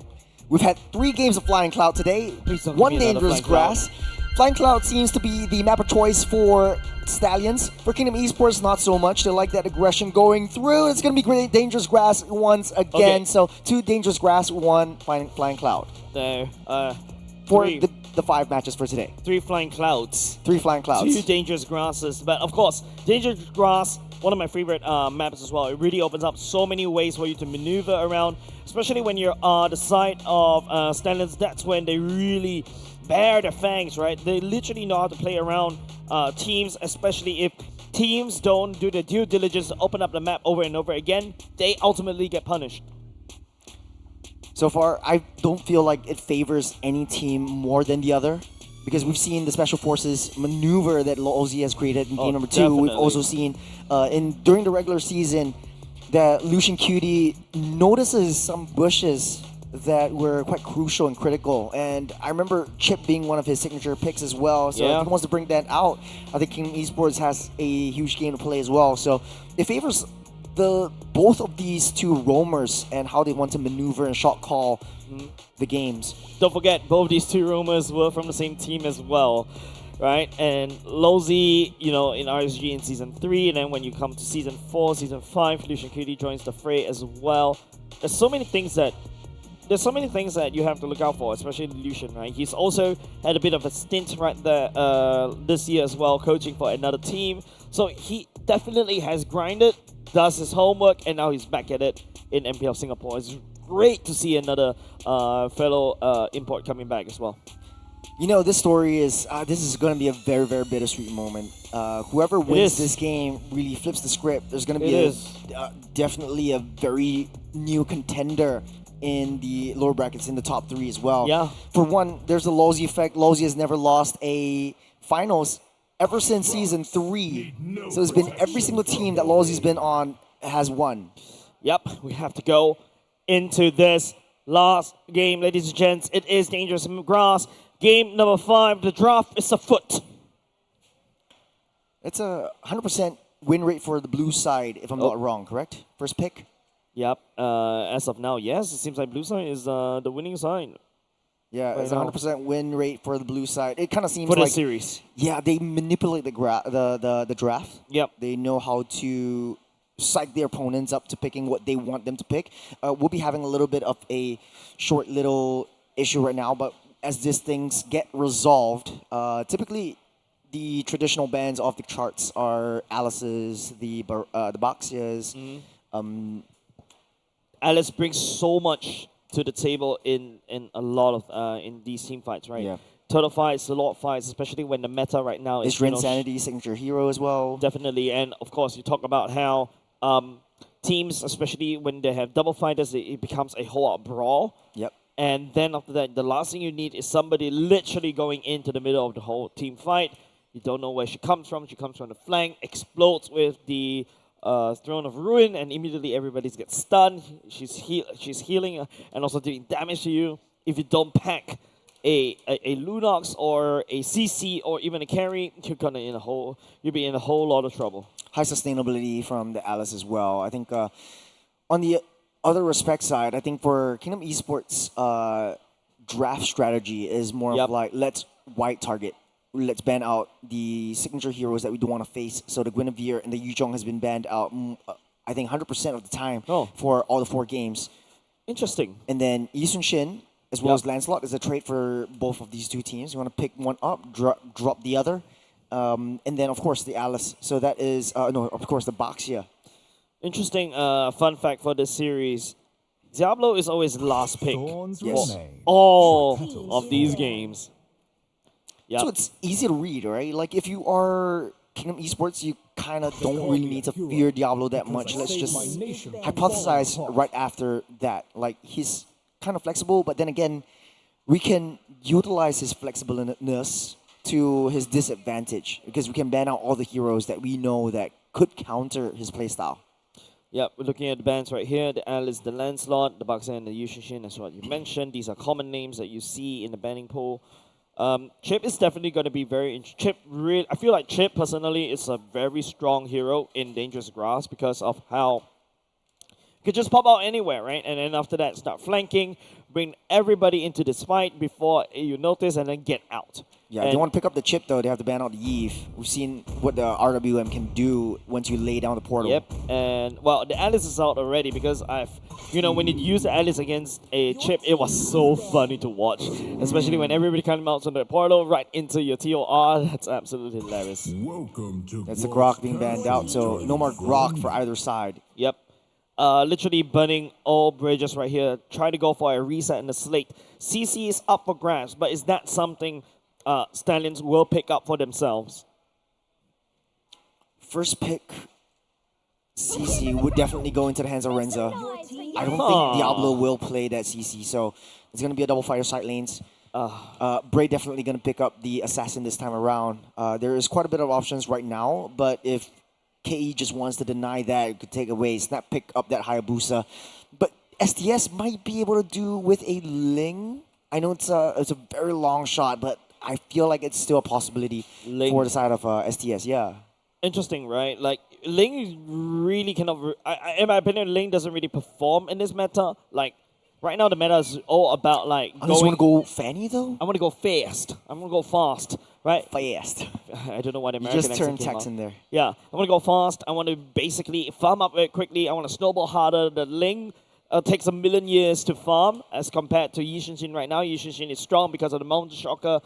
We've had 3 games of Flying Cloud today. One dangerous grass. Flying Cloud seems to be the map of choice for Stallions. For Kingdom Esports, not so much. They like that aggression going through. It's going to be great. Dangerous grass once again. Okay. So 2 dangerous grass, 1 Flying Cloud. There. For the 5 matches for today. 3 Flying Clouds. 3 Flying Clouds. 2 dangerous grasses. But of course, dangerous grass, one of my favorite maps as well. It really opens up so many ways for you to maneuver around, especially when you're on the side of Stallions. That's when they really bare their fangs, right? They literally know how to play around teams, especially if teams don't do the due diligence to open up the map over and over again. They ultimately get punished. So far, I don't feel like it favors any team more than the other, because we've seen the Special Forces maneuver that LoZ has created in game number 2. Definitely. We've also seen during the regular season that Lucian Cutie notices some bushes that were quite crucial and critical. And I remember Chip being one of his signature picks as well. So if he wants to bring that out, I think Kingdom Esports has a huge game to play as well. So it favors both of these 2 roamers and how they want to maneuver and shot call the games. Don't forget, both these 2 roamers were from the same team as well, right? And LoZ, you know, in RSG in Season 3, and then when you come to Season 4, Season 5, Lucian Cutie joins the fray as well. There's so many things that you have to look out for, especially Lucian, right? He's also had a bit of a stint right there this year as well, coaching for another team. So he definitely has grinded, does his homework, and now he's back at it in MPL Singapore. It's great to see another fellow import coming back as well. You know, this story is going to be a very, very bittersweet moment. Whoever wins this game really flips the script. There's going to be definitely a very new contender in the lower brackets, in the top 3 as well. Yeah. For one, there's the LoZ effect. LoZ has never lost a finals ever since Season 3. So it's been every single team that LoZ's been on has won. Yep, we have to go into this last game, ladies and gents. It is Dangerous Grass. Game number 5, the draft is afoot. It's a 100% win rate for the blue side, if I'm not wrong, correct? First pick? Yep, as of now, yes. It seems like blue side is the winning side. Yeah, it's a 100% win rate for the blue side. It kind of seems for like... the series. Yeah, they manipulate the draft. Yep. They know how to psych their opponents up to picking what they want them to pick. We'll be having a little bit of a short little issue right now, but as these things get resolved, typically the traditional bands off the charts are Alice's, the Baxias. Alice brings so much to the table in a lot of in these team fights, right? Yeah. Total fights, a lot of fights, especially when the meta right now is... Is Rinsanity signature hero as well? Definitely, and of course you talk about how teams, especially when they have double fighters, it becomes a whole lot brawl. Yep. And then after that, the last thing you need is somebody literally going into the middle of the whole team fight. You don't know where she comes from. She comes from the flank, explodes with the Throne of Ruin, and immediately everybody gets stunned. She's healing and also doing damage to you. If you don't pack a Lunox or a CC or even a carry, you'll be in a whole lot of trouble. High sustainability from the Alice as well. I think on the other respect side, I think for Kingdom Esports, draft strategy is more of like, let's white target. Let's ban out the signature heroes that we don't want to face. So the Guinevere and the Yuzhong has been banned out, I think 100% of the time for all the 4 games. Interesting. And then Yi Sun Shin, as well as Lancelot, is a trait for both of these 2 teams. You want to pick one up, drop the other. And then, of course, the Alice. So that is, of course, the Baxia. Interesting fun fact for this series. Diablo is always last pick for all of these games. Yep. So it's easy to read, right? Like, if you are Kingdom Esports, you kind of don't really need to fear Diablo that much. Let's just hypothesize right after that. Like, he's kind of flexible, but then again, we can utilize his flexibleness to his disadvantage because we can ban out all the heroes that we know that could counter his playstyle. Yep, we're looking at the bans right here. The Alice, the Lancelot, the Baxia, and the Yushin. That's what you mentioned. These are common names that you see in the banning pool. Chip is definitely going to be very... I feel like Chip, personally, is a very strong hero in Dangerous Grass because of how... You could just pop out anywhere, right? And then after that, start flanking, bring everybody into this fight before you notice, and then get out. Yeah, if they want to pick up the Chip, though, they have to ban out the Eve. We've seen what the RWM can do once you lay down the portal. Yep, and, well, the Alice is out already because when you use the Alice against a Chip, it was so funny to watch. Especially when everybody comes out from the portal right into your TOR. That's absolutely hilarious. Welcome to That's the Grok being banned out, so no more Grok for either side. Yep. Literally burning all bridges right here. Trying to go for a reset in the slate. CC is up for grabs, but is that something Stallions will pick up for themselves? First pick, CC would definitely go into the hands of Renza. I don't think Diablo will play that CC, so it's going to be a double fire side lanes. Bray definitely going to pick up the Assassin this time around. There is quite a bit of options right now, but if KE just wants to deny that, it could take away, snap pick up that Hayabusa. But STS might be able to do with a Ling. I know it's a very long shot, but I feel like it's still a possibility for the side of STS, yeah. Interesting, right? Like, Ling really cannot... in my opinion, Ling doesn't really perform in this meta. Like, right now the meta is all about, like, I just want to go Fanny, though? I want to go fast. I'm going to go fast, right? Fast. I don't know what American you just turned text in there. Yeah, I want to go fast. I want to basically farm up very quickly. I want to snowball harder. The Ling takes 1,000,000 years to farm as compared to Yi Shin right now. Yi Shin is strong because of the Mountain Shocker,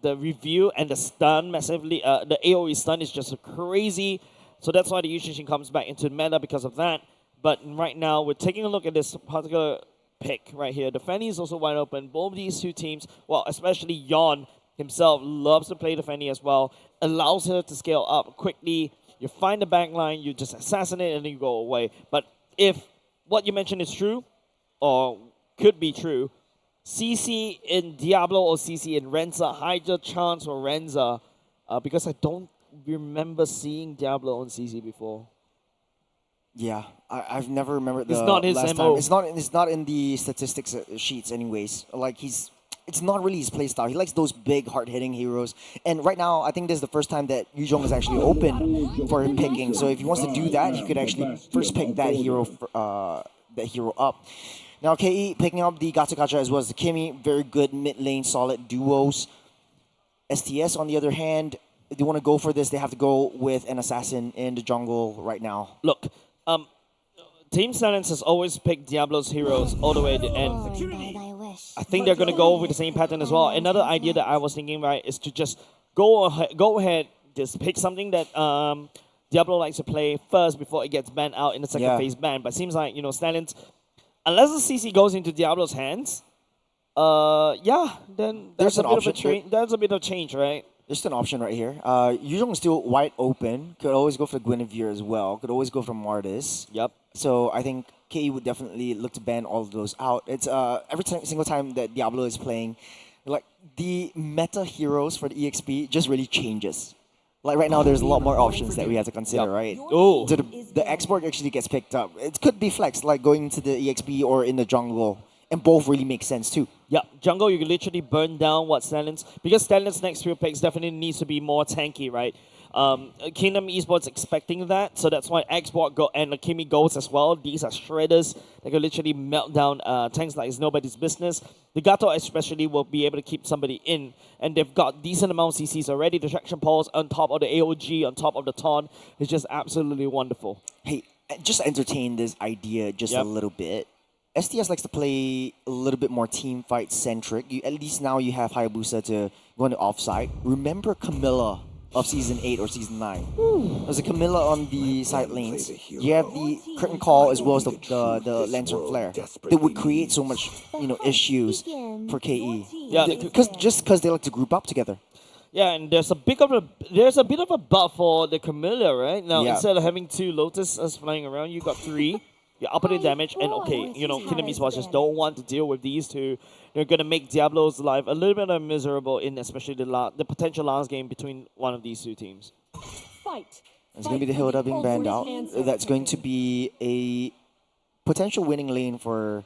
the review, and the stun massively. The AoE stun is just crazy. So that's why the Yi Shin comes back into the meta because of that. But right now, we're taking a look at this particular pick right here. The Fanny is also wide open. Both these 2 teams, well, especially Yon himself, loves to play the Fanny as well. Allows her to scale up quickly. You find the backline, you just assassinate, and then you go away. But if what you mentioned is true, or could be true, CC in Diablo or CC in Renza, higher chance for Renza, because I don't remember seeing Diablo on CC before. Yeah, I've never remembered the it's not his last MO. time. It's not in the statistics sheets anyways. Like, it's not really his playstyle. He likes those big, hard-hitting heroes. And right now, I think this is the first time that Yuzhong is actually open for him picking. So if he wants to do that, he could actually first pick that hero up. Now, KE picking up the Gacha as well as the Kimi. Very good mid-lane, solid duos. STS, on the other hand, if they want to go for this, they have to go with an assassin in the jungle right now. Look, Team Silence has always picked Diablo's heroes all the way to the end. I think they're going to go with the same pattern as well. Another idea that I was thinking, right, is to just go ahead, just pick something that Diablo likes to play first before it gets banned out in the second phase ban. But it seems like, Stallions, unless the CC goes into Diablo's hands, then there's a bit of change, right? There's an option right here. Yuzhong is still wide open. Could always go for the Guinevere as well. Could always go for Martis. Yep. So I think KE would definitely look to ban all of those out. It's every single time that Diablo is playing, like, the meta heroes for the EXP just really changes. like right now, there's a lot more options that we have to consider, right? Oh. So the export actually gets picked up. It could be flexed, like going into the EXP or in the jungle, and both really make sense too. Yeah, jungle, you can literally burn down what Stallions, because Stallions' next few picks definitely needs to be more tanky, right? Kingdom Esports expecting that, so that's why Xbox go and Kimi goes as well. These are shredders that can literally melt down tanks like it's nobody's business. The Gato especially will be able to keep somebody in, and they've got decent amount of CCs already. Distraction Pulse on top of the AOG, on top of the taunt is just absolutely wonderful. Hey, just entertain this idea just a little bit. STS likes to play a little bit more team fight centric. At least now you have Hayabusa to go into offside. Remember Camilla of Season 8 or Season 9? There's a Camilla on the side lanes. You have the curtain call as well as the Lantern Flare. That would create so much issues for KE. Yeah, because they like to group up together. Yeah, and there's a bit of a buff for the Camilla, right? Now instead of having 2 Lotuses flying around, you got 3. You're upping the damage, and Kingdom Esports just don't want to deal with these two. They're going to make Diablo's life a little bit miserable in especially the potential last game between one of these two teams. It's going to be the Hilda being banned out. That's going to be a potential winning lane for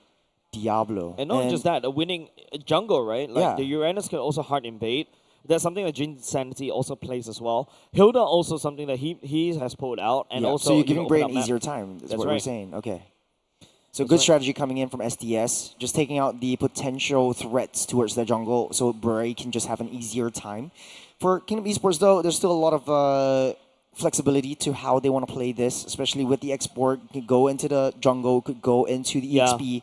Diablo. And not just that, a winning jungle, right? Like the Uranus can also hard invade. That's something that Jin Sanity also plays as well. Hilda also something that he has pulled out. And also, so you're giving Bray an easier time. That's what we're saying. Okay. So good strategy coming in from STS. Just taking out the potential threats towards the jungle so Bray can just have an easier time. For Kingdom Esports, though, there's still a lot of flexibility to how they want to play this, especially with the export. Could go into the jungle, could go into the EXP.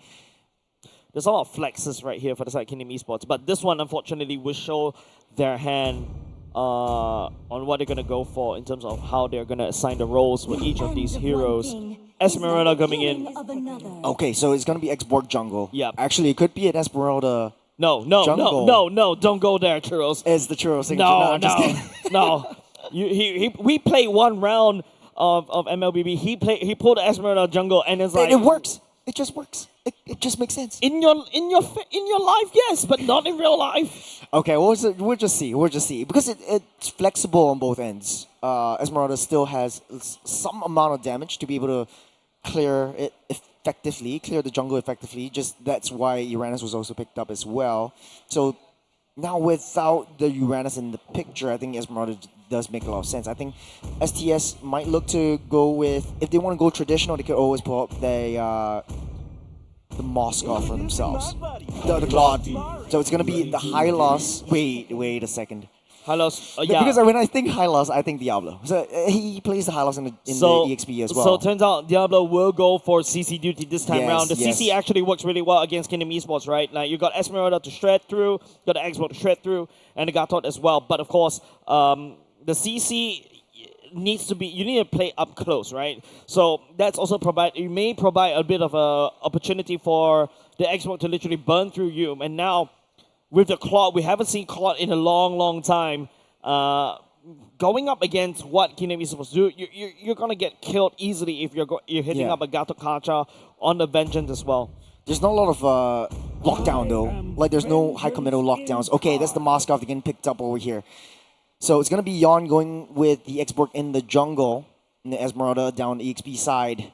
There's a lot of flexes right here for the side Kingdom Esports. But this one, unfortunately, will show their hand on what they're going to go for in terms of how they're going to assign the roles for each of these heroes. Esmeralda coming in. Okay, so it's going to be X-Borg jungle. Yeah. Actually, it could be an Esmeralda No, don't go there, Churros. It's the Churros signature. No. We played one round of MLBB. He pulled the Esmeralda jungle, and it's like... It works. It just works. It just makes sense. In your life, yes, but not in real life. Okay, we'll just see. Because it's flexible on both ends. Esmeralda still has some amount of damage to be able to clear it effectively, clear the jungle effectively. Just that's why Uranus was also picked up as well. So now without the Uranus in the picture, I think Esmeralda does make a lot of sense. I think STS might look to go with, if they want to go traditional, they could always pull up the Moskov for themselves. The Claude. So it's going to be the high loss. Wait a second. High loss, Because when I think high loss, I think Diablo. So he plays the high loss in the EXP as well. So it turns out Diablo will go for CC duty this time around. The CC actually works really well against Kingdom Esports, right? Like you got Esmeralda to shred through, got the Xbox to shred through, and the Gatot as well. But of course, the CC needs to be, you need to play up close, right? So that's also may provide a bit of a opportunity for the Xbox to literally burn through you. And now with the Claude, we haven't seen Claude in a long time. Going up against what Kingdom is supposed to do, you're gonna get killed easily if you're hitting up a Gato Kacha on the Vengeance as well. There's not a lot of lockdown though. Like there's no high committal lockdowns. Okay, that's the Moskov getting picked up over here. So it's going to be Yon going with the X-Borg in the jungle, and the Esmeralda down the EXP side.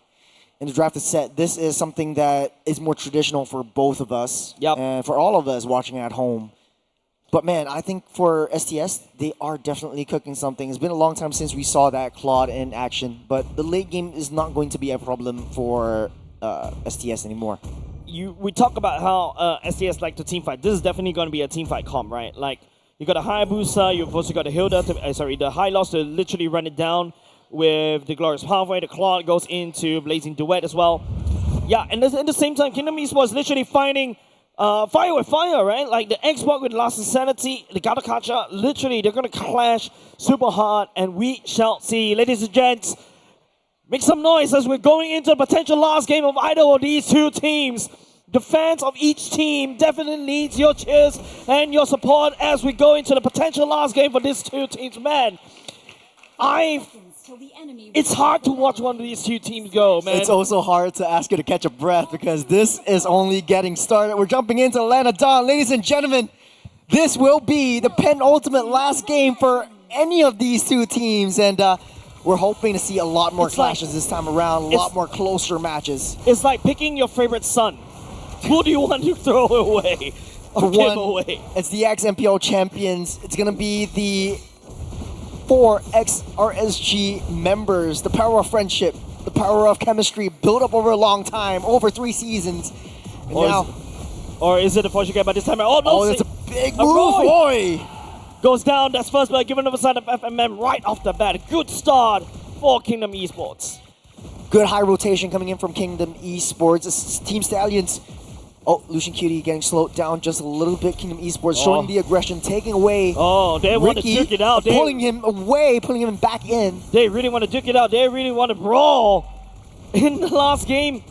In the drafted set, this is something that is more traditional for both of us, and for all of us watching at home. But man, I think for STS, they are definitely cooking something. It's been a long time since we saw that Claude in action, but the late game is not going to be a problem for STS anymore. We talk about how STS like to teamfight. This is definitely going to be a teamfight comp, right? Like, you got a Hayabusa, you've also got the Hilda, the High Loss to literally run it down with the Glorious Pathway. The Claude goes into Blazing Duet as well. Yeah, and at the same time, Kingdom Esports literally fighting fire with fire, right? Like the Xbox with Last Insanity, the Gatakacha, literally they're going to clash super hard, and we shall see. Ladies and gents, make some noise as we're going into the potential last game of either of these two teams. The fans of each team definitely needs your cheers and your support as we go into the potential last game for these two teams. Man, it's hard to watch one of these two teams go, man. It's also hard to ask you to catch a breath because this is only getting started. We're jumping into Atlanta Dawn. Ladies and gentlemen, this will be the penultimate last game for any of these two teams, and we're hoping to see a lot more clashes this time around, a lot more closer matches. It's like picking your favorite son. Who do you want to throw away? For one, it's the ex-MPL champions. It's going to be the 4 ex-RSG members. The power of friendship, the power of chemistry built up over a long time, over 3 seasons. And or is it the fortune game by this time? Oh, no! Oh, that's a big move, Roy! Goes down, that's first blood given over side of FMM right off the bat. Good start for Kingdom Esports. Good high rotation coming in from Kingdom Esports. It's Team Stallions. Oh, Lucian Cutie getting slowed down just a little bit. Kingdom Esports showing the aggression, taking away they want to duke it out. Pulling him away, pulling him back in. They really want to duke it out. They really want to brawl. In the last game,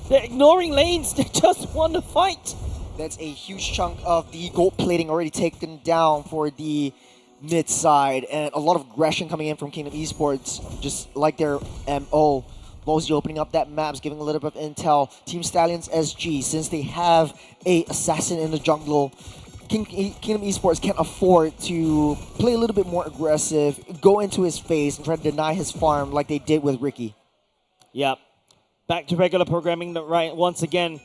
they're ignoring lanes. They just want to fight. That's a huge chunk of the gold plating already taken down for the mid side, and a lot of aggression coming in from Kingdom Esports, just like their MO. Mosey opening up that maps, giving a little bit of intel. Team Stallions SG, since they have a assassin in the jungle, Kingdom Esports can't afford to play a little bit more aggressive, go into his face, and try to deny his farm like they did with Ricky. Yep. Back to regular programming right once again.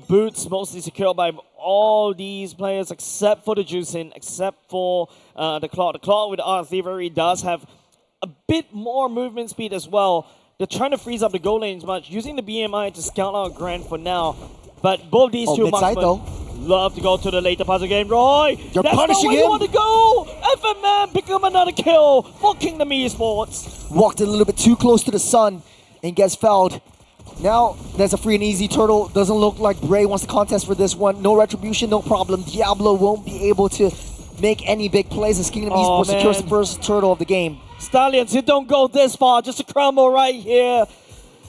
Boots mostly secured by all these players except for the Juicing, except for the Claw. The Claw with our Rivalry does have a bit more movement speed as well. They're trying to freeze up the goal lanes much, using the BMI to scout out Grand for now. But both these two marksmen love to go to the later parts of the game. Roy, you're punishing him. You want to go. FMM pick up another kill for Kingdom Esports. Walked a little bit too close to the sun and gets felled. Now, there's a free and easy turtle. Doesn't look like Bray wants to contest for this one. No retribution, no problem. Diablo won't be able to make any big plays as Kingdom Esports secures the first turtle of the game. Stallions, you don't go this far. Just a crumble right here.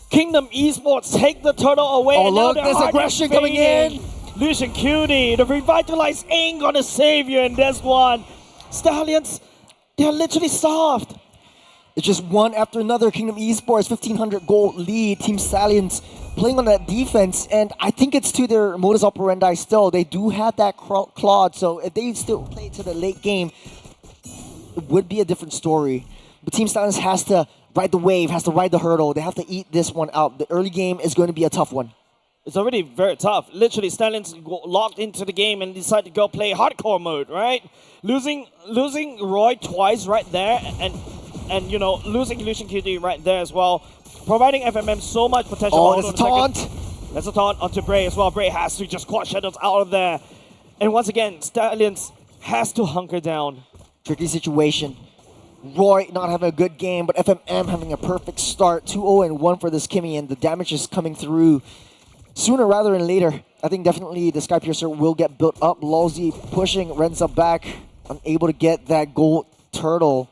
Kingdom Esports take the turtle away. Oh, look, there's aggression coming in. Lucian Cutie, the revitalized ain't gonna save you in this one. Stallions, they're literally starved. It's just one after another. Kingdom Esports, 1,500 gold lead. Team Stallions playing on that defense, and I think it's to their modus operandi still. They do have that Claude, so if they still play to the late game, it would be a different story. But Team Stallions has to ride the wave, has to ride the hurdle. They have to eat this one out. The early game is going to be a tough one. It's already very tough. Literally, Stallions locked into the game and decide to go play hardcore mode, right? Losing Roy twice right there, and you know, losing Lucian QD right there as well, providing FMM so much potential. Oh, there's a taunt. There's a taunt onto Bray as well. Bray has to just quad shadows out of there. And once again, Stallions has to hunker down. Tricky situation. Roy not having a good game, but FMM having a perfect start. 2-0-1 for this Kimmy, and the damage is coming through sooner rather than later. I think definitely the Sky Piercer will get built up. Lawsy pushing Renza back, unable to get that gold turtle,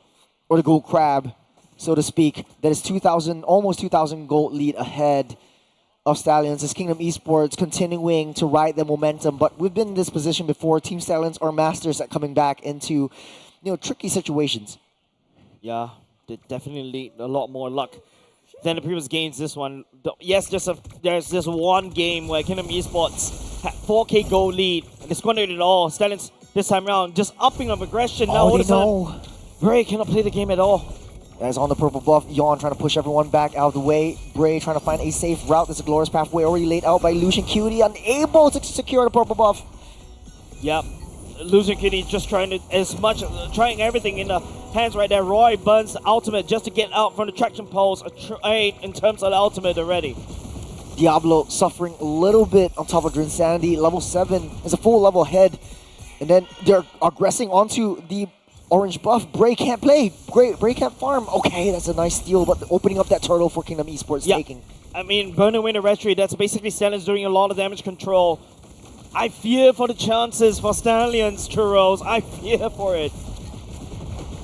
or the gold crab, so to speak. That is 2,000, almost 2,000 gold lead ahead of Stallions. As Kingdom Esports continuing to ride the momentum, but we've been in this position before. Team Stallions are masters at coming back into, tricky situations. Yeah, they definitely need a lot more luck than the previous games. This one, yes, there's this one game where Kingdom Esports had 4K gold lead and they squandered it all. Stallions this time around just upping of aggression. Now all of a sudden, Bray cannot play the game at all. As on the purple buff, Yawn trying to push everyone back out of the way. Bray trying to find a safe route. There's a glorious pathway already laid out by Lucian Cutie, unable to secure the purple buff. Yep. Lucian Cutie just trying everything in the hands right there. Roy burns the ultimate just to get out from the traction poles. A trade in terms of the ultimate already. Diablo suffering a little bit on top of their insanity. Level 7 is a full level ahead. And then they're aggressing onto the orange buff. Bray can't play. Bray can't farm. Okay, that's a nice steal, but opening up that turtle for Kingdom Esports taking. I mean, burn away the retreat. That's basically Stallions doing a lot of damage control. I fear for the chances for Stallions, Churros. I fear for it.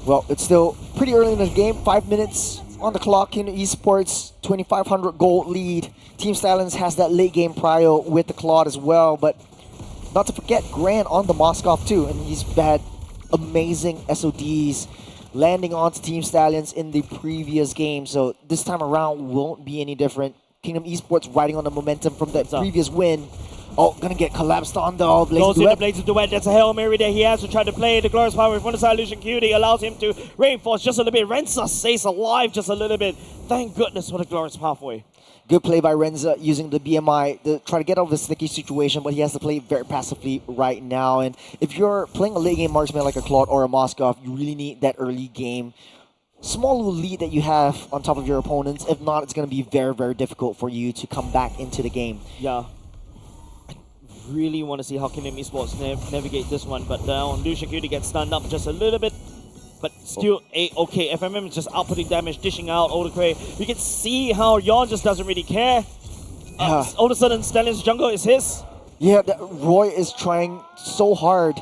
Well, it's still pretty early in the game. 5 minutes on the clock. Kingdom Esports, 2,500 gold lead. Team Stallions has that late game prio with the Claude as well, but not to forget Grant on the Moskov too, and he's had amazing SODs landing onto Team Stallions in the previous game, so this time around won't be any different. Kingdom Esports riding on the momentum from that previous win Oh, gonna get collapsed on though. Goes in the Blazing Duet. That's a Hail Mary that he has to try to play. The Glorious Power from the side. Lucian Cutie allows him to reinforce just a little bit. Renza stays alive just a little bit. Thank goodness for the Glorious Pathway. Good play by Renza using the BMI to try to get out of a sticky situation, but he has to play very passively right now. And if you're playing a late game marksman like a Claude or a Moskov, you really need that early game small little lead that you have on top of your opponents. If not, it's going to be very, very difficult for you to come back into the game. Yeah. I really want to see how Kingdom Esports navigate this one, but Lucian Cutie gets stunned up just a little bit. But still, okay, FMM is just outputting damage, dishing out Odacray. You can see how Yon just doesn't really care. All of a sudden, Stallion's jungle is his. Yeah, Roy is trying so hard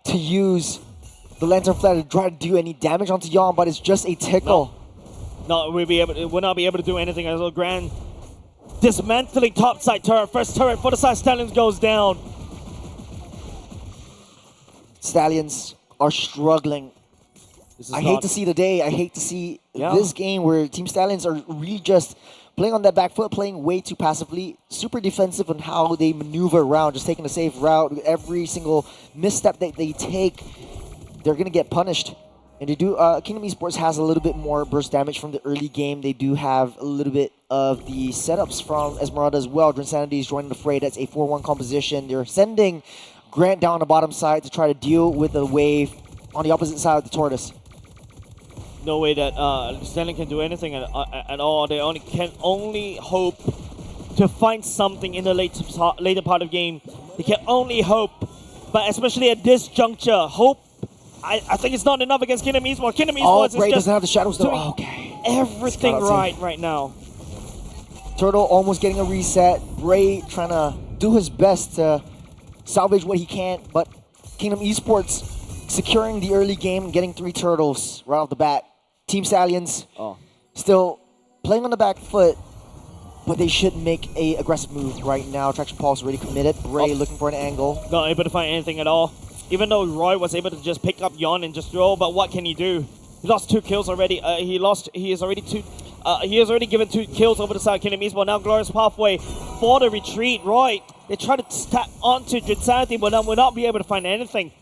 to use the Lantern Flare to try to do any damage onto Yon, but it's just a tickle. No, we'll not be able to do anything as a Grand dismantling topside turret. First turret for the side, Stallions goes down. Stallions are struggling. I hate to see the day. I hate to see this game where Team Stallions are really just playing on that back foot, playing way too passively, super defensive on how they maneuver around, just taking a safe route. Every single misstep that they take, they're going to get punished. And they do. Kingdom Esports has a little bit more burst damage from the early game. They do have a little bit of the setups from Esmeralda as well. Drinsanity is joining the fray. That's a 4-1 composition. They're sending Grant down the bottom side to try to deal with the wave on the opposite side of the Tortoise. No way that Stanley can do anything at all. They can only hope to find something in the later part of the game. They can only hope, but especially at this juncture, hope. I think it's not enough against Kingdom Esports. Kingdom Esports is Bray just doesn't have the shadows though. doing Okay, everything right now. Turtle almost getting a reset. Bray trying to do his best to salvage what he can, but Kingdom Esports securing the early game and getting 3 turtles right off the bat. Team Stallions still playing on the back foot, but they should make a aggressive move right now. Traction Pulse already committed. Bray looking for an angle. Not able to find anything at all. Even though Roy was able to just pick up Yon and just throw, but what can he do? He lost 2 kills already. He has already given 2 kills over the side of Kingdom Esports. Now Glorious Pathway for the retreat. Roy, they try to tap onto Drinsanity, but will not be able to find anything.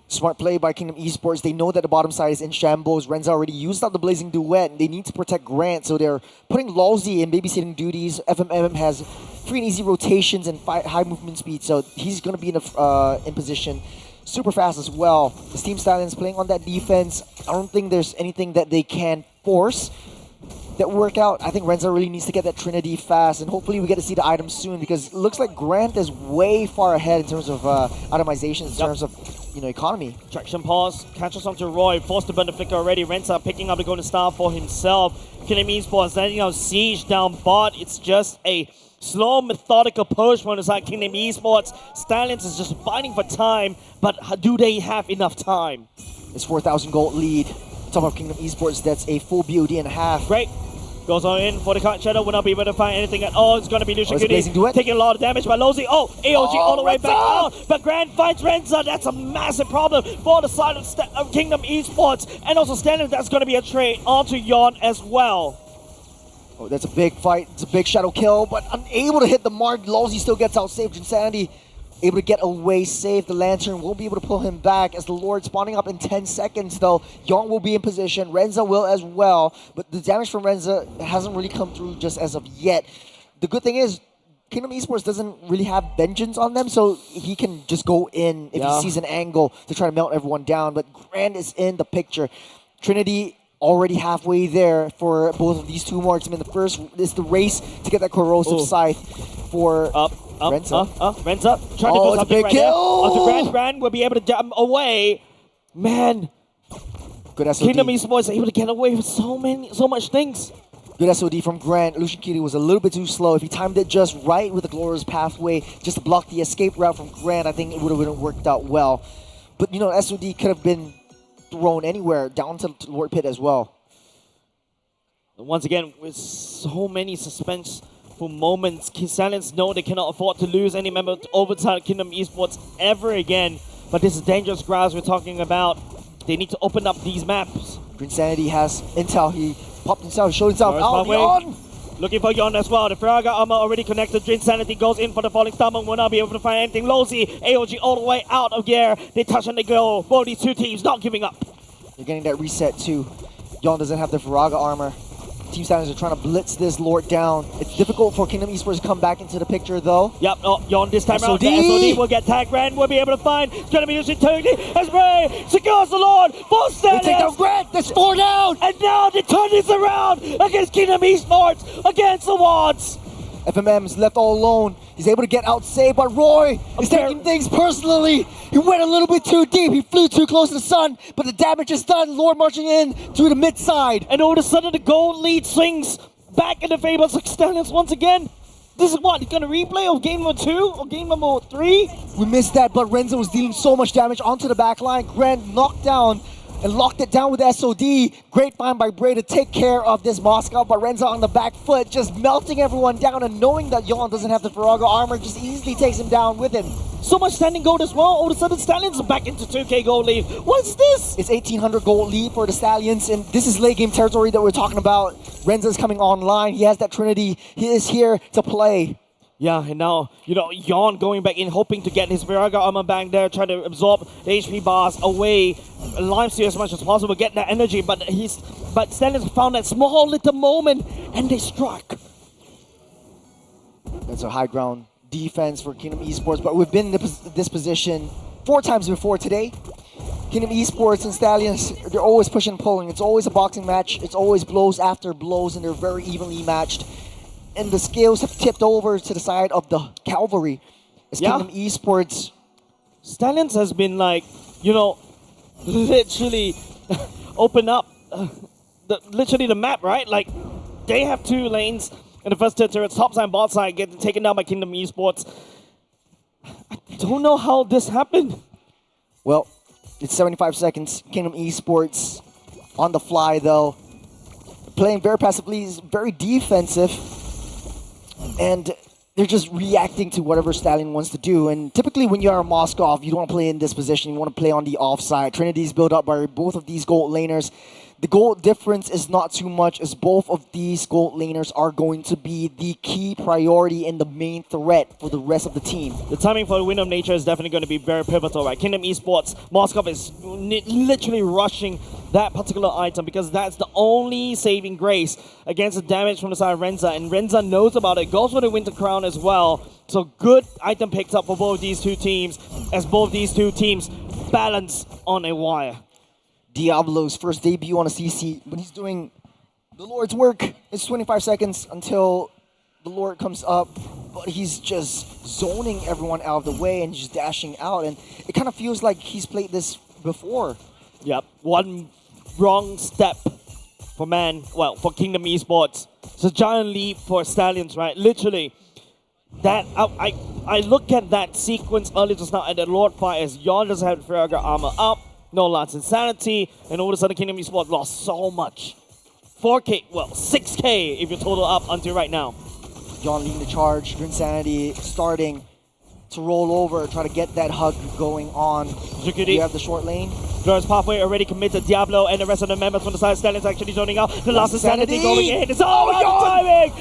Smart play by Kingdom Esports. They know that the bottom side is in shambles. Renza already used up the Blazing Duet, and they need to protect Grant, so they're putting Lolzy in babysitting duties. FMM has free and easy rotations and high movement speed, so he's going to be in position super fast as well. This Team Stallions playing on that defense. I don't think there's anything that they can force that work out. I think Renza really needs to get that Trinity fast, and hopefully we get to see the items soon, because it looks like Grant is way far ahead in terms of itemization, in terms of economy. Traction pause, catches onto Roy, forced to burn the flicker already. Renza picking up the golden star for himself. Kingdom Esports landing on siege down bot. It's just a slow, methodical push from the side Kingdom Esports. Stallions is just fighting for time, but do they have enough time? It's 4,000 gold lead. Top of Kingdom Esports, that's a full BOD and a half. Great. Goes on in for the Cart Shadow, will not be able to find anything at all. It's going to be Lucian Cutie taking a lot of damage by Lolzy. AOG all the way back out, but Grand finds Renza. That's a massive problem for the side of Kingdom Esports. And also Standard, that's going to be a trade onto Yon as well. Oh, that's a big fight. It's a big shadow kill, but unable to hit the mark. Lolzy still gets out safe. Insanity able to get away safe. The Lantern won't be able to pull him back as the Lord spawning up in 10 seconds though. Yon will be in position. Renza will as well, but the damage from Renza hasn't really come through just as of yet. The good thing is Kingdom Esports doesn't really have vengeance on them, so he can just go in if he sees an angle to try to melt everyone down, but Grand is in the picture. Trinity already halfway there for both of these two marksmen. The first is the race to get that corrosive scythe for Renza. Renza trying to do something right there. Onto Grand will be able to jump away. Man, good SOD. Kingdom Esports are able to get away with so much things. Good SOD from Grant. Lucian Cutie was a little bit too slow. If he timed it just right with the Glorious Pathway, just to block the escape route from Grant, I think it would have worked out well. But SOD could have been thrown anywhere, down to Lord Pit as well. Once again, with so many suspenseful moments, Stallions know they cannot afford to lose any member over to Kingdom Esports ever again. But this is dangerous grass we're talking about. They need to open up these maps. Drinsanity has intel. He popped himself, showed himself out. Looking for Yon as well. The Firaga armor already connected. Drain Sanity goes in for the falling stomach. Will not be able to find anything. Lozy, AOG all the way out of the air. They touch and they go. Both these two teams not giving up. You're getting that reset too. Yon doesn't have the Firaga armor. Team Stallions are trying to blitz this Lord down. It's difficult for Kingdom Esports to come back into the picture though. Yep, Yon this time around. SOD. The SOD will get tagged. Grand will be able to find. It's going to be using Turkey as Ray secures the Lord. For Stallions. They take down Grand. That's 4 down. And now they turn this around against Kingdom Esports, against the Wands. FMM is left all alone. He's able to get out saved, but Roy is taking things personally. He went a little bit too deep. He flew too close to the sun, but the damage is done. Lord marching in to the mid side. And all of a sudden the gold lead swings back in the favor of Stallions once again. This is what, he's going to replay of game number 2 or game number 3? We missed that, but Renzo was dealing so much damage onto the back line. Grand knocked down and locked it down with SOD. Great find by Bray to take care of this Moscow, but Renzo on the back foot, just melting everyone down, and knowing that Yon doesn't have the Firaga armor, just easily takes him down with him. So much standing gold as well. All of a sudden Stallions are back into 2k gold lead. What is this? It's 1800 gold lead for the Stallions, and this is late game territory that we're talking about. Renzo's coming online. He has that Trinity. He is here to play. Yeah, and now, Yon going back in, hoping to get his Viraga armor back there, trying to absorb the HP bars away, Limesteal as much as possible, get that energy, but Stallions found that small little moment, and they struck. That's a high ground defense for Kingdom Esports, but we've been in this position 4 times before today. Kingdom Esports and Stallions, they're always pushing and pulling. It's always a boxing match. It's always blows after blows, and they're very evenly matched. And the scales have tipped over to the side of the cavalry. As Kingdom Esports. Stallions has been literally open up the map, right? Like, they have 2 lanes in the first 2 turrets. Top side, bot side, getting taken down by Kingdom Esports. I don't know how this happened. Well, it's 75 seconds. Kingdom Esports on the fly, though. Playing very passively, very defensive. And they're just reacting to whatever Stallion wants to do. And typically when you're a Moskov, you don't want to play in this position. You want to play on the offside. Trinity's built up by both of these gold laners. The gold difference is not too much, as both of these gold laners are going to be the key priority and the main threat for the rest of the team. The timing for the Wind of Nature is definitely going to be very pivotal, right? Kingdom Esports, Moskov is literally rushing that particular item because that's the only saving grace against the damage from the side of Renza, and Renza knows about it, goes for the Winter Crown as well. So good item picked up for both these 2 teams, as both these 2 teams balance on a wire. Diablo's first debut on a CC, but he's doing the Lord's work. It's 25 seconds until the Lord comes up, but he's just zoning everyone out of the way and just dashing out, and it kind of feels like he's played this before. Yep, one wrong step for Kingdom Esports. It's a giant leap for Stallions, right? Literally. That I look at that sequence earlier just now at the Lord fight as Yon doesn't have Firaga armor up. No Lance Insanity, and all of a sudden Kingdom Esports lost so much. 4k, 6k if you total up until right now. Yon leading the charge, Insanity starting to roll over, try to get that hug going on. You have the short lane. Flores pathway already committed. Diablo and the rest of the members from the side Stallions actually joining out. The last Insanity going in. It's all about timing.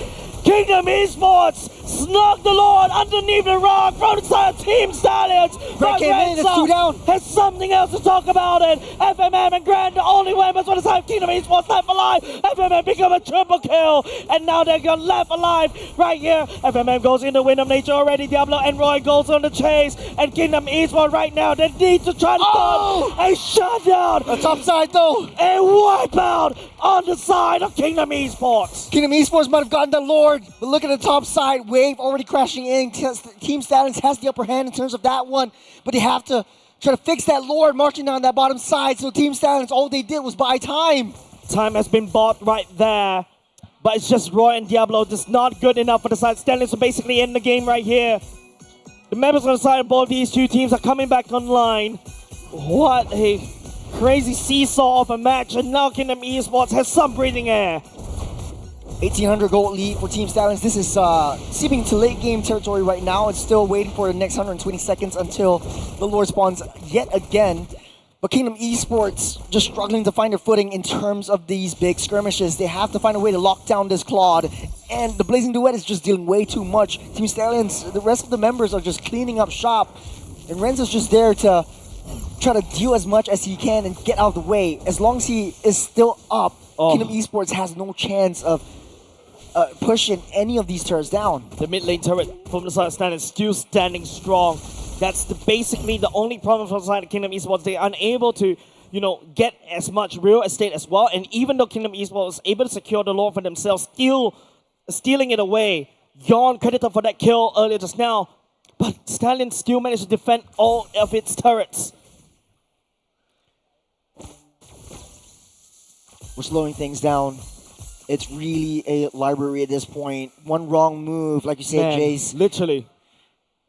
Kingdom Esports snuck the Lord underneath the rock from the side of Team Stallions. But Renzo has something else to talk about it. FMM and Grand, the only members from the side of Kingdom Esports left alive. FMM become a triple kill. And now they're left alive right here. FMM goes into Wind of Nature already. Diablo and Roy goes on the chase. And Kingdom Esports right now, they need to try to start a shutdown. The top side though. A wipeout on the side of Kingdom Esports. Kingdom Esports might have gotten the Lord, but look at the top side. Wave already crashing in. Team Stallions has the upper hand in terms of that one, but they have to try to fix that Lord marching down that bottom side. So Team Stallions, all they did was buy time. Time has been bought right there, but it's just Roy and Diablo just not good enough for the side. Stallions are basically in the game right here. The members on the side of both these 2 teams are coming back online. What a crazy seesaw of a match, and now Kingdom Esports has some breathing air. 1800 gold lead for Team Stallions. This is seeping into late game territory right now. It's still waiting for the next 120 seconds until the Lord spawns yet again. But Kingdom Esports just struggling to find their footing in terms of these big skirmishes. They have to find a way to lock down this Claude. And the Blazing Duet is just dealing way too much. Team Stallions, the rest of the members are just cleaning up shop. And Renzo's just there to try to deal as much as he can and get out of the way. As long as he is still up, Kingdom Esports has no chance of pushing any of these turrets down. The mid lane turret from the side of Stallions still standing strong. That's basically the only problem for the side of Kingdom Esports. They are unable to, get as much real estate as well. And even though Kingdom Esports was able to secure the Lord for themselves, still stealing it away. Yawn credited for that kill earlier just now. But Stallions still managed to defend all of its turrets. We're slowing things down. It's really a library at this point. One wrong move, like you said, Jace. Literally.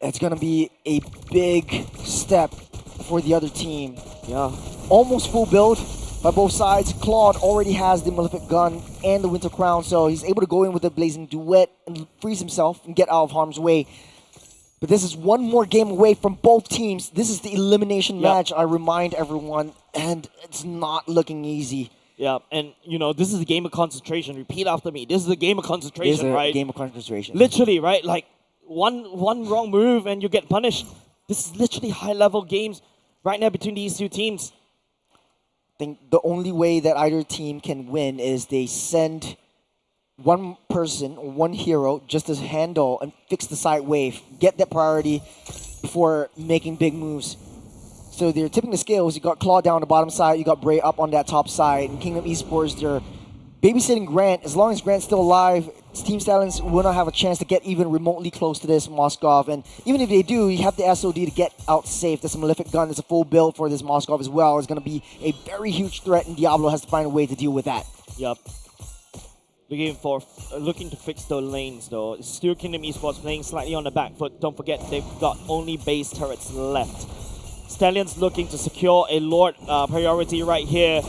It's going to be a big step for the other team. Yeah. Almost full build by both sides. Claude already has the Malefic Gun and the Winter Crown, so he's able to go in with the Blazing Duet and freeze himself and get out of harm's way. But this is one more game away from both teams. This is the elimination match, I remind everyone, and it's not looking easy. Yeah, and this is a game of concentration. Repeat after me. This is a game of concentration, right? Game of concentration. Literally, right? Like one wrong move and you get punished. This is literally high-level games right now between these two teams. I think the only way that either team can win is they send one person, one hero, just to handle and fix the side wave, get that priority before making big moves. So they're tipping the scales. You got Claw down on the bottom side, you got Bray up on that top side, and Kingdom Esports, they're babysitting Grant. As long as Grant's still alive, Team Stallions will not have a chance to get even remotely close to this Moskov. And even if they do, you have the SOD to get out safe. There's a Malefic Gun, there's a full build for this Moskov as well. It's going to be a very huge threat, and Diablo has to find a way to deal with that. Yup. Looking to fix the lanes though. It's still Kingdom Esports playing slightly on the back foot. Don't forget, they've got only base turrets left. Stallions looking to secure a Lord priority right here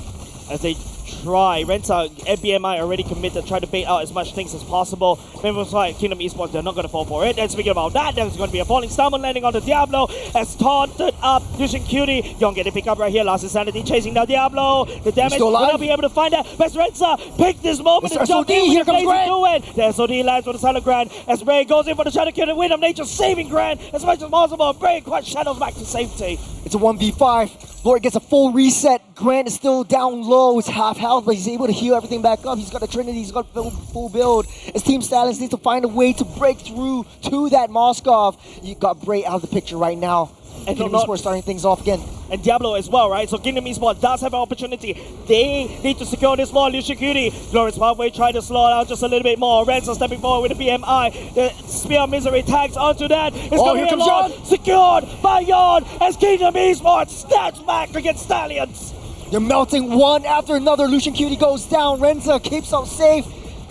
as they try. Renta, BMI already committed, try to bait out as much things as possible. Members like Kingdom Esports, they're not going to fall for it. And speaking about that, there's going to be a falling stamina landing on the Diablo as taunted up. Lucian Cutie, Young getting pick up right here. Lost Insanity, chasing down Diablo. The damage will not be able to find that. But Renza pick this moment and jump in with the Blazing Duet. The SOD lands with the Silent Grand as Bray goes in for the Shadow Kill and Wind of Nature, saving Grand as much as possible. Bray quite shadows back to safety. It's a 1v5. Lord gets a full reset. Grant is still down low. It's half health, but he's able to heal everything back up. He's got a Trinity. He's got full build. As Team Stallions needs to find a way to break through to that Moskov. You got Bray out of the picture right now. And Kingdom Esports starting things off again. And Diablo as well, right? So Kingdom Esports does have an opportunity. They need to secure this ball. Lucian Cutie, Glorious Pathway trying to slow it out just a little bit more. Renzo stepping forward with the BMI. The Spear of Misery tags onto that. It's going to be a Lord secured by Yon as Kingdom Esports snaps back against Stallions. They're melting one after another. Lucian Cutie goes down. Renza keeps up safe.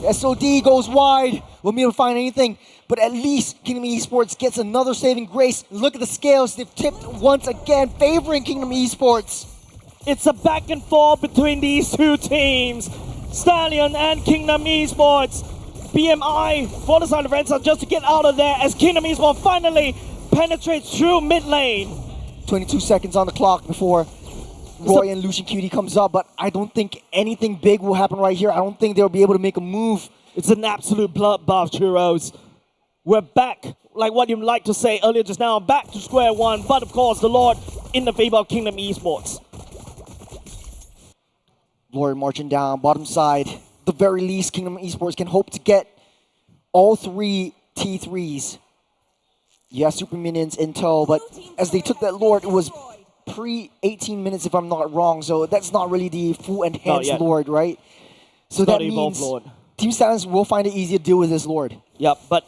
SOD goes wide. Won't be able to find anything. But at least Kingdom Esports gets another saving grace. Look at the scales. They've tipped once again, favoring Kingdom Esports. It's a back and forth between these two teams. Stallion and Kingdom Esports. BMI for the side of Renza just to get out of there as Kingdom Esports finally penetrates through mid lane. 22 seconds on the clock before Roy and Lucian Cutie comes up, but I don't think anything big will happen right here. I don't think they'll be able to make a move. It's an absolute bloodbath, Churros. We're back, like what you like to say earlier just now, back to square one, but of course the Lord in the favor of Kingdom Esports. Lord marching down, bottom side. The very least, Kingdom Esports can hope to get all three T3s. Yeah, Super Minions in tow, but as they took that Lord, it was pre-18 minutes if I'm not wrong, so that's not really the full enhanced Lord, right? So that means Lord. Team Stallions will find it easier to deal with this Lord. Yep, but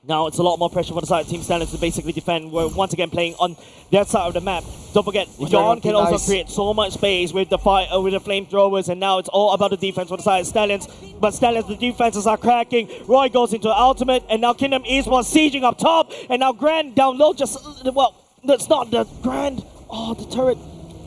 now it's a lot more pressure for the side of Team Stallions to basically defend. We're once again playing on that side of the map. Don't forget, Yon can also create so much space with the fire, with the flamethrowers, and now it's all about the defense for the side of Stallions. But Stallions, the defenses are cracking. Roy goes into ultimate, and now Kingdom Esports sieging up top, and now Grand down low. That's not the Grand. Oh, the turret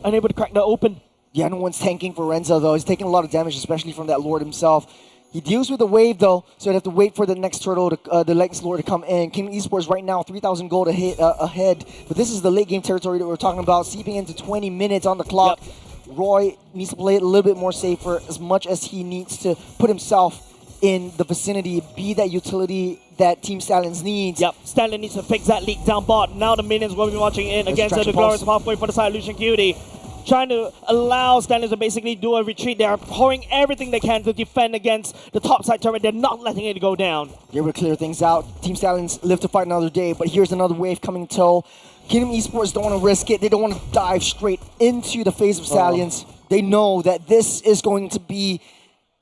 unable to crack that open. Yeah, no one's tanking for Renzo though. He's taking a lot of damage, especially from that Lord himself. He deals with the wave though, so they have to wait for the next turtle, the next lord to come in. Kingdom Esports right now 3,000 gold ahead, but this is the late game territory that we're talking about, seeping into 20 minutes on the clock. Yep. Roy needs to play it a little bit more safer, as much as he needs to put himself in the vicinity, be that utility that Team Stallions needs. Yep, Stallion needs to fix that leak down bot. Now the minions will be watching in against the glorious halfway for the side, Lucian Cutie. Trying to allow Stallions to basically do a retreat. They are pouring everything they can to defend against the top side turret. They're not letting it go down. They will clear things out. Team Stallions live to fight another day, but here's another wave coming to tow. Kingdom Esports don't want to risk it. They don't want to dive straight into the face of Stallions. They know that this is going to be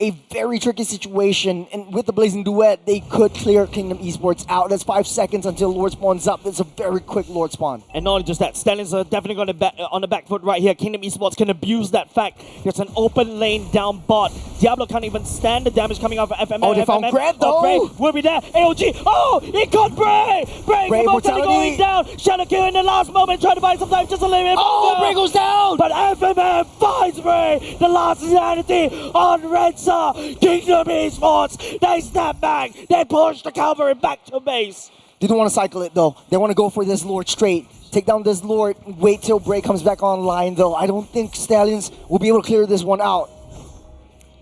a very tricky situation, and with the Blazing Duet, they could clear Kingdom Esports out. That's 5 seconds until Lord spawns up. That's a very quick Lord spawn. And not only just that, Stallions are definitely going to on the back foot right here. Kingdom Esports can abuse that fact. There's an open lane down bot. Diablo can't even stand the damage coming off of FMM. Oh, they found Grant though! Bray will be there. AOG, oh, he caught Bray! Bray immortality going down. Shadow Kill in the last moment, trying to buy some time just a little bit. Oh, Bray goes down! But FMM finds Bray. The last insanity on Renza. Kingdom Esports, they snap back. They push the cavalry back to base. They don't want to cycle it though. They want to go for this Lord straight. Take down this Lord, wait till Bray comes back online though. I don't think Stallions will be able to clear this one out.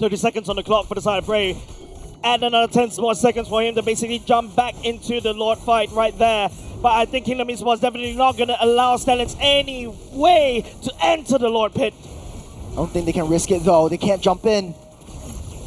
30 seconds on the clock for the side of Bray. Add another 10 more seconds for him to basically jump back into the Lord fight right there. But I think Kingdom Esports definitely not going to allow Stallions any way to enter the Lord pit. I don't think they can risk it though. They can't jump in.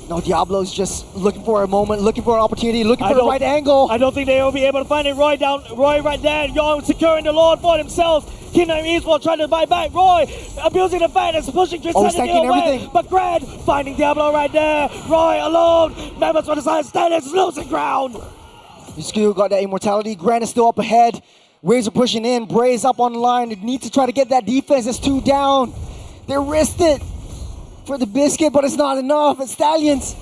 No, Diablo's just looking for a moment, looking for an opportunity, looking for the right angle. I don't think they will be able to find it. Roy right there. Young securing the Lord for himself. Kingdom Esports trying to buy back. Roy abusing the fact and pushing Trinity away. Everything. But Grant finding Diablo right there. Roy alone. Members for the side, Stallions losing ground. Skill got that immortality. Grant is still up ahead. Waves are pushing in. Bray's up on the line. They need to try to get that defense. It's 2 down. They risked it for the biscuit, but it's not enough. It's Stallions.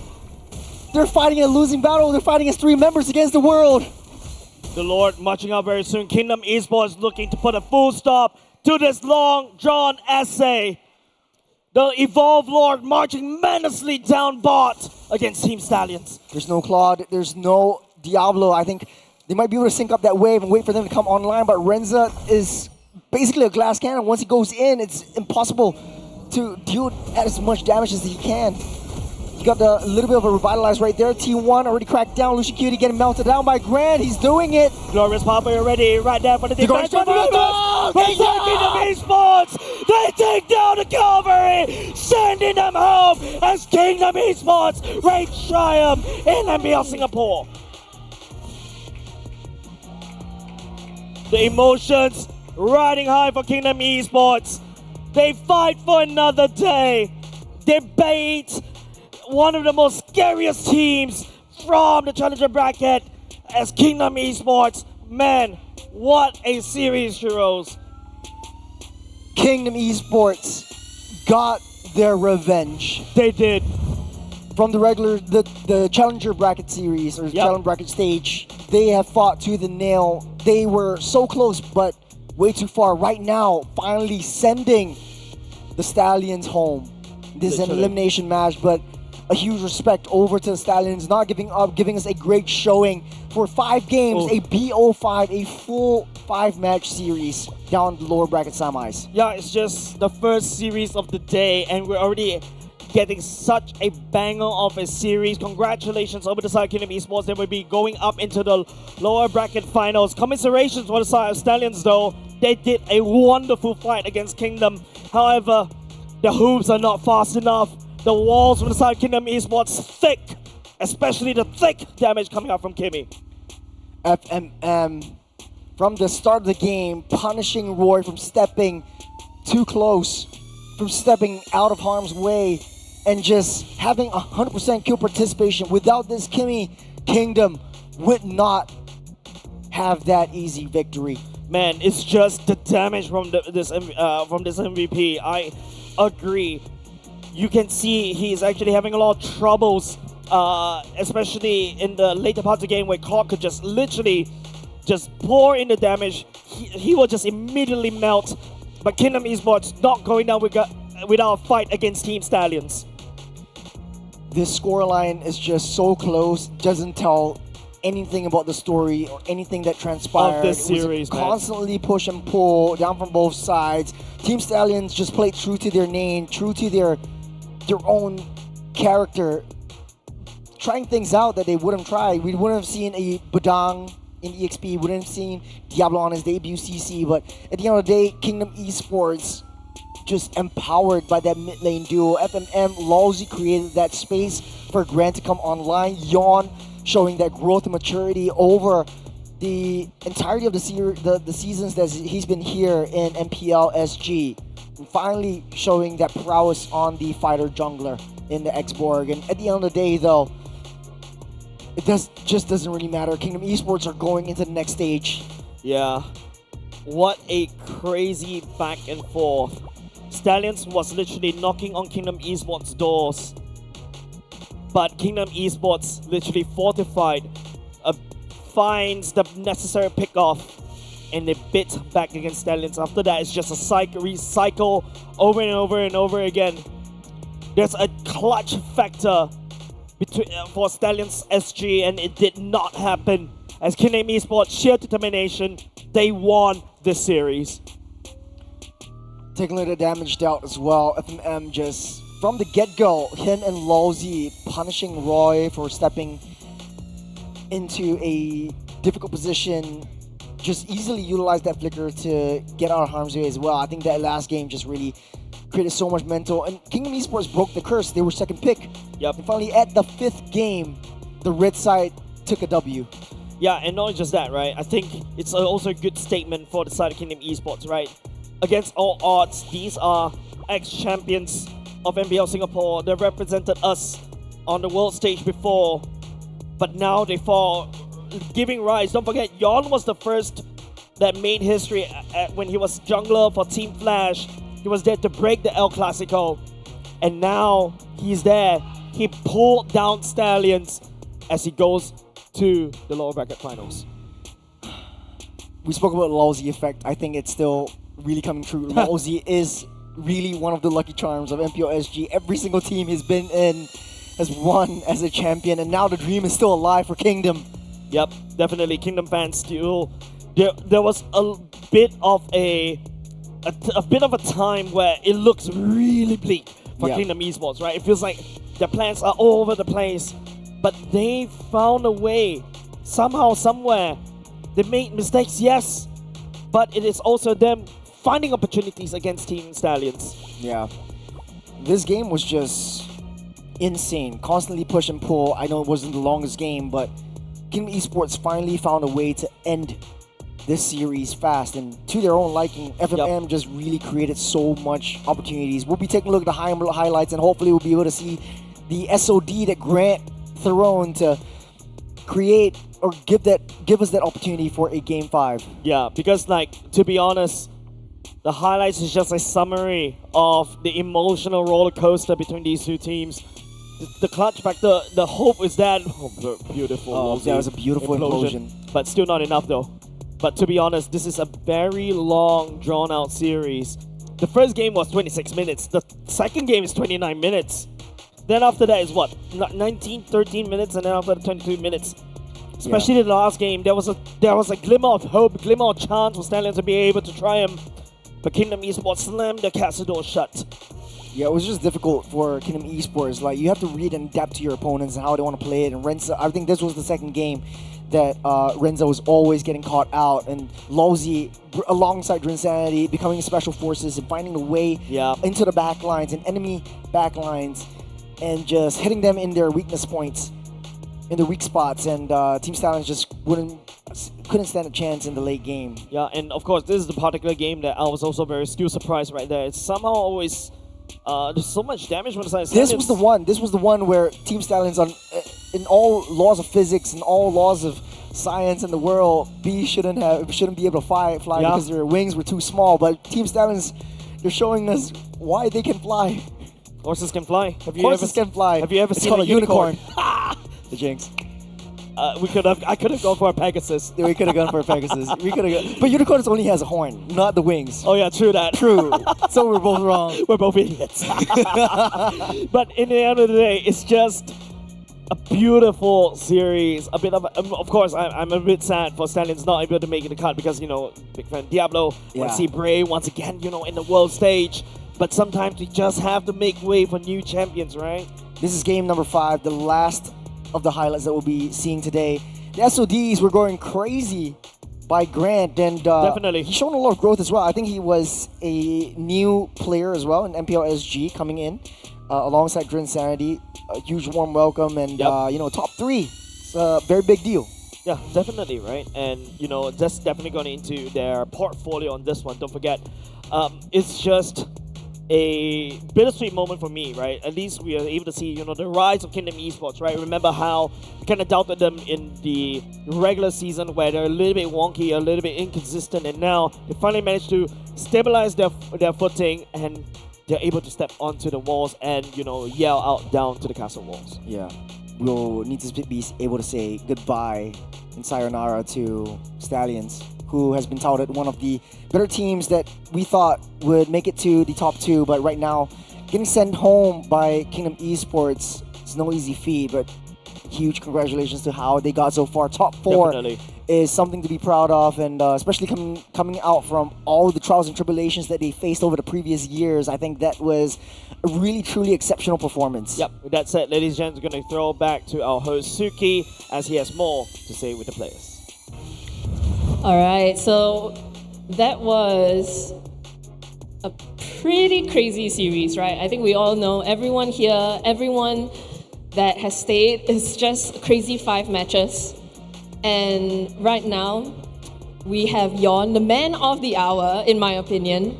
They're fighting a losing battle. They're fighting as 3 members against the world. The Lord marching out very soon. Kingdom Esports looking to put a full stop to this long drawn essay. The Evolve Lord marching menacingly down bot against Team Stallions. There's no Claude. There's no Diablo. I think they might be able to sync up that wave and wait for them to come online, but Renza is basically a glass cannon. Once he goes in, it's impossible to deal as much damage as he can. He got a little bit of a revitalize right there. T1 already cracked down. Lucian Cutie getting melted down by Grant. He's doing it. Glorious Papa already right there for the defense. Kingdom Esports, they take down the cavalry, sending them home as Kingdom Esports reign triumph in MPL Singapore. The emotions riding high for Kingdom Esports. They fight for another day. They bait one of the most scariest teams from the Challenger bracket as Kingdom Esports. Man, what a series, heroes. Kingdom Esports got their revenge. They did. From the Challenger bracket series, or Challenger bracket stage, they have fought to the nail. They were so close, but way too far. Right now, finally sending the Stallions home. This is an elimination match, but a huge respect over to the Stallions, not giving up, giving us a great showing for 5 games, a BO5, a full 5-match series down the lower bracket semis. Yeah, it's just the first series of the day, and we're already getting such a banger of a series. Congratulations over the side of Kingdom Esports. They will be going up into the lower bracket finals. Commiserations for the side of Stallions though. They did a wonderful fight against Kingdom. However, the hoops are not fast enough. The walls from the side of Kingdom Esports thick, especially the thick damage coming out from Kimmy. FMM from the start of the game punishing Roy from stepping too close, from stepping out of harm's way, and just having 100% kill participation. Without this, Kingdom would not have that easy victory. Man, it's just the damage from this MVP. I agree. You can see he's actually having a lot of troubles, especially in the later parts of the game where Clark could just literally just pour in the damage. He will just immediately melt. But Kingdom Esports not going down without a fight against Team Stallions. this scoreline is just so close, doesn't tell anything about the story or anything that transpired. Of this series, it was man. constantly push and pull down from both sides. Team Stallions just played true to their name, true to their own character, trying things out that they wouldn't try. We wouldn't have seen a Badang in EXP, we wouldn't have seen Diablo on his debut CC, but at the end of the day, Kingdom Esports just empowered by that mid lane duo. FMM, Lawsy created that space for Grant to come online. Yawn showing that growth and maturity over the entirety of the seasons that he's been here in MPL SG. And finally showing that prowess on the fighter jungler in the X-Borg. And at the end of the day though, it just doesn't really matter. Kingdom Esports are going into the next stage. Yeah. What a crazy back and forth. Stallions was literally knocking on Kingdom Esports doors, but Kingdom Esports literally fortified, finds the necessary pick-off, and they bit back against Stallions. After that, it's just a recycle over and over and over again. There's a clutch factor between for Stallions SG, and it did not happen. As Kingdom Esports, sheer determination, they won this series. Taking a little damage dealt as well. FMM just, from the get-go, him and Lawsy punishing Roy for stepping into a difficult position, just easily utilized that flicker to get out of harm's way as well. I think that last game just really created so much mental. And Kingdom Esports broke the curse. They were second pick. Yep. And finally, at the 5th game, the red side took a W. Yeah, and not just that, right? I think it's also a good statement for the side of Kingdom Esports, right? Against all odds, these are ex-champions of MPL Singapore. They represented us on the world stage before, but now they fall, giving rise. Don't forget, Yon was the first that made history when he was jungler for Team Flash. He was there to break the El Clasico, and now he's there. He pulled down Stallions as he goes to the lower bracket finals. We spoke about Lawsy effect. I think it's still really coming true. Lawsy is really one of the lucky charms of MPL SG. Every single team he's been in has won as a champion, and now the dream is still alive for Kingdom. Yep, definitely. Kingdom fans still. There was a bit of a time where it looks really bleak for Kingdom Esports, right? It feels like their plans are all over the place, but they found a way somehow, somewhere. They made mistakes, yes, but it is also them finding opportunities against Team Stallions. Yeah. This game was just insane. Constantly push and pull. I know it wasn't the longest game, but Kingdom Esports finally found a way to end this series fast, and to their own liking. FMM just really created so much opportunities. We'll be taking a look at the highlights, and hopefully we'll be able to see the SOD that Grant thrown to create or give us that opportunity for a game 5. Yeah, because like, to be honest, the highlights is just a summary of the emotional roller coaster between these two teams. The clutch factor, the hope is that beautiful. Oh, that was a beautiful implosion. But still not enough though. But to be honest, this is a very long, drawn-out series. The first game was 26 minutes. The second game is 29 minutes. Then after that is what? 13 minutes, and then after that 22 minutes. Especially the last game, there was a glimmer of hope, glimmer of chance for Stallions to be able to triumph. But Kingdom Esports slammed the castle door shut. Yeah, it was just difficult for Kingdom Esports. Like, you have to read and adapt to your opponents and how they want to play it. And Renza, I think this was the second game that Renza was always getting caught out, and Lawsy, alongside Drinsanity, becoming special forces and finding a way into the backlines and enemy backlines, and just hitting them in their weakness points, in their weak spots, and Team Stallions just couldn't stand a chance in the late game. Yeah, and of course, this is the particular game that I was also still surprised right there. It's somehow always there's so much damage from the side of Stallions. This was the one where Team Stallions, in all laws of physics and all laws of science in the world, B shouldn't be able to fly because their wings were too small. But Team Stallions, they're showing us why they can fly. Horses can fly. Horses can fly. Have you ever it's seen called a unicorn? The jinx. I could have gone for a Pegasus. We could have gone for a Pegasus. We could have gone, but Unicorns only has a horn, not the wings. Oh yeah, true that. True. So we're both wrong. We're both idiots. But in the end of the day, it's just a beautiful series. A bit of course, I'm a bit sad for Stallion's not able to make the cut because, you know, big fan Diablo. Want to see Bray once again, you know, in the world stage. But sometimes we just have to make way for new champions, right? This is game number 5, the last of the highlights that we'll be seeing today. The SODs were going crazy by Grant, and definitely he's shown a lot of growth as well. I think he was a new player as well in MPL SG coming in alongside Grin Sanity. A huge warm welcome, and you know, top 3. It's a very big deal. Yeah, definitely, right? And, you know, that's definitely going into their portfolio on this one. Don't forget, it's just a bittersweet moment for me, right? At least we are able to see, you know, the rise of Kingdom Esports, right? Remember how we kind of doubted them in the regular season where they're a little bit wonky, a little bit inconsistent, and now they finally managed to stabilize their footing, and they're able to step onto the walls and, you know, yell out down to the castle walls. Yeah. We'll need to be able to say goodbye and sayonara to Stallions, who has been touted one of the better teams that we thought would make it to the top 2, but right now getting sent home by Kingdom Esports is no easy feat, but huge congratulations to how they got so far. Top 4 Definitely is something to be proud of, and especially coming out from all the trials and tribulations that they faced over the previous years. I think that was a really, truly exceptional performance. Yep, with that said, ladies and gents, we're going to throw back to our host Suki as he has more to say with the players. All right, so that was a pretty crazy series, right? I think we all know, everyone here, everyone that has stayed, is just crazy 5 matches. And right now, we have Yon, the man of the hour, in my opinion.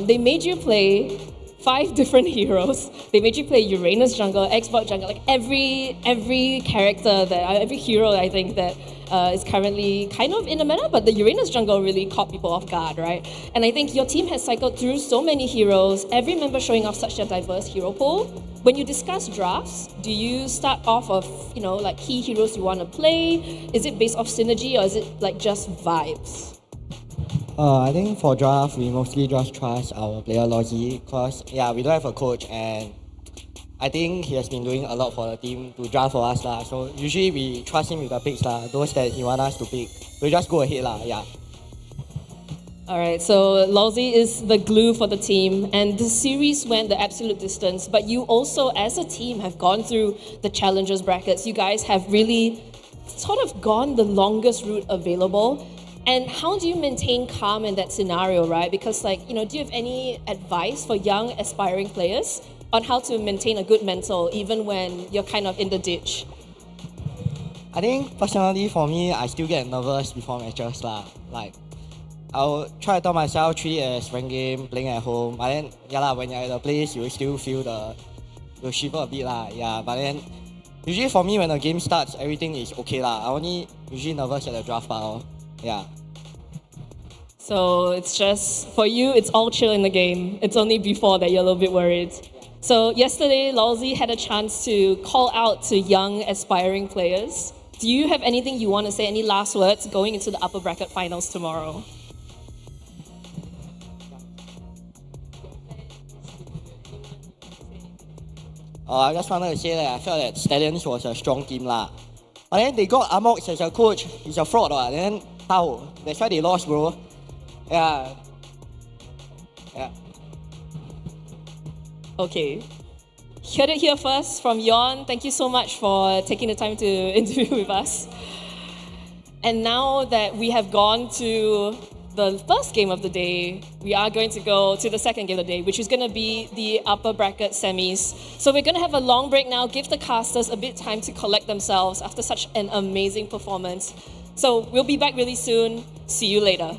They made you play 5 different heroes. They made you play Uranus jungle, Xbox jungle, like every character every hero I think that is currently kind of in the meta, but the Uranus jungle really caught people off guard, right? And I think your team has cycled through so many heroes, every member showing off such a diverse hero pool. When you discuss drafts, do you start off of, you know, like key heroes you want to play? Is it based off synergy, or is it like just vibes? I think for draft, we mostly just trust our player Logi, because we don't have a coach, and I think he has been doing a lot for the team to draft for us lah. So usually we trust him with the picks lah, those that he wants us to pick. We just go ahead lah, yeah. All right, so Lawsy is the glue for the team, and the series went the absolute distance, but you also, as a team, have gone through the challengers brackets. You guys have really sort of gone the longest route available. And how do you maintain calm in that scenario, right? Because, like, you know, do you have any advice for young aspiring players on how to maintain a good mental even when you're kind of in the ditch? I think personally for me, I still get nervous before matches lah. Like, I'll try to tell myself, treat it as friend game, playing at home. But then, when you're at the place, you will still feel the shiver a bit lah. Yeah, but then usually for me, when the game starts, everything is okay lah. I only usually nervous at the draft part. Yeah. So it's just, for you, it's all chill in the game. It's only before that you're a little bit worried. So yesterday, Lawsy had a chance to call out to young aspiring players. Do you have anything you want to say, any last words going into the upper bracket finals tomorrow? I just wanted to say that I felt that Stallions was a strong team lah. But then they got Amox as a coach. He's a fraud lah. Then how? That's why they lost, bro. Yeah. Okay. Heard it here first from Yon. Thank you so much for taking the time to interview with us. And now that we have gone to the first game of the day, we are going to go to the second game of the day, which is going to be the upper bracket semis. So we're going to have a long break now, give the casters a bit time to collect themselves after such an amazing performance. So we'll be back really soon. See you later.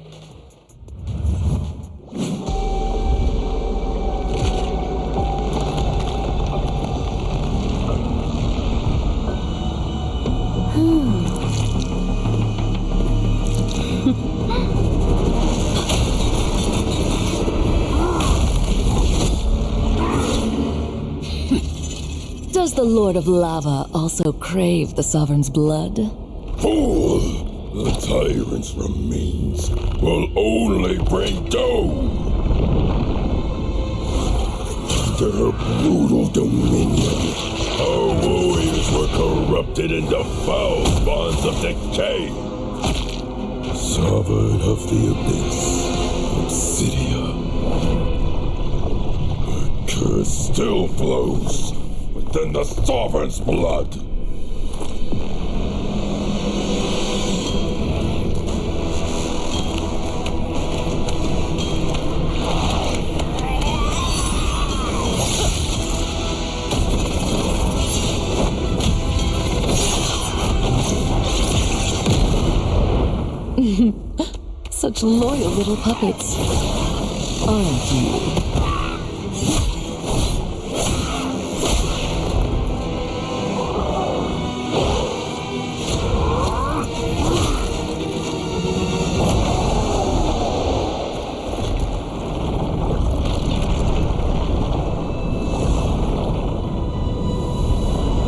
Does the Lord of Lava also crave the Sovereign's blood? Fool! The tyrant's remains will only bring doom! Their brutal dominion, our warriors were corrupted into foul bonds of decay. Sovereign of the Abyss, Obsidia. Her curse still flows within the Sovereign's blood. Such loyal little puppets, aren't you?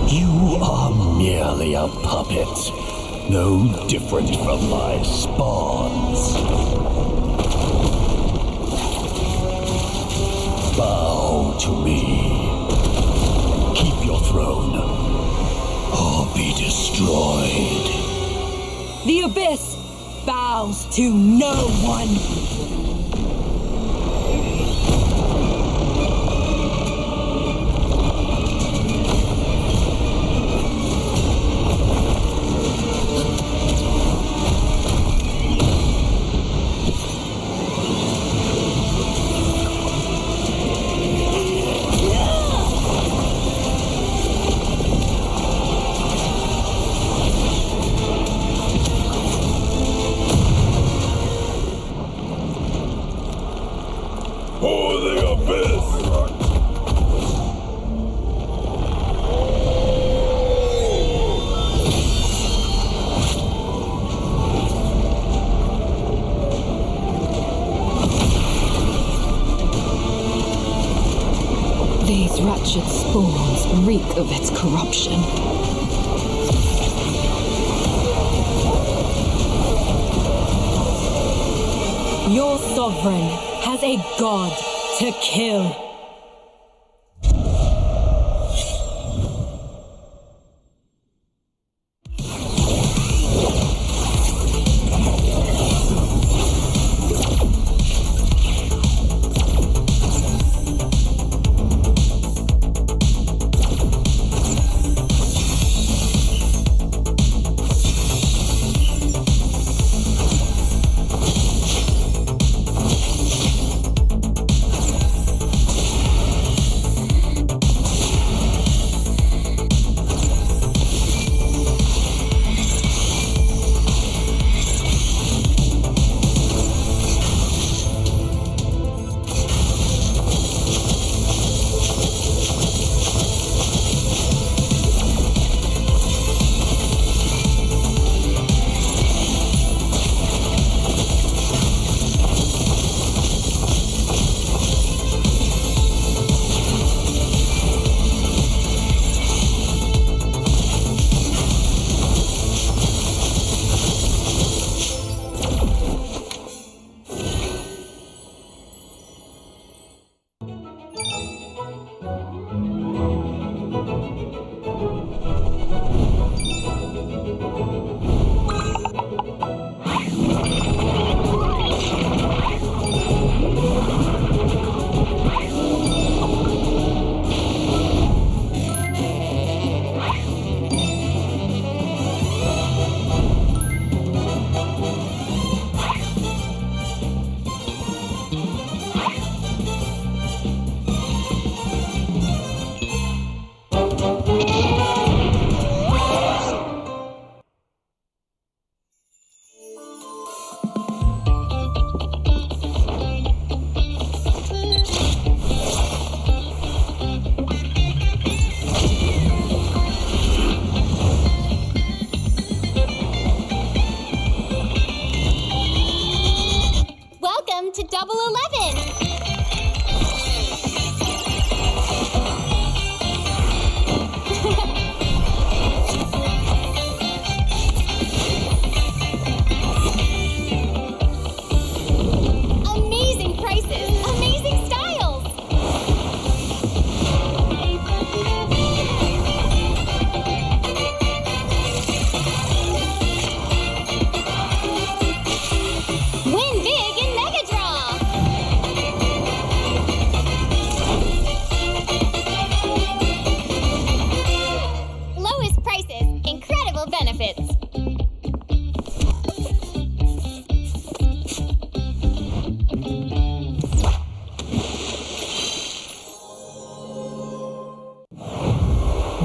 You are merely a puppet. No different from my spawns. Bow to me. Keep your throne, or be destroyed. The Abyss bows to no one. For the Abyss! These wretched spawns reek of its corruption. Your sovereign has a god to kill.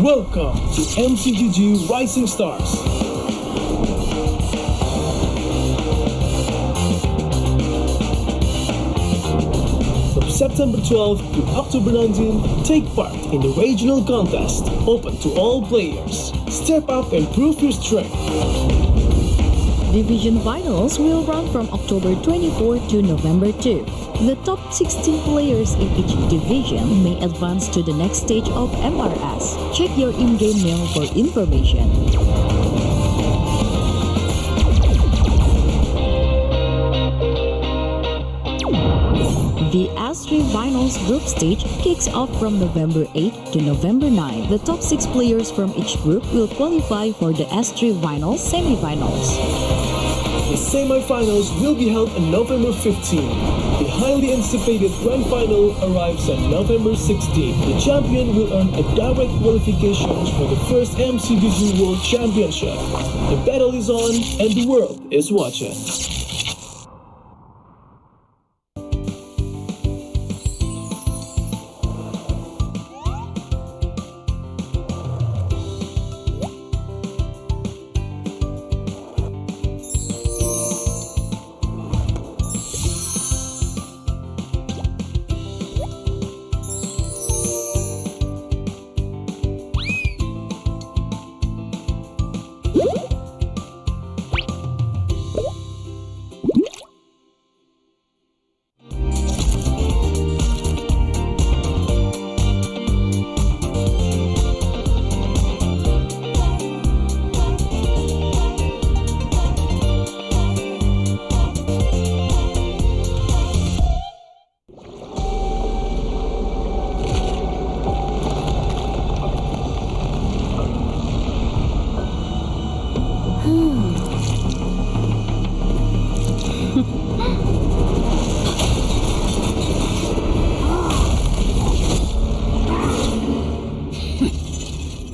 Welcome to MCGG Rising Stars. From September 12th to October 19th, take part in the regional contest, open to all players. Step up and prove your strength. Division finals will run from October 24 to November 2. The top 16 players in each division may advance to the next stage of MRS. Check your in-game mail for information. The S3 Finals group stage kicks off from November 8 to November 9. The top 6 players from each group will qualify for the S3 Finals semifinals. The semi-finals will be held on November 15. The highly anticipated grand final arrives on November 16. The champion will earn a direct qualification for the first MCBG World Championship. The battle is on and the world is watching.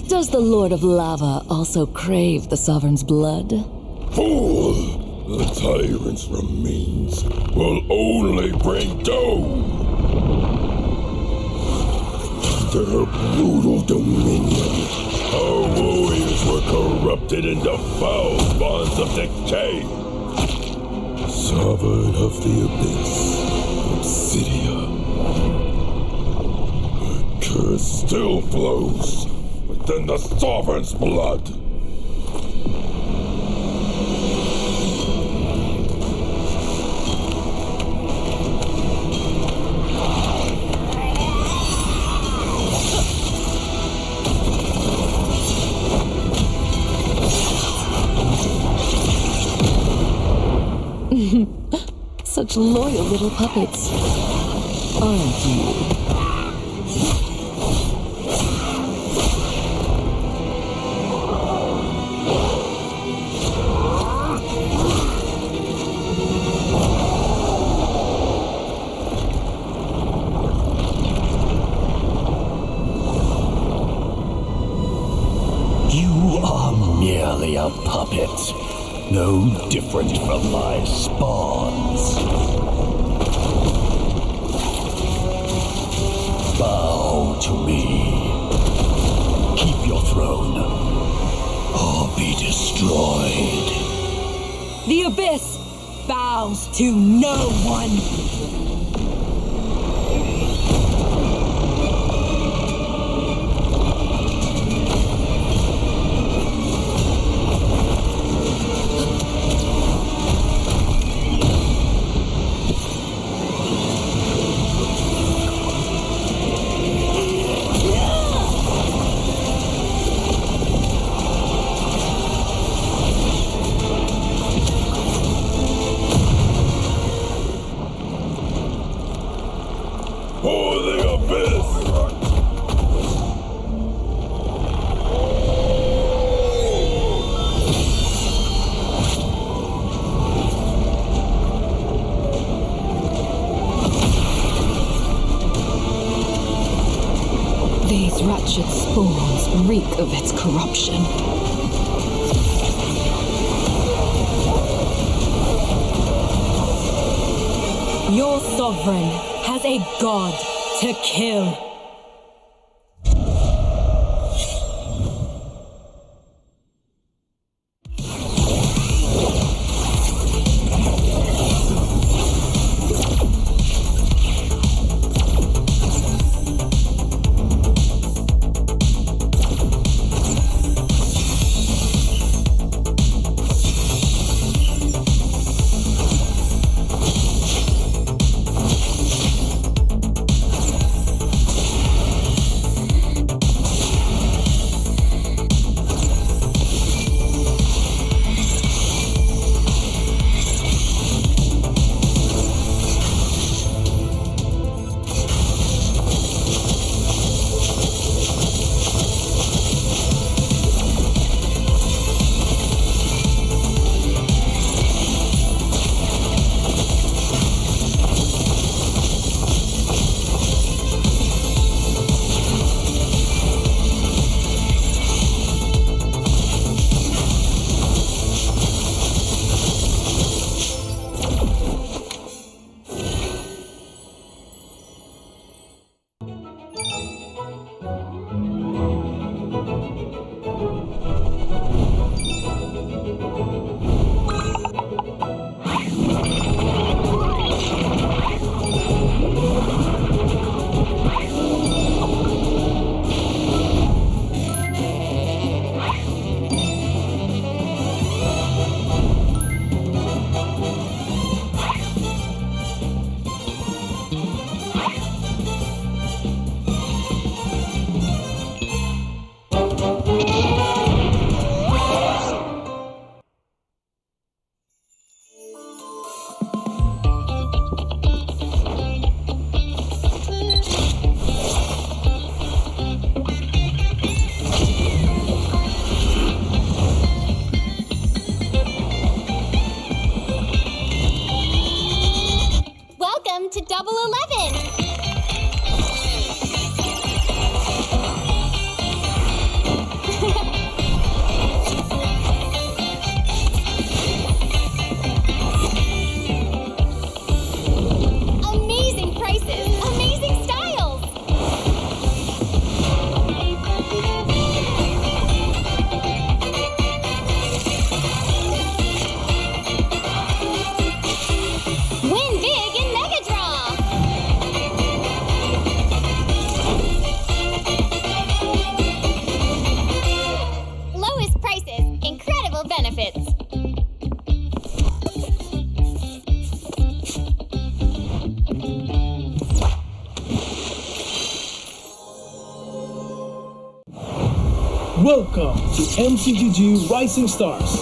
Does the Lord of Lava also crave the Sovereign's blood? Fool! The tyrant's remains will only bring doom! Their brutal dominion, our warriors were corrupted into foul bonds of decay. Sovereign of the Abyss, Obsidia. The curse still flows within the Sovereign's blood. Such loyal little puppets, aren't you? You are merely a puppet, no different from my spawns. Bow to me. Keep your throne, or be destroyed. The Abyss bows to no one. For the Abyss! These wretched spawns reek of its corruption. Your sovereign has a god to kill. Welcome to MCGG Rising Stars.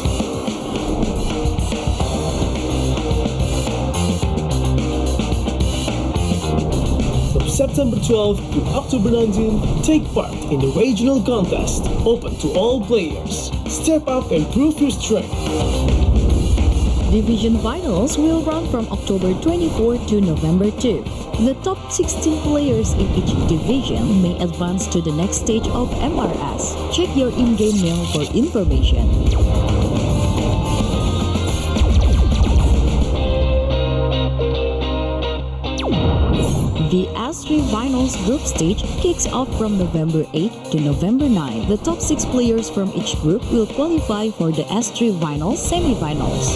From September 12th to October 19th, take part in the regional contest, open to all players. Step up and prove your strength. Division finals will run from October 24 to November 2. The top 16 players in each division may advance to the next stage of MRS. Check your in-game mail for information. The S3 Finals group stage kicks off from November 8 to November 9. The top 6 players from each group will qualify for the S3 Finals semifinals.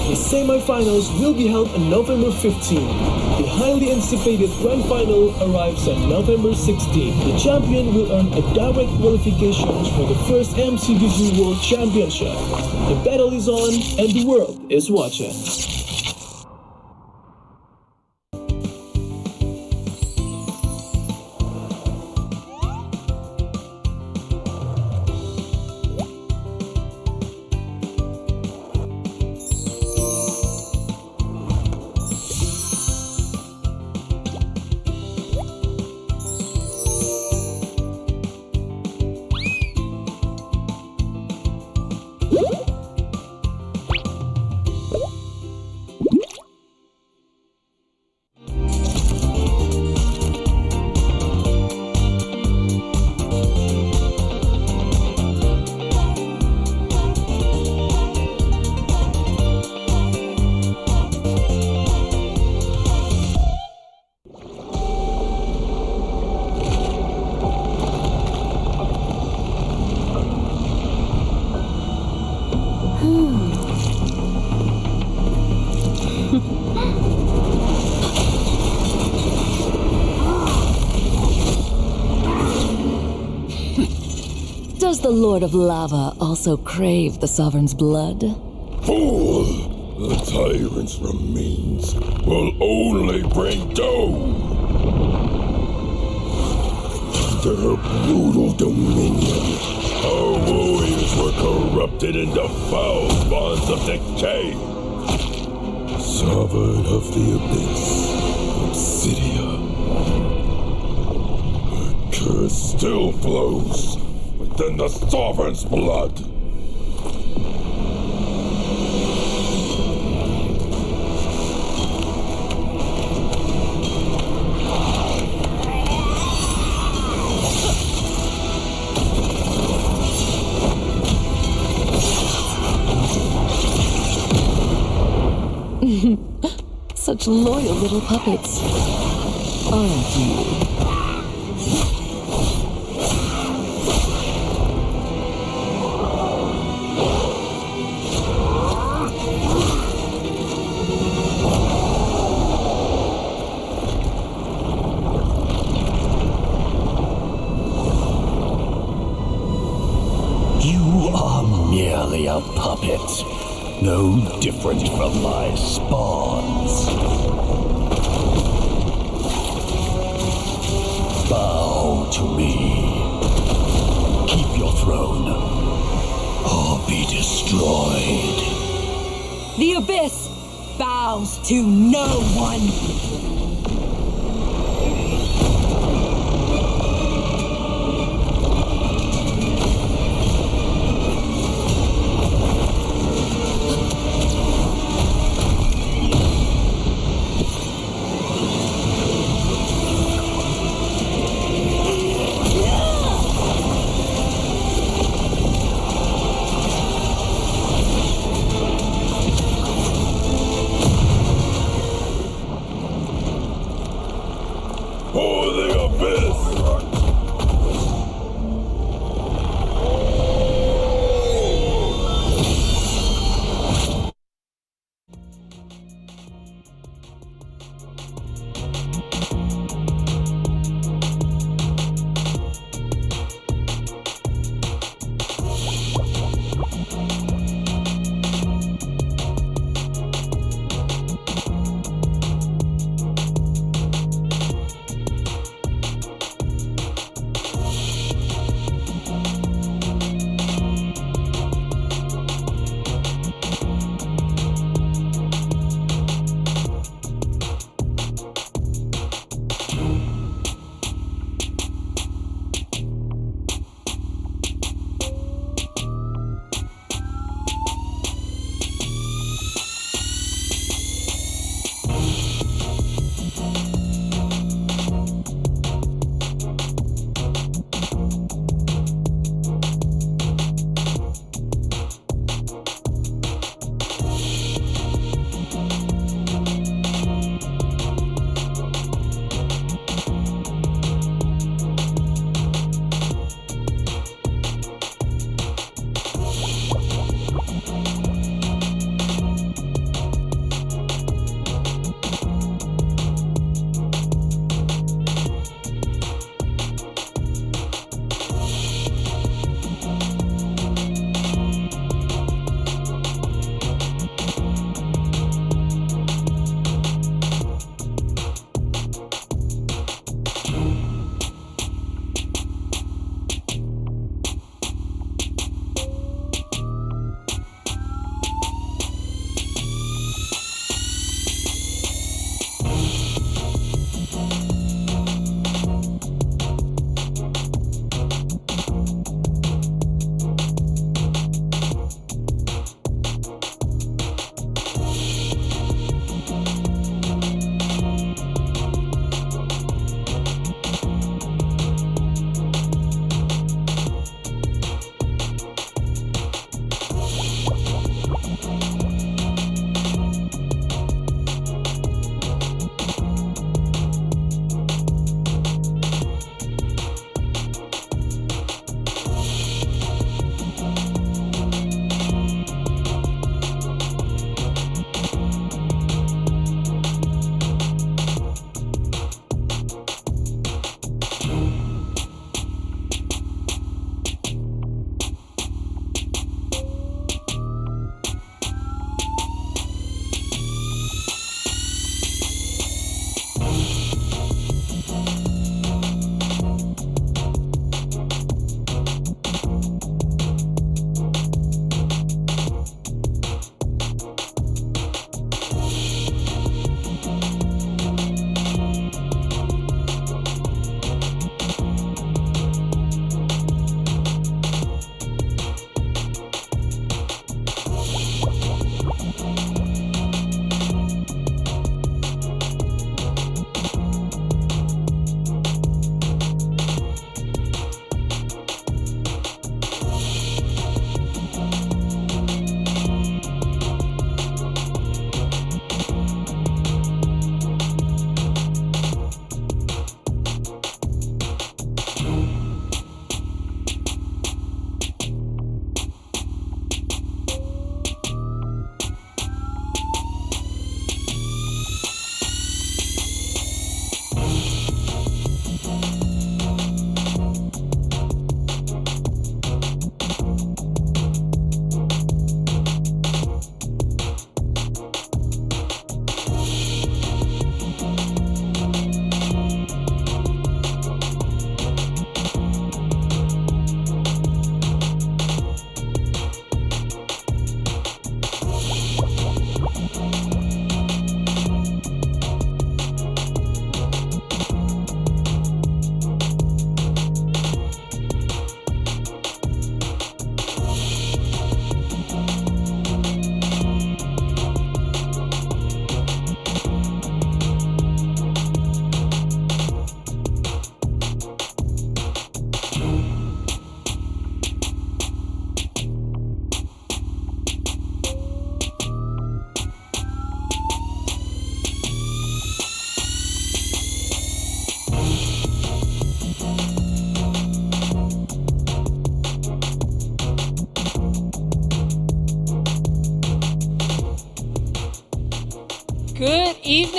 The semi-finals will be held on November 15. The highly anticipated grand final arrives on November 16. The champion will earn a direct qualification for the first MCBG World Championship. The battle is on and the world is watching. Does the Lord of Lava also crave the Sovereign's blood? Fool! The tyrant's remains will only bring doom! Under her brutal dominion, our warriors were corrupted into foul bonds of decay. Sovereign of the Abyss, Obsidia. Her curse still flows within the Sovereign's blood. Such loyal little puppets, aren't you? You are merely a puppet, no different from my spawns. Bow to me. Keep your throne, or be destroyed. The Abyss bows to no one.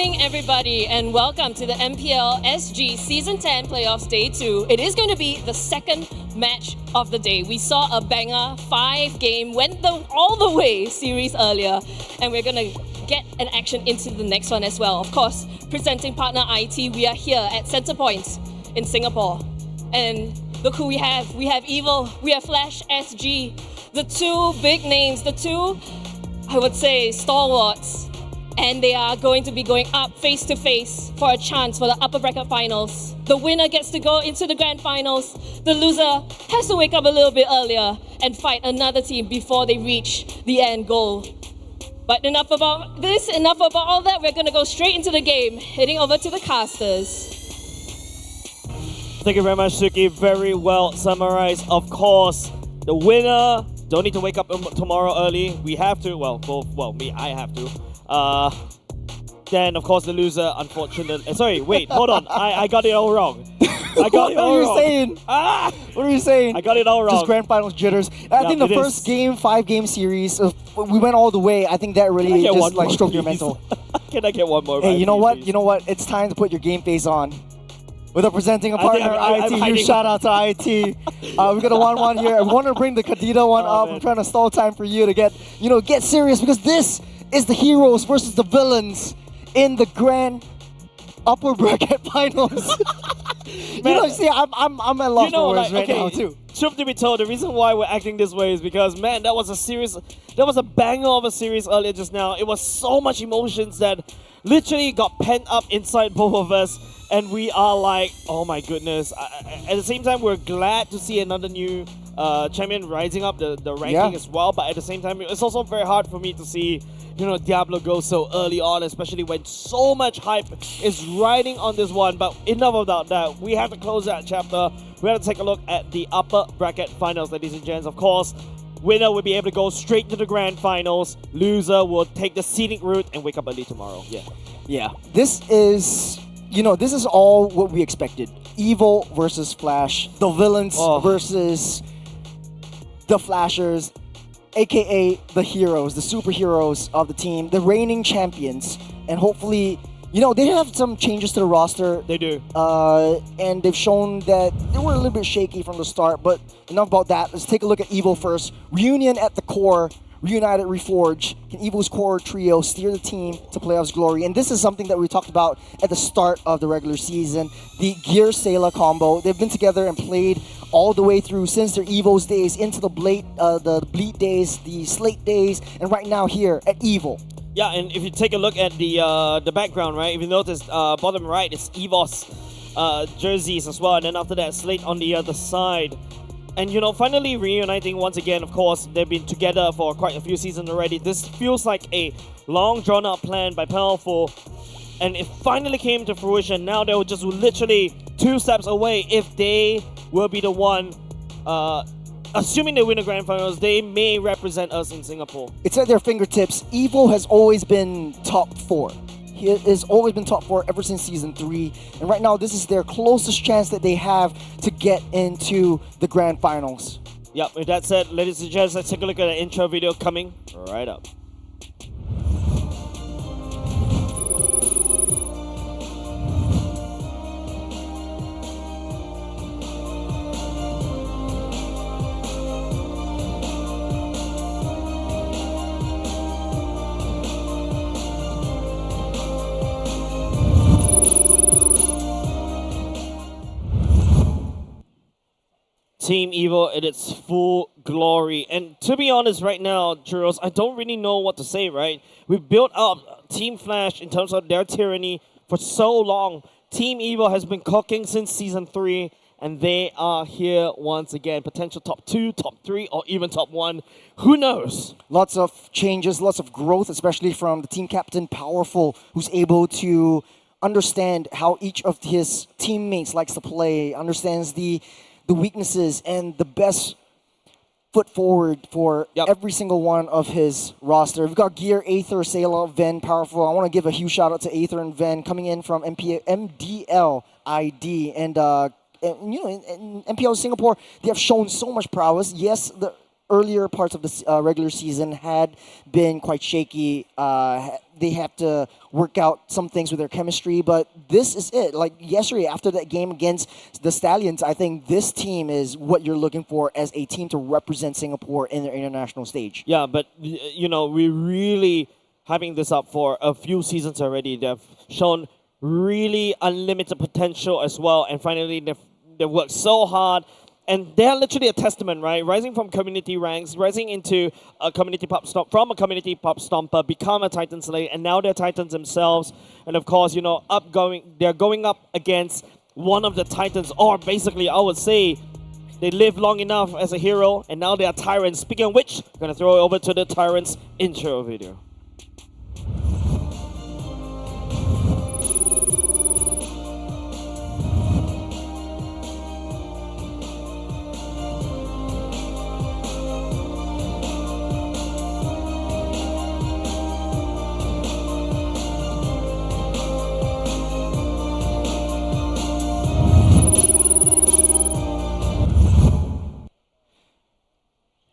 evening, everybody, and welcome to the MPL SG Season 10 Playoffs Day 2. It is going to be the second match of the day. We saw a banger 5-game, went all the way series earlier, and we're going to get an action into the next one as well. Of course, presenting partner IT, we are here at Centrepoint in Singapore. And look who we have. We have Evil, we have Flash SG, the two big names, the two, I would say, stalwarts. And they are going to be going up face to face for a chance for the upper bracket finals. The winner gets to go into the grand finals. The loser has to wake up a little bit earlier and fight another team before they reach the end goal. But enough about this, enough about all that. We're going to go straight into the game, heading over to the casters. Thank you very much, Suki. Very well summarized. Of course, the winner don't need to wake up tomorrow early. We have to. I have to. Then, of course, the loser, unfortunately. Sorry, wait, hold on. I got it all wrong. I got it all wrong. What are you saying? What are you saying? I got it all wrong. Just grand finals jitters. I think the first game, 5-game series, we went all the way. I think that really just like stroked your mental. Can I get one more? Hey, you know what? Please? You know what? It's time to put your game face on. With a presenting a partner, IT. Huge shout out to IT. We got a 1-1 here. I want to bring the Kadita one up. Man. I'm trying to stall time for you to get serious, because this is the heroes versus the villains in the grand upper bracket finals. See, I'm at loss for words right now too. Truth to be told, the reason why we're acting this way is because, man, that was a banger of a series earlier just now. It was so much emotions that literally got pent up inside both of us, and we are like, oh my goodness. At the same time, we're glad to see another new champion rising up the ranking as well, but at the same time, it's also very hard for me to see Diablo go so early on, especially when so much hype is riding on this one. But enough about that. We have to close that chapter. We have to take a look at the upper bracket finals, ladies and gents. Of course, winner will be able to go straight to the grand finals. Loser will take the scenic route and wake up early tomorrow. Yeah. This is all what we expected. Evil versus Flash. The villains versus the Flashers, aka the heroes, the superheroes of the team, the reigning champions. And hopefully, they have some changes to the roster. They do. And they've shown that they were a little bit shaky from the start, but enough about that. Let's take a look at Evil first. Reunion at the core. Reunited, reforge. Can Evil's core trio steer the team to playoffs glory? And this is something that we talked about at the start of the regular season. The Gear Sailor combo. They've been together and played all the way through since their Evo's days into the Bleed days, the Slate days, and right now here at Evil. Yeah, and if you take a look at the background, right? If you notice, bottom right is Evo's jerseys as well, and then after that, Slate on the other side. And finally reuniting once again. Of course, they've been together for quite a few seasons already. This feels like a long drawn out plan by Powerful, and it finally came to fruition. Now they were just literally 2 steps away. If they will be the one, assuming they win the grand finals, they may represent us in Singapore. It's at their fingertips. Evil has always been top 4. He has always been top 4 ever since Season 3. And right now, this is their closest chance that they have to get into the grand finals. Yep, with that said, ladies and gents, let's take a look at the intro video coming right up. Team Evil in its full glory. And to be honest right now, Churros, I don't really know what to say, right? We've built up Team Flash in terms of their tyranny for so long. Team Evil has been cooking since Season 3, and they are here once again. Potential top 2, top 3, or even top 1. Who knows? Lots of changes, lots of growth, especially from the team captain, Powerful, who's able to understand how each of his teammates likes to play, understands the weaknesses, and the best foot forward for every single one of his roster. We've got Gear, Aether, Sayla, Ven, Powerful. I want to give a huge shout out to Aether and Ven coming in from MDL ID. And in MPL Singapore, they have shown so much prowess. Yes, earlier parts of the regular season had been quite shaky. They have to work out some things with their chemistry, but this is it. Like yesterday, after that game against the Stallions, I think this team is what you're looking for as a team to represent Singapore in their international stage. Yeah, but we're really hyping this up for a few seasons already. They've shown really unlimited potential as well, and finally they've worked so hard. And they're literally a testament, right? Rising from community ranks, rising into a community pop stomp, from a community pop stomper, become a Titan Slayer, and now they're Titans themselves. And of course, they're going up against one of the Titans, or basically, I would say, they lived long enough as a hero, and now they are Tyrants. Speaking of which, I'm gonna throw it over to the Tyrants intro video.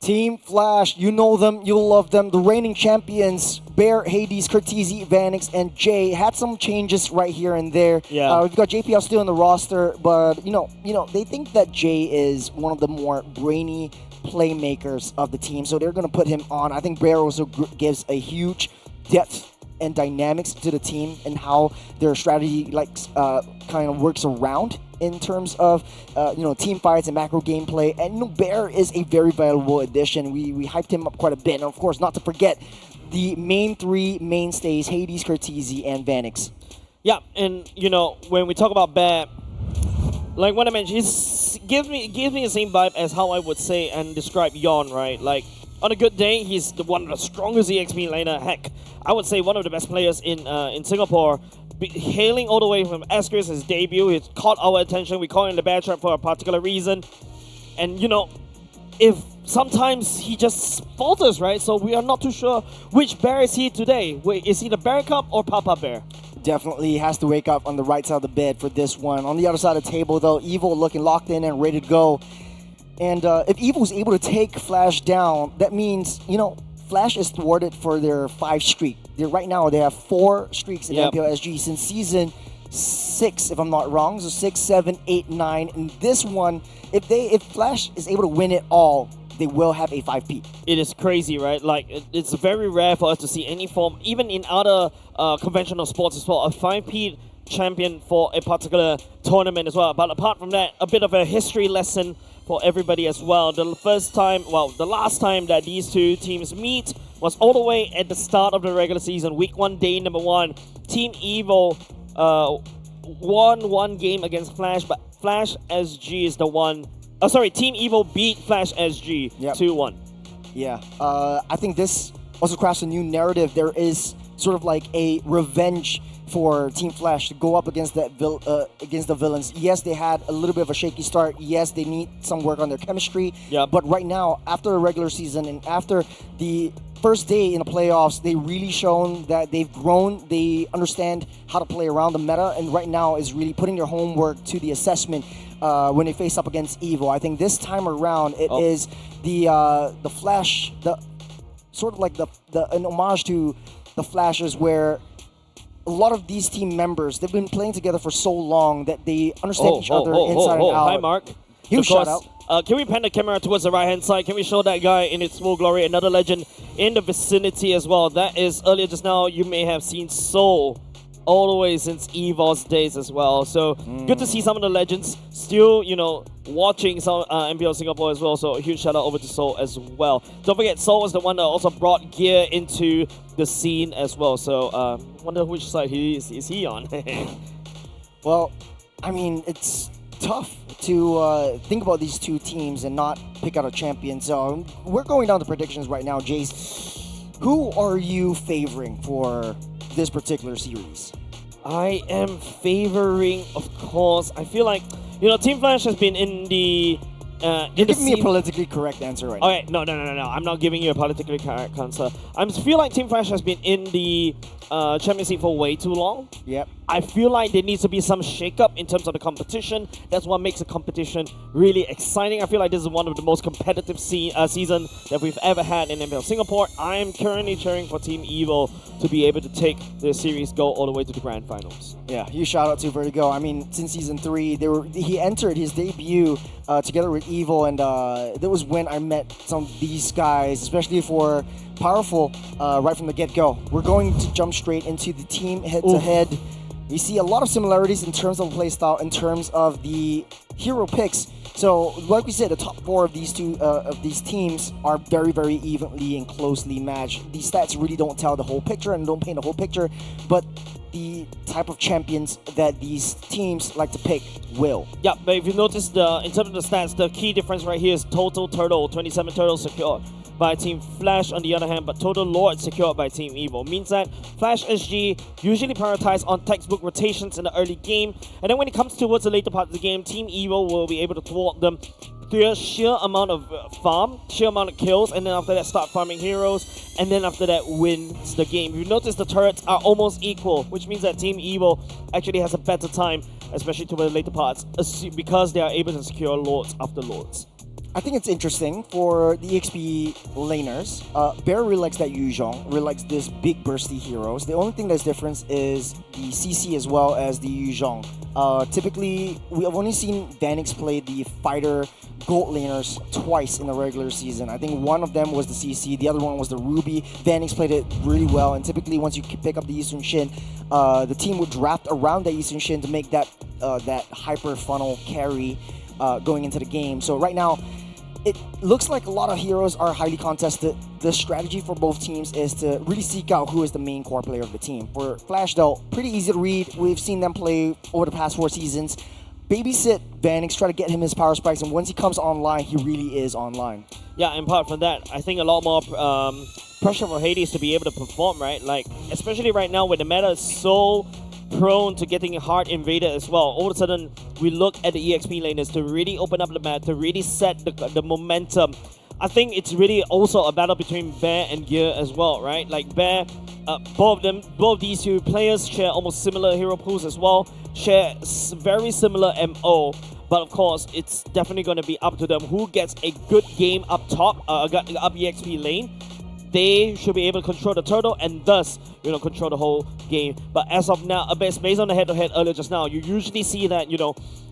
Team Flash, you know them, you'll love them. The reigning champions, Bear, Hades, Cortese, Vanix, and Jay had some changes right here and there. Yeah. We've got JPL still in the roster, but they think that Jay is one of the more brainy playmakers of the team, so they're going to put him on. I think Bear also gives a huge depth and dynamics to the team and how their strategy kind of works around in terms of team fights and macro gameplay. And Bear is a very valuable addition. We hyped him up quite a bit, and of course, not to forget the main three mainstays: Hades, Cortese, and Vanix. Yeah, and when we talk about Bear, like what I mentioned, he gives me the same vibe as how I would say and describe Yon, right? Like on a good day, he's one of the strongest EXP laner. Heck, I would say one of the best players in Singapore. Hailing all the way from Asker's his debut, he's caught our attention. We call him the Bear Trap for a particular reason. And if sometimes he just falters, right? So we are not too sure which Bear is he today. Wait, is he the Bear Cup or Papa Bear? Definitely has to wake up on the right side of the bed for this one. On the other side of the table, though, Evil looking locked in and ready to go. And if Evil's able to take Flash down, that means, Flash is thwarted for their 5 streak. Right now, they have 4 streaks in MPL SG since season 6, if I'm not wrong. So 6, 7, 8, 9. And this one, if Flash is able to win it all, they will have a 5P. It is crazy, right? Like, it's very rare for us to see any form, even in other conventional sports as well, a 5P champion for a particular tournament as well. But apart from that, a bit of a history lesson for everybody as well. The last time that these two teams meet was all the way at the start of the regular season, week 1, day number 1. Team Evil won one game against Flash, but Flash SG is the one. Team Evil beat Flash SG 2-1. Yeah, I think this also crafts a new narrative. There is sort of like a revenge for Team Flash to go up against against the villains. Yes, they had a little bit of a shaky start. Yes, they need some work on their chemistry. Yeah. But right now, after the regular season and after the first day in the playoffs, they really shown that they've grown. They understand how to play around the meta, and right now is really putting their homework to the assessment when they face up against Evil. I think this time around it is the Flash, the sort of like an homage to the Flashers, where a lot of these team members, they've been playing together for so long that they understand each other inside and out. Hi, Mark. Huge shout out. Can we pan the camera towards the right-hand side? Can we show that guy in its full glory? Another legend in the vicinity as well. That is, earlier just now, you may have seen Soul all the way since EVOS days as well. So good to see some of the legends still, watching some MPL Singapore as well. So a huge shout out over to Soul as well. Don't forget, Soul was the one that also brought gear into the scene as well. So wonder which side is he on? Well, I mean, it's tough to think about these two teams and not pick out a champion. So we're going down to predictions right now, Jace. Who are you favoring for this particular series? I am favoring, of course. I feel like, Team Flash has been in the in the Give me a scene. politically correct answer right now. Okay, no. I'm not giving you a politically correct answer. I feel like Team Flash has been in the Champions League for way too long. Yep. I feel like there needs to be some shake-up in terms of the competition. That's what makes the competition really exciting. I feel like this is one of the most competitive season that we've ever had in MPL Singapore. I'm currently cheering for Team Evil to be able to take the series go all the way to the grand finals. Yeah, huge shout out to Vertigo. I mean, since season 3, he entered his debut together with Evil, and that was when I met some of these guys, especially for Powerful, right from the get-go. We're going to jump straight into the team head-to-head. We see a lot of similarities in terms of playstyle, in terms of the hero picks. So, like we said, the top 4 of these teams are very, very evenly and closely matched. These stats really don't tell the whole picture and don't paint the whole picture, but the type of champions that these teams like to pick will. Yeah, but if you notice, in terms of the stats, the key difference right here is total turtle, 27 turtles secured by Team Flash on the other hand, but total Lord secured by Team Evil. Means that Flash SG usually prioritize on textbook rotations in the early game, and then when it comes towards the later part of the game, Team Evil will be able to thwart them through a sheer amount of farm, sheer amount of kills, and then after that start farming heroes, and then after that wins the game. You notice the turrets are almost equal, which means that Team Evil actually has a better time, especially towards the later parts, because they are able to secure Lords after Lords. I think it's interesting for the EXP laners. Bear really likes that Yuzhong, really likes this big bursty heroes. The only thing that's different is the CC as well as the Yuzhong. Typically, we have only seen Vanix play the fighter gold laners twice in the regular season. I think one of them was the CC, the other one was the Ruby. Vanix played it really well, and typically once you pick up the Yi Sun-shin, the team would draft around that Yi Sun-shin to make that hyper funnel carry going into the game. So right now, it looks like a lot of heroes are highly contested. The strategy for both teams is to really seek out who is the main core player of the team. For Flash, though, pretty easy to read. We've seen them play over the past 4 seasons. Babysit Vanix, try to get him his power spikes, and once he comes online, he really is online. Yeah, and apart from that, I think a lot more pressure for Hades to be able to perform, right? Like, especially right now when the meta is so prone to getting hard invaded as well. All of a sudden, we look at the EXP laners to really open up the map, to really set the momentum. I think it's really also a battle between Bear and Gear as well, right? Like Bear, both these two players share almost similar hero pools as well, share very similar MO. But of course, it's definitely going to be up to them who gets a good game up top, up EXP lane. They should be able to control the turtle and thus, control the whole game. But as of now, based on the head-to-head earlier just now, you usually see that,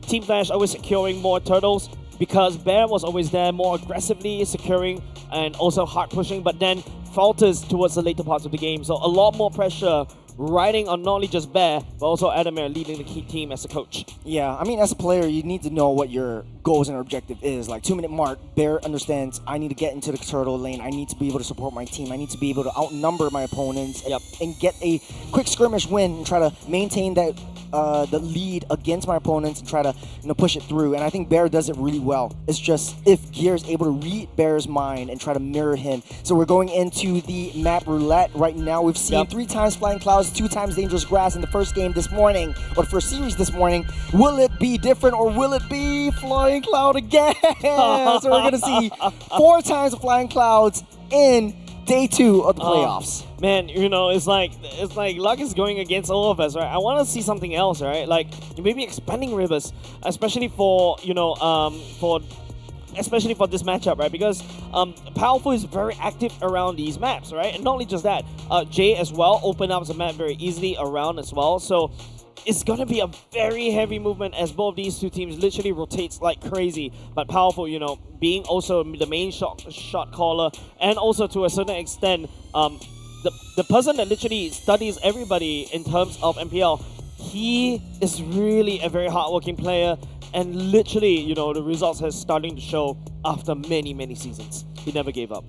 Team Flash always securing more turtles because Bear was always there more aggressively securing and also hard pushing, but then falters towards the later parts of the game. So a lot more pressure riding on not only just Bear, but also Adamir leading the key team as a coach. Yeah, I mean, as a player, you need to know what your goals and objective is. Like 2-minute mark, Bear understands I need to get into the turtle lane. I need to be able to support my team. I need to be able to outnumber my opponents and get a quick skirmish win and try to maintain that the lead against my opponents and try to push it through. And I think Bear does it really well. It's just if Gear is able to read Bear's mind and try to mirror him. So we're going into the map roulette right now. We've seen 3 times Flying Clouds, 2 times Dangerous Grass in the first game this morning, or the first series this morning. Will it be different or will it be Flying Cloud again? So we're going to see 4 times of Flying Clouds in day 2 of the playoffs. Man, it's like luck is going against all of us, right? I want to see something else, right? Like maybe expanding rivers, especially for especially for this matchup, right? Because Powerful is very active around these maps, right? And not only just that, Jay as well opened up the map very easily around as well. So it's going to be a very heavy movement as both these two teams literally rotates like crazy. But Powerful, being also the main shot caller, and also to a certain extent, the person that literally studies everybody in terms of MPL, he is really a very hardworking player. And literally, the results are starting to show after many, many seasons. He never gave up.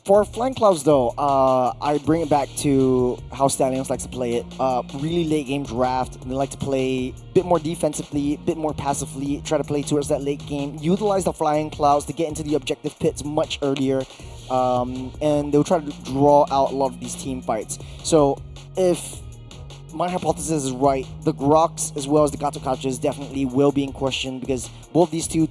For Flying Clouds, though, I bring it back to how Stallions likes to play it. Really late game draft. They like to play a bit more defensively, a bit more passively, try to play towards that late game. Utilize the Flying Clouds to get into the objective pits much earlier. And they'll try to draw out a lot of these team fights. So if my hypothesis is right. The Grox as well as the Gato Kachas definitely will be in question because both these two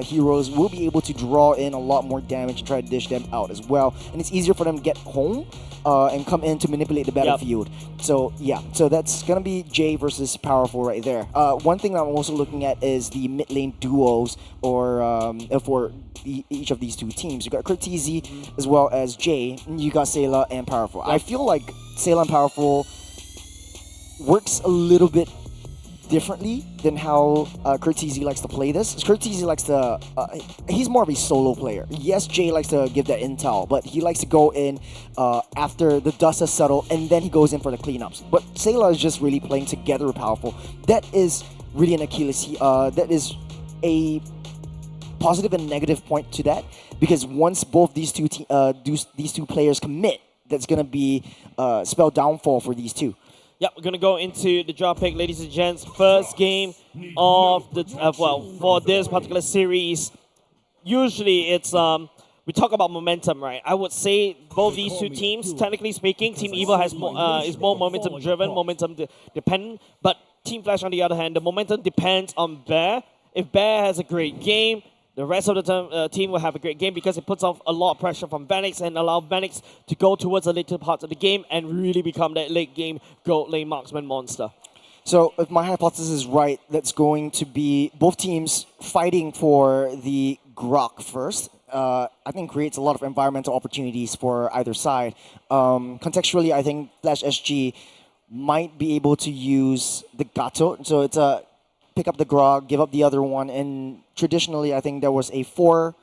heroes will be able to draw in a lot more damage and try to dish them out as well. And it's easier for them to get home and come in to manipulate the battlefield. So yeah, so that's going to be Jay versus Powerful right there. One thing I'm also looking at is the mid lane duos or for each of these two teams. You got Cortese as well as Jay, and you got Sayla and Powerful. I feel like Sayla and Powerful works a little bit differently than how Cortese likes to play this. Cortese likes to, he's more of a solo player. Yes, Jay likes to give that intel, but he likes to go in after the dust has settled, and then he goes in for the cleanups. But Sayla is just really playing together with Powerful. That is really an Achilles. That is a positive and negative point to that, because once both these two players commit, that's going to be spell downfall for these two. Yep, we're going to go into the draw pick, ladies and gents. First game of the, for this particular series. Usually it's, we talk about momentum, right? I would say both these two teams, technically speaking, Team Evil has more, is more momentum driven, momentum dependent. But Team Flash, on the other hand, the momentum depends on Bear. If Bear has a great game, the rest of the team will have a great game because it puts off a lot of pressure from Vanix and allow Vanix to go towards the later parts of the game and really become that late game gold lane marksman monster. So if my hypothesis is right, that's going to be both teams fighting for the Grok first. I think creates a lot of environmental opportunities for either side. Contextually, I think Flash SG might be able to use the Gato. So it's a pick up the Grog, give up the other one, and traditionally I think there was a 4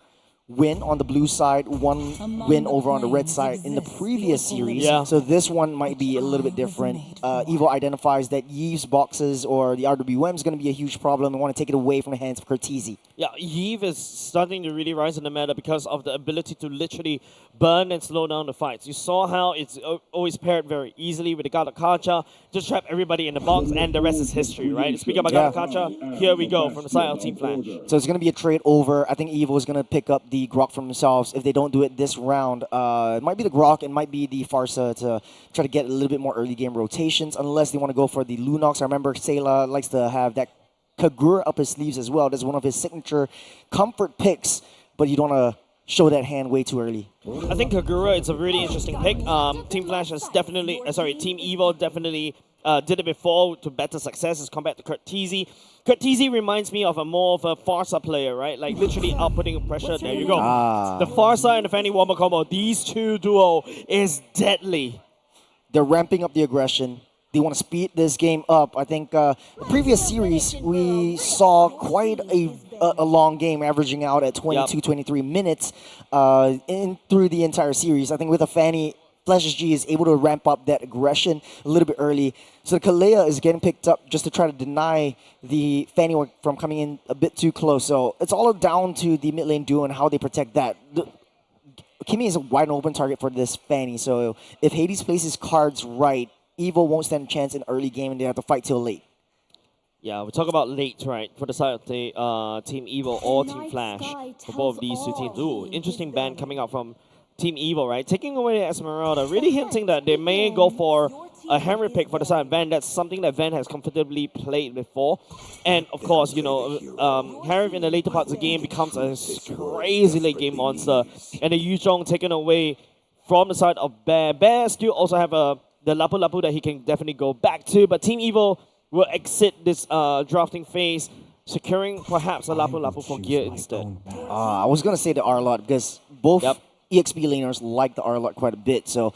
win on the blue side, 1 win over on the red side in the previous series. Yeah. So this one might be a little bit different. Evo identifies that Yeeve's boxes or the RWM is going to be a huge problem and want to take it away from the hands of Cortese. Yeah, Yeeve is starting to really rise in the meta because of the ability to literally burn and slow down the fights. You saw how it's always paired very easily with the Gata Kacha, just trap everybody in the box, and the rest is history, right? Speaking about Gata Kacha, here we go from the side of Team Flash. So it's going to be a trade over. I think Evo is going to pick up the Grok for themselves. If they don't do it this round, it might be the Grok, it might be the Farsa to try to get a little bit more early game rotations, unless they want to go for the Lunox. I remember Sayla likes to have that Kagura up his sleeves as well. That's one of his signature comfort picks, but you don't want to show that hand way too early. I think Kagura is a really interesting pick. Team Flash has definitely, Team Evo definitely did it before to better success as compared to Cortese. Cortese reminds me of a more of a Farsa player, right? Like literally outputting pressure. There you go. The Farsa and the Fanny Wombo combo, these two duo is deadly. They're ramping up the aggression. They want to speed this game up. I think the previous series, we saw quite a long game, averaging out at 22, 23 minutes through the entire series. I think with a Fanny, Flash SG is able to ramp up that aggression a little bit early. So the Kalea is getting picked up just to try to deny the Fanny from coming in a bit too close. So it's all down to the mid lane duo and how they protect that. Kimi is a wide open target for this Fanny. So if Hades plays his cards right, Evo won't stand a chance in early game and they have to fight till late. Yeah, we talk about late, right, for the side of the Team Evo or Team Flash for both of these two teams. Ooh, interesting ban coming out from Team Evo, right? Taking away Esmeralda, really hinting that they may go for a Henry pick for the side of Van. That's something that Van has comfortably played before. And of course, you know, Henry in the later parts of the game becomes a crazy late game monster. And the Yu Zhong taken away from the side of Bear. Bear still also have the Lapu Lapu that he can definitely go back to, but Team Evo will exit this drafting phase, securing perhaps a Lapu Lapu for gear instead. I was going to say the R-Lot because both EXP laners like the R-Lot quite a bit, so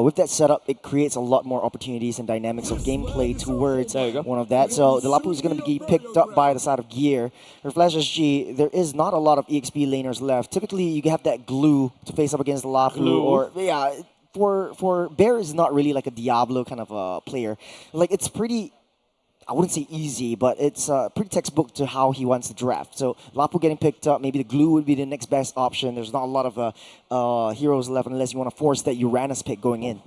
with that setup, it creates a lot more opportunities and dynamics of gameplay towards one of that. So the Lapu is going to be picked up by the side of gear. For Flash SG, there is not a lot of EXP laners left. Typically, you have that glue to face up against the Lapu, or for Bear is not really like a Diablo kind of a player. Like it's pretty, I wouldn't say easy, but it's pretty textbook to how he wants to draft. So Lapu getting picked up, maybe the glue would be the next best option. There's not a lot of heroes left unless you want to force that Uranus pick going in.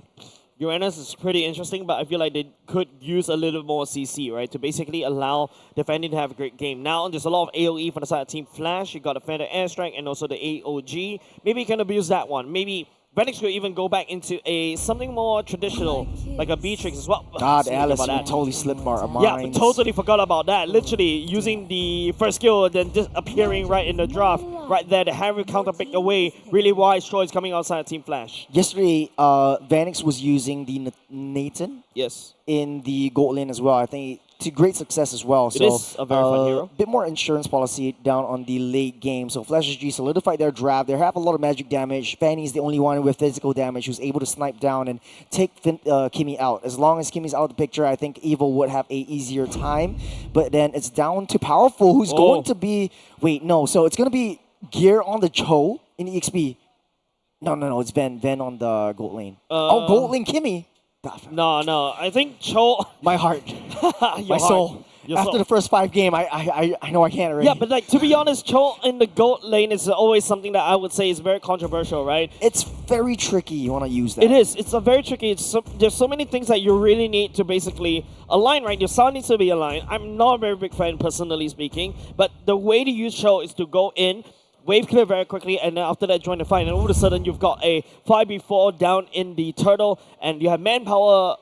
Uranus is pretty interesting, but I feel like they could use a little more CC, right? To basically allow defending to have a great game. Now, there's a lot of AoE from the side of Team Flash. You got a Feather Airstrike and also the AOG. Maybe you can abuse that one. Maybe Venix could even go back into something more traditional, like a Beatrix as well. God, Speaking Alice, about you that. totally slipped our Yeah, minds. totally forgot about that. Literally using the first skill, then just appearing right in the draft, right there. The Harry counter picked away. Really wise choice coming outside of Team Flash. Yesterday, Vanix was using the Nathan Yes. in the gold lane as well. I think to great success as well. It So is a very fun hero. bit more insurance policy down on the late game. So Flash SG solidified their draft. They have a lot of magic damage. Fanny's the only one with physical damage who's able to snipe down and take Kimmy out. As long as Kimmy's out of the picture, I think Evil would have a easier time. But then it's down to Powerful, who's going to be... Wait, no. So it's going to be Gear on the Cho in EXP. No. It's Ven on the gold lane. Gold lane Kimmy. No. I think Cho... My heart. My soul. After the first 5 games, I know I can't already. Yeah, but like to be honest, Cho in the gold lane is always something that I would say is very controversial, right? It's very tricky. You want to use that. It is. It's a very tricky. There's so many things that you really need to basically align, right? Your sound needs to be aligned. I'm not a very big fan, personally speaking, but the way to use Cho is to go in, wave clear very quickly, and then after that join the fight, and all of a sudden you've got a 5v4 down in the turtle, and you have manpower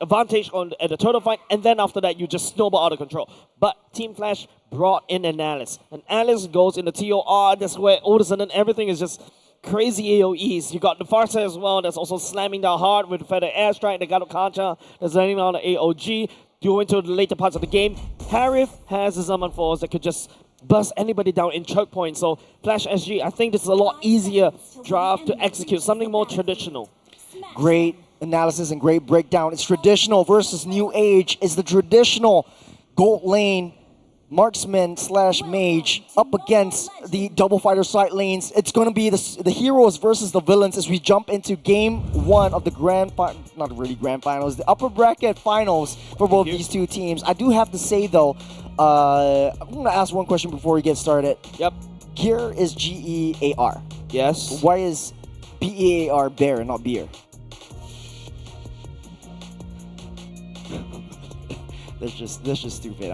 advantage at the turtle fight, and then after that you just snowball out of control. But Team Flash brought in an Alice. And Alice goes in the TOR, that's where all of a sudden everything is just crazy AoEs. You got the Farsa as well, that's also slamming down hard with the Feather Airstrike, the Gato Kancha, that's landing on the AOG. Go into the later parts of the game. Harif has the Summon Force that could just bust anybody down in choke points. So Flash SG, I think this is a lot easier draft to execute, something more traditional. Great analysis and great breakdown. It's traditional versus new age. It's the traditional gold lane marksman / mage up against the double fighter side lanes. It's going to be the heroes versus the villains as we jump into game 1 of the not really grand finals, the upper bracket finals for both these two teams. I do have to say though, I'm going to ask one question before we get started. Yep. Gear is Gear. Yes. Why is Bear bear and not beer? That's just stupid.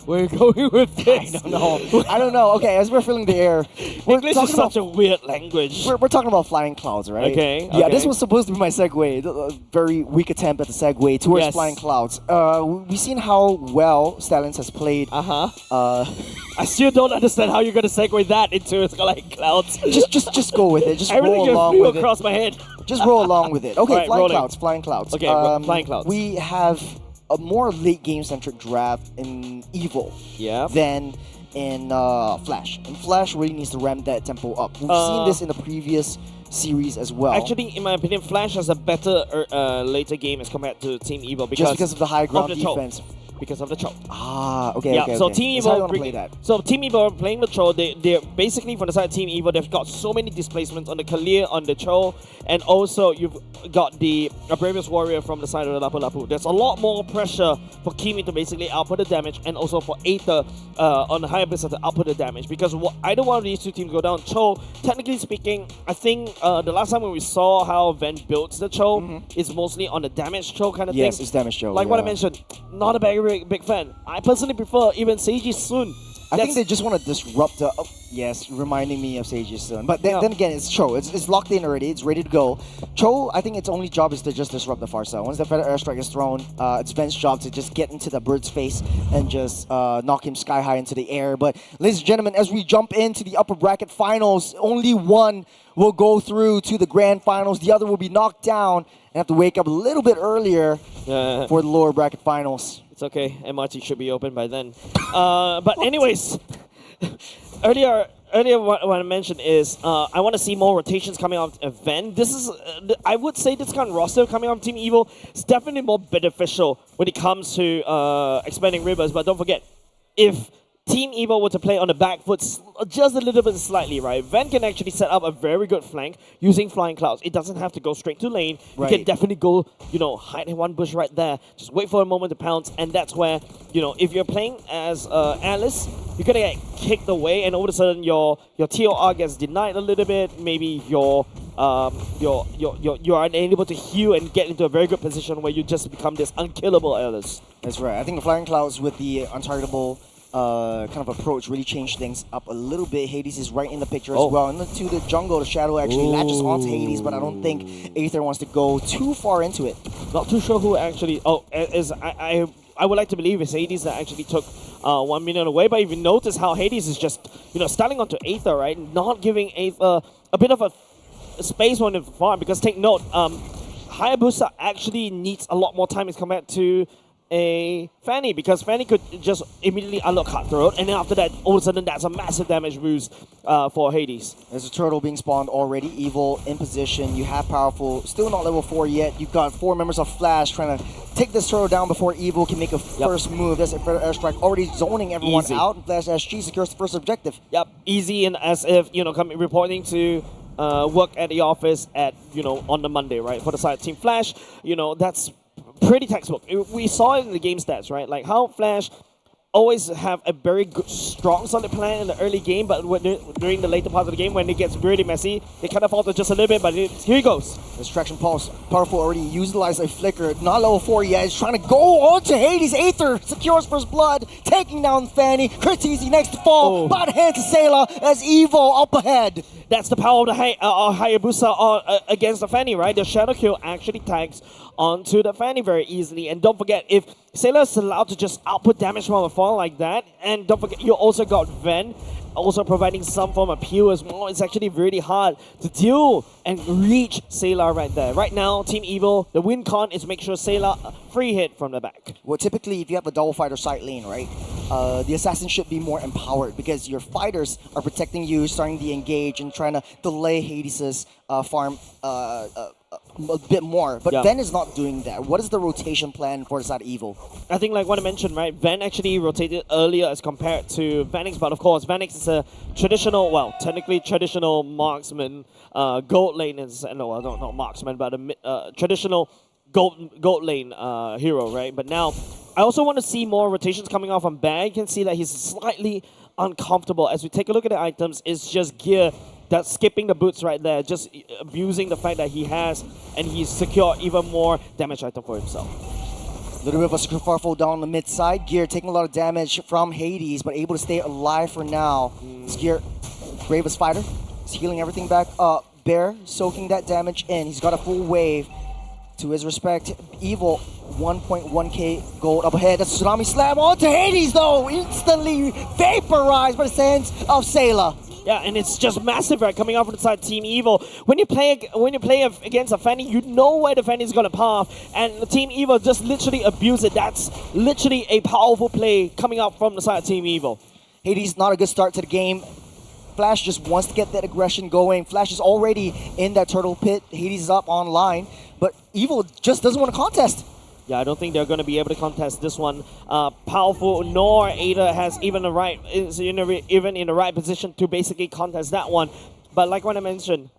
Where are you going with this? I don't know. Okay, as we're filling the air, English is such a weird language. We're talking about flying clouds, right? Okay. Yeah, this was supposed to be my segue. A very weak attempt at the segue towards flying clouds. We've seen how well Stallions has played. I still don't understand how you're gonna segue that into flying clouds. Just go with it. Just everything roll along flew with across it. my head. Just roll along with it. Okay, right, flying clouds. Okay, flying clouds. We have a more late game centric draft in Evil than in Flash. And Flash really needs to ramp that tempo up. We've seen this in the previous series as well. Actually, in my opinion, Flash has a better later game as compared to Team Evil because of the high ground defense. Because of the choke. Okay. So Team Evil play that. So Team Evil playing the Cho, they're basically from the side of Team Evil, they've got so many displacements on the Kalir, on the Cho, and also you've got the Bravest Warrior from the side of the Lapu Lapu. There's a lot more pressure for Kimi to basically output the damage, and also for Aether on the higher base to output the damage. Because either one of these two teams go down, Cho, technically speaking, I think the last time when we saw how Ven builds the Cho, it's mostly on the damage Cho kind of thing. Yes, it's damage Cho. Like what I mentioned, not a very big fan. I personally prefer even Seiji Sun. I think they just want to disrupt the... yes, reminding me of Seiji Sun. But then again, it's Cho. It's locked in already. It's ready to go. Cho, I think its only job is to just disrupt the Farsa. Once the Feather Airstrike is thrown, it's Ven's job to just get into the bird's face and just knock him sky high into the air. But ladies and gentlemen, as we jump into the upper bracket finals, only one will go through to the grand finals. The other will be knocked down and have to wake up a little bit earlier for the lower bracket finals. It's okay. MRT should be open by then. But anyways, earlier what I mentioned is I want to see more rotations coming out of Ven. This is, I would say this kind of roster coming out of Team Evil is definitely more beneficial when it comes to expanding rivers. But don't forget, if Team Evil were to play on the back foot just a little bit slightly, right? Ven can actually set up a very good flank using Flying Clouds. It doesn't have to go straight to lane. Right. You can definitely go, hide in one bush right there. Just wait for a moment to pounce, and that's where, if you're playing as Alice, you're gonna get kicked away, and all of a sudden your TOR gets denied a little bit. Maybe you're unable to heal and get into a very good position where you just become this unkillable Alice. That's right. I think the Flying Clouds with the untargetable kind of approach really changed things up a little bit. Hades is right in the picture Oh. as well. Into the jungle, the Shadow actually latches onto Hades, but I don't think Aether wants to go too far into it. Not too sure who actually. Oh, I would like to believe it's Hades that actually took 1 minute away. But if you notice how Hades is just starting onto Aether, right, not giving Aether a bit of a space on the farm, because take note, Hayabusa actually needs a lot more time as compared to a Fanny, because Fanny could just immediately unlock Cutthroat, and then after that, all of a sudden, that's a massive damage boost for Hades. There's a turtle being spawned already. Evil in position. You have Powerful, still not level 4 yet. You've got 4 members of Flash trying to take this turtle down before Evil can make a first move. That's a airstrike already zoning everyone out, and Flash SG secures the first objective. Yep, easy, and as if, reporting to work at the office at, on the Monday, right, for the side team Flash, that's pretty textbook. We saw it in the game stats, right? Like how Flash always have a very good, strong, solid plan in the early game, but during the later part of the game, when it gets really messy, they kind of falter just a little bit, but here he goes. Distraction Pulse. Powerful already utilized a flicker. Not level 4 yet. He's trying to go on to Hades. Aether secures first blood, taking down Fanny. Curtizi next to fall. Bot hand to Sayla as Evil up ahead. That's the power of the Hayabusa against the Fanny, right? The Shadow Kill actually tags onto the Fanny very easily. And don't forget, if Sayla is allowed to just output damage from afar like that, and don't forget, you also got Ven also providing some form of peel as well. It's actually really hard to deal and reach Sayla right there. Right now, Team Evil, the win con is make sure Sayla free hit from the back. Well, typically, if you have a double fighter side lane, right, the assassin should be more empowered because your fighters are protecting you, starting to engage and trying to delay Hades' farm a bit more. But Ven is not doing that. What is the rotation plan for the side of Evil? I think like what I mentioned, right, Ven actually rotated earlier as compared to Vanix, but of course Vanix is a traditional, well, technically traditional marksman, gold lane is, no, not marksman, but a traditional gold lane hero, right? But now, I also want to see more rotations coming off on Bag. You can see that he's slightly uncomfortable. As we take a look at the items, it's just gear that's skipping the boots right there, just abusing the fact that he has, and he's secured even more damage item for himself. A little bit of a Scarfarful down the mid side. Gear taking a lot of damage from Hades, but able to stay alive for now. Gear, bravest fighter, is healing everything back up. Bear soaking that damage in. He's got a full wave. To his respect, Evil 1.1k gold up ahead. That's a Tsunami Slam onto Hades though, instantly vaporized by the hands of Sayla. Yeah, and it's just massive, right? Coming off from the side, Team Evil. When you play against a Fanny, you know where the Fanny is gonna pop, and the Team Evil just literally abuse it. That's literally a powerful play coming out from the side of Team Evil. Hades, not a good start to the game. Flash just wants to get that aggression going. Flash is already in that turtle pit. Hades is up online, but Evil just doesn't want to contest. Yeah, I don't think they're going to be able to contest this one. Powerful nor Ada has even even in the right position to basically contest that one. But like what I mentioned,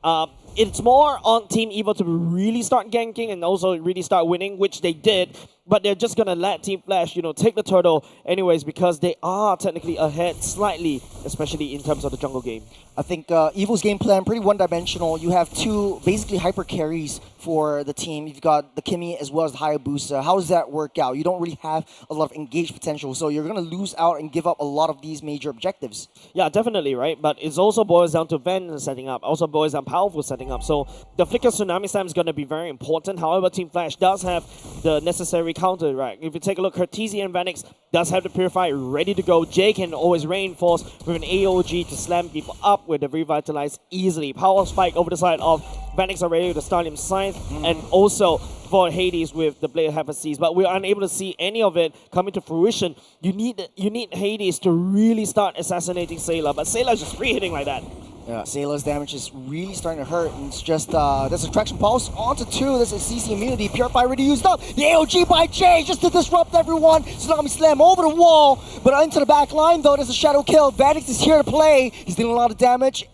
it's more on Team Evil to really start ganking and also really start winning, which they did. But they're just going to let Team Flash, take the turtle anyways, because they are technically ahead slightly, especially in terms of the jungle game. I think Evil's game plan, pretty one-dimensional. You have two basically hyper carries for the team. You've got the Kimmy as well as the Hayabusa. How does that work out? You don't really have a lot of engaged potential, so you're going to lose out and give up a lot of these major objectives. Yeah, definitely, right? But it also boils down to Ven setting up, also boils down Powerful setting up. So the Flicker Tsunami Slam is going to be very important. However, Team Flash does have the necessary counter, right? If you take a look, Curtisi and Vanix does have the Purify ready to go. Jay can always reinforce with an AOG to slam people up with the Revitalize easily. Power Spike over the side of Vanix already to start him Scythe, and also for Hades with the Blade of Heaven Seas. But we're unable to see any of it coming to fruition. You need Hades to really start assassinating Sayla, but Sayla is just free hitting like that. Yeah, Sayla's damage is really starting to hurt, and it's just, that's a Traction Pulse onto 2, that's a CC immunity, Purify already used up, the AOG by Jay just to disrupt everyone, Tsunami Slam over the wall, but into the back line though, there's a Shadow Kill, Vanix is here to play, he's dealing a lot of damage,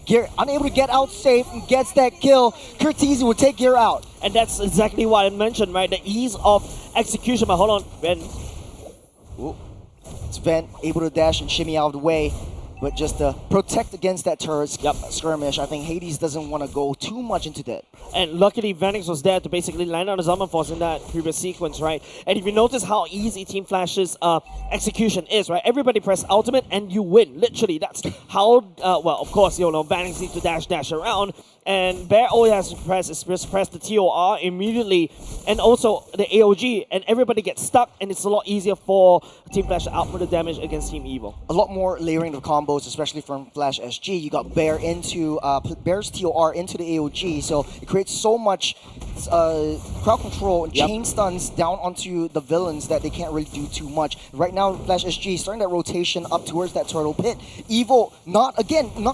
Gear unable to get out safe and gets that kill, Curtisi will take Gear out. And that's exactly what I mentioned, right, the ease of execution, but hold on, Ven. Ooh. It's Ven able to dash and shimmy out of the way. But just to protect against that turret skirmish, I think Hades doesn't want to go too much into that. And luckily, Vanix was there to basically land on the Zaman Force in that previous sequence, right? And if you notice how easy Team Flash's execution is, right? Everybody press ultimate and you win. Literally, that's how, well, of course, Vanix needs to dash around. And Bear all he has to press is just press the TOR immediately, and also the AOG, and everybody gets stuck, and it's a lot easier for Team Flash to output the damage against Team Evil. A lot more layering of combos, especially from Flash SG. You got Bear into Bear's TOR into the AOG, so it creates so much crowd control and chain stuns down onto the villains that they can't really do too much. Right now, Flash SG starting that rotation up towards that turtle pit. Evil not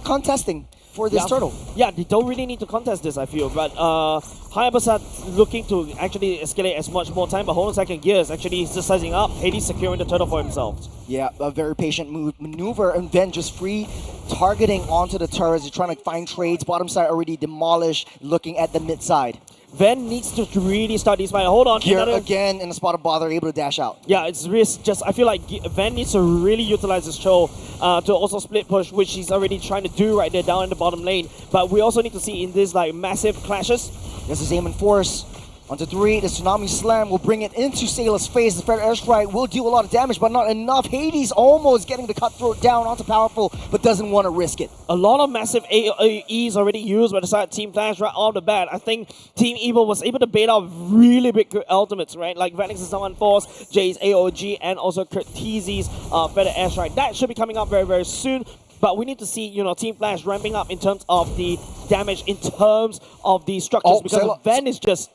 contesting for this turtle. Yeah, they don't really need to contest this, I feel. But Hayabusa looking to actually escalate as much more time, but hold on a second, Gears actually just sizing up. Hades securing the turtle for himself. Yeah, a very patient maneuver, and then just free targeting onto the turrets. He's trying to find trades. Bottom side already demolished, looking at the mid side. Ven needs to really start these fights. Hold on. Gear again in the spot of bother, able to dash out. Yeah, it's risk. Just I feel like Ven needs to really utilize his show to also split push, which he's already trying to do right there down in the bottom lane. But we also need to see in this like massive clashes. This is aim and force. Onto 3, the Tsunami Slam will bring it into Sailor's face. The Fred Airstrike will do a lot of damage, but not enough. Hades almost getting the Cutthroat down onto Powerful, but doesn't want to risk it. A lot of massive AoEs already used by the side of Team Flash right off the bat. I think Team Evil was able to bait out really big ultimates, right? Like Vanix's Summon Force, Jay's AOG, and also Curtizi's Fred Airstrike. That should be coming up very, very soon. But we need to see, Team Flash ramping up in terms of the damage, in terms of the structures, because Ven is just...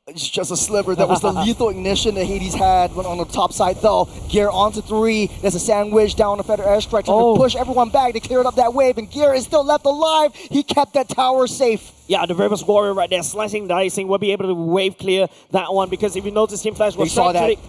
It's just a sliver. That was the lethal ignition that Hades had on the top side, though. Gear onto 3. There's a sandwich down the Feather Airstrike to push everyone back. They cleared up that wave, and Gear is still left alive. He kept that tower safe. Yeah, the Reverse Warrior right there, slicing, dicing, will be able to wave clear that one, because if you notice, Team Flash was actually...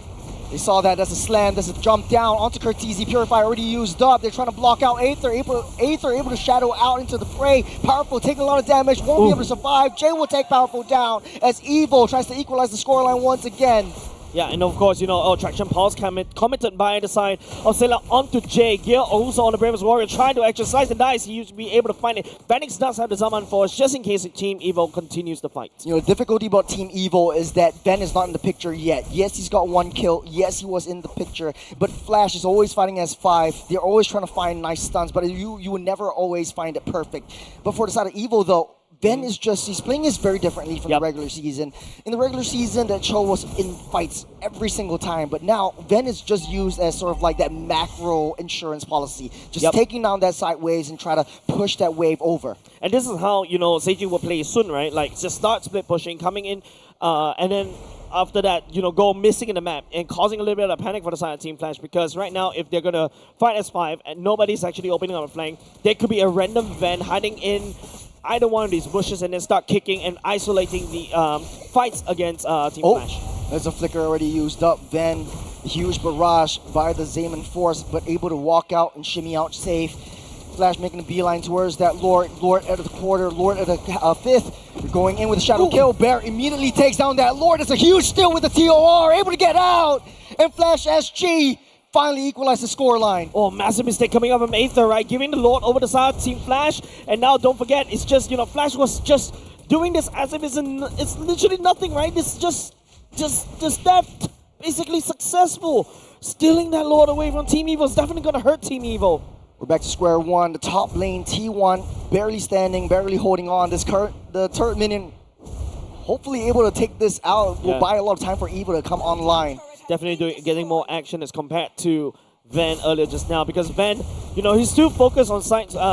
They saw that. That's a slam. That's a jump down onto Curtizi. Purify already used up. They're trying to block out Aether. Aether able to shadow out into the fray. Powerful taking a lot of damage. Won't be able to survive. Jay will take Powerful down as Evil tries to equalize the scoreline once again. Yeah, and of course, Traction Pulse committed by the side of Sailor onto Jay. Gear also on the Bravest Warrior, trying to exercise and dice. He used to be able to find it. Vanix does have the Zaman Force, just in case Team Evil continues the fight. The difficulty about Team Evil is that Ven is not in the picture yet. Yes, he's got 1 kill. Yes, he was in the picture. But Flash is always fighting as 5. They're always trying to find nice stuns, but you will never always find it perfect. But for the side of Evil, though, Ven is he's playing this very differently from the regular season. In the regular season, that Cho was in fights every single time, but now Ven is just used as sort of like that macro insurance policy, just taking down that sideways and try to push that wave over. And this is how, Seiji will play soon, right? Like, just start split pushing, coming in, and then after that, go missing in the map and causing a little bit of panic for the side of Team Flash, because right now, if they're going to fight as 5 and nobody's actually opening up a flank, there could be a random Ven hiding in either one of these bushes and then start kicking and isolating the fights against Team Flash. There's a flicker already used up. Ven, huge barrage by the Zaman Force, but able to walk out and shimmy out safe. Flash making a beeline towards that Lord at the quarter, Lord at the 5th. Going in with a shadow kill. Bear immediately takes down that Lord. It's a huge steal with the TOR, able to get out. And Flash SG finally equalized the scoreline. Oh, massive mistake coming up from Aether, right? Giving the Lord over the side, Team Flash. And now, don't forget, it's just, Flash was just doing this as if it's literally nothing, right? It's just that basically successful. Stealing that Lord away from Team Evil is definitely going to hurt Team Evil. We're back to square one. The top lane, T1, barely standing, barely holding on. The turret minion, hopefully able to take this out, will buy a lot of time for Evil to come online. Definitely getting more action as compared to Ven earlier just now, because Ven, he's still focused on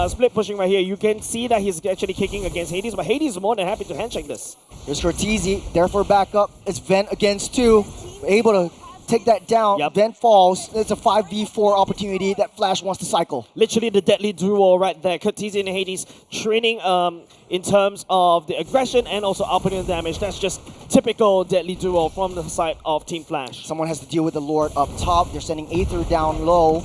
split pushing right here. You can see that he's actually kicking against Hades, but Hades is more than happy to handshake this. Here's Cortese, therefore backup. It's Ven against 2, able to take that down. Ven falls. It's a 5v4 opportunity that Flash wants to cycle. Literally the deadly duo right there. Cortese and Hades training in terms of the aggression and also outputting the damage. That's just typical deadly duo from the side of Team Flash. Someone has to deal with the Lord up top. They're sending Aether down low.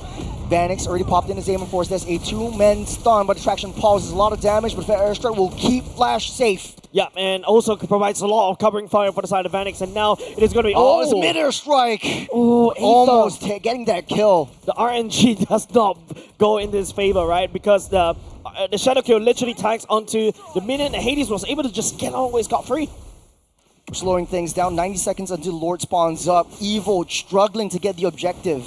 Vanix already popped in his aim, of course. That's a 2-man stun, but Attraction pauses a lot of damage, but Fair Airstrike will keep Flash safe. Yeah, and also provides a lot of covering fire for the side of Vanix, and now it is going to be... Oh, it's a mid-air strike! Oh, almost getting that kill. The RNG does not go in this favor, right? Because the Shadow Kill literally tags onto the minion, and Hades was able to just get on scot-free. Slowing things down, 90 seconds until Lord spawns up. Evil struggling to get the objective.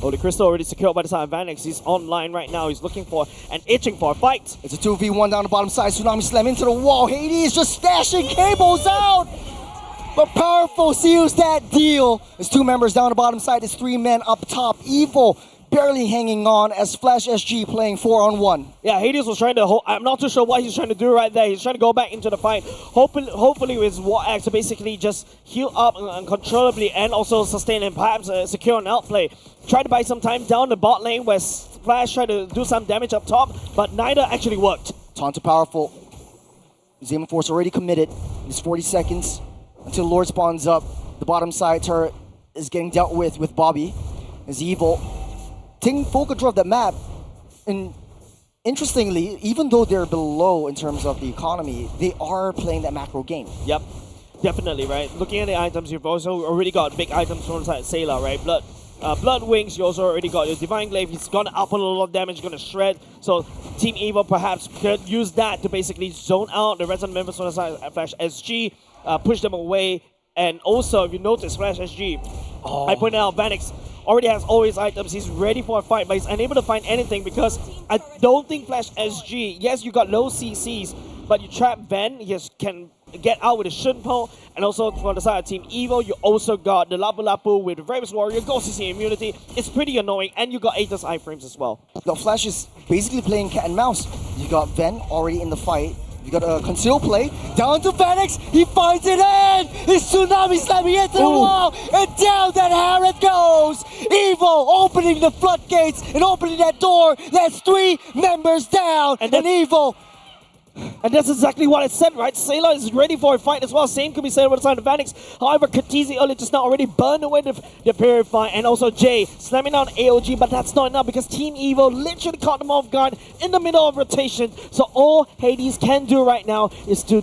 Oh, the Crystal already secured by the side of Vanix. He's online right now. He's looking for and itching for a fight. It's a 2v1 down the bottom side. Tsunami slam into the wall. Hades just stashing cables out. But Powerful seals that deal. There's 2 members down the bottom side. There's 3 men up top. Evil barely hanging on as Flash SG playing 4-on-1. Yeah, Hades was trying to... I'm not too sure what he's trying to do right there. He's trying to go back into the fight. Hopefully with his War Axe to basically just heal up uncontrollably and also sustain and perhaps secure an outplay. Try to buy some time down the bot lane where Flash tried to do some damage up top, but neither actually worked. Taunt to Powerful. Zema Force already committed. It's 40 seconds until Lord spawns up. The bottom side turret is getting dealt with Bobby. As Evil taking full control of the map. And interestingly, even though they're below in terms of the economy, they are playing that macro game. Yep, definitely, right? Looking at the items, you've also already got big items from the side of Sailor, right? Blood Wings, you also already got your Divine Glaive. He's gonna output a lot of damage, gonna shred. So Team Evil perhaps could use that to basically zone out the rest of the members on the side of Flash SG, push them away. And also, if you notice, Flash SG, I pointed out, Vanix already has all his items. He's ready for a fight, but he's unable to find anything because I don't think Flash SG, yes, you got low CCs, but you trap Ven, he can get out with a Shunpo, and also for the side of Team Evil, you also got the Lapu Lapu with Ravens Warrior, Ghost CC immunity. It's pretty annoying, and you got Aether's iframes as well. The Flash is basically playing cat and mouse. You got Ven already in the fight. You got a conceal play, down to Vanix, he finds it in! His Tsunami slamming into the wall, and down that Harrod goes! Evil opening the floodgates and opening that door, that's 3 members down, and Evil... And that's exactly what I said, right? Sailor is ready for a fight as well. Same could be said about the side of Vanix. However, Katizi earlier just now already burned away the Purify, and also Jay slamming down AOG, but that's not enough because Team Evil literally caught them off guard in the middle of rotation. So all Hades can do right now is to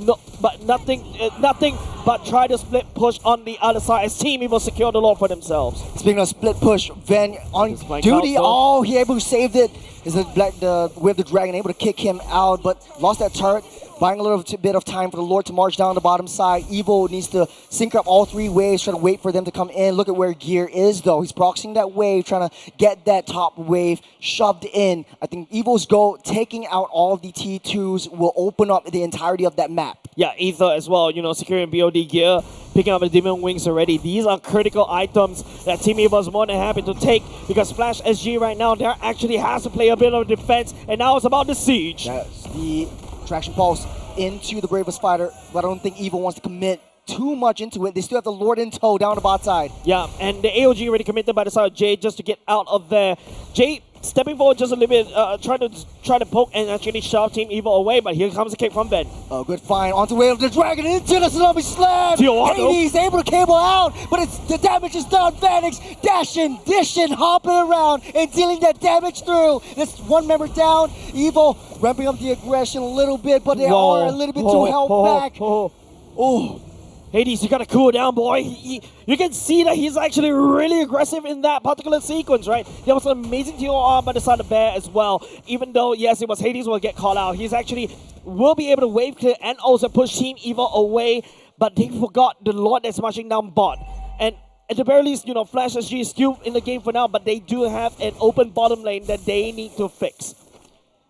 nothing but try to split push on the other side as Team Evil secure the Lord for themselves. Speaking of split push, Ven on duty. Oh, he able to save it. Is the Wave the Dragon able to kick him out, but lost that turret, buying a little bit of time for the Lord to march down the bottom side. Evil needs to sync up all 3 waves, trying to wait for them to come in. Look at where Gear is, though. He's proxying that wave, trying to get that top wave shoved in. I think Evil's goal, taking out all of the T2s, will open up the entirety of that map. Yeah, Aether as well, securing BOD gear, picking up the Demon Wings already. These are critical items that Team Evil is more than happy to take because Flash SG right now, there actually has to play a bit of defense, and now it's about the siege. That's the traction pulse into the Bravest Fighter, but I don't think Evil wants to commit too much into it. They still have the Lord in tow down the bot side. Yeah, and the AOG already committed by the side of Jay just to get out of there. Jay stepping forward just a little bit, trying to poke and actually shove Team Evil away, but here comes the kick from Ben. Oh, good find. Onto Wave of the Dragon into the Tsunami Slam! Hades able to cable out, but the damage is done. Vanix dashing, dishing, hopping around, and dealing that damage through. There's 1 member down. Evil ramping up the aggression a little bit, but they are a little bit too held back. Oh. Hades, you gotta cool down, boy. You can see that he's actually really aggressive in that particular sequence, right? There was an amazing TOR by the side of Bear as well. Even though, yes, it was Hades will get caught out, he's actually will be able to wave clear and also push Team Evil away, but they forgot the Lord that's marching down bot. And at the very least, Flash SG is still in the game for now, but they do have an open bottom lane that they need to fix.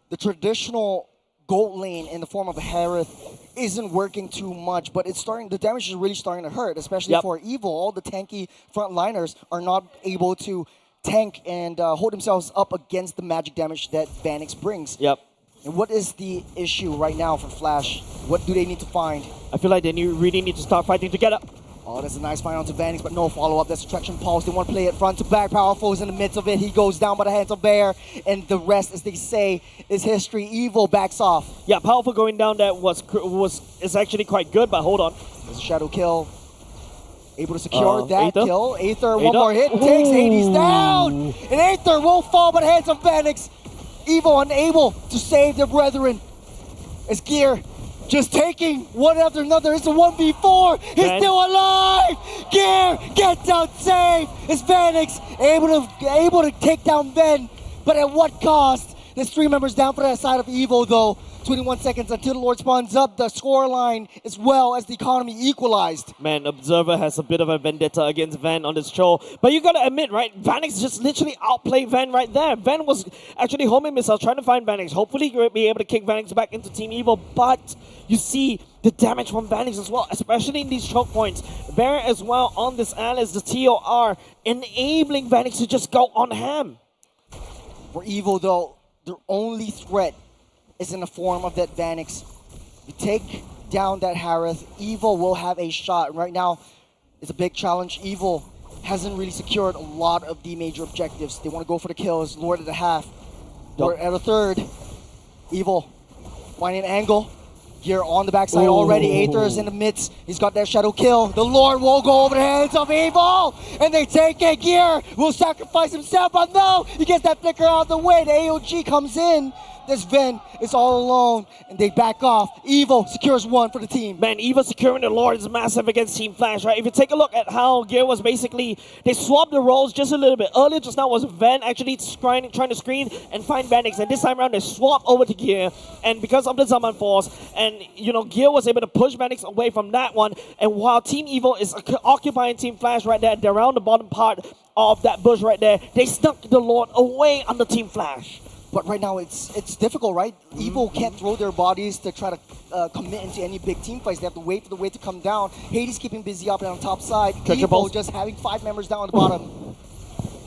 The traditional gold lane in the form of Harith isn't working too much, but the damage is really starting to hurt, especially for Evil. All the tanky frontliners are not able to tank and hold themselves up against the magic damage that Vanix brings. Yep. And what is the issue right now for Flash? What do they need to find? I feel like they really need to start fighting together. Oh, that's a nice find onto Vanix, but no follow-up. That's a traction pulse. They want to play it front to back. Powerful is in the midst of it. He goes down by the hands of Bear, and the rest, as they say, is history. Evil backs off. Yeah, Powerful going down that is actually quite good, but hold on. There's a shadow kill. Able to secure that Aether. kill. Aether, one more hit, takes Hades down! And Aether will fall by the hands of Vanix. Evil unable to save their brethren. As Gear just taking one after another. It's a 1v4. He's Van. still alive. Gear gets out safe. It's Vanix able to take down Ven, but at what cost? There's 3 members down for that side of Evo though. 21 seconds until the Lord spawns up. The scoreline as well as the economy equalized. Man, Observer has a bit of a vendetta against Van on this show. But you gotta admit, right? Vanix just literally outplayed Van right there. Van was actually homing missiles trying to find Vanix. Hopefully he'll be able to kick Vanix back into Team Evil. But you see the damage from Vanix as well, especially in these choke points. Bear as well on this Alice, the TOR, enabling Vanix to just go on ham. For Evil though, their only threat is in the form of that Vanix. You take down that Harith, Evil will have a shot. Right now, it's a big challenge. Evil hasn't really secured a lot of the major objectives. They want to go for the kills. Lord at a half, Lord at a third. Evil finding an angle. Gear on the backside already. Aether is in the midst. He's got that shadow kill. The Lord will go over the hands of Evil, and they take it. Gear will sacrifice himself, but no, he gets that flicker out of the way. The AOG comes in. This Ven is all alone, and they back off. Evil secures 1 for the team. Man, Evil securing the Lord is massive against Team Flash, right? If you take a look at how Gear was basically, they swapped the roles just a little bit. Earlier just now was Ven actually trying to screen and find Vanix, and this time around they swap over to Gear, and because of the Zaman Force, and you know, Gear was able to push Vanix away from that one, and while Team Evil is occupying Team Flash right there, they're around the bottom part of that bush right there, they snuck the Lord away under Team Flash. But right now it's difficult, right? Evil can't throw their bodies to try to commit into any big team fights. They have to wait for the wave to come down. Hades keeping busy up and on top side. Evil just having 5 members down on the bottom.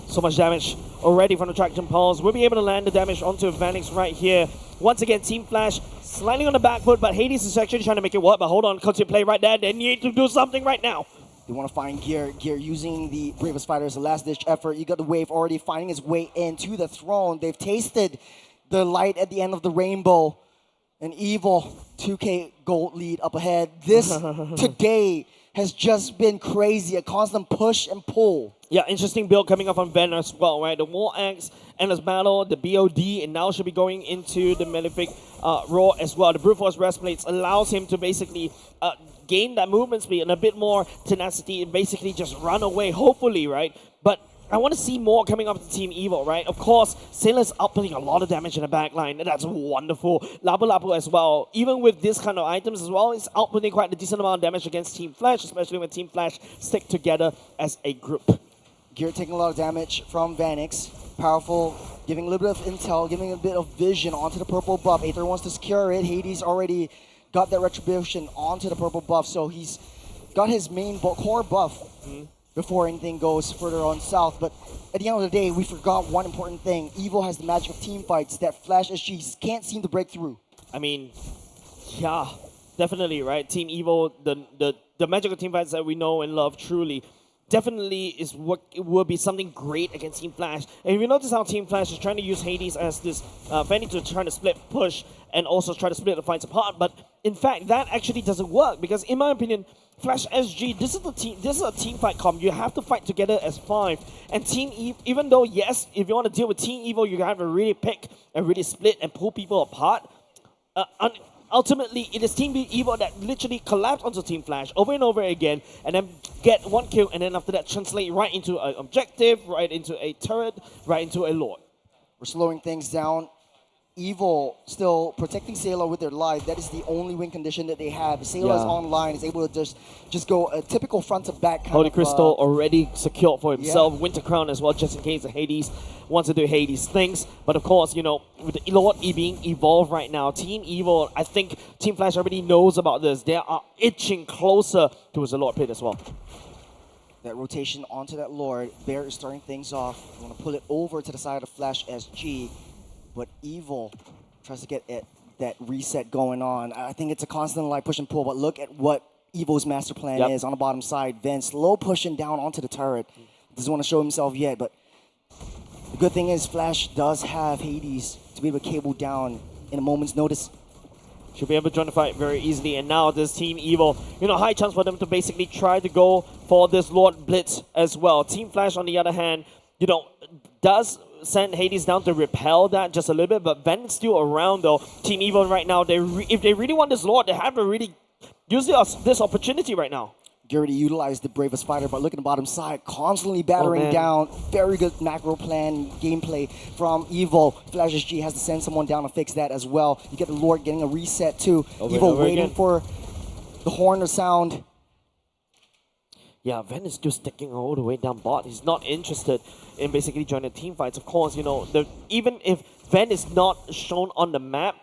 So much damage already from the Traction Pulse. We'll be able to land the damage onto Vanix right here. Once again, Team Flash slightly on the back foot, but Hades is actually trying to make it work. But hold on, continue play right there. They need to do something right now. They want to find Gear. Gear using the Bravest Fighter as a last-ditch effort. You got the wave already finding its way into the throne. They've tasted the light at the end of the rainbow. An Evil 2K gold lead up ahead. This today has just been crazy. A constant push and pull. Yeah, interesting build coming up on Ven as well, right? The War Axe, Endless Battle, the BOD, and now should be going into the Malefic Roar as well. The Brute Force Breastplates allows him to basically gain that movement speed and a bit more tenacity and basically just run away, hopefully, right? But I want to see more coming up to Team Evil, right? Of course, Sailor's outputting a lot of damage in the back line, and that's wonderful. Labu Labu as well, even with this kind of items as well, is outputting quite a decent amount of damage against Team Flash, especially when Team Flash stick together as a group. Gear taking a lot of damage from Vanix. Powerful, giving a little bit of intel, giving a bit of vision onto the purple buff. Aether wants to secure it. Hades already got that retribution onto the purple buff, so he's got his main core buff before anything goes further on south. But at the end of the day, we forgot one important thing. Evil has the magic of team fights that Flash SG can't seem to break through. I mean, yeah, definitely, right? Team Evil, the magic of team fights that we know and love truly, definitely is what it will be something great against Team Flash. And if you notice how Team Flash is trying to use Hades as this Fanny to try to split push and also try to split the fights apart, but in fact that actually doesn't work because in my opinion, Flash SG, this is a team fight comp. You have to fight together as 5. And Team Evil, even though yes, if you want to deal with Team Evil, you have to really pick and really split and pull people apart. Ultimately, it is Team Evil that literally collapsed onto Team Flash over and over again, and then get 1 kill, and then after that translate right into an objective, right into a turret, right into a Lord. We're slowing things down. Evil still protecting Sailor with their life. That is the only win condition that they have. Sailor is online, is able to just go a typical front to back kind Holy of, Crystal already secured for himself. Winter Crown as well, just in case the Hades wants to do Hades things. But of course, you know, with the Lord being evolved right now, Team Evil, I think Team Flash already knows about this. They are itching closer towards the Lord Pit as well. That rotation onto that Lord. Bear is starting things off. You want to pull it over to the side of Flash SG. But Evil tries to get that reset going on. I think it's a constant like push and pull, but look at what Evil's master plan is on the bottom side. Then slow pushing down onto the turret. Doesn't want to show himself yet, but the good thing is Flash does have Hades to be able to cable down in a moment's notice. Should be able to join the fight very easily. And now this Team Evil, you know, high chance for them to basically try to go for this Lord Blitz as well. Team Flash, on the other hand, you know, does send Hades down to repel that just a little bit, but Ven is still around though. Team Evil right now, if they really want this Lord, they have to really use this opportunity right now. Garrity utilized the bravest fighter, but look at the bottom side, constantly battering down. Very good macro plan, gameplay from Evo. Flash SG has to send someone down to fix that as well. You get the Lord getting a reset too. Evo waiting for the horn to sound. Yeah, Ven is still sticking all the way down bot. He's not interested in basically joining team fights. Of course, you know, even if Ven is not shown on the map,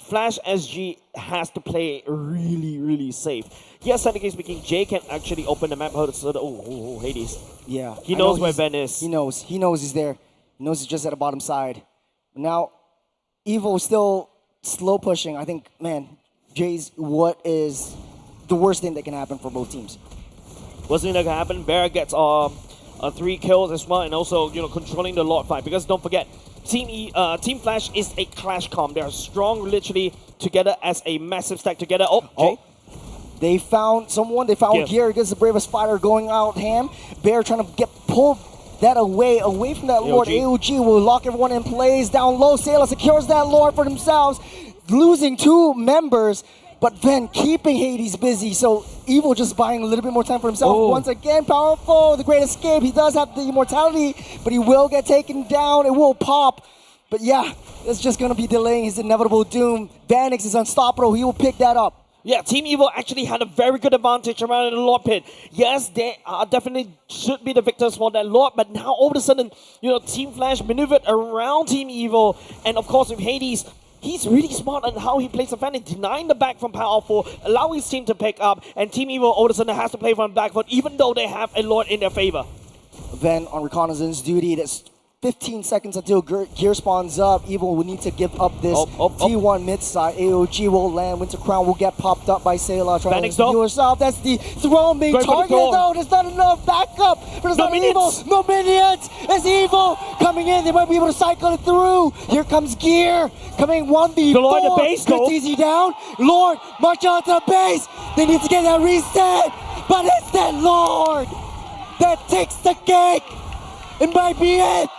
Flash SG has to play really, really safe. Yes, technically speaking, Jay can actually open the map. Oh, Hades. Yeah. He knows where Ven is. He knows he's there. He knows he's just at the bottom side. Now, Evo is still slow pushing. I think, man, Jay's, what is the worst thing that can happen for both teams? Worst thing that can happen, Bear gets 3 kills as well, and also, you know, controlling the Lord fight. Because don't forget, Team Flash is a clash comp. They are strong, literally, together as a massive stack together. Jay. They found someone. They found Gear against the bravest fighter going out ham. Bear trying to get pulled that away from that Lord. AOG will lock everyone in place. Down low, Sailor secures that Lord for themselves. Losing 2 members, but then keeping Hades busy. So Evil just buying a little bit more time for himself. Once again, powerful. The Great Escape. He does have the immortality, but he will get taken down. It will pop. But yeah, it's just going to be delaying his inevitable doom. Vanix is unstoppable. He will pick that up. Yeah, Team Evil actually had a very good advantage around in the Lord pit. Yes, they definitely should be the victors for that Lord, but now all of a sudden, you know, Team Flash maneuvered around Team Evil, and of course with Hades, he's really smart on how he plays the fan, denying the back from Powerful, allowing his team to pick up, and Team Evil all of a sudden has to play from back foot, even though they have a Lord in their favor. Then on reconnaissance duty, that's 15 seconds until gear spawns up. Evil will need to give up this T1 mid side. AOG will land. Winter Crown will get popped up by Sailor. Trying to do herself. That's the throne being targeted though. There's not enough backup. There's no minions. No minions. It's Evil coming in. They might be able to cycle it through. Here comes Gear coming 1v4. The Lord, the base gets easy down. Lord march out to the base. They need to get that reset. But it's that Lord that takes the cake. It might be it.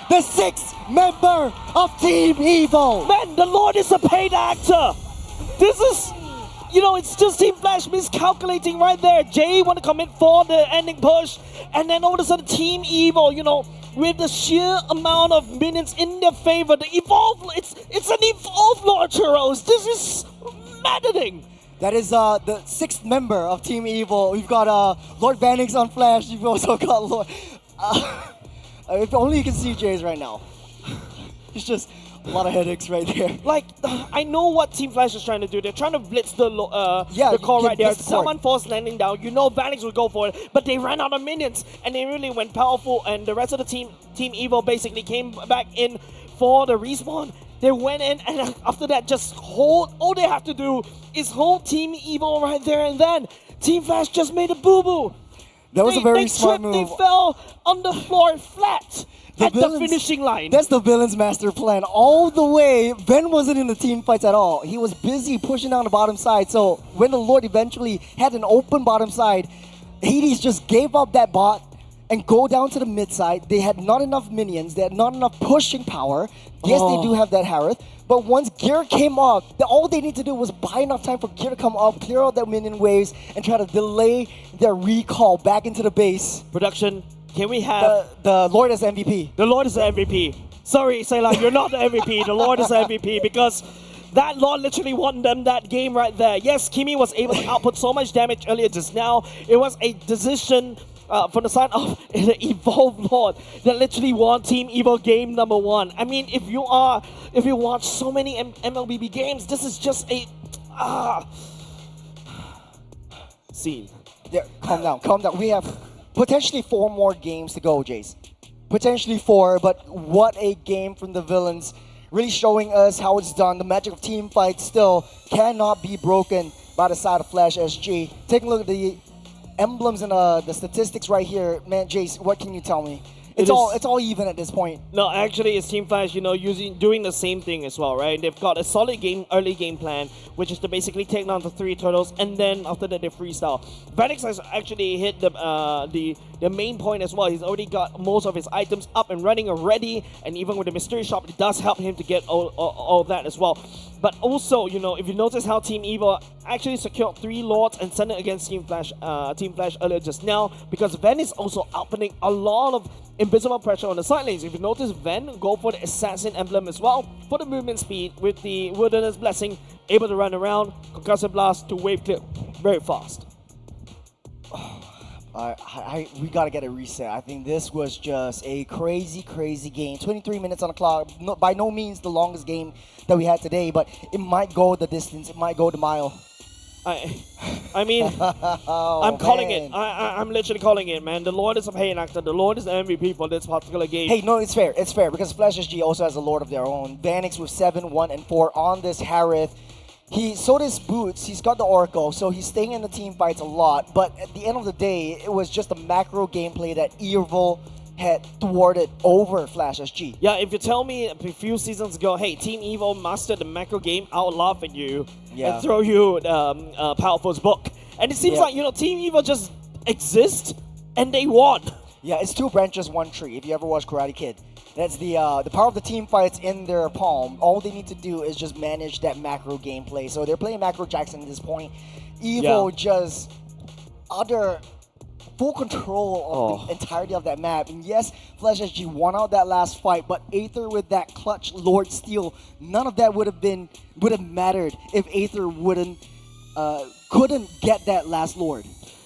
The 6th member of Team Evil. Man, the Lord is a paid actor. This is, you know, it's just Team Flash miscalculating right there. Jay want to commit for the ending push, and then all of a sudden Team Evil, you know, with the sheer amount of minions in their favor, the evolve, it's an evolve Lord Churros. This is maddening. That is the 6th member of Team Evil. We've got Lord Vanix on Flash. You've also got Lord. If only you can see Jay's right now. It's just a lot of headaches right there. Like, I know what Team Flash is trying to do. They're trying to blitz the core right there. Someone forced landing down. You know Vanix will go for it, but they ran out of minions, and they really went Powerful, and the rest of the Team Evil basically came back in for the respawn. They went in, and after that, just hold. All they have to do is hold Team Evil right there, and then Team Flash just made a boo-boo. That was a very smart move. They fell on the floor flat at the finishing line. That's the villain's master plan. All the way, Ben wasn't in the team fights at all. He was busy pushing down the bottom side. So when the Lord eventually had an open bottom side, Hades just gave up that bot and go down to the mid side. They had not enough minions. They had not enough pushing power. Yes, they do have that Harith. But once Gear came up, all they need to do was buy enough time for Gear to come up, clear out their minion waves, and try to delay their recall back into the base. Production, can we have... The Lord is MVP. The Lord is the MVP. Sorry, Sayla, you're not the MVP. The Lord is the MVP because that Lord literally won them that game right there. Yes, Kimi was able to output so much damage earlier just now. It was a decision from the side of the Evolve Lord that literally won Team Evil game number 1. I mean, if you watch so many MLBB games, this is just a scene. Yeah, calm down. We have potentially 4 more games to go, Jace. Potentially 4, but what a game from the villains. Really showing us how it's done. The magic of team fights still cannot be broken by the side of Flash SG. Taking a look at the emblems and the statistics right here. Man, Jace, what can you tell me? It's all even at this point. No, actually, it's Team Flash, doing the same thing as well, right? They've got a solid early game plan, which is to basically take down the 3 turtles, and then after that, they freestyle. Vanix has actually hit the main point as well. He's already got most of his items up and running already, and even with the mystery shop, it does help him to get all that as well. But also, if you notice how Team Evil actually secured 3 Lords and sent it against Team Flash earlier just now, because Ven is also outputting a lot of invisible pressure on the side lanes. If you notice, Ven go for the Assassin Emblem as well for the movement speed with the Wilderness Blessing, able to run around, Concussive Blast to wave clear very fast. We gotta get a reset. I think this was just a crazy game. 23 minutes on the clock. By no means the longest game that we had today, but it might go the distance. It might go the mile. I mean, I'm calling it. I'm literally calling it, man. The Lord is a paying actor. The Lord is the MVP for this particular game. Hey, no, it's fair. It's fair because Flash SG also has a Lord of their own. Vanix with 7, 1, and 4 on this Harith. So does Boots. He's got the Oracle, so he's staying in the team fights a lot. But at the end of the day, it was just a macro gameplay that Evil had thwarted over Flash SG. Yeah, if you tell me a few seasons ago, hey, Team Evil mastered the macro game, I'll laugh at you and throw you Powerful's book. And it seems like, Team Evil just exists and they won. Yeah, it's 2 branches, 1 tree, if you ever watch Karate Kid. That's the power of the team fights in their palm. All they need to do is just manage that macro gameplay. So they're playing Macro Jackson at this point. Evil just under full control of the entirety of that map. And yes, Flash SG won out that last fight, but Aether with that clutch Lord Steal, none of that would have mattered if Aether couldn't get that last Lord.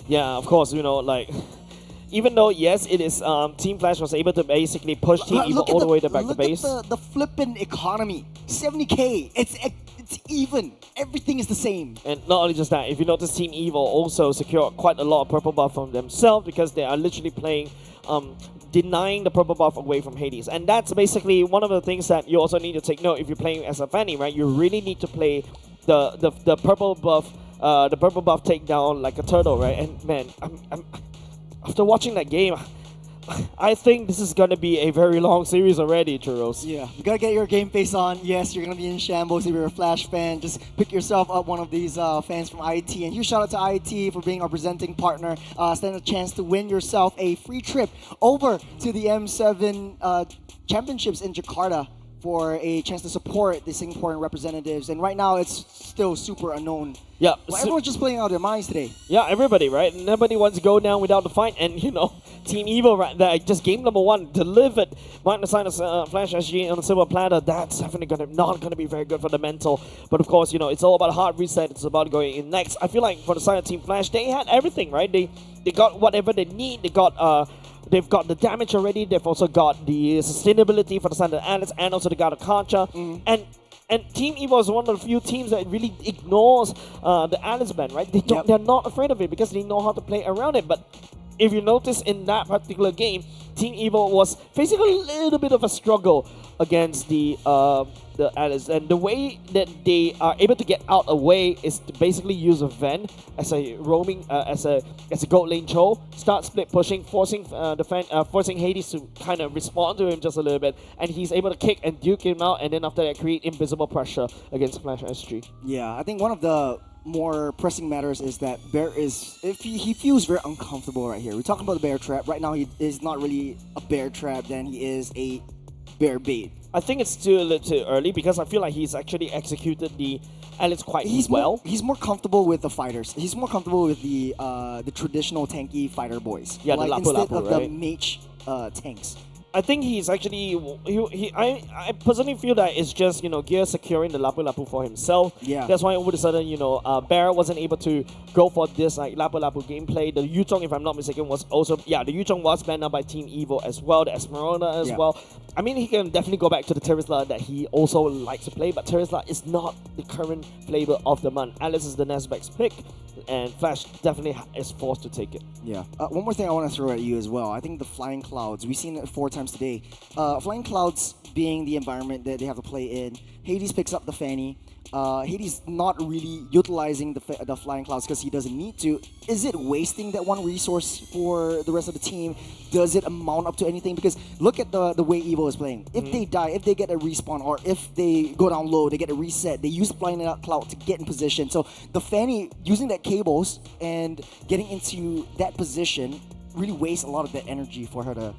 Yeah, of course, even though, yes, it is Team Flash was able to basically push Team Evil all the way back to base. Look at the flippin' economy. 70k. It's even. Everything is the same. And not only just that, if you notice, Team Evil also secured quite a lot of purple buff from themselves because they are literally playing, denying the purple buff away from Hades. And that's basically one of the things that you also need to take note if you're playing as a Fanny, right? You really need to play the purple buff, takedown like a turtle, right? And man, after watching that game, I think this is going to be a very long series already, Churros. Yeah, you got to get your game face on. Yes, you're going to be in shambles if you're a Flash fan. Just pick yourself up one of these fans from IET. And huge shout out to IET for being our presenting partner. Stand a chance to win yourself a free trip over to the M7 Championships in Jakarta for a chance to support the Singaporean representatives. And right now, it's still super unknown. Yeah. Well, everyone's just playing out their minds today. Yeah, everybody, right? Nobody wants to go down without the fight. And, Team Evil, right there, just game number 1, delivered minus Flash SG on a silver platter. That's definitely not going to be very good for the mental. But, of course, it's all about a hard reset. It's about going in next. I feel like for the side of Team Flash, they had everything, right? They got whatever they need. They've got the damage already. They've also got the sustainability for the side of Alice, and also they got a Concha. And Team Evil is one of the few teams that really ignores the Alice ban, right? They're not afraid of it because they know how to play around it. But if you notice in that particular game, Team Evil was facing a little bit of a struggle against the Alice, and the way that they are able to get out away is to basically use a Ven as a roaming as a gold lane Cho, start split pushing, forcing Hades to kind of respond to him just a little bit, and he's able to kick and duke him out, and then after that create invisible pressure against Flash SG. Yeah, I think one of the more pressing matters is that Bear he feels very uncomfortable right here. We're talking about the bear trap. Right now he is not really a bear trap, then he is a bear bait. I think it's still a little too early because I feel like he's actually executed the Alice quite well. He's more comfortable with the fighters. He's more comfortable with the traditional tanky fighter boys. Yeah, like the instead Lapu-Lapu, of right? the mage tanks. I think he's actually I personally feel that it's just Gear securing the Lapu-Lapu for himself. Yeah. That's why all of a sudden Bear wasn't able to go for this like Lapu-Lapu gameplay. The Yuzhong, if I'm not mistaken, was also the Yuzhong was banned out by Team Evil as well. The Esmeralda as well. I mean, he can definitely go back to the Terizla that he also likes to play, but Terizla is not the current flavor of the month. Alice is the next best pick. and Flash definitely is forced to take it. Yeah. One more thing I want to throw at you as well. I think the Flying Clouds, we've seen it 4 times today. Flying Clouds being the environment that they have to play in, Hades picks up the Fanny. Hades not really utilizing the Flying Clouds because he doesn't need to. Is it wasting that one resource for the rest of the team? Does it amount up to anything? Because look at the way Evo is playing. If they die, if they get a respawn, or if they go down low, they get a reset, they use Flying Cloud to get in position. So the Fanny, using that cables and getting into that position really wastes a lot of that energy for her to,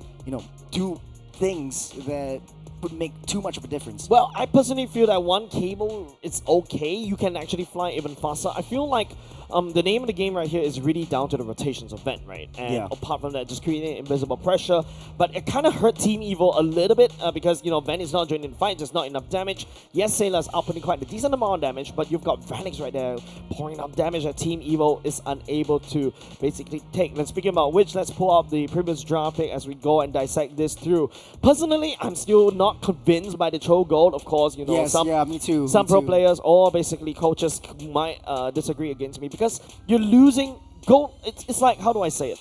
do things that would make too much of a difference. Well, I personally feel that one cable, it's okay. You can actually fly even faster. I feel like the name of the game right here is really down to the rotations of Vent, right? And apart from that, just creating invisible pressure. But it kind of hurt Team Evo a little bit because, Vent is not joining the fight, just not enough damage. Yes, Sailor's outputting quite a decent amount of damage, but you've got Vanix right there pouring out damage that Team Evo is unable to basically take. And speaking about which, let's pull up the previous draft pick as we go and dissect this through. Personally, I'm still not convinced by the Cho Gold. Of course, me too. Some pro players or basically coaches might disagree against me because you're losing gold. It's like, how do I say it?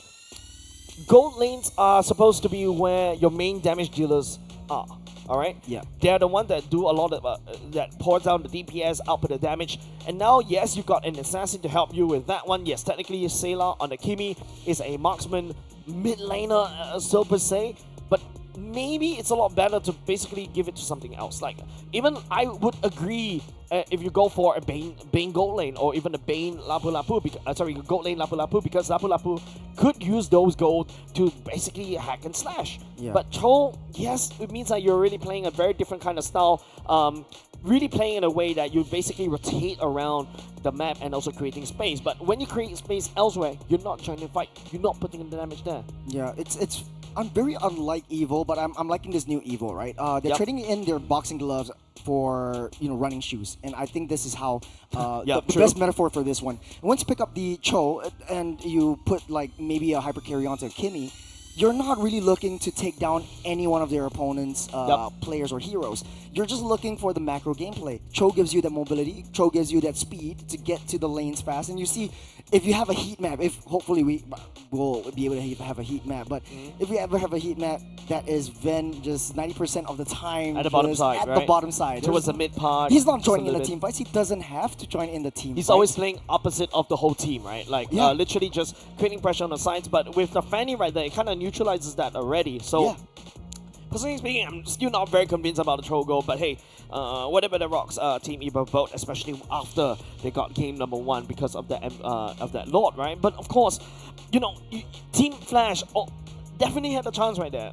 Gold lanes are supposed to be where your main damage dealers are. All right. Yeah. They're the one that do a lot of that pours down the DPS, output the damage. And now, yes, you've got an assassin to help you with that one. Yes, technically, Sailor on the Kimi is a marksman mid laner, so per se, but maybe it's a lot better to basically give it to something else. Like, even I would agree if you go for a Bane Gold Lane or even a Bane Lapu Lapu, Gold Lane Lapu Lapu, because Lapu Lapu could use those gold to basically hack and slash. Yeah. But Cho, yes, it means that you're really playing a very different kind of style. Really playing in a way that you basically rotate around the map and also creating space. But when you create space elsewhere, you're not trying to fight. You're not putting in the damage there. Yeah, it's I'm very unlike Evo, but I'm liking this new Evo, right? They're trading in their boxing gloves for running shoes, and I think this is how the best metaphor for this one. And once you pick up the Cho and you put like maybe a hyper carry onto Kimi, you're not really looking to take down any one of their opponents' players or heroes. You're just looking for the macro gameplay. Cho gives you that mobility. Cho gives you that speed to get to the lanes fast. And you see, if you have a heat map, if hopefully we will be able to have a heat map, but if we ever have a heat map that is Ven just 90% of the time at the bottom side, the bottom side. Towards the mid part. He's not joining in the team fights. He doesn't have to join in the team He's fights. always playing opposite of the whole team, right? Like literally just creating pressure on the sides. But with the Fanny right there, it kind of neutralizes that already. So personally speaking, I'm still not very convinced about the Troll goal, but hey, whatever the Rocks Team Evo vote, especially after they got game number 1 because of that Lord, right? But of course, Team Flash definitely had a chance right there.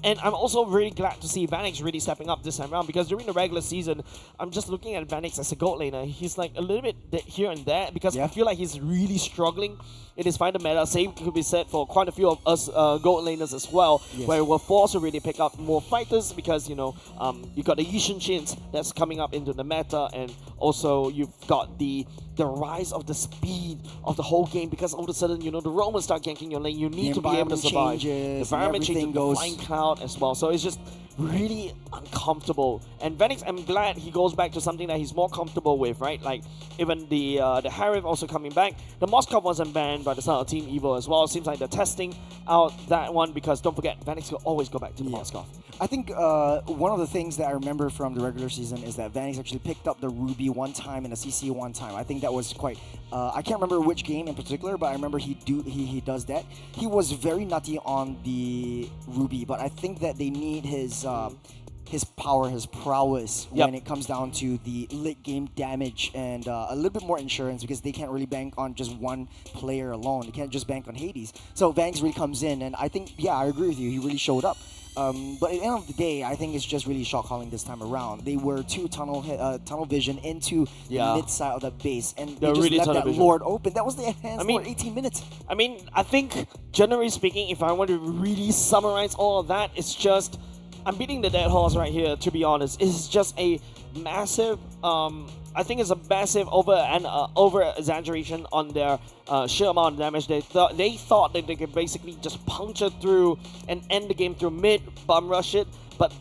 And I'm also really glad to see Vanix really stepping up this time around, because during the regular season, I'm just looking at Vanix as a gold laner. He's like a little bit here and there because I feel like he's really struggling in his final meta. Same could be said for quite a few of us gold laners as well, where we're forced to really pick up more fighters because, you got the Yishin Chins that's coming up into the meta, and also you've got the rise of the speed of the whole game, because all of a sudden, the Romans start ganking your lane. You need to be able to survive. The environment changes, the Flying Cloud as well. So it's just really uncomfortable. And Vanix, I'm glad he goes back to something that he's more comfortable with, right? Like even the Harif also coming back. The Moskov wasn't banned by the start of Team Evo as well. It seems like they're testing out that one, because don't forget, Vanix will always go back to the Moskov. I think one of the things that I remember from the regular season is that Vanix actually picked up the Ruby one time and the CC one time. I think that was quite... I can't remember which game in particular, but I remember he does that. He was very nutty on the Ruby, but I think that they need his power, his prowess when it comes down to the late game damage and a little bit more insurance, because they can't really bank on just one player alone. They can't just bank on Hades. So Vanix really comes in, and I think, I agree with you. He really showed up. But at the end of the day, I think it's just really shot calling this time around. They were too tunnel vision into the mid side of the base, and they just really left that vision. Lord open. That was the enhanced Lord, 18 minutes. I mean, I think, generally speaking, if I want to really summarize all of that, it's just, I'm beating the dead horse right here, to be honest. It's just a massive, I think it's a massive over exaggeration on their sheer amount of damage. They thought that they could basically just puncture through and end the game through mid, bum rush it, but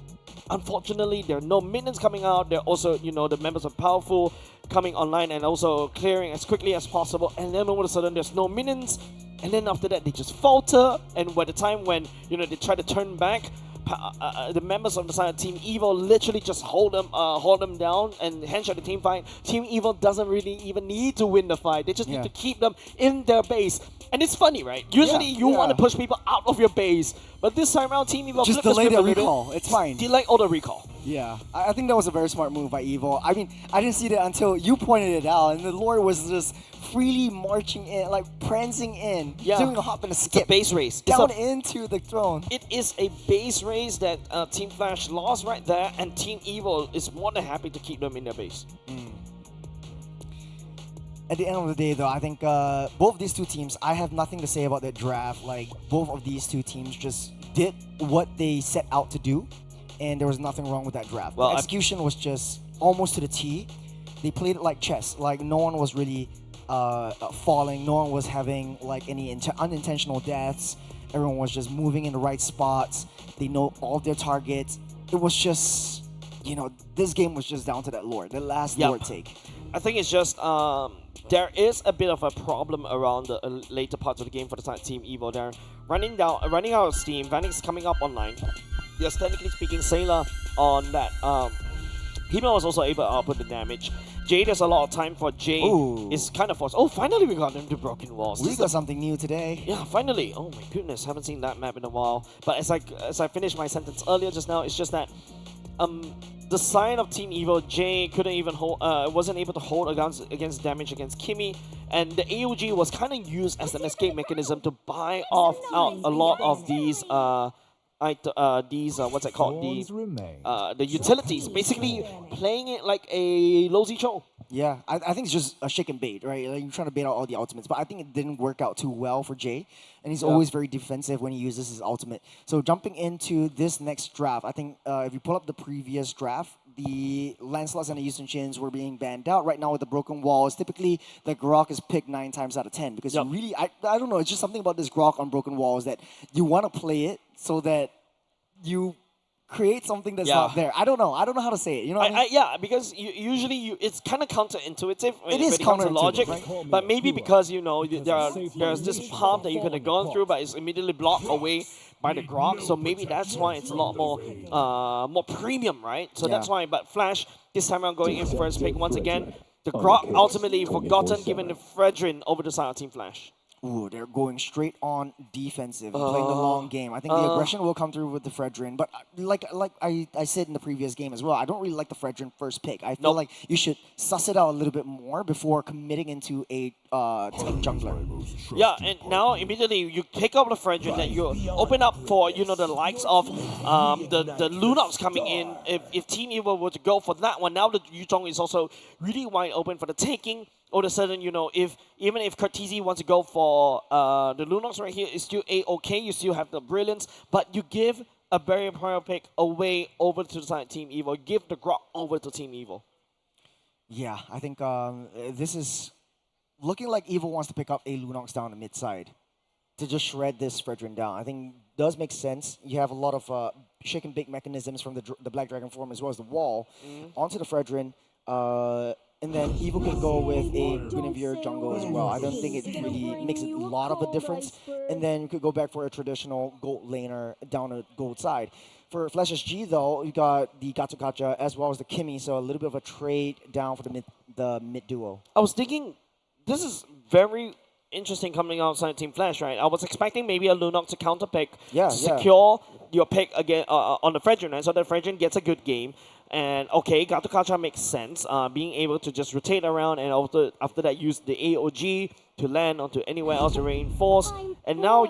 unfortunately there are no minions coming out. They're also, the members are powerful. coming online and also clearing as quickly as possible. And then all of a sudden, there's no minions. And then after that, they just falter. And by the time when, they try to turn back, the members of the side of Team Evil literally just hold them down and headshot the team fight. Team Evil doesn't really even need to win the fight. They just need to keep them in their base. And it's funny, right? Usually you want to push people out of your base, but this time around Team Evil just delay the recall. It's fine. Delay auto recall. Yeah, I think that was a very smart move by Evil. I mean, I didn't see that until you pointed it out, and the Lord was just freely marching in, like prancing in, doing a hop and a skip. It's a base race. Down into the throne. It is a base race that Team Flash lost right there, and Team Evil is more than happy to keep them in their base. At the end of the day, though, I think both these two teams, I have nothing to say about that draft. Like, both of these two teams just did what they set out to do, and there was nothing wrong with that draft. Well, the execution was just almost to the T. They played it like chess. Like, no one was really falling. No one was having, like, any unintentional deaths. Everyone was just moving in the right spots. They know all their targets. It was just, this game was just down to that Lord, the last Lord take. I think it's just there is a bit of a problem around the later parts of the game for the side Team Evil. They're running out of steam. Vanix coming up online. Yes, technically speaking, Sailor on that. Hima was also able to output the damage. Jay, there's a lot of time for Jay. Is kind of forced. Oh, finally we got into Broken Walls. We got something new today. Yeah, finally. Oh my goodness, haven't seen that map in a while. But as I finished my sentence earlier just now, it's just that the side of Team Evil, Jay couldn't even hold, wasn't able to hold against damage against Kimmy, and the AOG was kind of used as an escape mechanism to buy out a lot of these what's it called, the utilities, basically playing it like a low-Z Cho. Yeah, I think it's just a shake and bait, right? Like, you're trying to bait out all the ultimates, but I think it didn't work out too well for Jay, and he's always very defensive when he uses his ultimate. So jumping into this next draft, I think if you pull up the previous draft, the Lancelots and the Houston Shins were being banned out. Right now with the Broken Walls, typically the Grok is picked 9 times out of 10 because you really, I don't know, it's just something about this Grok on Broken Walls that you want to play it so that you create something that's not there. I don't know how to say it. You know what I mean? Yeah, because usually it's kind of counterintuitive. It is counter logic, right? but maybe because there's this path that you could have gone through, but it's immediately blocked away by the Grok. So maybe that's why it's a lot more premium, right? So that's why. But Flash this time around going in first pick once again. The Grok ultimately forgotten, given the Fredrin over the side of Team Flash. Ooh, they're going straight on defensive, playing the long game. I think the aggression will come through with the Fredrin, but like I said in the previous game as well, I don't really like the Fredrin first pick. I feel like you should suss it out a little bit more before committing into a jungler. Yeah, and now immediately you pick up the Fredrin, that you open up for the likes of the Lunox coming in. If Team Evil were to go for that one, now the Yuzhong is also really wide open for the taking. All of a sudden, even if Cartesi wants to go for the Lunox right here, it's still A-OK. You still have the Brilliance, but you give a very important pick away over to the side Team Evil. Give the Grok over to Team Evil. Yeah, I think this is looking like Evil wants to pick up a Lunox down the mid side to just shred this Fredrin down. I think it does make sense. You have a lot of shake and bake mechanisms from the Black Dragon form as well as the wall onto the Fredrin. And then Evil can go with a Guinevere jungle as well. I don't think it really makes a lot of a difference. And then you could go back for a traditional gold laner down the gold side. For Flash SG though, you got the Gacha as well as the Kimmy, so a little bit of a trade down for the mid duo. I was thinking, this is very interesting coming outside Team Flash, right? I was expecting maybe a Lunox to counter pick, secure your pick again on the Fredrin, right? So the Fredrin gets a good game. And okay, Gacha makes sense. Being able to just rotate around and after that use the AOG to land onto anywhere else to reinforce. And now,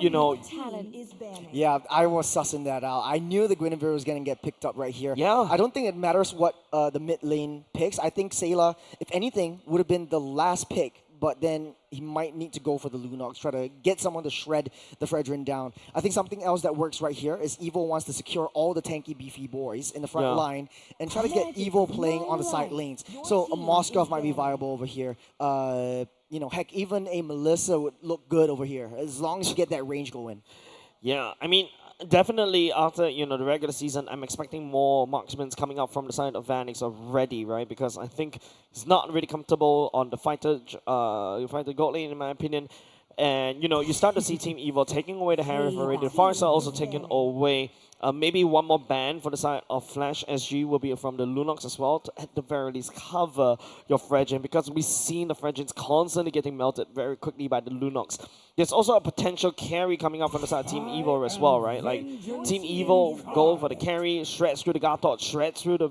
Yeah, I was sussing that out. I knew the Guinevere was going to get picked up right here. Yeah. I don't think it matters what the mid lane picks. I think Sayla, if anything, would have been the last pick. But then he might need to go for the Lunox, try to get someone to shred the Fredrin down. I think something else that works right here is Evil wants to secure all the tanky, beefy boys in the front line and try to get Evil playing on the side lanes. So a Moskov might be viable over here. Heck, even a Melissa would look good over here as long as you get that range going. Yeah, I mean, definitely after the regular season, I'm expecting more marksmen coming up from the side of Vanix already, right? Because I think he's not really comfortable on the fighter gold lane, in my opinion. And you start to see Team Evil taking away the Harry already. The Forest are also taking away. Maybe one more ban for the side of Flash SG will be from the Lunox as well, to at the very least cover your Fredgen, because we've seen the Fredgens constantly getting melted very quickly by the Lunox. There's also a potential carry coming up from the side of Team Evil as well, right? Like Team Evil go for the carry, shreds through the Gartot, shreds through the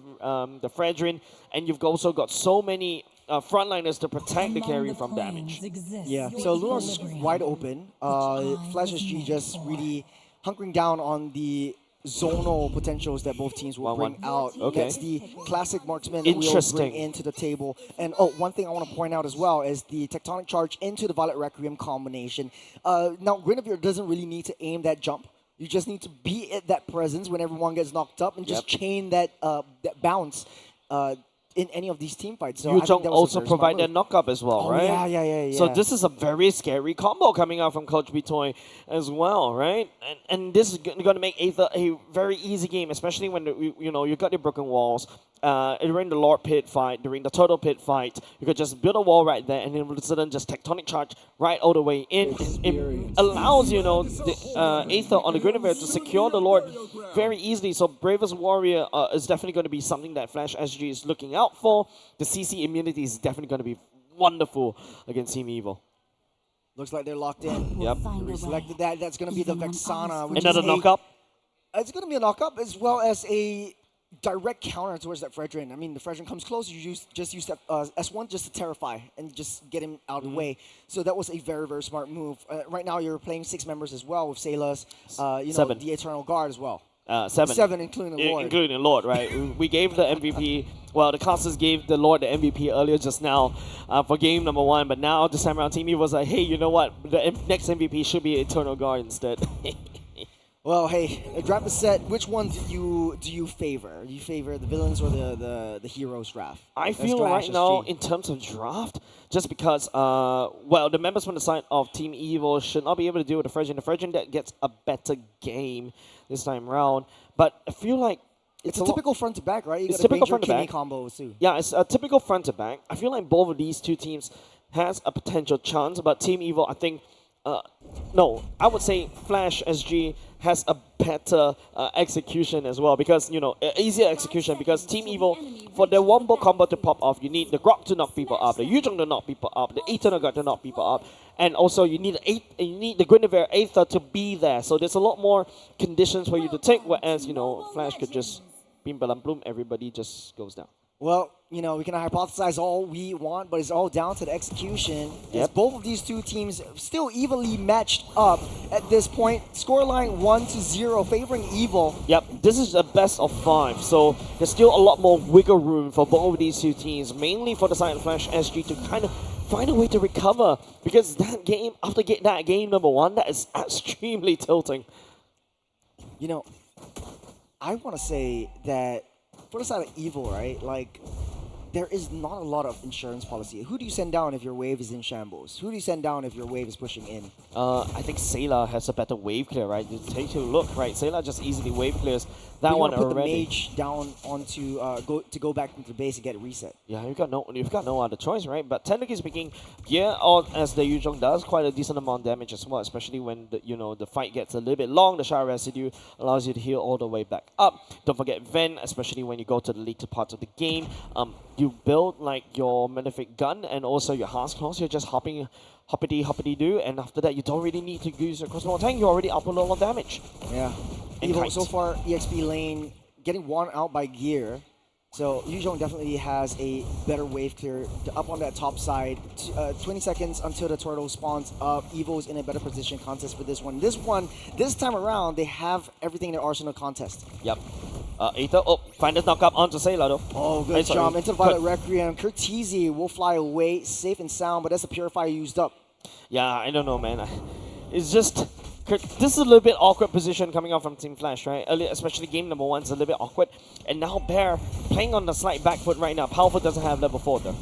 Fredgen, and you've also got so many frontliners to protect the carry from damage. Yeah, so Lunox is wide open. Flash SG just really hunkering down on the zonal potentials that both teams will bring out. Okay. That's the classic marksman that we'll bring into the table. And one thing I want to point out as well is the Tectonic Charge into the Violet Requiem combination. Now, Guinevere doesn't really need to aim that jump. You just need to be at that presence when everyone gets knocked up and just chain that bounce in any of these team fights. So Yuzhong also provide that knock-up as well, right? Yeah. So this is a very scary combo coming out from Coach Bitoy as well, right? And this is going to make Aether a very easy game, especially when you got your broken walls. During the Lord Pit fight, during the Turtle Pit fight, you could just build a wall right there and then all of a sudden just Tectonic Charge right all the way in. It allows, the Aether on the Guinevere to secure the Lord very easily. So Bravest Warrior is definitely going to be something that Flash SG is looking out for. The CC immunity is definitely going to be wonderful against Team Evil. Looks like they're locked in. Yep. We selected that. That's going to be the Vexana. Another knock-up? It's going to be a knock-up as well as a direct counter towards that Fredgen. I mean, the Fredgen comes close, you just use that S1 just to terrify and just get him out of the way. So that was a very, very smart move. Right now, you're playing 6 members as well with Salas, 7. The Eternal Guard as well. 7. 7, including the Lord. Including the Lord, right? We gave the MVP, well, the casters gave the Lord the MVP earlier just now for game number 1, but now this time around, Team Evil was like, hey, you know what? The next MVP should be Eternal Guard instead. Well, hey, draft the set. Which one do you favor? Do you favor the villains or the heroes draft? I feel right now, in terms of draft, just because, well, the members from the side of Team Evil should not be able to deal with the Fredgen. The Fredgen that gets a better game this time around. But I feel like it's a typical front to back, right? You it's got typical front to back combos too. Yeah, it's a typical front to back. I feel like both of these two teams has a potential chance, but Team Evil, I think, no, I would say Flash SG has a better execution as well, because, easier execution, because Team Evil, for their wombo combo to pop off, you need the Grok to knock people up, the Yuzhong to knock people up, the Eternal Guard to knock people up, and also you need the Guinevere Aether to be there. So there's a lot more conditions for you to take, whereas, Flash could just bim balam bloom, everybody just goes down. Well, we can hypothesize all we want, but it's all down to the execution. As both of these two teams still evenly matched up at this point. Scoreline 1-0, favoring Evil. Yep, this is a best of 5, so there's still a lot more wiggle room for both of these two teams, mainly for the side of Flash SG to kind of find a way to recover, because that game, after that game number 1, that is extremely tilting. I want to say that for the side of Evil, right, like, there is not a lot of insurance policy. Who do you send down if your wave is in shambles? Who do you send down if your wave is pushing in? I think Sayla has a better wave clear, right? You take a look, right? Sayla just easily wave clears that one already. Put the mage down onto go back into base and get reset. Yeah, you've got no other choice, right? But technically speaking, as the Yuzhong does quite a decent amount of damage as well, especially when the fight gets a little bit long. The Shard Residue allows you to heal all the way back up. Don't forget Ven, especially when you go to the later parts of the game. You build like your Malefic Gun and also your Heart's Claws. You're just hoppity do, and after that you don't really need to use your Crossbow Tank. You're already up a lot of damage. Yeah. Evil so far EXP lane getting worn out by gear. So Yuzhong definitely has a better wave clear up on that top side. 20 seconds until the turtle spawns up. Evil's in a better position contest for this one. This time around, they have everything in their arsenal contest. Yep. Aether, find this knock up onto Sayla though. Oh, good jump into the Violet Requiem. Curtizi will fly away safe and sound, but that's the Purifier used up. Yeah, I don't know, man. It's just, this is a little bit awkward position coming out from Team Flash, right? Especially game number 1 is a little bit awkward. And now Bear playing on the slight back foot right now. Powerful doesn't have level 4 though.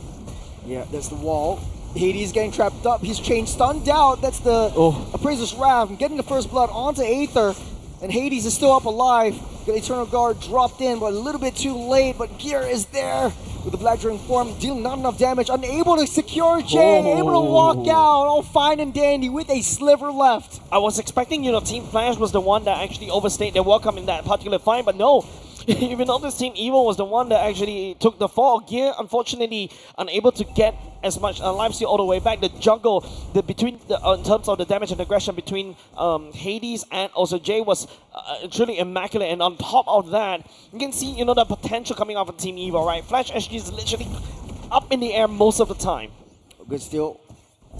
Yeah, there's the wall. Hades getting trapped up. He's chain stunned out. That's the Appraiser's Wrath. Getting the first blood onto Aether. And Hades is still up alive. Got Eternal Guard dropped in, but a little bit too late. But Gear is there with the Black Dragon form, dealing not enough damage. Unable to secure Jane, able to walk out, all fine and dandy with a sliver left. I was expecting, Team Flash was the one that actually overstayed their welcome in that particular fight, but no. Even though this Team Evil was the one that actually took the fall, Gear unfortunately unable to get as much life steal all the way back. The juggle in terms of the damage and aggression between Hades and also Jay was truly immaculate. And on top of that, you can see the potential coming off of Team Evil, right? Flash SG is literally up in the air most of the time. Good steal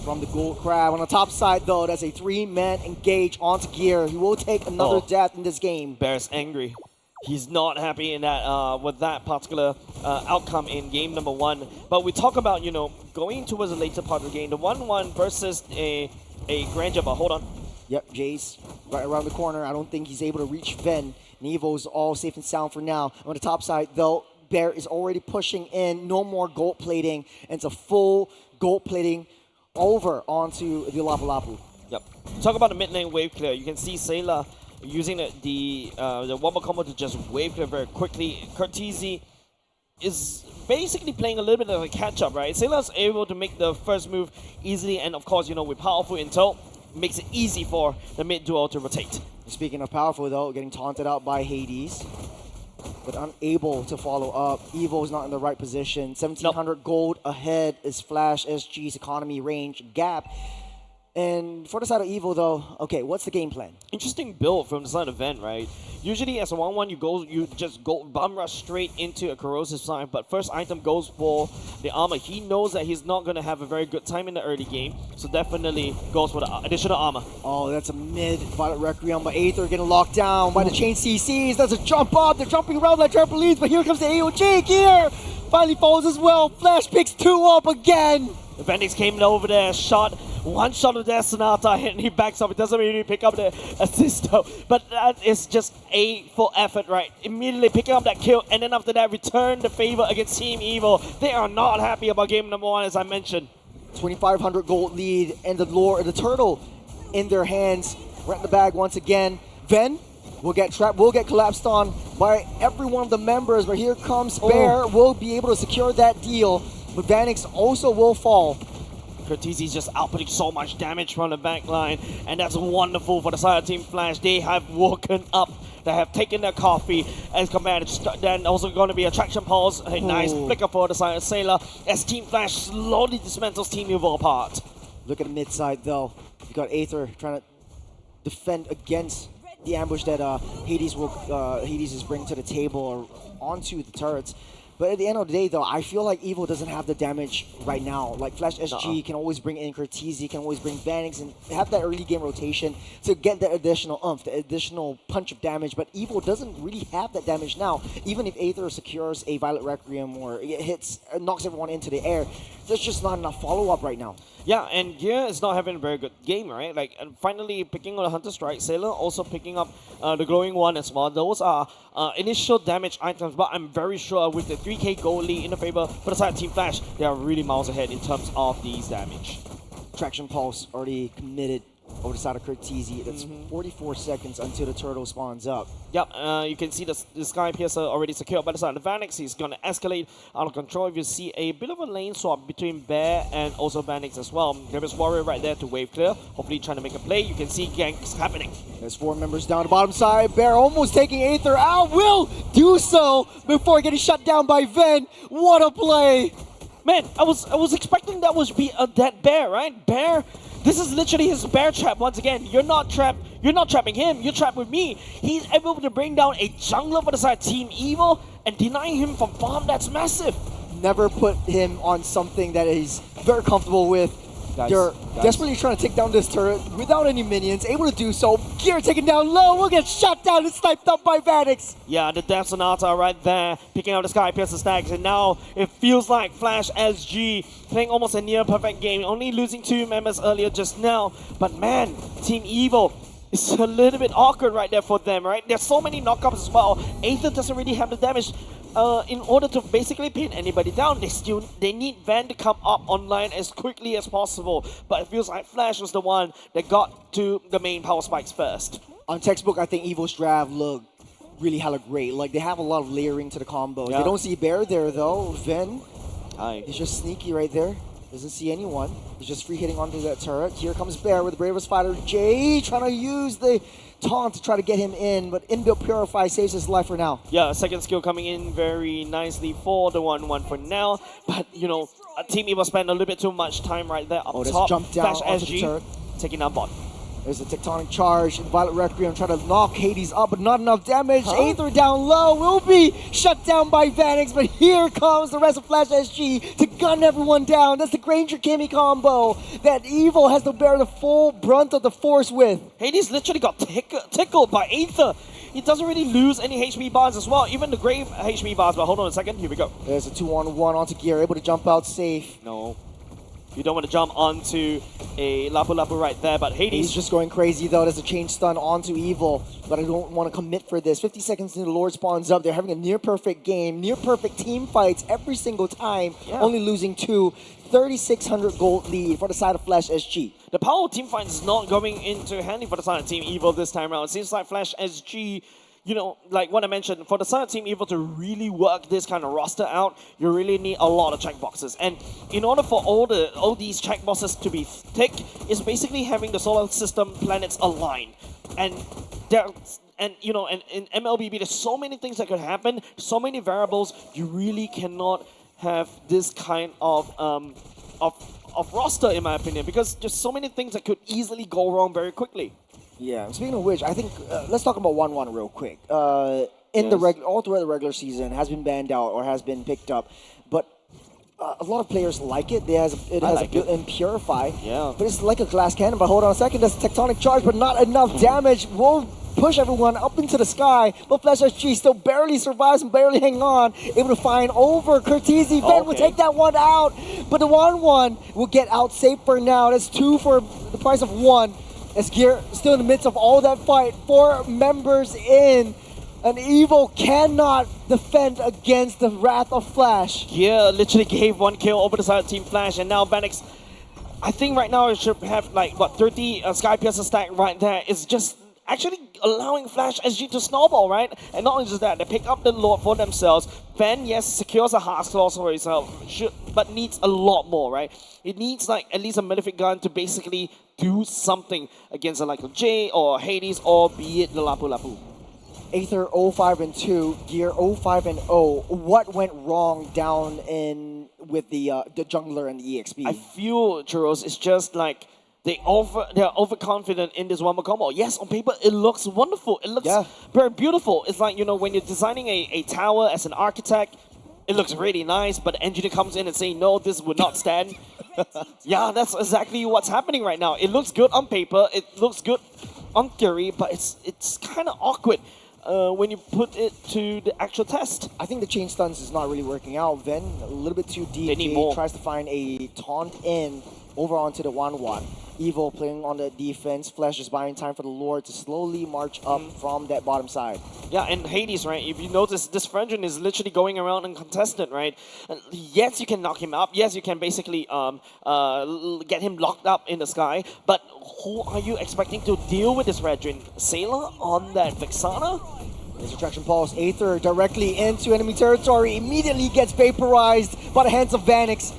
from the Gold Crab. On the top side though, that's a 3-man engage onto Gear. He will take another death in this game. Bear's angry. He's not happy in that with that particular outcome in game number 1. But we talk about, going towards the later part of the game. The 1-1 versus a Granger, but hold on. Yep, Jay's right around the corner. I don't think he's able to reach Ven. And Evo's all safe and sound for now. On the top side, though, Bear is already pushing in. No more gold plating. And it's a full gold plating over onto the Lapu Lapu. Yep. Talk about the mid lane wave clear. You can see Sailor using the wombo combo to just wave clear very quickly. Cortese is basically playing a little bit of a catch-up, right? Sailor's able to make the first move easily, and of course, with powerful intel, makes it easy for the mid duo to rotate. Speaking of powerful, though, getting taunted out by Hades, but unable to follow up. Evo's not in the right position. 1,700 gold ahead is Flash SG's economy range gap. And for the side of Evo, though, okay, what's the game plan? Interesting build from the side of Ven, right? Usually as a 1-1, you just go bum rush straight into a corrosive sign, but first item goes for the armor. He knows that he's not going to have a very good time in the early game, so definitely goes for the additional armor. Oh, that's a mid Violet Requiem, but Aether getting locked down by the chain CCs. That's a jump up. They're jumping around like trampolines, but here comes the AOG gear. Finally falls as well. Flash picks 2 up again. The Bendix came over there, shot one shot of Death Sonata, and he backs up. It doesn't really pick up the assist though, but that is just a full effort, right? Immediately picking up that kill, and then after that, return the favor against Team Evil. They are not happy about game number 1, as I mentioned. 2,500 gold lead, and the turtle in their hands. Right in the bag once again. Ven will get trapped, will get collapsed on by every one of the members, but here comes Bear. Will be able to secure that deal, but Vanix also will fall. Cortese's just outputting so much damage from the back line, and that's wonderful for the side of Team Flash. They have woken up. They have taken their coffee as command. Then also going to be a traction pulse. A nice flicker for the side of Sailor as Team Flash slowly dismantles Team Evil apart. Look at the mid side though. You got Aether trying to defend against the ambush that Hades is bringing to the table or onto the turrets. But at the end of the day, though, I feel like Evo doesn't have the damage right now. Like, Flash SG can always bring in Cortese, can always bring Vanix, and have that early game rotation to get that additional oomph, the additional punch of damage. But Evo doesn't really have that damage now. Even if Aether secures a Violet Requiem or it hits, knocks everyone into the air, there's just not enough follow-up right now. Yeah, and Gear is not having a very good game, right? Like, and finally picking on the Hunter Strike. Sailor also picking up the Glowing One as well. Those are initial damage items, but I'm very sure with the 3k gold lead in the favor for the side of Team Flash, they are really miles ahead in terms of these damage. Traction Pulse already committed over the side of Cortese. That's 44 seconds until the turtle spawns up. Yep, you can see the Sky Piercer already secured by the side of Vanix. He's going to escalate out of control. If you see a bit of a lane swap between Bear and also Vanix as well. There is Warrior right there to wave clear. Hopefully trying to make a play. You can see ganks happening. There's 4 members down the bottom side. Bear almost taking Aether out. Will do so before getting shut down by Ven. What a play! Man, I was expecting that would be a dead Bear, right? Bear. This is literally his bear trap once again. You're not trapping him, you're trapped with me. He's able to bring down a jungler for the side of Team Evil and denying him from farm. That's massive. Never put him on something that he's very comfortable with. They're desperately trying to take down this turret without any minions, able to do so. Gear taken down low, will get shot down and sniped up by Vanix. Yeah, the Death Sonata right there, picking out the Sky Piercer stacks, and now it feels like Flash SG playing almost a near perfect game, only losing 2 members earlier just now. But man, Team Evil, it's a little bit awkward right there for them, right? There's so many knockups as well. Aether doesn't really have the damage. In order to basically pin anybody down, they need Van to come up online as quickly as possible. But it feels like Flash was the one that got to the main power spikes first. On textbook, I think Evo's draft looked really hella great. Like, they have a lot of layering to the combos. Yeah. They don't see Bear there, though. Ven, Hi. he's just sneaky right there. Doesn't see anyone. He's just free hitting onto that turret. Here comes Bear with the bravest fighter, Jay, trying to use the taunt to try to get him in, but inbuilt Purify saves his life for now. Yeah, second skill coming in very nicely for the 1-1 for now. But, you know, Team Evo spent a little bit too much time right there up top. Jump down Flash onto the SG turret. taking down bot. There's a Tectonic Charge, Violet Requiem trying to knock Hades up, but not enough damage. Huh? Aether down low, will be shut down by Vanix, but here comes the rest of Flash SG to gun everyone down. That's the Granger Kimmy combo that Evo has to bear the full brunt of the force with. Hades literally got tickled by Aether. He doesn't really lose any HP bars as well, even the Grave HP bars, but hold on a second, here we go. There's a 2-on-1 onto Gear, able to jump out safe. No. You don't want to jump onto a Lapu Lapu right there, but Hades... He's just going crazy though. There's a chain stun onto Evil, but I don't want to commit for this. 50 seconds until the Lord spawns up. They're having a near-perfect game, near-perfect team fights every single time, only losing 2. 3,600 gold lead for the side of Flash SG. The power of team fight is not going into handy for the side of Team Evo this time around. It seems like Flash SG, you know, like what I mentioned, for the side of Team Evo to really work this kind of roster out, you really need a lot of checkboxes. And in order for all these checkboxes to be thick, is basically having the solar system planets aligned. And you know, and in MLBB, there's so many things that could happen, so many variables. You really cannot have this kind of roster, in my opinion, because just so many things that could easily go wrong very quickly. Yeah, speaking of which, I think let's talk about 1-1 real quick. All throughout the regular season has been banned out or has been picked up, but a lot of players like it. It has a built-in Purify. Yeah. But it's like a glass cannon. But hold on a second, that's a Tectonic Charge, but not enough damage. Will push everyone up into the sky, but Flash SG still barely survives and barely hang on, able to find over Cortese. Ven will take that one out, but the 1-1 will get out safe for now. That's 2 for the price of 1. As Gear still in the midst of all that fight, 4 members in, and Evo cannot defend against the wrath of Flash. Gear literally gave 1 kill over the side of Team Flash, and now Vanix, I think right now it should have like, what, 30 Sky Piercer stack right there. It's just actually allowing Flash SG to snowball, right? And not only just that, they pick up the Lord for themselves. Ven, yes, secures a Heart Claw for himself, but needs a lot more, right? It needs like at least a Malefic Gun to basically do something against a like a Jay or Hades, or be it the Lapu Lapu. Aether 0-5-2, Gear 0-5-0. What went wrong down in with the jungler and the EXP? I feel, Churros, it's just like they're overconfident in this one-more combo. Yes, on paper it looks wonderful. It looks very beautiful. It's like, you know, when you're designing a tower as an architect, it looks really nice, but the engineer comes in and say, no, this would not stand. Yeah, that's exactly what's happening right now. It looks good on paper, it looks good on theory, but it's kind of awkward when you put it to the actual test. I think the chain stuns is not really working out. Ven, a little bit too deep. They need more. Tries to find a taunt in over onto the 1-1. Evo playing on the defense. Flash is buying time for the Lord to slowly march up from that bottom side. Yeah, and Hades, right? If you notice, this Frengen is literally going around uncontested, right? And yes, you can knock him up. Yes, you can basically get him locked up in the sky. But who are you expecting to deal with this Frengen? Sailor on that Vexana? There's a Traction Pulse. Aether directly into enemy territory. Immediately gets vaporized by the hands of Vanix.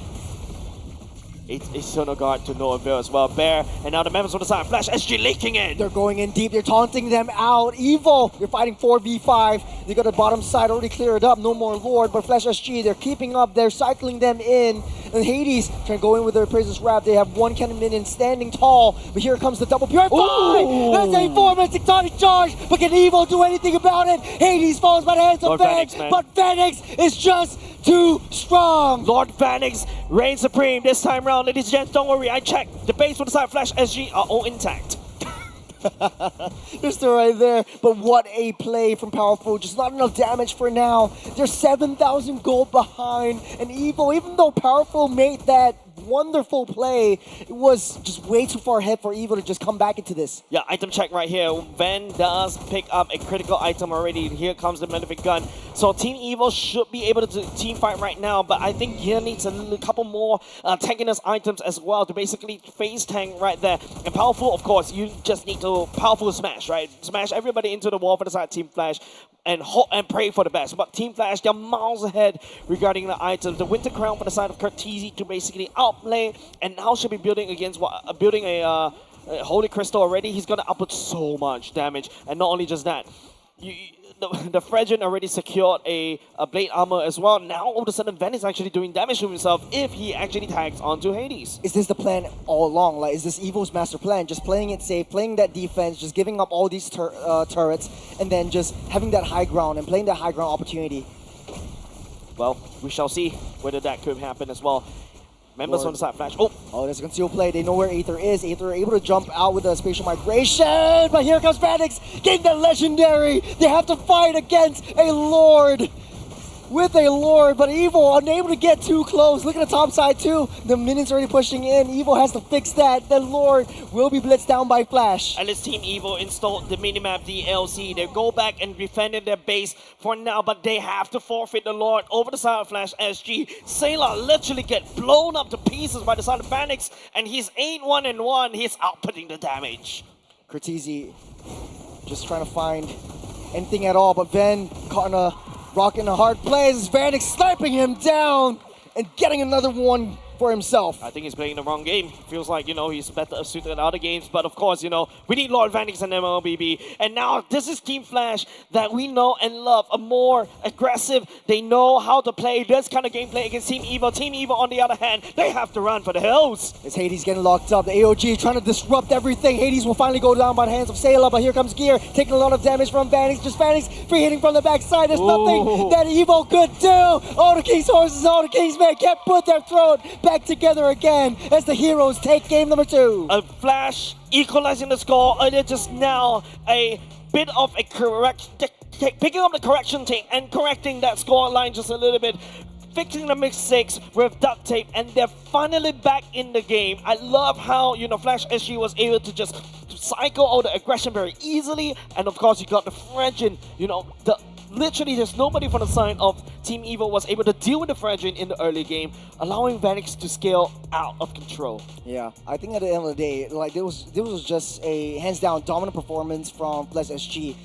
A Sono Guard to no avail as well. Bear, and now the members on the side. Flash SG leaking in. They're going in deep. They're taunting them out. Evo, you're fighting 4v5. They got the bottom side already cleared up. No more Lord, but Flash SG, they're keeping up. They're cycling them in. And Hades trying to go in with their Praises Wrap. They have 1 cannon minion standing tall. But here comes the double Purify. There's a 4-minute Tectonic Charge. But can Evo do anything about it? Hades falls by the hands of Vanix. But Vanix is just too strong. Lord Vanix reigns supreme this time round, ladies and gents. Don't worry, I checked. The base on the side of Flash SG are all intact. They're still right there, but what a play from Powerful. Just not enough damage for now. They're 7,000 gold behind, and Evo, even though Powerful made that wonderful play, it was just way too far ahead for Evo to just come back into this. Yeah, item check right here. Ven does pick up a critical item already. Here comes the Malefic Gun. So Team Evil should be able to team fight right now, but I think he needs a couple more tankiness items as well to basically face tank right there. And powerful, of course, you just need to powerful smash, right? Smash everybody into the wall for the side of Team Flash and hope and pray for the best. But Team Flash, they're miles ahead regarding the items. The Winter Crown for the side of Curtizi to basically outplay, and now should be building against building a Holy Crystal already. He's gonna output so much damage, and not only just that, the Phrygian already secured a Blade Armor as well. Now all of a sudden Van is actually doing damage to himself if he actually tags onto Hades. Is this the plan all along? Like, is this Evil's master plan? Just playing it safe, playing that defense, just giving up all these turrets, and then just having that high ground and playing that high ground opportunity? Well, we shall see whether that could happen as well. Members on the side, Flash. Oh, there's a concealed play. They know where Aether is. Aether able to jump out with a spatial migration, but here comes Vanix, getting that legendary. They have to fight against a Lord. With a Lord, but Evil unable to get too close. Look at the top side too. The minions already pushing in. Evil has to fix that. The Lord will be blitzed down by Flash. At least Team Evil installed the minimap DLC. They go back and defended their base for now, but they have to forfeit the Lord over the side of Flash SG. Sailor literally get blown up to pieces by the side of Vanix, and he's 8-1-1. He's outputting the damage. Curtizi just trying to find anything at all, but Ven caught in a rock in a hard place. Vanix sniping him down and getting another one for himself. I think he's playing the wrong game. Feels like, he's better suited in other games. But of course, we need Lord Vanix and MLBB. And now this is Team Flash that we know and love. A more aggressive, they know how to play this kind of gameplay against Team Evil. Team Evil, on the other hand, they have to run for the hills. It's Hades getting locked up. The AOG trying to disrupt everything. Hades will finally go down by the hands of Sailor, but here comes Gear, taking a lot of damage from Vanix. Just Vanix free hitting from the backside. There's nothing that Evil could do. All the King's horses, all the King's men can't put their throat back together again as the heroes take game number 2. A Flash equalizing the score earlier just now. A bit of a picking up the correction tape and correcting that score line just a little bit. Fixing the mix 6 with duct tape, and they're finally back in the game. I love how, Flash SG was able to just cycle all the aggression very easily. And of course, you got the Phrygian, literally there's nobody from the side of Team Evil was able to deal with the Phrygian in the early game, allowing Vanix to scale out of control. Yeah, I think at the end of the day, this was just a hands-down dominant performance from Flash SG.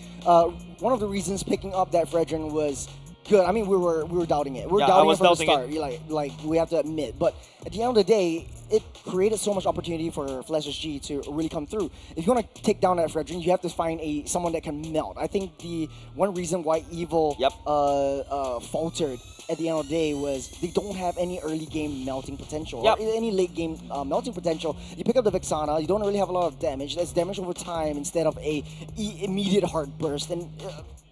One of the reasons picking up that Phrygian was good. I mean, we were doubting it. We were doubting it from the start. Like we have to admit. But at the end of the day, it created so much opportunity for Flash SG to really come through. If you want to take down that Phrygian, you have to find someone that can melt. I think the one reason why Evil faltered at the end of the day was they don't have any early game melting potential, or any late game melting potential. You pick up the Vexana, you don't really have a lot of damage. That's damage over time instead of a immediate hard burst. And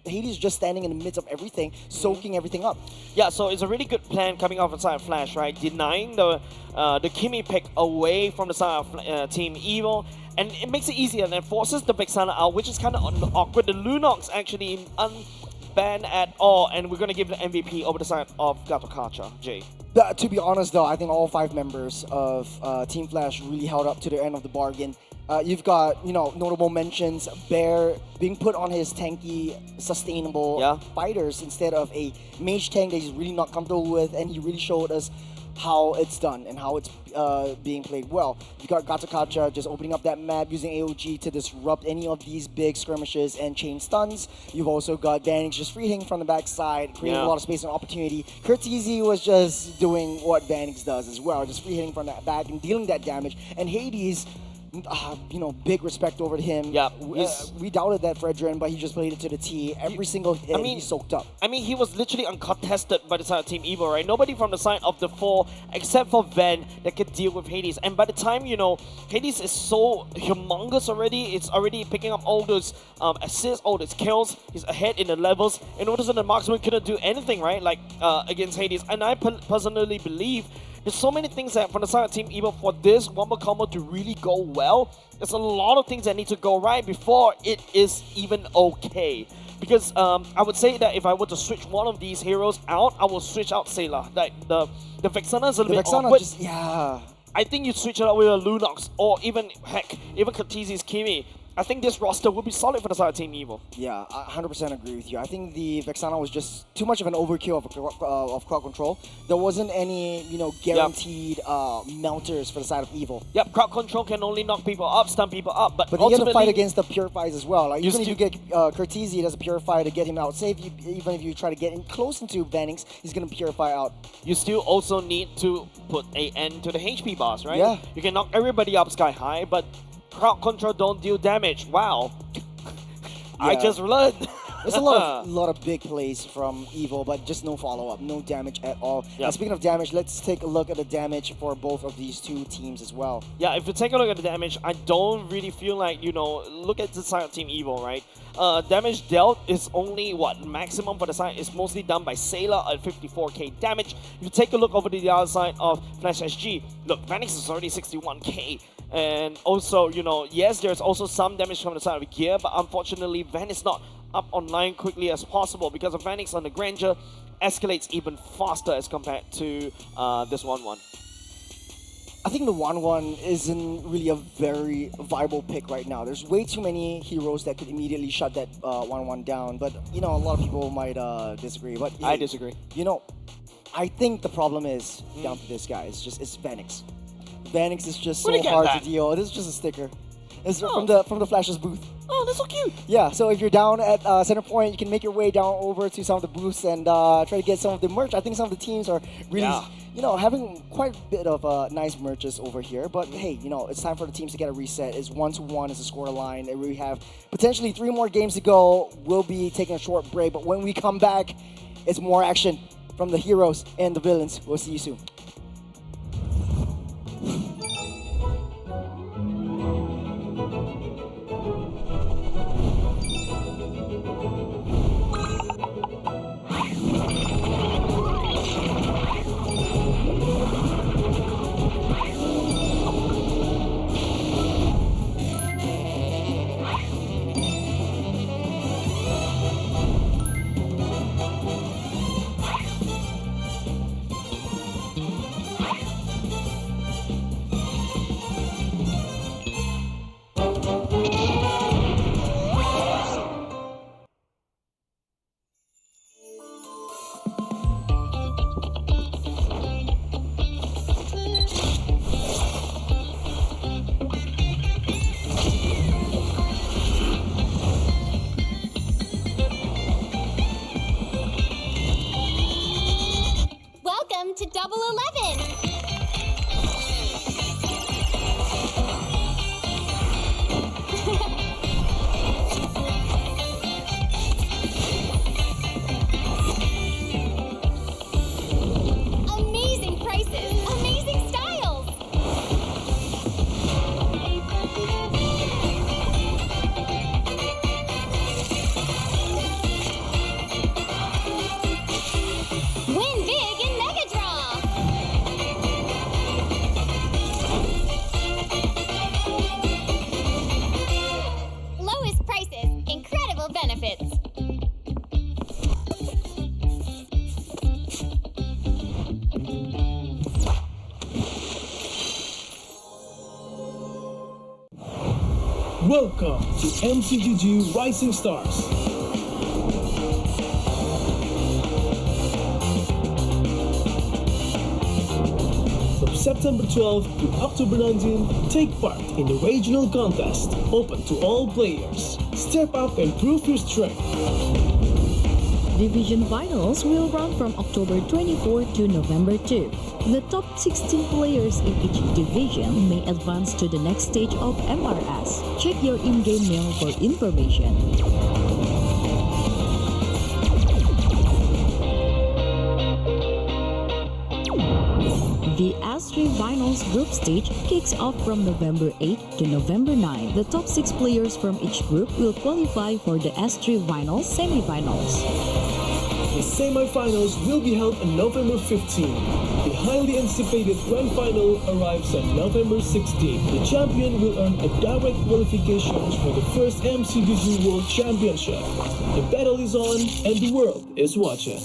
Hades just standing in the midst of everything, soaking everything up. Yeah, so it's a really good plan coming off the side of Flash, right? Denying the Kimi pick away from the side of Team Evil, and it makes it easier and forces the Vexana out, which is kind of awkward. The Lunox actually unbanned at all, and we're going to give the MVP over the side of Gatokacha, Jay. To be honest though, I think all 5 members of Team Flash really held up to the end of the bargain. You've got, notable mentions, Bear being put on his tanky, sustainable fighters instead of a mage tank that he's really not comfortable with, and he really showed us how it's done and how it's being played well. You got Gatokacha just opening up that map, using AOG to disrupt any of these big skirmishes and chain stuns. You've also got Vanix just free hitting from the backside, creating a lot of space and opportunity. Curtizi was just doing what Vanix does as well, just free hitting from that back and dealing that damage. And Hades, big respect over to him. Yeah, we doubted that Phrygian, but he just played it to the T. Every single hit, he soaked up. I mean, he was literally uncontested by the side of Team Evil, right? Nobody from the side of the 4, except for Ven, that could deal with Hades. And by the time, Hades is so humongous already, it's already picking up all those assists, all those kills. He's ahead in the levels. In order to the marksman couldn't do anything, right? Against Hades. And I personally believe there's so many things that from the side of Team Evil for this Wombo combo to really go well. There's a lot of things that need to go right before it is even okay. Because I would say that if I were to switch one of these heroes out, I will switch out Sailor. Like the Vexana is a little bit awkward. I think you switch it out with a Lunox, or even Curtizi's Kimi. I think this roster will be solid for the side of Team Evil. Yeah, I 100% agree with you. I think the Vexana was just too much of an overkill of crowd control. There wasn't any, guaranteed melters for the side of Evil. Yep, crowd control can only knock people up, stun people up, but you ultimately... have to fight against the Purifies as well. Like, even if you get Cortese as a Purifier to get him out safe, even if you try to get in close into Vanix, he's going to Purify out. You still also need to put an end to the HP bars, right? Yeah. You can knock everybody up sky high, but crowd control don't deal damage. Wow. I just learned. There's a lot of big plays from Evil, but just no follow-up, no damage at all. Yep. And speaking of damage, let's take a look at the damage for both of these two teams as well. Yeah, if you take a look at the damage, I don't really feel like, look at the side of Team Evil, right? Damage dealt is only, maximum for the side is mostly done by Sailor at 54k damage. If you take a look over to the other side of Flash SG, look, Vanix is already 61k. And also, yes, there's also some damage from the side of Gear, but unfortunately, Van is not up online quickly as possible because of Vanix on the Grandeur escalates even faster as compared to this 1-1. I think the 1-1 isn't really a very viable pick right now. There's way too many heroes that could immediately shut that 1-1 down, but a lot of people might disagree. But I disagree. I think the problem is down to this guy. It's Vanix. Vanix is just so hard to deal. This is just a sticker. It's from the Flash's booth. Oh, that's so cute. Yeah, so if you're down at Centrepoint, you can make your way down over to some of the booths and try to get some of the merch. I think some of the teams are really, having quite a bit of nice merches over here. But hey, it's time for the teams to get a reset. It's 1-1 is the score line, and we have potentially 3 more games to go. We'll be taking a short break, but when we come back, it's more action from the heroes and the villains. We'll see you soon. To Double 11. Amazing prices, amazing styles. Win big in Mega Draw. Lowest prices, incredible benefits. Welcome to MCGG Rising Stars. From September 12th to October 19th, take part in the regional contest, open to all players. Step up and prove your strength. Division finals will run from October 24 to November 2. The top 16 players in each division may advance to the next stage of MRS. Check your in-game mail for information. The S3 Finals group stage kicks off from November 8 to November 9. The top 6 players from each group will qualify for the S3 Finals semifinals. The semi-finals will be held on November 15. The highly anticipated grand final arrives on November 16. The champion will earn a direct qualifications for the first MCBG World Championship. The battle is on and the world is watching.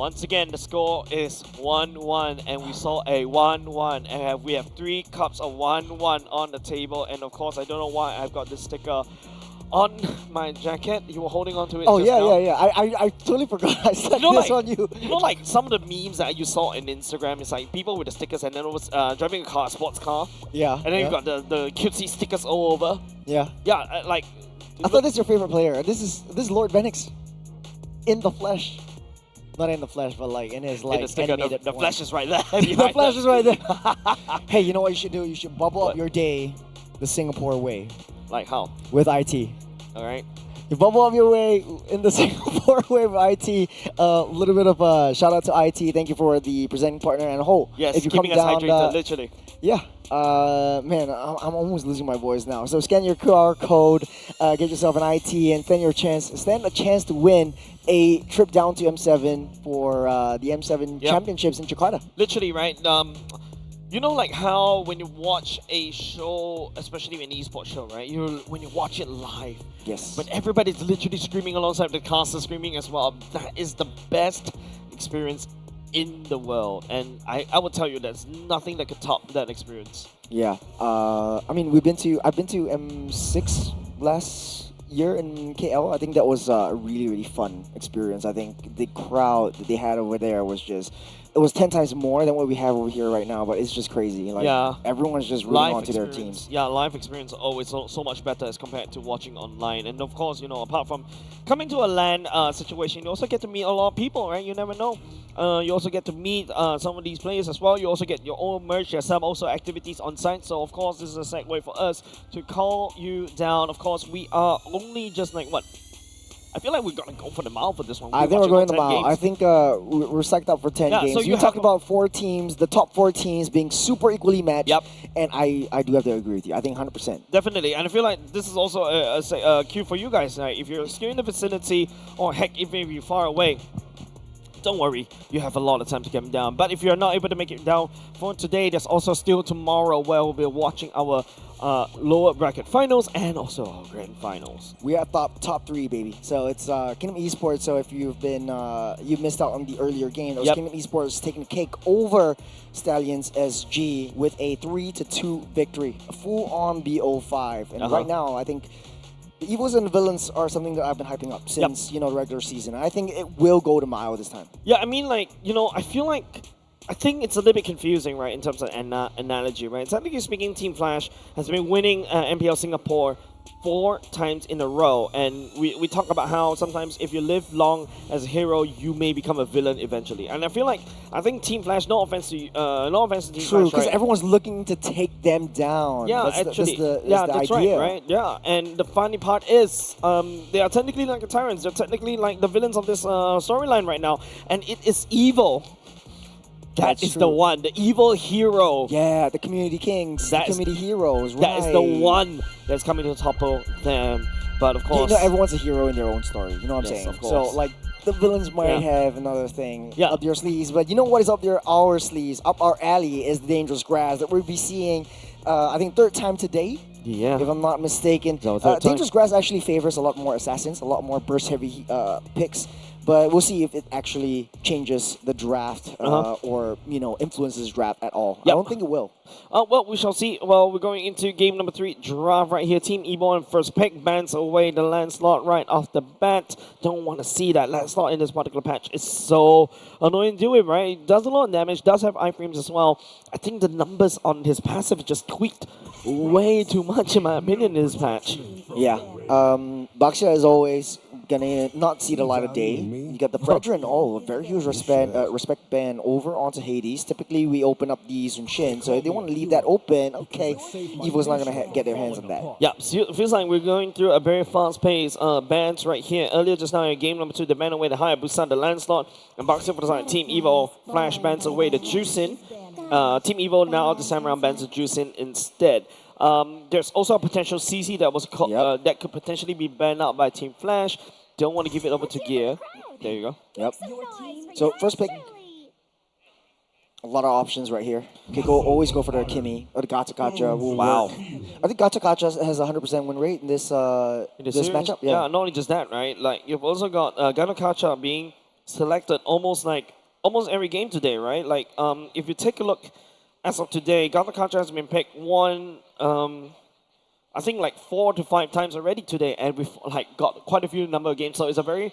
Once again, the score is 1-1, and we saw a 1-1, and we have 3 cups of 1-1 on the table. And of course, I don't know why I've got this sticker on my jacket. You were holding on to it. Oh just yeah, now. yeah. I totally forgot. I stuck this on you. You know, like some of the memes that you saw in Instagram, it's like people with the stickers, and then it was driving a car, a sports car. Yeah. And then you got the cutesy stickers all over. Yeah. Yeah, like. I thought this is your favorite player. This is Lord Venix, in the flesh. Not in the flesh, but like in his like in the sticker, animated the form. flash is right there. The flash is right there. Hey, you know what you should do? You should bubble up your day the Singapore way. Like how? With IT. All right. You bubble up your way in the Singapore way with IT. A little bit of a shout out to IT. Thank you for the presenting partner and whole. Yes, if you keeping come us down, hydrated, literally. Yeah. Man, I'm almost losing my voice now. So scan your QR code, get yourself an IT, and stand a chance to win a trip down to M7 for the M7 Championships in Jakarta. Literally, right? You know, like how when you watch a show, especially an esports show, right? When you watch it live. Yes. But everybody's literally screaming alongside the cast is screaming as well. That is the best experience in the world, and I would tell you there's nothing that could top that experience. Yeah. I mean, I've been to M6 last year in KL. I think that was a really, really fun experience. I think the crowd that they had over there was just, it was 10 times more than what we have over here right now, but it's just crazy. Like, yeah. Everyone's just rooting onto their teams. Yeah, live experience always so much better as compared to watching online. And of course, you know, apart from coming to a LAN situation, you also get to meet a lot of people, right? You never know. You also get to meet some of these players as well. You also get your own merch, yourself, also activities on site. So, of course, this is a segue for us to call you down. Of course, we are only just like, what? I feel like we're going to go for the mile for this one. I think we're going the mile. I think we're psyched up for 10 games. So you talked about 4 teams, the top 4 teams being super equally matched. Yep. And I do have to agree with you. I think 100%. Definitely. And I feel like this is also a cue for you guys. Right? If you're still in the vicinity, or heck, even if you're far away, don't worry, you have a lot of time to get them down. But if you're not able to make it down for today, there's also still tomorrow where we'll be watching our lower bracket finals and also our grand finals. We are top 3, baby. So it's Kingdom Esports. So if you've been you missed out on the earlier game, that was Kingdom Esports taking the cake over Stallions SG with a 3-2 victory, a full-on BO5. And right now, I think the evils and the villains are something that I've been hyping up since the regular season. I think it will go to mile this time. Yeah, I mean, like, you know, I think it's a little bit confusing, right, in terms of analogy, right? Technically speaking, Team Flash has been winning MPL Singapore 4 times in a row, and we talk about how sometimes if you live long as a hero, you may become a villain eventually. And I think Team Flash, no offense to Team Flash, true, because everyone's looking to take them down. Yeah, that's that's idea. Right? Yeah, and the funny part is, they are technically like the tyrants. They're technically like the villains of this storyline right now, and it is evil. That is the one, the evil hero. Yeah, the community kings, the community heroes. That is the one that's coming to topple them. But of course, you know, everyone's a hero in their own story. You know what I'm saying? Of course. So like, the villains might have another thing up their sleeves, but you know what is up our sleeves, up our alley, is the dangerous grass that we'll be seeing. I think 3rd time today. Yeah. If I'm not mistaken, dangerous grass actually favors a lot more assassins, a lot more burst heavy picks. But we'll see if it actually changes the draft or, you know, influences draft at all. I don't think it will. Well, we shall see. Well, we're going into game number 3, draft right here. Team Evo in first pick, bans away the landslot right off the bat. Don't want to see that landslot in this particular patch. It's so annoying to do it, right? It does a lot of damage, does have iframes as well. I think the numbers on his passive just tweaked way too much, in my opinion, in this patch. Yeah. Baxia, as always, gonna not see the light of day. You got the Predator and all, a very huge respect ban over onto Hades. Typically, we open up the Zunshin, so if they want to leave that open, okay, Evo's not gonna get their hands on that. Yeah, so it feels like we're going through a very fast pace. Bans right here. Earlier just now in game number 2, the ban away the Hayabusa, the landslot, and boxing for the side. Team Evo flash bans away the Juicin. Team Evo now this time around bans the Juicin instead. There's also a potential CC that was that could potentially be banned out by Team Flash. Don't want to give it over to Gear. There you go. Yep. So first pick, a lot of options right here. Okay, always go for the Kimi or the Gacha Gacha. Wow. I think Gacha Gacha has a 100% win rate in this matchup. Yeah, not only just that, right? Like you've also got Gacha Gacha being selected almost every game today, right? Like if you take a look as of today, Galatasaray has been picked I think like 4 to 5 times already today, and we've like got quite a few number of games. So it's a very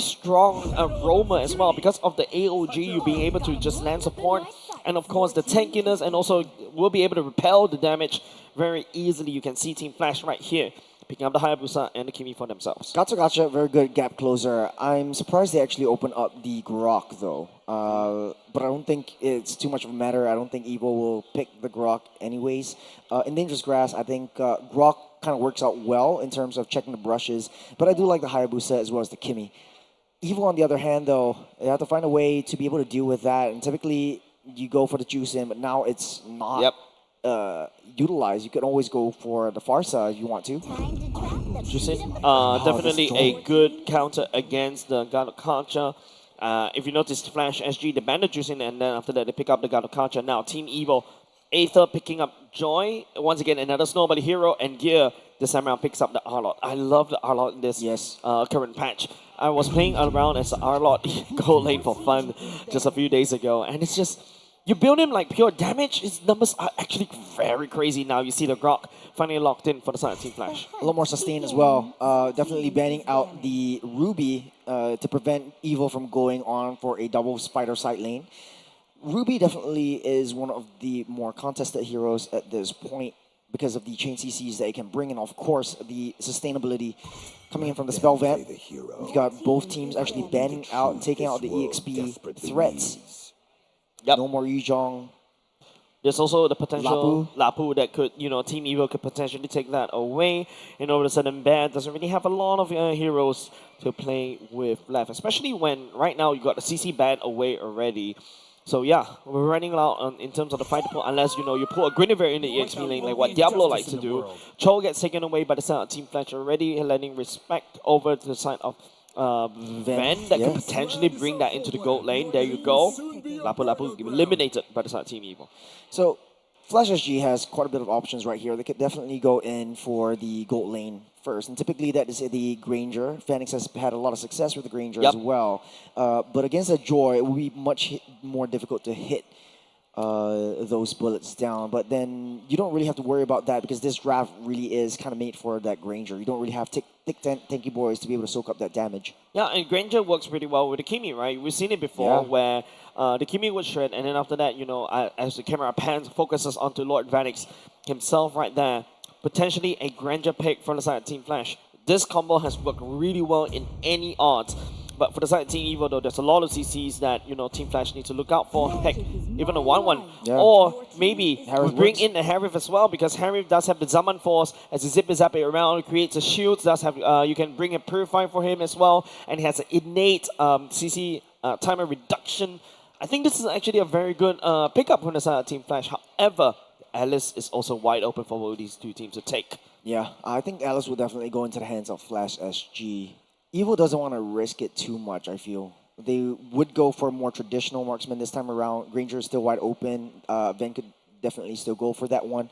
strong aroma as well because of the AOG. You being able to just land support, and of course the tankiness, and also will be able to repel the damage very easily. You can see Team Flash right here picking up the Hayabusa and the Kimi for themselves. Gotcha, very good gap closer. I'm surprised they actually opened up the Grok though. But I don't think it's too much of a matter. I don't think Evo will pick the Grok anyways. In Dangerous Grass, I think Grok kind of works out well in terms of checking the brushes. But I do like the Hayabusa as well as the Kimi. Evo, on the other hand, though, you have to find a way to be able to deal with that. And typically, you go for the Juicin, but now it's not utilized. You can always go for the Farsa if you want to. Juicin, definitely a good counter against the Galatasaray. If you notice, Flash SG, they banned the Juicin, and then after that, they pick up the Galatasaray. Now, Team Evo, Aether picking up Joy. Once again, another Snowball hero, and Gear this time around picks up the Arlot. I love the Arlot in this current patch. I was playing around as Arlot gold lane for fun just a few days ago, and it's just, you build him like pure damage, his numbers are actually very crazy now. You see the Grok finally locked in for the side of Team Flash. A lot more sustain as well. Definitely banning out the Ruby to prevent Evo from going on for a double spider side lane. Ruby definitely is one of the more contested heroes at this point because of the chain CCs that it can bring, and of course the sustainability coming in from the spell vamp. You've got both teams actually banning out and taking out the EXP threats. No more Yuzhong. There's also the potential Lapu that could, Team Evo could potentially take that away. And all of a sudden, Bear doesn't really have a lot of heroes to play with left, especially when right now you got the CC ban away already. So yeah, we're running out in terms of the fight pool, unless you pull a Guinevere in the EXP lane like what Diablo likes to do. Cho gets taken away by the side of Team Flash already, letting respect over to the side of Van that could potentially bring that into the gold lane. There you go. Lapu eliminated by the side of Team Evo. So Flash SG has quite a bit of options right here. They could definitely go in for the gold lane first, and typically that is the Granger. Phoenix has had a lot of success with the Granger as well. But against a Joy, it would be much more difficult to hit those bullets down. But then you don't really have to worry about that because this draft really is kind of made for that Granger. You don't really have thick tanky boys to be able to soak up that damage. Yeah, and Granger works pretty well with the Kimi, right? We've seen it before where the Kimi would shred, and then after that, as the camera pans, focuses onto Lord Vanix himself right there. Potentially a Granger pick from the side of Team Flash. This combo has worked really well in any odds. But for the side of Team Evo, though, there's a lot of CCs that, Team Flash needs to look out for. Heck, even a 1-1. Or maybe we bring in the Harif as well, because Harif does have the Zaman Force as he zip it around, creates a shield, does have, you can bring a Purify for him as well, and he has an innate CC timer reduction. I think this is actually a very good pickup from the side of Team Flash. However, Alice is also wide open for both these two teams to take. Yeah, I think Alice will definitely go into the hands of Flash SG. Evo doesn't want to risk it too much, I feel. They would go for a more traditional marksman this time around. Granger is still wide open. Ven could definitely still go for that one.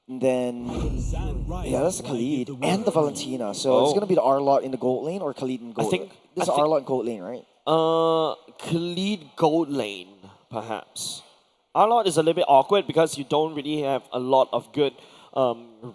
And then, that's the Khalid and the Valentina. So it's going to be the Arlot in the gold lane or Khalid in gold lane? This is Arlot in gold lane, right? Khalid gold lane, perhaps. Arlot is a little bit awkward because you don't really have a lot of good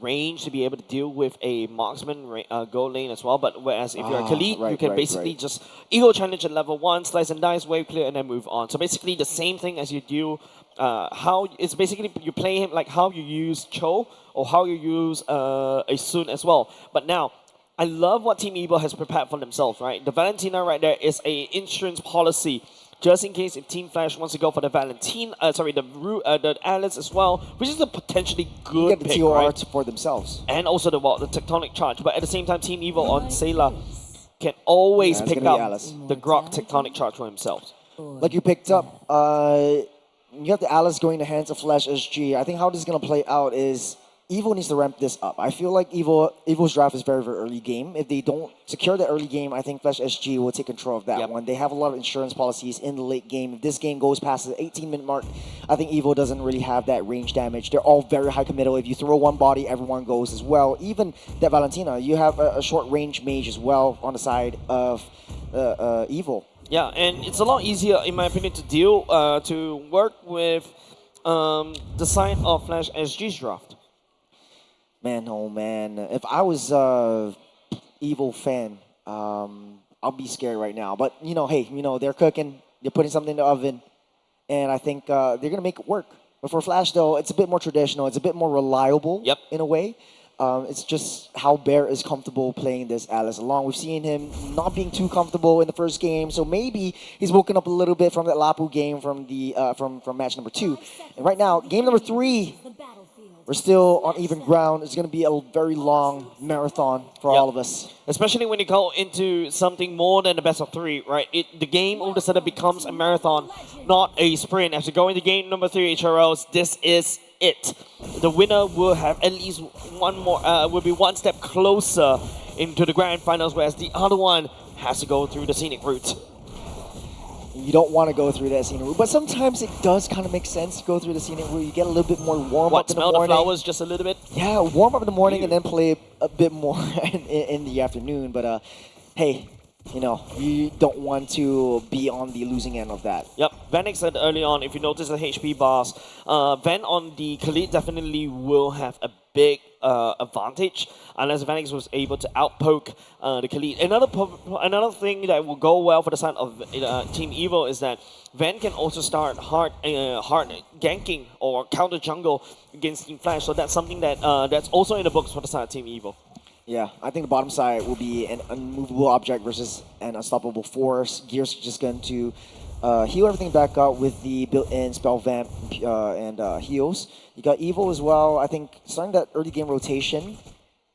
range to be able to deal with a marksman gold lane as well. But whereas if you're a Khalid, you can basically just ego challenge at level 1, slice and dice, wave clear, and then move on. So basically the same thing as you do. It's basically you play him like how you use Cho or how you use a Sun as well. But now, I love what Team Evo has prepared for themselves, right? The Valentina right there is a insurance policy. Just in case if Team Flash wants to go for the the Alice as well, which is a potentially good get the pick, TOR right? for themselves. And also the Tectonic Charge. But at the same time, Team Evo on Sayla can always pick up the Grok Tectonic Charge for himself. Like you picked up, you have the Alice going to hands of Flash SG. I think how this is going to play out is Evo needs to ramp this up. I feel like Evo's draft is very, very early game. If they don't secure the early game, I think Flash SG will take control of that one. They have a lot of insurance policies in the late game. If this game goes past the 18-minute mark, I think Evo doesn't really have that range damage. They're all very high committal. If you throw one body, everyone goes as well. Even that Valentina, you have a short range mage as well on the side of Evil. Yeah, and it's a lot easier, in my opinion, to work with the side of Flash SG's draft. Man, oh man, if I was Evil fan, I'll be scared right now. But hey, they're cooking, they're putting something in the oven, and I think they're gonna make it work. But for Flash, though, it's a bit more traditional. It's a bit more reliable. Yep. In a way. It's just how Bear is comfortable playing this Alice along. We've seen him not being too comfortable in the first game, so maybe he's woken up a little bit from that Lapu game from the from match number 2. And right now, game number 3, we're still on even ground. It's going to be a very long marathon for all of us. Especially when you go into something more than a best of 3, right? The game all of a sudden becomes a marathon, not a sprint. As you go into game number 3, HROs, this is it. The winner will have at least one more, will be one step closer into the grand finals, whereas the other one has to go through the scenic route. You don't want to go through that scenic route, but sometimes it does kind of make sense to go through the scenic route. You get a little bit more warm up in the morning. Smell the flowers just a little bit? Yeah, warm up in the morning and then play a bit more in the afternoon. But hey, you don't want to be on the losing end of that. Yep, Vanek said early on, if you notice the HP bars, Van on the Khalid definitely will have a big advantage unless Vanek was able to outpoke the Khalid. Another thing that will go well for the side of Team Evil is that Van can also start hard ganking or counter jungle against Team Flash, so that's something that that's also in the books for the side of Team Evil. Yeah, I think the bottom side will be an unmovable object versus an unstoppable force. Gear's just going to heal everything back up with the built-in spell vamp and heals. You got Evil as well. I think starting that early game rotation.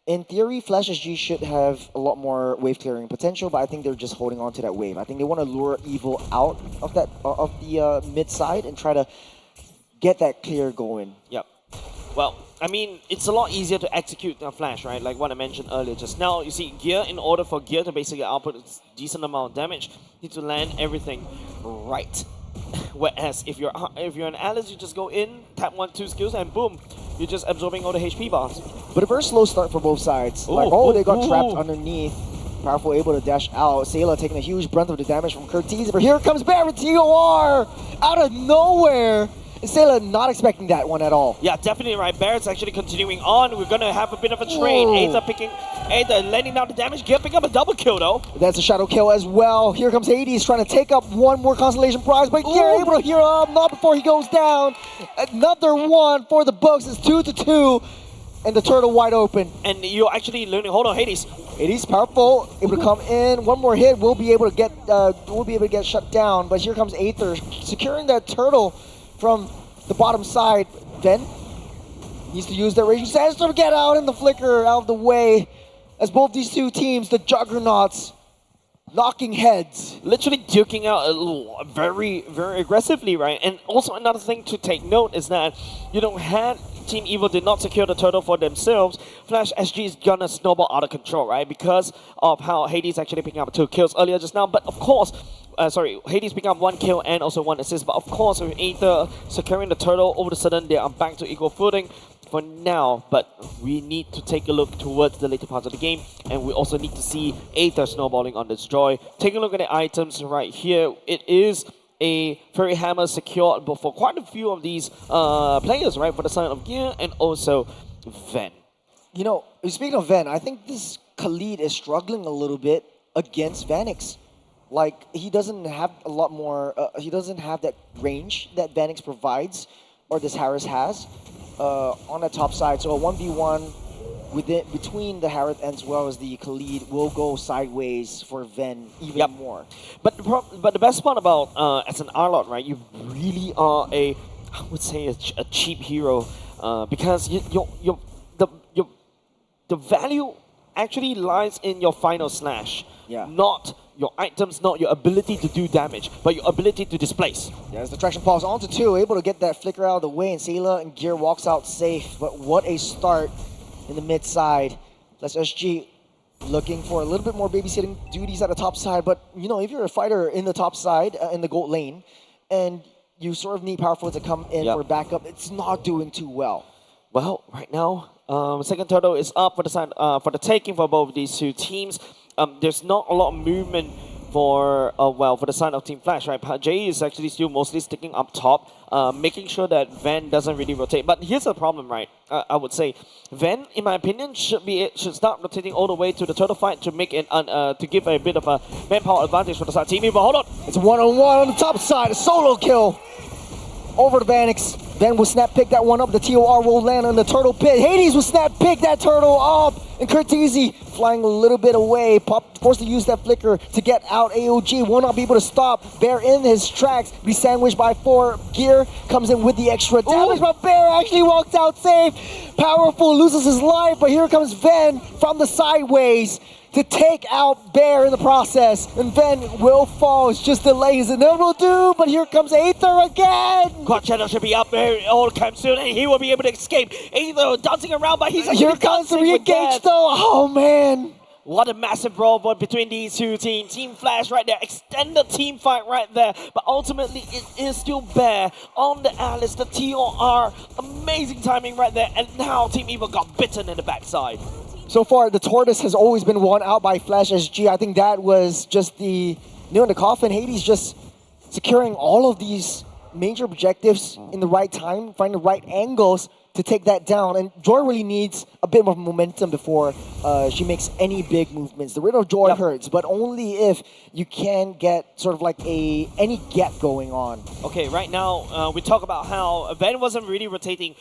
In theory, Flash SG should have a lot more wave clearing potential, but I think they're just holding on to that wave. I think they want to lure Evil out of the mid side and try to get that clear going. Yep. Well, I mean, it's a lot easier to execute than Flash, right? Like what I mentioned earlier just now. You see, Gear, in order for Gear to basically output a decent amount of damage, you need to land everything right. Whereas if you're an Alice, you just go in, tap 1-2 skills, and boom, you're just absorbing all the HP bars. But a very slow start for both sides. They got trapped underneath. Powerful able to dash out. Sayla taking a huge brunt of the damage from Curtiz, but here comes Barrett TOR out of nowhere. Sayla not expecting that one at all. Yeah, definitely right. Barrett's actually continuing on. We're going to have a bit of a trade. Ada landing down the damage. Gear picking up a double kill though. That's a shadow kill as well. Here comes Hades trying to take up one more constellation prize, but Gear able to heal up, not before he goes down. Another one for the books. It's 2-2, and the turtle wide open. And you're actually learning. Hold on, Hades. Hades powerful, able to come in. One more hit, we'll be able to get shut down. But here comes Aether securing that turtle from the bottom side. Then needs to use that Raging Sandstorm to get out in the flicker out of the way. As both these two teams, the juggernauts, knocking heads. Literally duking out very, very aggressively, right? And also another thing to take note is that, had Team Evil did not secure the turtle for themselves, Flash SG is gonna snowball out of control, right? Because of how Hades actually picking up 2 kills earlier just now. But of course, Hades picking up 1 kill and also 1 assist. But of course, with Aether securing the turtle, all of a sudden they are back to equal footing for now. But we need to take a look towards the later parts of the game, and we also need to see Aether snowballing on this joy. Take a look at the items right here. It is a Fairy Hammer secured for quite a few of these players, right? For the side of Gear and also Ven. Speaking of Ven, I think this Khalid is struggling a little bit against Vanix. Like, he doesn't have a lot more, he doesn't have that range that Vanix provides, or this Harris has, on the top side. So a 1v1 between the Harith as well as the Khalid will go sideways for Ven even more. But the best part about as an Arlot, right, you really are I would say a cheap hero, because the value actually lies in your final slash, not your items, not your ability to do damage, but your ability to displace. There's the traction pulse onto 2, able to get that flicker out of the way, and Sayla and Gear walks out safe. But what a start in the mid side. That's SG looking for a little bit more babysitting duties at the top side. But if you're a fighter in the top side, in the gold lane, and you sort of need Powerful to come in for backup, it's not doing too well. Well, right now, second turtle is up for the taking for both of these two teams. There's not a lot of movement for for the side of Team Flash, right? Jay is actually still mostly sticking up top, making sure that Van doesn't really rotate. But here's the problem, right? I would say Van, in my opinion, should start rotating all the way to the turtle fight to make it to give a bit of a manpower advantage for the side team. But hold on, it's a one-on-one on the top side, a solo kill over to Vanix. Van will snap pick that one up. The TOR will land on the turtle pit. Hades will snap pick that turtle up. And Curtizi flying a little bit away. Pop forced to use that flicker to get out. AOG will not be able to stop Bear in his tracks. Be sandwiched by 4. Gear comes in with the extra damage, but Bear actually walks out safe. Powerful loses his life, but here comes Ven from the sideways to take out Bear in the process. And Ven will fall. It's just delaying his inevitable doom, but here comes Aether again. Quad Shadow should be up there all time soon, and he will be able to escape. Aether dancing around, but he's here comes the re-engage though. Oh man. What a massive brawl between these two teams. Team Flash right there, extended team fight right there. But ultimately, it is still Bear on the Alice, the TOR. Amazing timing right there. And now Team Evil got bitten in the backside. So far, the Tortoise has always been won out by Flash SG. I think that was just the nail in the coffin. Hades just securing all of these major objectives in the right time, finding the right angles to take that down. And Joy really needs a bit of momentum before she makes any big movements. The rid of Joy hurts, but only if you can get sort of like any gap going on. Okay, right now we talk about how Van wasn't really rotating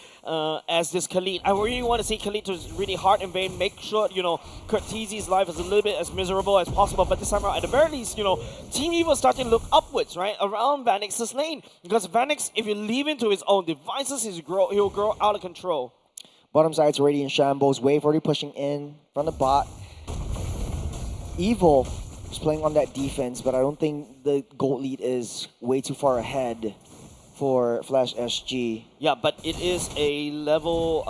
as this Khalid. I really want to see Khalid to really hard and Van make sure, Curtizi's life is a little bit as miserable as possible. But this time around, at the very least, Team Evil starting to look upwards, right, around Vanix's lane. Because Vanix, if you leave him to his own devices, he'll grow out of control. Bottom side's already in shambles. Wave already pushing in from the bot. Evil is playing on that defense, but I don't think the gold lead is way too far ahead for Flash SG. Yeah, but it is a level,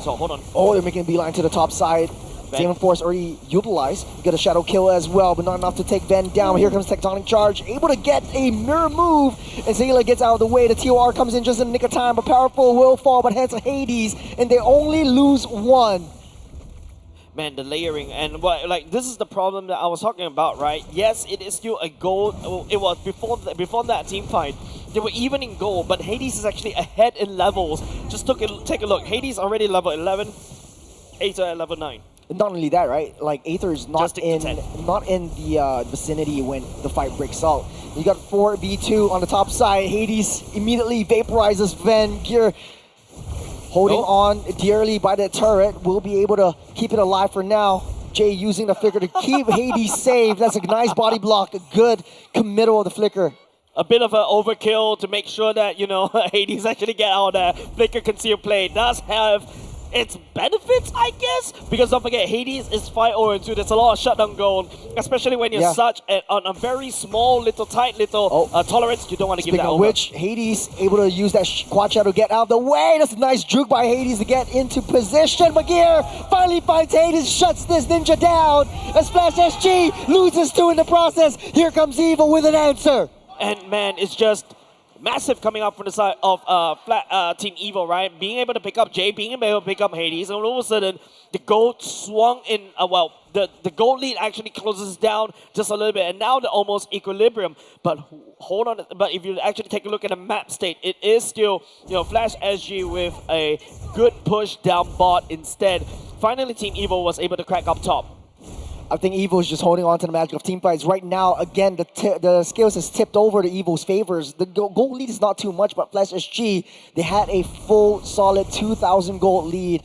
so hold on. Oh, they're making a beeline to the top side. Demon Force already utilized. Get a shadow kill as well, but not enough to take Ven down. Here comes Tectonic Charge, able to get a mirror move, and Zayla gets out of the way. The TOR comes in just in the nick of time, but Powerful will fall, but heads to Hades, and they only lose 1. Man, the layering, and this is the problem that I was talking about, right? Yes, it is still a goal. It was before that team fight. They were even in goal, but Hades is actually ahead in levels. Just take a look. Hades already level 11, Aether at level 9. Not only that, right? Like Aether is not in the vicinity when the fight breaks out. You got 4v2 on the top side. Hades immediately vaporizes Ven. Gear holding on dearly by the turret. Will be able to keep it alive for now. Jay using the flicker to keep Hades safe. That's a nice body block. A good committal of the flicker. A bit of an overkill to make sure that, Hades actually get out there. Flicker concealed play does have its benefits, I guess, because don't forget, Hades is 5-0-2. There's a lot of shutdown gold, especially when you're on a very small, tight little tolerance. You don't want to give that over. Speaking of which, Hades able to use that quad shadow to get out of the way. That's a nice juke by Hades to get into position. Magir finally finds Hades, shuts this ninja down as Flash SG loses 2 in the process. Here comes Evil with an answer. And man, it's just massive coming up from the side of Team Evil, right? Being able to pick up Jay, being able to pick up Hades, and all of a sudden, the gold swung in, the gold lead actually closes down just a little bit, and now they're almost equilibrium. But hold on, but if you actually take a look at the map state, it is still, Flash SG with a good push down bot instead. Finally, Team Evil was able to crack up top. I think Evil is just holding on to the magic of team fights. Right now, again, the scales has tipped over to Evil's favors. The gold lead is not too much, but Flash SG, they had a full, solid 2,000 gold lead.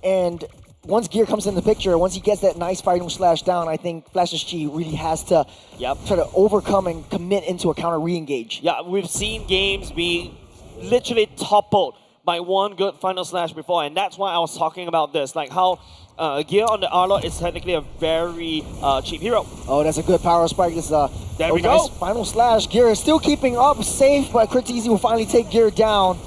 And once Gear comes in the picture, once he gets that nice final slash down, I think Flash SG really has to try to overcome and commit into a counter re-engage. Yeah, we've seen games be literally toppled by one good final slash before, and that's why I was talking about this, like how Gear on the Arlot is technically a very cheap hero. Oh, that's a good power spike. This is a there we nice go. Final slash. Gear is still keeping up safe, but Curtizi will finally take Gear down.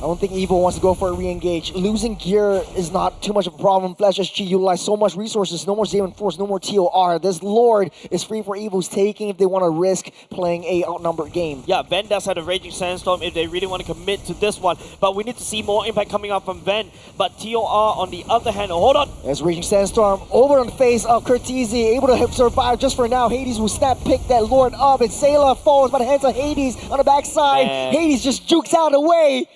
I don't think Evil wants to go for a re-engage. Losing gear is not too much of a problem. Flash SG utilized so much resources. No more Xavier Force, no more TOR. This Lord is free for Evil's taking if they want to risk playing a outnumbered game. Yeah, Ven does have a Raging Sandstorm if they really want to commit to this one. But we need to see more impact coming out from Ven. But TOR on the other hand, hold on. There's Raging Sandstorm over on the face of Curtizi, able to survive just for now. Hades will snap pick that Lord up, and Sayla falls by the hands of Hades on the backside. Hades just jukes out of the way.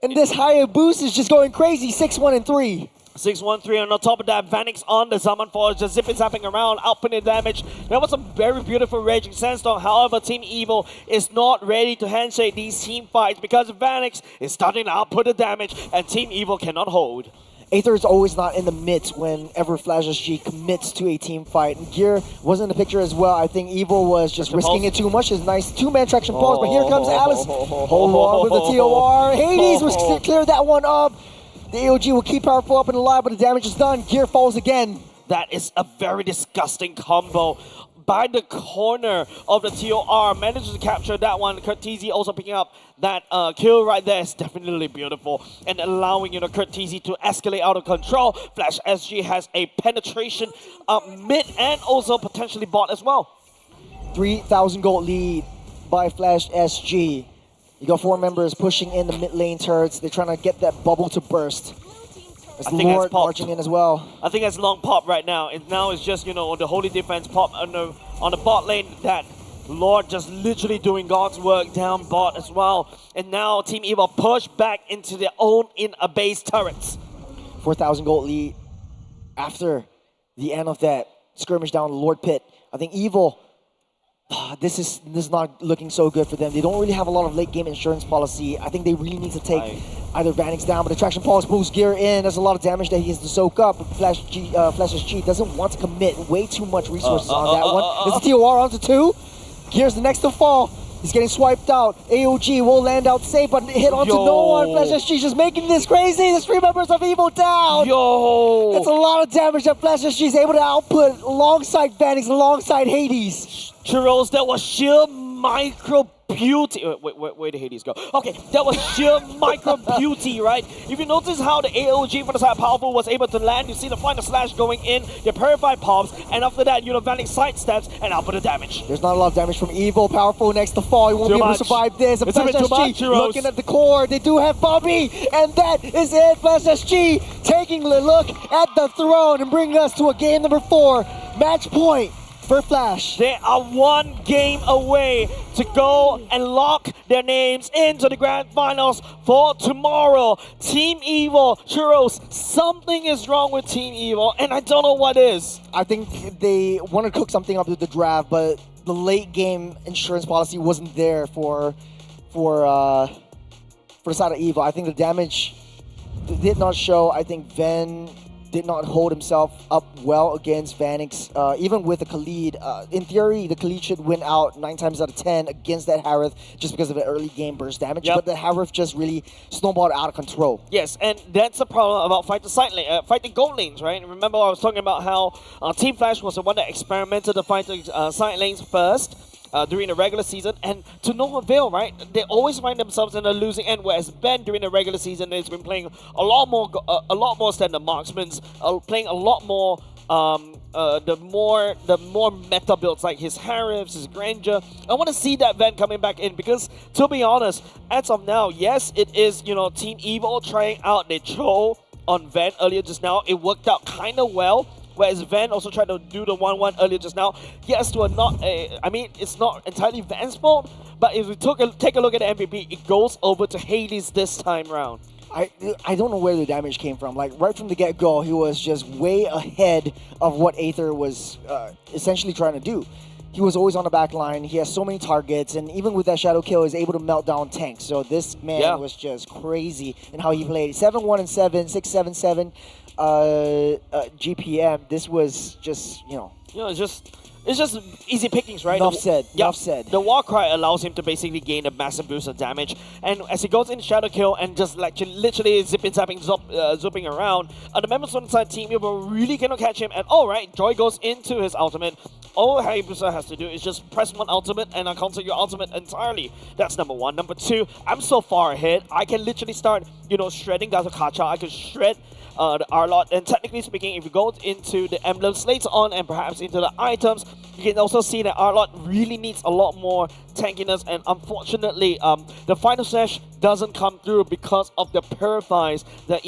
And this higher boost is just going crazy. 6-1 and 3. 6-1-3, and on top of that, Vanix on the Zaman Force, just zapping around, outputting damage. That was a very beautiful Raging Sandstorm. However, Team Evil is not ready to handshake these team fights because Vanix is starting to output the damage, and Team Evil cannot hold. Aether is always not in the midst whenever Flash SG commits to a team fight. And Gear wasn't in the picture as well. I think Evil was just risking it too much. His nice two-man traction pulse, but here comes Alice. Hold on with the TOR. Hades was clear that one up. The AOG will keep powerful up and alive, but the damage is done. Gear falls again. That is a very disgusting combo. By the corner of the TOR, manages to capture that one. Curtizi also picking up that kill right there. Is definitely beautiful and allowing Curtizi to escalate out of control. Flash SG has a penetration mid and also potentially bot as well. 3,000 gold lead by Flash SG. You got 4 members pushing in the mid lane turrets. They're trying to get that bubble to burst. There's Lord marching in as well. I think that's long pop right now. And now it's just, on the holy defense pop on the bot lane, that Lord just literally doing God's work down bot as well. And now Team Evil push back into their own in-a-base turrets. 4,000 gold lead after the end of that skirmish down the Lord Pit. I think Evil, this is not looking so good for them. They don't really have a lot of late game insurance policy. I think they really need to take either Vanix down, but the traction pulse moves Gear in. There's a lot of damage that he has to soak up. But Flash SG doesn't want to commit way too much resources on that one. There's a TOR onto 2. Gear's the next to fall. He's getting swiped out. AOG will land out safe, but hit onto no one. Flash SG just making this crazy. The 3 members of Evil down. That's a lot of damage that Flash SG is able to output alongside Vanix, alongside Hades. Churros, that was sheer micro beauty. Where did Hades go? Okay, that was sheer micro beauty, right? If you notice how the AOG from the side powerful was able to land, you see the final slash going in, the purified pops, and after that, Vanix sidesteps and output the damage. There's not a lot of damage from Evil. Powerful next to fall. He won't be able to survive this. It's a bit too much, looking at the core. They do have Bobby, and that is it. Flash SG taking a look at the throne and bringing us to a game number 4. Match point for Flash. They are 1 game away to go and lock their names into the grand finals for tomorrow. Team Evil, Churros, something is wrong with Team Evil, and I don't know what is. I think they want to cook something up with the draft, but the late game insurance policy wasn't there for the side of Evil. I think the damage did not show. I think Ven did not hold himself up well against Vanix, even with the Khalid. In theory, the Khalid should win out 9 times out of 10 against that Harith just because of the early game burst damage, but the Harith just really snowballed out of control. Yes, and that's the problem about fighting gold lanes, right? Remember I was talking about how Team Flash was the one that experimented to fight side lanes first. During the regular season, and to no avail, right? They always find themselves in the losing end, whereas Ben during the regular season has been playing a lot more standard marksmen, playing a lot more the more meta builds like his Harifs, his Granger. I want to see that Ven coming back in because, to be honest, as of now, yes, it is Team Evil trying out their troll on Ven earlier just now. It worked out kind of well. Whereas Ven also tried to do the 1-1 earlier just now. Yes, I mean, it's not entirely Ven's fault, but if we take a look at the MVP, it goes over to Hades this time round. I don't know where the damage came from. Like, right from the get-go, he was just way ahead of what Aether was essentially trying to do. He was always on the back line. He has so many targets, and even with that shadow kill, is able to melt down tanks. So this man was just crazy in how he played. 7-1 and 7, 6-7-7 GPM. This was just, it's just easy pickings, right? Enough said. Enough said. The Warcry allows him to basically gain a massive boost of damage, and as he goes in shadow kill and just like literally zipping around, the members on the side team really cannot catch him at all, right? Joy goes into his ultimate, all Hayabusa has to do is just press one ultimate and I counter your ultimate entirely. That's number one. Number two, I'm so far ahead. I can literally start, shredding Gazokacha. I can shred the Arlot, and technically speaking, if you go into the emblems later on and perhaps into the items, you can also see that Arlot really needs a lot more tankiness, and unfortunately, the final slash doesn't come through because of the purifies that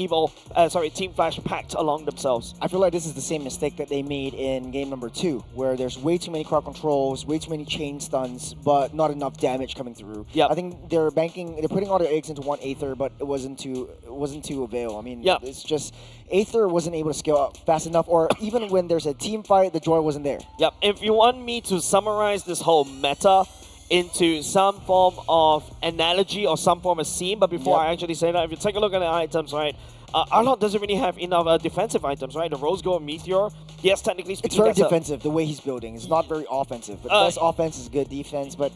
Team Flash packed along themselves. I feel like this is the same mistake that they made in game number 2, where there's way too many crowd controls, way too many chain stuns, but not enough damage coming through. Yeah, I think they're putting all their eggs into one Aether, but it wasn't to avail. I mean, it's just Aether wasn't able to scale up fast enough, or even when there's a team fight, the joy wasn't there. Yep. If you want me to summarize this whole meta into some form of analogy or some form of scene, but before I actually say that, if you take a look at the items, right, Arlot doesn't really have enough defensive items, right? The Rose Gold Meteor, yes, technically speaking, it's very defensive the way he's building. It's not very offensive, but best offense is good defense, but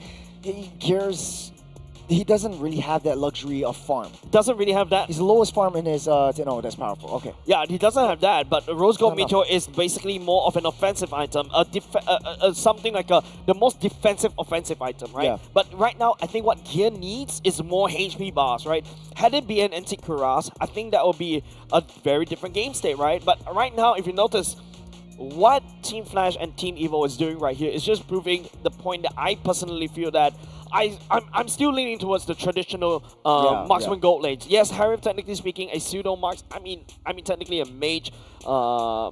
he doesn't really have that luxury of farm. Doesn't really have that. His lowest farm in his... no, that's powerful. Okay. Yeah, he doesn't have that, but the Rose Gold Meteor is basically more of an offensive item. Something like the most defensive offensive item, right? Yeah. But right now, I think what Gear needs is more HP bars, right? Had it been an Antique Kuras, I think that would be a very different game state, right? But right now, if you notice, what Team Flash and Team Evo is doing right here is just proving the point that I personally feel that I'm still leaning towards the traditional marksman gold lanes. Yes, Harif, technically speaking, a pseudo marks. I mean, technically a mage. But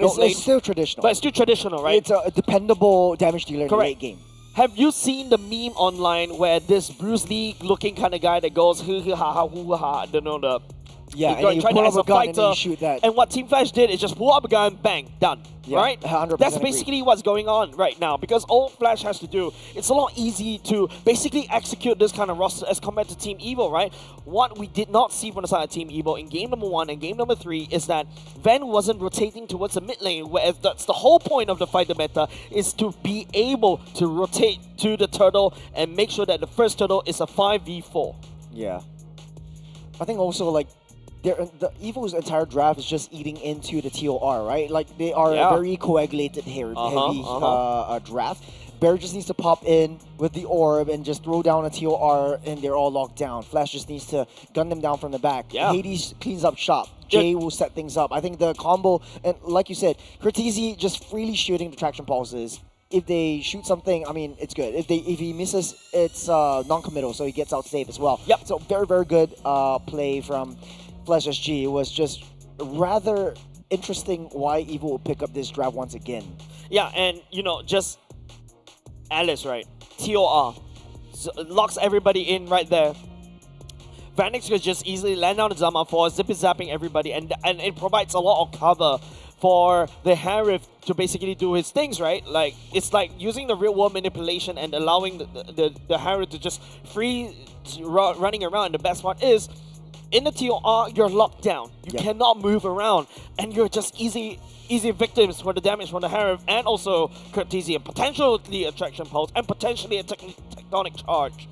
it's still traditional. But it's still traditional, right? It's a dependable damage dealer in the late game. Have you seen the meme online where this Bruce Lee looking kind of guy that goes hoo hoo ha ha hoo ha? I don't know the. Yeah, and you pull up a gun and then you shoot that. And what Team Flash did is just pull up a gun, bang, done. Yeah, right? 100% That's basically what's going on right now, because all Flash has to do, it's a lot easy to basically execute this kind of roster as compared to Team Evo, right? What we did not see from the side of Team Evo in game number 1 and game number 3 is that Van wasn't rotating towards the mid lane, whereas that's the whole point of the fighter meta, is to be able to rotate to the turtle and make sure that the first turtle is a 5v4. Yeah. I think also, like, the Evo's entire draft is just eating into the TOR, right? Like, they are a very coagulated heavy draft. Barry just needs to pop in with the orb and just throw down a TOR and they're all locked down. Flash just needs to gun them down from the back. Hades cleans up shop. Jay will set things up. I think the combo, and like you said, Cortese just freely shooting the traction pulses. If they shoot something, I mean, it's good. If he misses, it's non-committal, so he gets out safe as well. Yep. So very, very good play from Flash SG. It was just rather interesting why Evo will pick up this draft once again. Yeah, and just Alice, right? TOR locks everybody in right there. Vanix could just easily land down the Zama for zippy-zapping everybody, and it provides a lot of cover for the Harif to basically do his things, right? Like, it's like using the real-world manipulation and allowing the Harif to just running around. The best part is, in the TOR, you're locked down. You cannot move around, and you're just easy victims for the damage from the Harif and also Cortese, and potentially Attraction Pulse, and potentially a Tectonic Charge.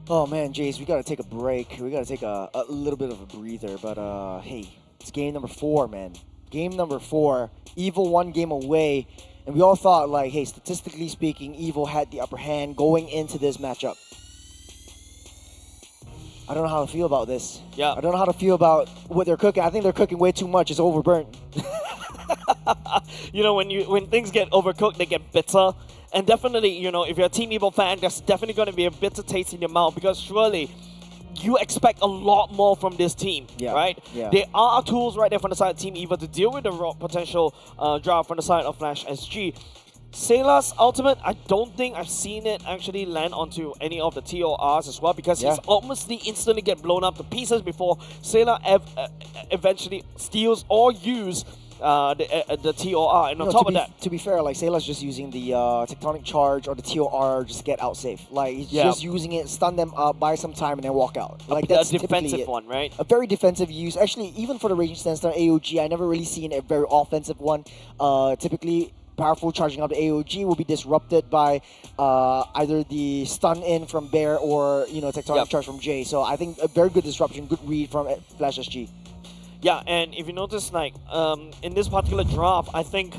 Oh man, Jace, we gotta take a break. We gotta take a little bit of a breather, but hey, it's game number 4, man. Game number 4, Evo 1 game away, and we all thought, like, hey, statistically speaking, Evo had the upper hand going into this matchup. I don't know how to feel about this. Yeah. I don't know how to feel about what they're cooking. I think they're cooking way too much. It's overburnt. When things get overcooked, they get bitter. And definitely, if you're a Team Evo fan, there's definitely going to be a bitter taste in your mouth, because surely you expect a lot more from this team, right? Yeah. There are tools right there from the side of Team Evo to deal with the potential draft from the side of Flash SG. Sayla's ultimate, I don't think I've seen it actually land onto any of the TORs as well, because he's almost instantly get blown up to pieces before Sayla eventually steals or use the TOR. And on top of that, to be fair, like, Sayla's just using the Tectonic Charge or the TOR just to get out safe. Like, he's just using it, stun them up, buy some time, and then walk out. Like, that's a defensive one, right? A very defensive use. Actually, even for the Raging Sandstorm AOG, I never really seen a very offensive one. Typically, powerful charging up the AOG will be disrupted by either the stun in from Bear or Tectonic Charge from Jay. So I think a very good disruption, good read from Flash SG. Yeah, and if you notice, like, in this particular draft, I think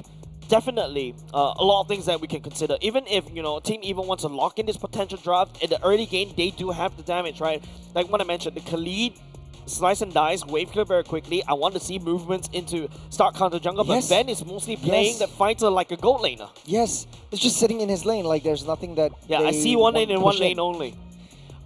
definitely a lot of things that we can consider. Even if, Team Evil wants to lock in this potential draft, in the early game, they do have the damage, right? Like what I mentioned, the Khalid slice and dice, wave clear very quickly. I want to see movements into start counter jungle, but Ben is mostly playing the fighter like a gold laner. Yes, it's just sitting in his lane. Like there's nothing that. Yeah, I see one lane in one lane only.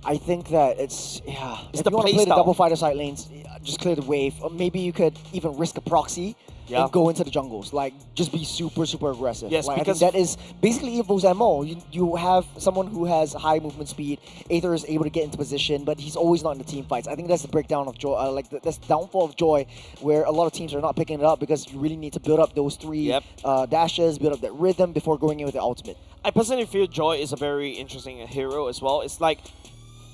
I think that it's if the you want to play play the style. double fighter side lanes, just clear the wave. Or maybe you could even risk a proxy and go into the jungles. Like just be super aggressive. Yes, like, because I think that is basically Evo's MO. You have someone who has high movement speed. Aether is able to get into position, but he's always not in the team fights. I think that's the breakdown of Joy. That's the downfall of Joy, where a lot of teams are not picking it up because you really need to build up those three dashes, build up that rhythm before going in with the ultimate. I personally feel Joy is a very interesting hero as well. It's like,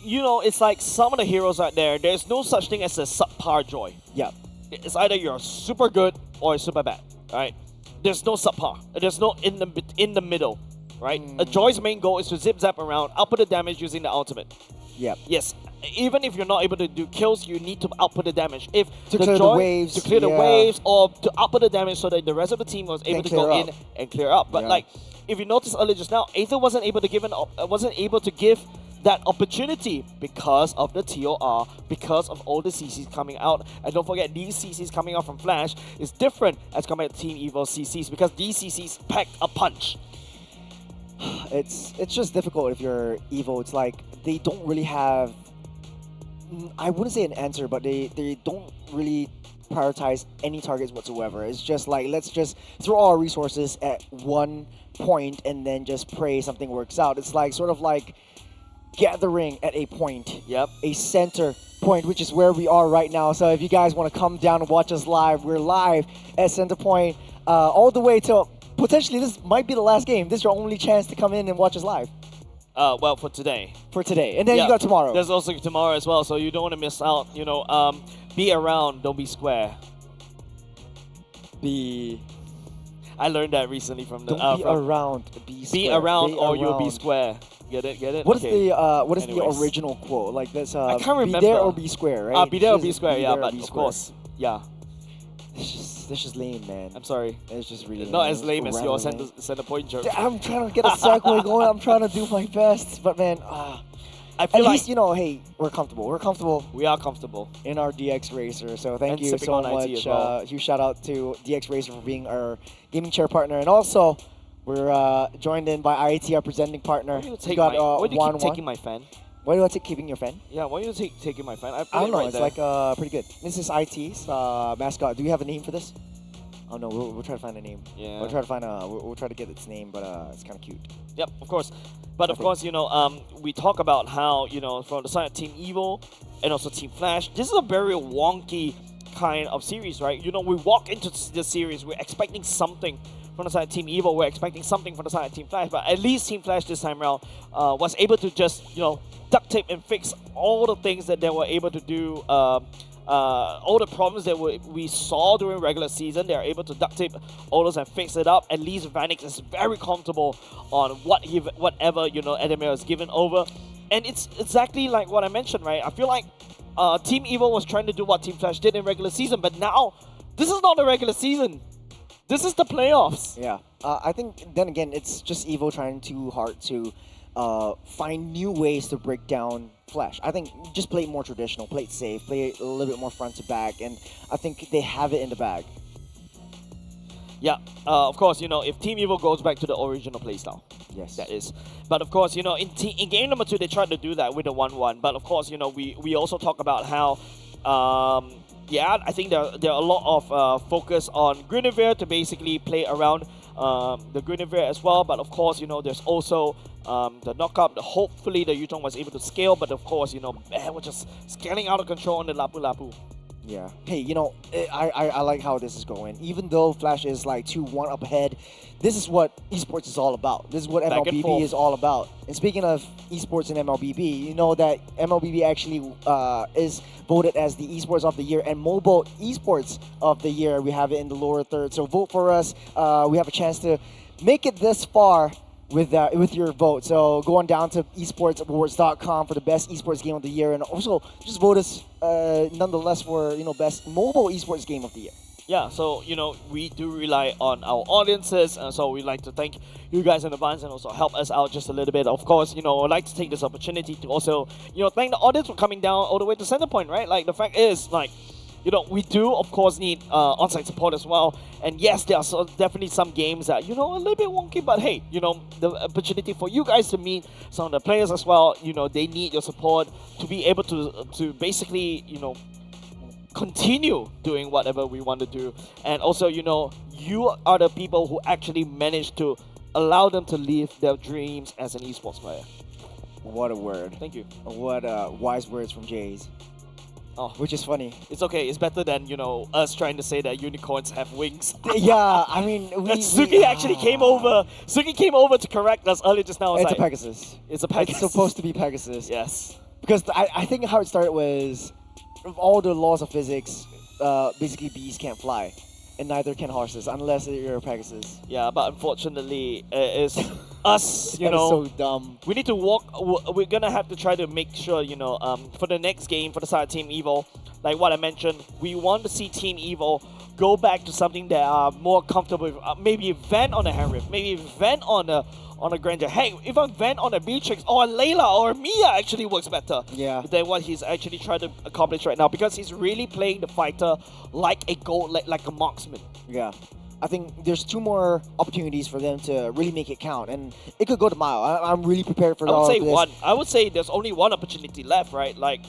it's like some of the heroes out there, there's no such thing as a subpar Joy. Yeah. It's either you're super good or you're super bad, right? There's no subpar. There's no in the middle, right? A Joy's main goal is to zip zap around, output the damage using the ultimate. Yeah. Yes. Even if you're not able to do kills, you need to output the damage. If to clear the waves, to clear the waves, or to output the damage so that the rest of the team was able to go in and clear up. But like, if you notice earlier just now, Aether wasn't able to give that opportunity because of the TOR, because of all the CCs coming out. And don't forget, these CCs coming out from Flash is different as compared to Team Evil CCs because these CCs pack a punch. It's just difficult if you're Evo. It's like they don't really have, I wouldn't say an answer, but they don't really prioritize any targets whatsoever. It's just like, let's just throw our resources at one point and then just pray something works out. It's like sort of like gathering at a point, a center point, which is where we are right now. So if you guys want to come down and watch us live, we're live at Centrepoint all the way till potentially this might be the last game. This is your only chance to come in and watch us live. Well, for today. For today. And then you got tomorrow. There's also tomorrow as well, so you don't want to miss out. Be around, don't be square. I learned that recently from the... Don't be around, be square. Be around or you'll be square. Get it? What is the original quote? Like this. I can't remember. Be there or be square, right? Be there or be square. Yeah, but of course, yeah. It's just lame, man. I'm sorry. It's just really not as lame as your center point joke. I'm trying to get a segue going. I'm trying to do my best, but man, I feel at least hey, we're comfortable. We're comfortable. We are comfortable in our DX Racer. So thank and you so much. Huge shout out to DX Racer for being our gaming chair partner, and also. We're joined in by IIT, our presenting partner. Why do you keep taking my fan? Why do I keep keeping your fan? Yeah, why do you taking my fan? I don't know. It's like pretty good. This is IT's mascot. Do we have a name for this? Oh no, we'll try to find a name. Yeah. We'll try to find we'll try to get its name, but it's kind of cute. Yep, of course. But of course, we talk about how from the side of Team Evil and also Team Flash, this is a very wonky kind of series, right? We walk into this series, we're expecting something from the side of Team Evil, we're expecting something from the side of Team Flash, but at least Team Flash this time around was able to just, duct tape and fix all the things that they were able to do, all the problems that we saw during regular season. They're able to duct tape all those and fix it up. At least Vanix is very comfortable on whatever, Edemir is given over. And it's exactly like what I mentioned, right? I feel like Team Evil was trying to do what Team Flash did in regular season, but now, this is not the regular season. This is the playoffs. Yeah. I think, then again, it's just Evo trying too hard to find new ways to break down Flash. I think just play it more traditional, play it safe, play it a little bit more front to back, and I think they have it in the bag. Yeah, of course, if Team Evil goes back to the original playstyle. Yes. That is. But of course, in game number 2, they tried to do that with the 1-1. But of course, we also talk about how... I think there are a lot of focus on Guinevere to basically play around the Guinevere as well. But of course, there's also the knockup. Hopefully, the Yutong was able to scale. But of course, man, we're just scaling out of control on the Lapu Lapu. Yeah. Hey, I like how this is going. Even though Flash is like 2-1 up ahead, this is what esports is all about. This is what MLBB is all about. And speaking of esports and MLBB, you know that MLBB actually is voted as the esports of the year and mobile esports of the year. We have it in the lower third. So vote for us. We have a chance to make it this far with your vote. So go on down to esportsawards.com for the best esports game of the year, and also just vote us nonetheless for best mobile esports game of the year. Yeah, so we do rely on our audiences, and so we'd like to thank you guys in advance and also help us out just a little bit. Of course, I'd like to take this opportunity to also thank the audience for coming down all the way to Centrepoint, right? Like the fact is, like, we do of course need on-site support as well. And yes, there are definitely some games that a little bit wonky, but hey, the opportunity for you guys to meet some of the players as well. They need your support to be able to basically continue doing whatever we want to do. And also, you are the people who actually managed to allow them to live their dreams as an esports player. What a word. Thank you. What wise words from Jays. Oh, which is funny. It's okay. It's better than, us trying to say that unicorns have wings. Yeah, I mean, Suki actually came over. Suki came over to correct us earlier just now. It's a Pegasus. It's a Pegasus. It's supposed to be Pegasus. Yes. Because I think how it started was, of all the laws of physics, basically bees can't fly. And neither can horses, unless you're a Pegasus. Yeah, but unfortunately, it's us, That is so dumb. We need to walk. We're gonna have to try to make sure, for the next game, for the side of Team Evo, like what I mentioned, we want to see Team Evo go back to something that are more comfortable with. Maybe vent on a Henry, maybe vent on a Granger. Hey, if I vent on a Beatrix or a Layla or a Mia actually works better than what he's actually trying to accomplish right now, because he's really playing the fighter like a like a marksman. Yeah. I think there's 2 more opportunities for them to really make it count, and it could go to mile. I'm really prepared for all of this. One. I would say there's only one opportunity left, right? Like,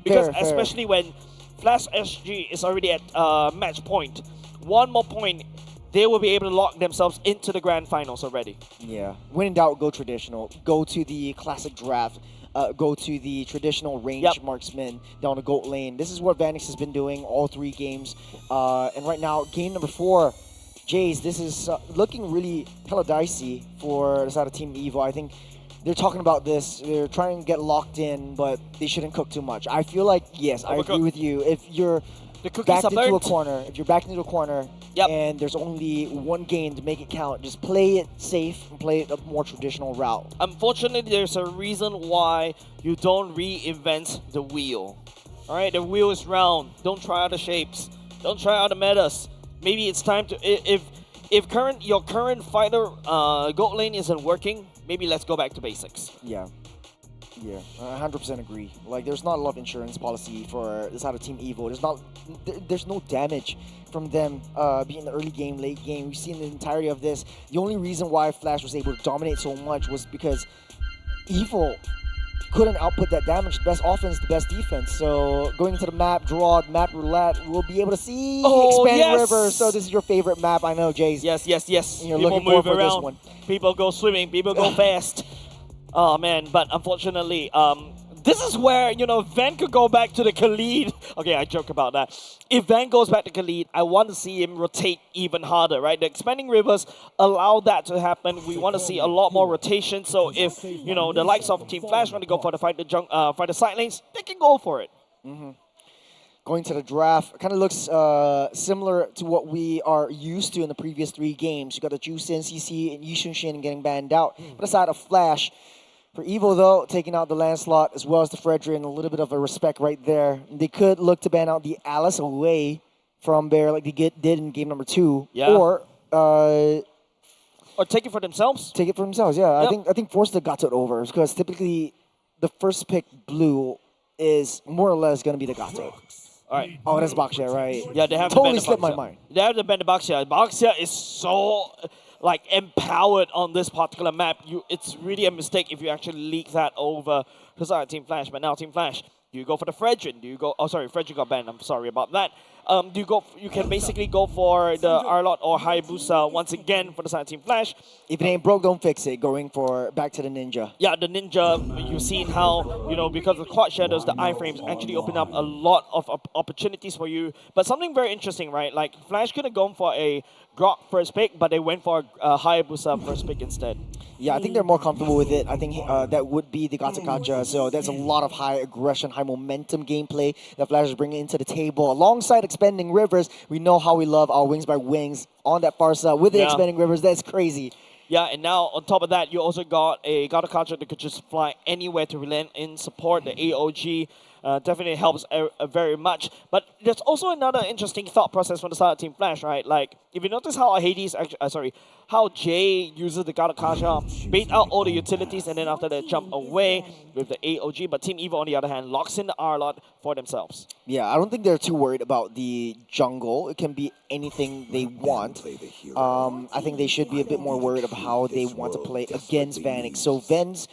because fair. Especially when Flash SG is already at match point, one more point, they will be able to lock themselves into the grand finals already. Yeah. When in doubt, go traditional. Go to the classic draft. Go to the traditional range marksman down the goat lane. This is what Vanix has been doing all 3 games. And right now, game number 4, Jays, this is looking really hella dicey for the side of Team Evo. I think they're talking about this. They're trying to get locked in, but they shouldn't cook too much. I feel like, yes, I agree with you. If you're backed into a corner, and there's only 1 game to make it count, just play it safe and play it a more traditional route. Unfortunately, there's a reason why you don't reinvent the wheel. All right, the wheel is round. Don't try other shapes. Don't try other metas. Maybe it's time to, if your current fighter goat lane isn't working, maybe let's go back to basics. Yeah. Yeah, I 100% agree. Like, there's not a lot of insurance policy for this side of Team Evo. There's no damage from them being in the early game, late game. We've seen the entirety of this. The only reason why Flash was able to dominate so much was because Evo couldn't output that damage. The best offense, the best defense. So going into the map, draw, map roulette, we'll be able to see Expanding River. So this is your favorite map, I know, Jays. Yes. And you're People looking forward move for around. this one. People go swimming. People go fast. Oh man, but unfortunately, this is where, Van could go back to the Khalid. Okay, I joke about that. If Van goes back to Khalid, I want to see him rotate even harder, right? The expanding rivers allow that to happen. We want to see a lot more rotation. So if, the likes of Team Flash want to go for the fight the side lanes, they can go for it. Going to the draft, kind of looks similar to what we are used to in the previous 3 games. You got the Juicin, CC, and Yishun Shin getting banned out. But aside of Flash, for Evo though, taking out the Lancelot as well as the Fredrin, a little bit of a respect right there. They could look to ban out the Alice away from Bear like they did in game number 2. Yeah. Or take it for themselves. Take it for themselves, yeah. Yep. I think force the Gato over, because typically the first pick blue is more or less going to be the Gato. All right. Oh, that's Baxia, right? Yeah, they have totally to ban slipped my mind. They have to ban the Baxia. Baxia is so empowered on this particular map. It's really a mistake if you actually leak that over to Team Flash. But now Team Flash, do you go for the Fredrin? Do you go? Oh, sorry, Fredrin got banned. I'm sorry about that. Do you go? You can basically go for the Arlot or Hayabusa once again for the side of Team Flash. If it ain't broke, don't fix it. Going for back to the Ninja. Yeah, the Ninja. You've seen how because of the quad shadows, the iframes actually open up a lot of opportunities for you. But something very interesting, right? Like Flash could have gone for a Grok first pick, but they went for a Hayabusa first pick instead. Yeah, I think they're more comfortable with it. I think that would be the Gacha. So there's a lot of high aggression, high momentum gameplay that Flash is bringing into the table. Alongside Expanding Rivers, we know how we love our Wings by Wings on that far side with the Expanding Rivers. That's crazy. Yeah, and now on top of that, you also got a Gacha that could just fly anywhere to relent in support the AOG. definitely helps very much. But there's also another interesting thought process from the side of Team Flash, right? Like, if you notice how Hades actually, how Jay uses the Gado Kasha, bait out all the utilities, and then after that jump away with the AOG. But Team Evo, on the other hand, locks in the R-Lot for themselves. Yeah, I don't think they're too worried about the jungle. It can be anything they want. I think they should be a bit more worried about how they want to play against Vanix. So Ven's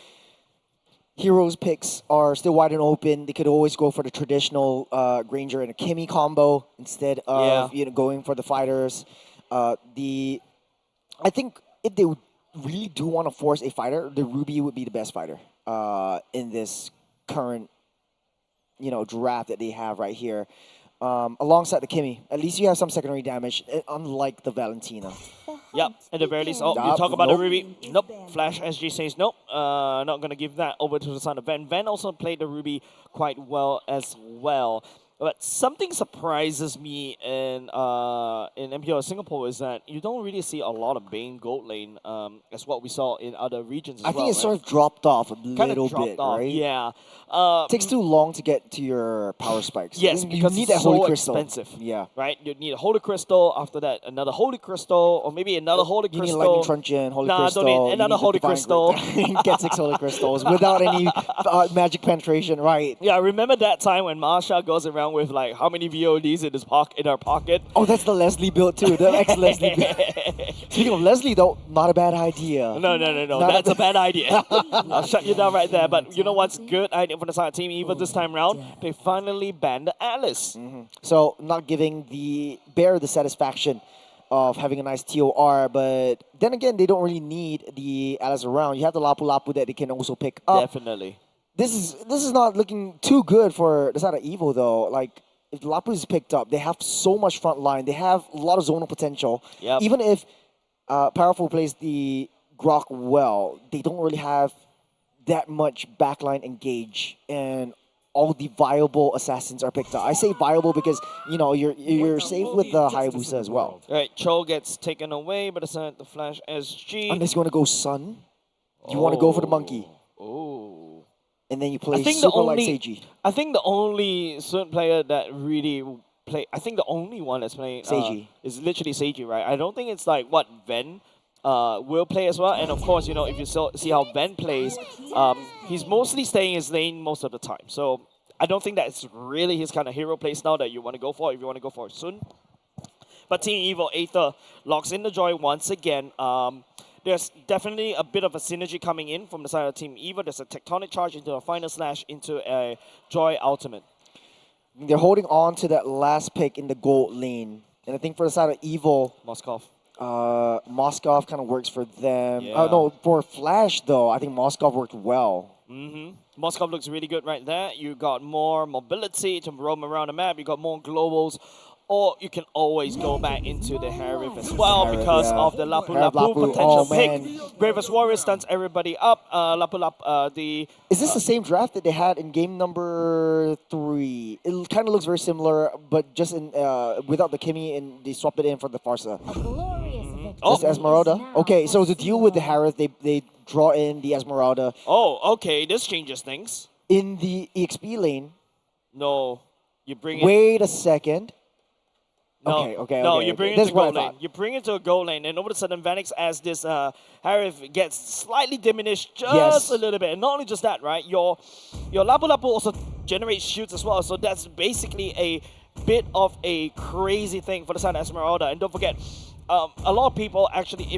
heroes picks are still wide and open. They could always go for the traditional Granger and a Kimmy combo instead of going for the fighters. I think if they really do want to force a fighter, the Ruby would be the best fighter in this current draft that they have right here. Alongside the Kimmy, at least you have some secondary damage, unlike the Valentina. Yep, at the very least. Oh, you talk about the Ruby. Nope. Flash SG says nope. Not going to give that over to the son of Van. Van also played the Ruby quite well as well. But something surprises me in MPL Singapore is that you don't really see a lot of Bane gold lane as what we saw in other regions as well. I think it sort of dropped off a little bit, right? Yeah. Takes too long to get to your power spikes. Yes, because you need it's that Holy so Crystal. expensive. Yeah. Right? You need a Holy Crystal, after that another Holy Crystal, or maybe another Holy You Crystal. need Lightning Truncheon, Holy Crystal. Don't need another Holy Crystal. Get 6 Holy Crystals without any magic penetration, right? Yeah, remember that time when Marsha goes around with like how many VODs in her pocket? Oh, that's the Leslie build too, the ex-Leslie build. Speaking of Leslie though, not a bad idea. No, that's a bad idea. I'll shut you down right there. But you know what's good idea for the side of Team Eva this time round? They finally banned the Alice. So not giving the Bear the satisfaction of having a nice TOR, but then again, they don't really need the Alice around. You have the Lapu Lapu that they can also pick up. Definitely. This is not looking too good for the side of Evo though. Like, if Lapu is picked up, they have so much front line. They have a lot of zonal potential. Yep. Even if Powerful plays the Grok well, they don't really have that much backline engage, and all the viable assassins are picked up. I say viable because you're safe with the Hayabusa as well. Right, Cho gets taken away, but it's not the Flash SG. Unless you want to go Sun, you want to go for the monkey. Oh. And then you play super like Seiji. I think the only certain player that really play. I think the only one that's playing Seiji is literally Seiji, right? I don't think it's like what Ven will play as well. And of course, if you see how Ven plays, he's mostly staying his lane most of the time. So I don't think that's really his kind of hero play style that you want to go for if you want to go for Sun. But Team Evo Aether locks in the Joy once again. There's definitely a bit of a synergy coming in from the side of Team Evo. There's a Tectonic Charge into a Final Slash into a Joy Ultimate. They're holding on to that last pick in the gold lane. And I think for the side of Evo, Moskov kind of works for them. Yeah. No, for Flash though, I think Moskov worked well. Moskov looks really good right there. You got more mobility to roam around the map. You got more globals. Or you can always go back into the Harif as well because of the Lapu Lapu potential pick. Bravest Warrior stuns everybody up. Lapu Lapu, Is this the same draft that they had in game number 3? It kind of looks very similar, but just in without the Kimmy, and they swapped it in for the Farsa. That's Esmeralda. Okay, so to deal with the Harith, they draw in the Esmeralda. Oh, okay, this changes things. In the EXP lane. No, you bring it. Wait a second. No, you bring it to gold lane. You bring it to a gold lane, and all of a sudden, Vanix, as this Harith gets slightly diminished just a little bit. And not only just that, right? Your Lapu Lapu also generates shields as well. So that's basically a bit of a crazy thing for the side of Esmeralda. And don't forget, a lot of people actually,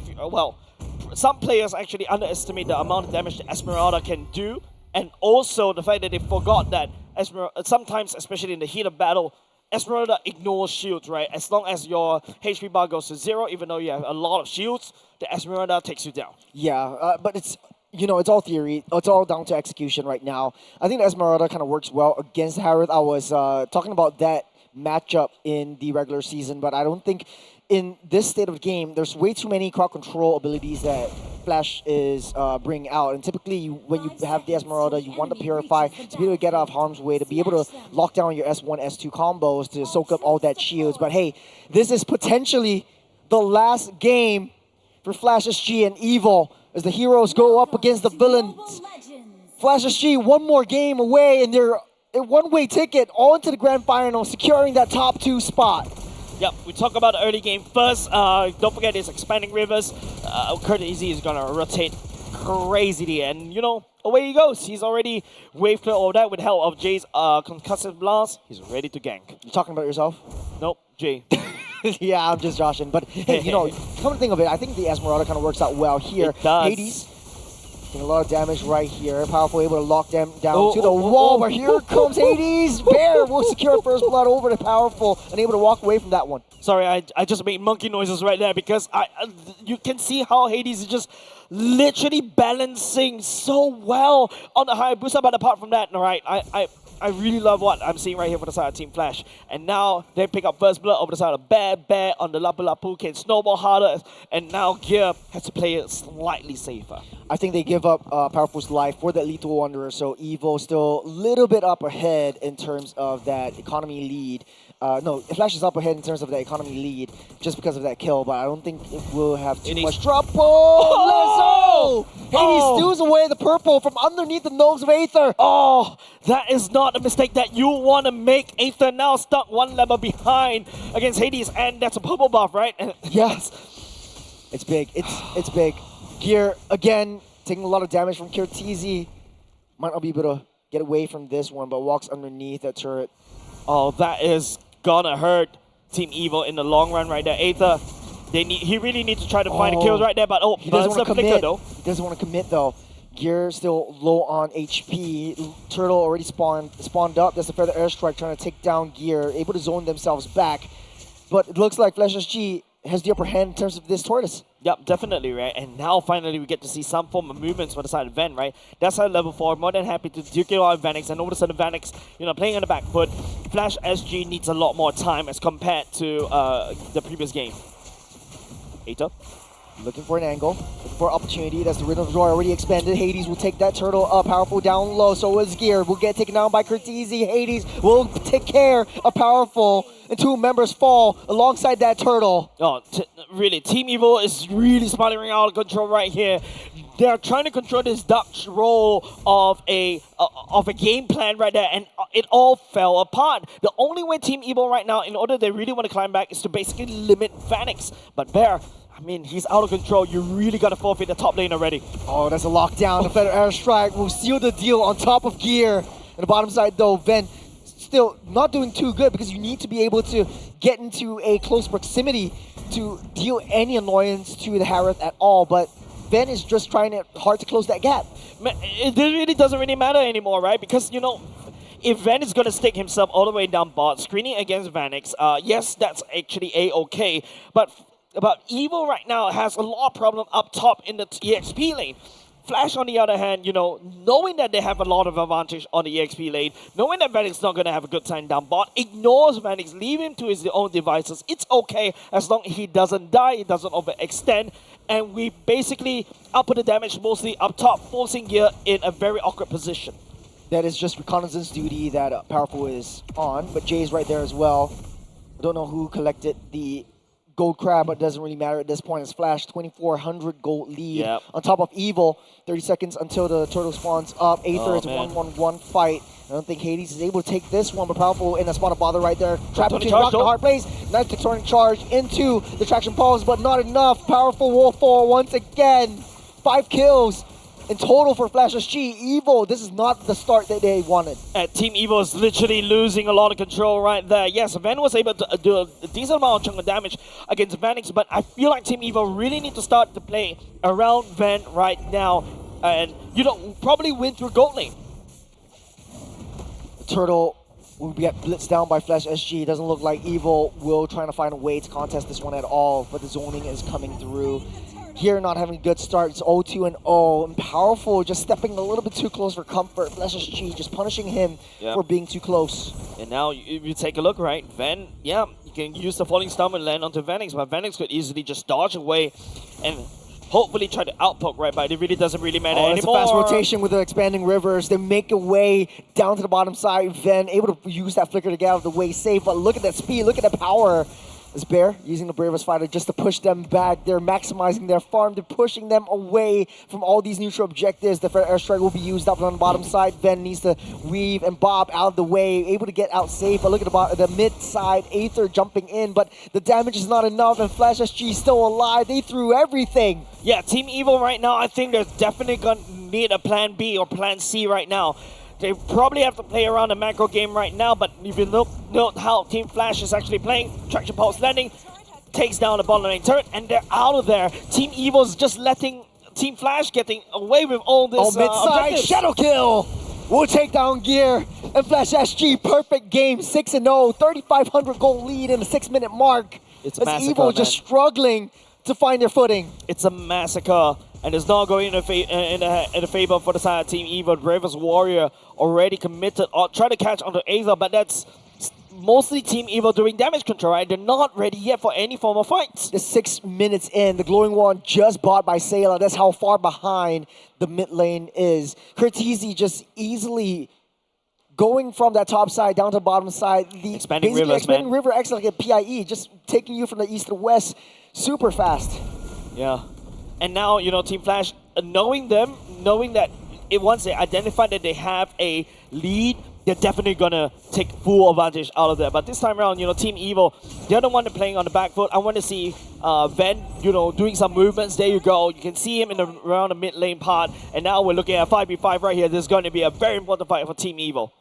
some players actually underestimate the amount of damage that Esmeralda can do, and also the fact that they forgot that sometimes, especially in the heat of battle, Esmeralda ignores shields, right? As long as your HP bar goes to 0, even though you have a lot of shields, the Esmeralda takes you down. Yeah, but it's all theory. It's all down to execution right now. I think the Esmeralda kind of works well against Harith. I was talking about that matchup in the regular season, but I don't think in this state of the game, there's way too many crowd control abilities that Flash is bringing out. And typically, when you have the Esmeralda, you want to Purify to be able to get out of harm's way, to be able to lock down your S1, S2 combos, to soak up all that shields. But hey, this is potentially the last game for Flash SG and Evil as the heroes go up against the villains. Flash SG, one more game away, and they're a one-way ticket on to the grand final, securing that top 2 spot. Yep, we talk about the early game first. Don't forget it's expanding rivers. Courtesy is gonna rotate crazily, and you know, away he goes. He's already waved through all that with help of Jay's concussive blast. He's ready to gank. You talking about yourself? Nope, Jay. Yeah, I'm just joshing. But hey, you know, come to think of it, I think the Esmeralda kind of works out well here. It does. Hades doing a lot of damage right here. Powerful, able to lock them down to the wall. But here comes Hades. Bear will secure first blood over to Powerful and able to walk away from that one. Sorry, I just made monkey noises right there because you can see how Hades is just literally balancing so well on the Hayabusa. But apart from that, all right, I really love what I'm seeing right here for the side of Team Flash. And now they pick up first blood over the side of Bear on the Lapu Lapu can snowball harder. And now Gear has to play it slightly safer. I think they give up Powerful's life for that Lethal Wanderer. So Evo still a little bit up ahead in terms of that economy lead. No, Flash is up ahead in terms of the economy lead just because of that kill, but I don't think it will have too much trouble. Oh! Hades steals away the purple from underneath the nose of Aether. Oh, that is not a mistake that you want to make. Aether now stuck one level behind against Hades, and that's a purple buff, right? Yes. It's big. It's big. Gear, again, taking a lot of damage from Kirtizi. Might not be able to get away from this one, but walks underneath that turret. Oh, that is gonna hurt Team Evo in the long run right there. Aether, he really needs to try to find the kills right there, but he doesn't want to commit. Though. He doesn't want to commit though. Gear still low on HP. Turtle already spawned up. That's a Feather Airstrike trying to take down Gear, able to zone themselves back. But it looks like Flash SG has the upper hand in terms of this tortoise. Yep, definitely, right? And now finally we get to see some form of movements for the side of Ven, right? That's how level 4, more than happy to duke it out of Vanix, and all of a sudden Vanix, you know, playing on the back foot. Flash SG needs a lot more time as compared to the previous game. Aether. Looking for an angle, looking for opportunity. That's the Rhythm of Joy already expanded. Hades will take that turtle up. Powerful down low, so is Gear. Will get taken down by Kirtizi. Hades will take care of Powerful, and 2 members fall alongside that turtle. Oh, really, Team Evo is really spiraling out of control right here. They're trying to control this Dutch roll of a game plan right there, and it all fell apart. The only way Team Evo right now, in order they really want to climb back, is to basically limit Vanix. But Bear, I mean, he's out of control. You really got to forfeit the top lane already. Oh, that's a lockdown. The Feather Airstrike will seal the deal on top of Gear. On the bottom side, though, Ven still not doing too good because you need to be able to get into a close proximity to deal any annoyance to the Harith at all. But Ven is just trying hard to close that gap. It really doesn't really matter anymore, right? Because, you know, if Ven is going to stick himself all the way down bot, screening against Vanix, yes, that's actually A-okay. But Evo right now has a lot of problem up top in the EXP lane. Flash, on the other hand, you know, knowing that they have a lot of advantage on the EXP lane, knowing that Vanix not going to have a good time down bot, ignores Vanix, leave him to his own devices. It's okay as long as he doesn't die, he doesn't overextend, and we basically output the damage mostly up top, forcing Gear in a very awkward position. That is just reconnaissance duty that Powerful is on, but Jay's right there as well. I don't know who collected the gold crab, but it doesn't really matter at this point. It's Flash, 2,400 gold lead on top of Evil. 30 seconds until the turtle spawns up. Aether, it's a 1-1-1 fight. I don't think Hades is able to take this one, but Powerful in a spot of bother right there. Trap between rock and hard place. Nice Tectonic charge into the traction pause, but not enough. Powerful will fall once again. 5 kills in total for Flash SG. Evo, this is not the start that they wanted. Team Evo is literally losing a lot of control right there. Yes, Ven was able to do a decent amount of chunk of damage against Vanix, but I feel like Team Evo really need to start to play around Ven right now and, you know, probably win through gold lane. The turtle will get blitzed down by Flash SG. It doesn't look like Evo will try to find a way to contest this one at all, but the zoning is coming through. Here not having a good start, it's 0-2-0, and Powerful just stepping a little bit too close for comfort. Flash SG just punishing him for being too close. And now if you take a look, right, Ven, you can use the Falling Stomach and land onto Vanix, but Vanix could easily just dodge away and hopefully try to outpoke, right, but it really doesn't really matter anymore. It's a fast rotation with the expanding rivers. They make a way down to the bottom side. Ven able to use that flicker to get out of the way safe, but look at that speed, look at the power. As Bear using the Bravest Fighter just to push them back. They're maximizing their farm. They're pushing them away from all these neutral objectives. The Fair Airstrike will be used up on the bottom side. Ben needs to weave and bob out of the way, able to get out safe. But look at the mid side, Aether jumping in, but the damage is not enough, and Flash SG is still alive. They threw everything. Yeah, Team Evil right now, I think there's definitely going to need a plan B or plan C right now. They probably have to play around the macro game right now, but if you note how Team Flash is actually playing, Traction Pulse landing, takes down the bottom lane turret, and they're out of there. Team Evil's just letting Team Flash getting away with all this mid-side, Shadow Kill will take down Gear, and Flash SG, perfect game, 6-0, 3,500 goal lead in the 6-minute mark. It's a massacre, Evil just struggling to find their footing. It's a massacre. And it's not going in a favor for the side of Team Evil. Bravest Warrior already committed or try to catch onto Aether, but that's mostly Team Evil doing damage control, right? They're not ready yet for any form of fights. The 6 minutes in, the Glowing Wand just bought by Sayla. That's how far behind the mid lane is. Curtizi just easily going from that top side down to the bottom side. The expanding river X like a PIE, just taking you from the east to the west super fast. Yeah. And now, you know, Team Flash, knowing that once they identify that they have a lead, they're definitely going to take full advantage out of that. But this time around, you know, Team Evil, they're the one playing on the back foot. I want to see Ven, you know, doing some movements. There you go. You can see him around the mid lane part. And now we're looking at 5v5 right here. This is going to be a very important fight for Team Evil.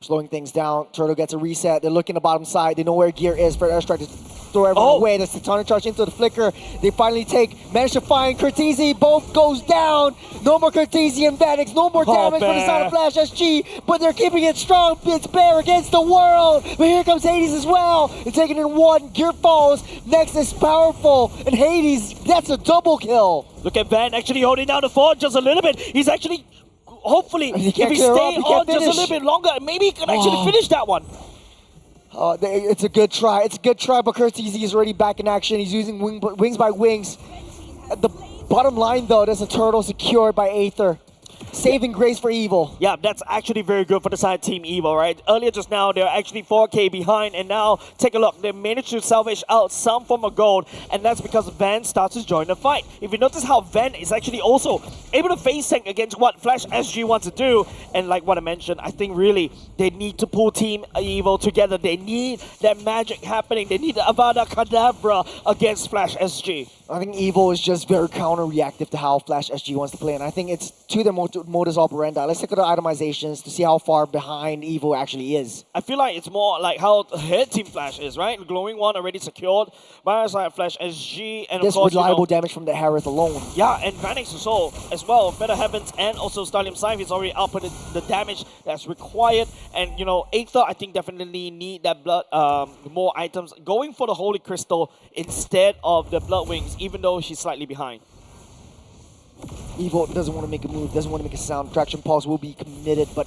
Slowing things down. Turtle gets a reset. They're looking at the bottom side. They know where Gear is for Airstrike to throw everyone away. The Tectonic Charge into the Flicker. They finally manage to find Curtizi. Both goes down. No more Curtizi and Vanix. No more damage for the side of Flash SG. But they're keeping it strong. It's Bear against the world. But here comes Hades as well. They're taking in one. Gear falls. Next is powerful. And Hades, that's a double kill. Look at Van actually holding down the fort just a little bit. He's actually... Hopefully, if he stays on just a little bit longer, maybe he can actually finish that one. It's a good try. It's a good try, but Curtizi is already back in action. He's using wings by wings. At the bottom line, though, there's a turtle secured by Aether. Saving grace for Evil. Yeah, that's actually very good for the side Team Evil, right? Earlier just now, they're actually 4K behind, and now, take a look, they managed to salvage out some form of gold, and that's because Van starts to join the fight. If you notice how Van is actually also able to face tank against what Flash SG wants to do, and like what I mentioned, I think really they need to pull Team Evil together. They need that magic happening. They need the Avada Kedavra against Flash SG. I think Evil is just very counter-reactive to how Flash SG wants to play, and I think it's to their modus operandi. Let's look at the itemizations to see how far behind Evil actually is. I feel like it's more like how ahead Team Flash is, right? The Glowing One already secured by side Flash SG, and of course, reliable damage from the Harith alone. Yeah, and Vanix also as well. Better Heavens and also Stallion Scythe is already outputted the damage that's required, and you know, Aether I think definitely need that blood, more items. Going for the Holy Crystal instead of the Blood Wings, even though she's slightly behind. Evil doesn't want to make a move, doesn't want to make a sound. Traction Pulse will be committed, but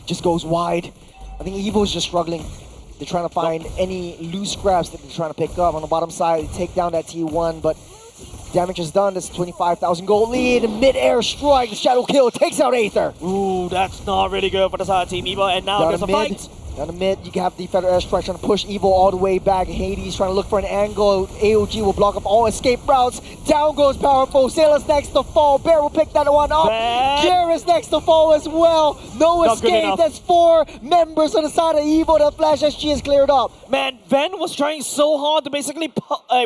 just goes wide. I think Evil is just struggling. They're trying to find any loose scraps that they're trying to pick up. On the bottom side, they take down that T1, but damage is done. That's 25,000 gold lead. Mid-air strike, the Shadow Kill takes out Aether. Ooh, that's not really good for the side of Team Evil, and now there's a fight. Down the mid, you have the Federal Airstrike trying to push Evil all the way back. Hades trying to look for an angle. AOG will block up all escape routes. Down goes Powerful. Sailor's next to fall. Bear will pick that one up. Gear is next to fall as well. No escape. That's 4 members on the side of Evil. That Flash SG is cleared up. Man, Van was trying so hard to basically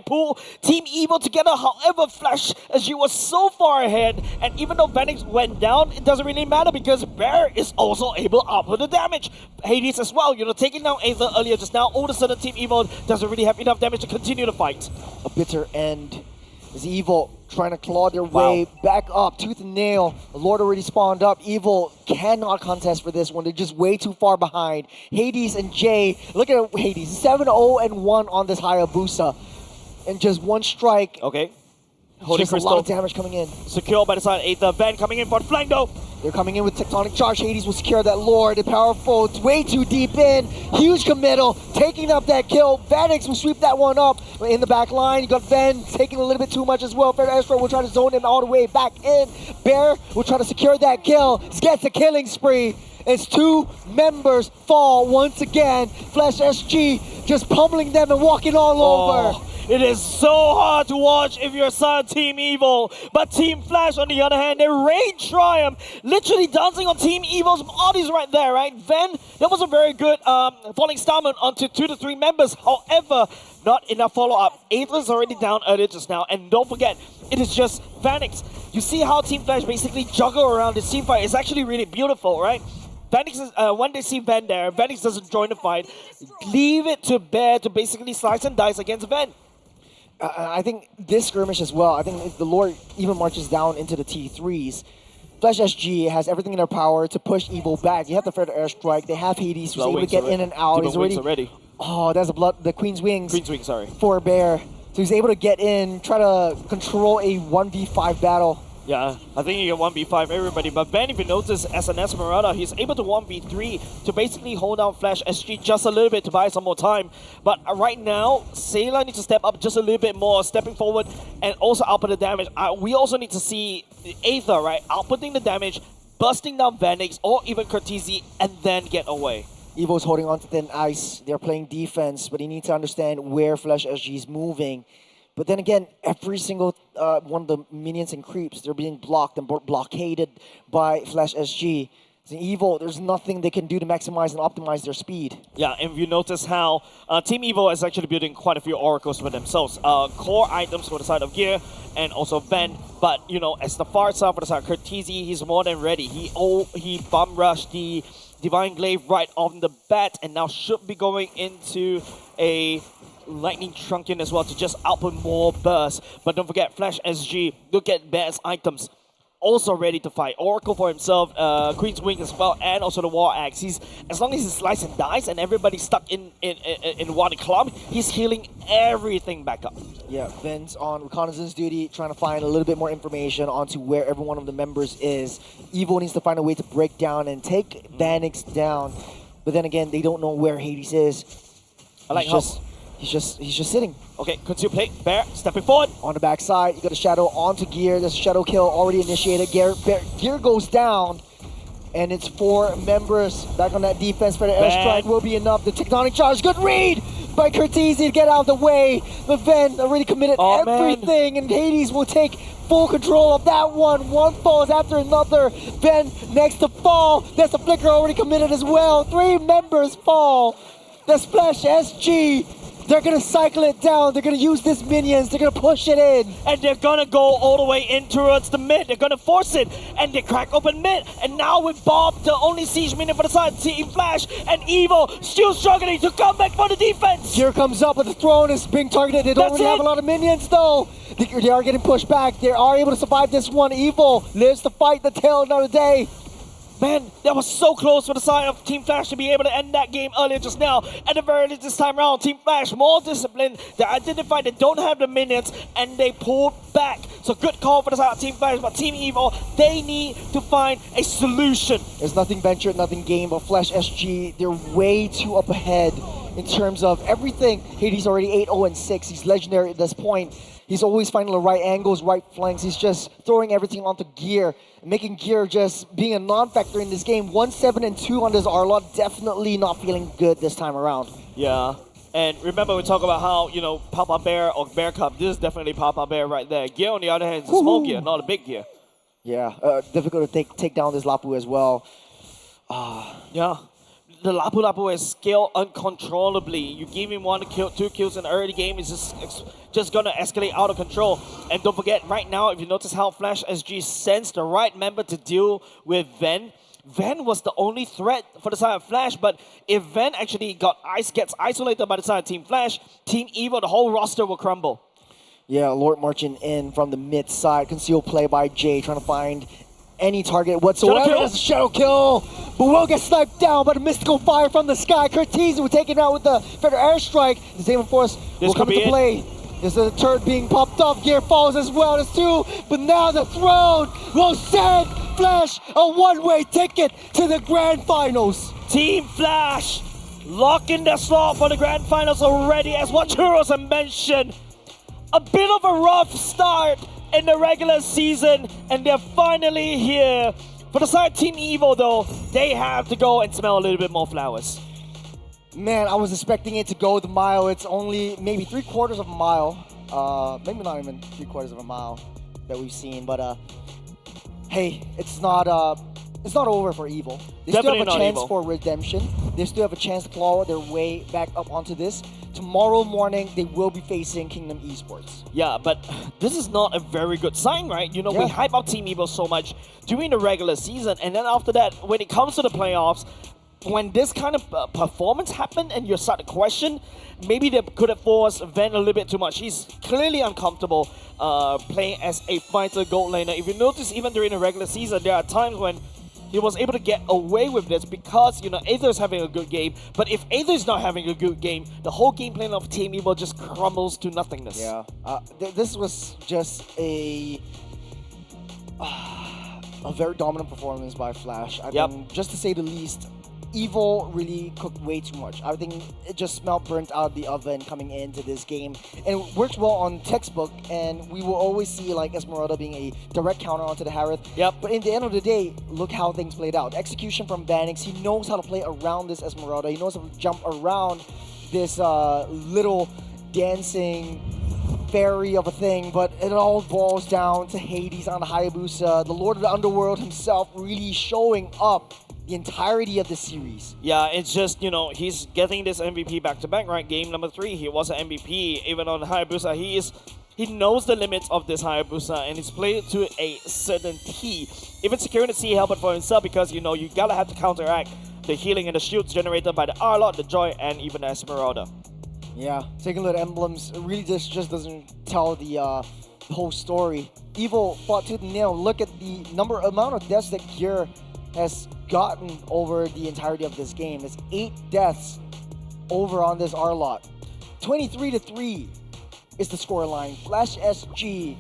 pull Team Evil together. However, Flash SG was so far ahead. And even though Vanix went down, it doesn't really matter because Bear is also able to output the damage. Hades as well. You know, taking down Aether earlier just now, all of a sudden Team Evil doesn't really have enough damage to continue the fight. A bitter end. Is Evil trying to claw their way back up, tooth and nail. The Lord already spawned up. Evil cannot contest for this one. They're just way too far behind. Hades and Jay, look at Hades, 7-0-1 on this Hayabusa. And just one strike. Okay. Holy Crystal. A lot of damage coming in. Secure by the side of Aether. Van coming in for the flank though. They're coming in with Tectonic Charge. Hades will secure that Lord. They're powerful. It's way too deep in. Huge committal. Taking up that kill. Vanix will sweep that one up. In the back line, you got Ven taking a little bit too much as well. Fair Astro will try to zone him all the way back in. Bear will try to secure that kill. Gets a killing spree. As 2 members fall once again. Flash SG just pummeling them and walking all over. It is so hard to watch if you're side Team Evil, but Team Flash on the other hand, they reign triumph, literally dancing on Team Evil's bodies right there, right? Ven, that was a very good falling star onto 2 to 3 members. However, not enough follow-up. Aether's already down earlier just now, and don't forget, it is just Vanix. You see how Team Flash basically juggle around this team fight. It's actually really beautiful, right? Vanix is, when they see Ven there, Vanix doesn't join the fight. Leave it to Bear to basically slice and dice against Ven. I think this skirmish as well, I think if the Lord even marches down into the T3s, Flash SG has everything in their power to push Evil back. You have the Feather Airstrike, they have Hades who's able to get in and out. He's already. Oh, that's the Queen's Wings. Queen's Wings, sorry. For Bear. So he's able to get in, try to control a 1v5 battle. Yeah, I think you can 1v5 everybody, but Ben, if you notice, as an Esmeralda, he's able to 1v3 to basically hold down Flash SG just a little bit to buy some more time. But right now, Sailor needs to step up just a little bit more, stepping forward and also output the damage. We also need to see Aether, right, outputting the damage, busting down Vanix or even Cortese, and then get away. Evo's holding on to thin ice. They're playing defense, but you need to understand where Flash SG is moving. But then again, every single one of the minions and creeps, they're being blocked and blockaded by Flash SG. So Evo, there's nothing they can do to maximize and optimize their speed. Yeah, and if you notice how Team Evo is actually building quite a few oracles for themselves. Core items for the side of Gear and also Ven. But, you know, as the far side for the side of Cortese, he's more than ready. He bum rushed the Divine Glaive right off the bat and now should be going into a Lightning Trunkin as well to just output more bursts. But don't forget, Flash SG, look at Bear's items. Also ready to fight. Oracle for himself, Queen's Wing as well, and also the War Axe. He's, as long as he slice and dice and everybody's stuck in one club, he's healing everything back up. Yeah, Ven's on reconnaissance duty, trying to find a little bit more information onto where every one of the members is. Evo needs to find a way to break down and take Vanix down. But then again, they don't know where Hades is. I like He's just sitting. Okay, conceal plate. Bear stepping forward. On the backside, you got a shadow onto Gear. There's a shadow kill already initiated. Gear goes down, and it's 4 members back on that defense. For the airstrike will be enough. The tectonic charge, good read by Cortese to get out of the way. But Ven already committed everything, and Hades will take full control of that one. One falls after another. Ven next to fall. There's a flicker already committed as well. 3 members fall. The Splash SG. They're going to cycle it down. They're going to use these minions. They're going to push it in. And they're going to go all the way in towards the mid. They're going to force it. And they crack open mid. And now with Bob, the only siege minion for the side, Team Flash and Evo still struggling to come back for the defense. Here comes up with the throne. Is being targeted. They don't really have a lot of minions though. They are getting pushed back. They are able to survive this one. Evo lives to fight the tail another day. Man, that was so close for the side of Team Flash to be able to end that game earlier just now. At the very least this time around, Team Flash more disciplined. They identified they don't have the minutes and they pulled back. So good call for the side of Team Flash, but Team Evo, they need to find a solution. There's nothing ventured, nothing gained, but Flash SG, they're way too up ahead in terms of everything. Hades already 8-0-6. He's legendary at this point. He's always finding the right angles, right flanks. He's just throwing everything onto Gear, making Gear just being a non-factor in this game. 1-7-2 on this Arlott, definitely not feeling good this time around. Yeah, and remember we talk about how, you know, Papa Bear or Bear Cup, this is definitely Papa Bear right there. Gear on the other hand is a small Gear, not a big Gear. Yeah, difficult to take down this Lapu as well. Yeah. The Lapu Lapu is scaled uncontrollably. You give him 1 kill, 2 kills in the early game, it's just gonna escalate out of control. And don't forget, right now, if you notice how Flash SG sends the right member to deal with Ven, Ven was the only threat for the side of Flash, but if Ven actually gets isolated by the side of Team Flash, Team Evo, the whole roster will crumble. Yeah, Lord marching in from the mid side, concealed play by Jay, trying to find any target whatsoever. That's a shadow kill, but will get sniped down by the mystical fire from the sky. Cortese will take it out with the Feather Airstrike. The Demon Force will come into play. There's a turret being popped off. Gear falls as well. There's 2, but now the throne will send Flash a one-way ticket to the Grand Finals. Team Flash locking the slot for the Grand Finals already, as what Churros had mentioned. A bit of a rough start in the regular season, and they're finally here. For the side Team Evo though, they have to go and smell a little bit more flowers. Man, I was expecting it to go the mile. It's only maybe 3/4 of a mile. Maybe not even 3/4 of a mile that we've seen. But hey, it's not over for Evil. They Definitely still have a not chance Evil. for redemption. They still have a chance to claw their way back up onto this. Tomorrow morning, they will be facing Kingdom Esports. Yeah, but this is not a very good sign, right? You know, we hype up Team Evo so much during the regular season, and then after that, when it comes to the playoffs, when this kind of performance happened and you start to question, maybe they could have forced Ven a little bit too much. He's clearly uncomfortable playing as a fighter gold laner. If you notice, even during the regular season, there are times when he was able to get away with this because, you know, Aether's having a good game. But if Aether's not having a good game, the whole game plan of Team Evo just crumbles to nothingness. Yeah, this was just a very dominant performance by Flash. I think, just to say the least, Evil really cooked way too much. I think it just smelled burnt out of the oven coming into this game. And it works well on textbook, and we will always see like Esmeralda being a direct counter onto the Harith. But in the end of the day, look how things played out. Execution from Vanix, he knows how to play around this Esmeralda. He knows how to jump around this little dancing fairy of a thing, but it all boils down to Hades on the Hayabusa, the Lord of the Underworld himself really showing up the entirety of the series. Yeah, it's just, you know, he's getting this MVP back-to-back, right? Game number 3, he was an MVP. Even on Hayabusa, he knows the limits of this Hayabusa, and he's played it to a certain T. Even securing the C helmet for himself because, you know, you gotta have to counteract the healing and the shields generated by the Arlot, the Joy, and even the Esmeralda. Yeah, taking a look at emblems, it really just doesn't tell the whole story. Evil fought tooth and nail. Look at the amount of deaths that Gear has gotten over the entirety of this game. It's 8 deaths over on this Arlot. 23-3 is the scoreline. Flash SG.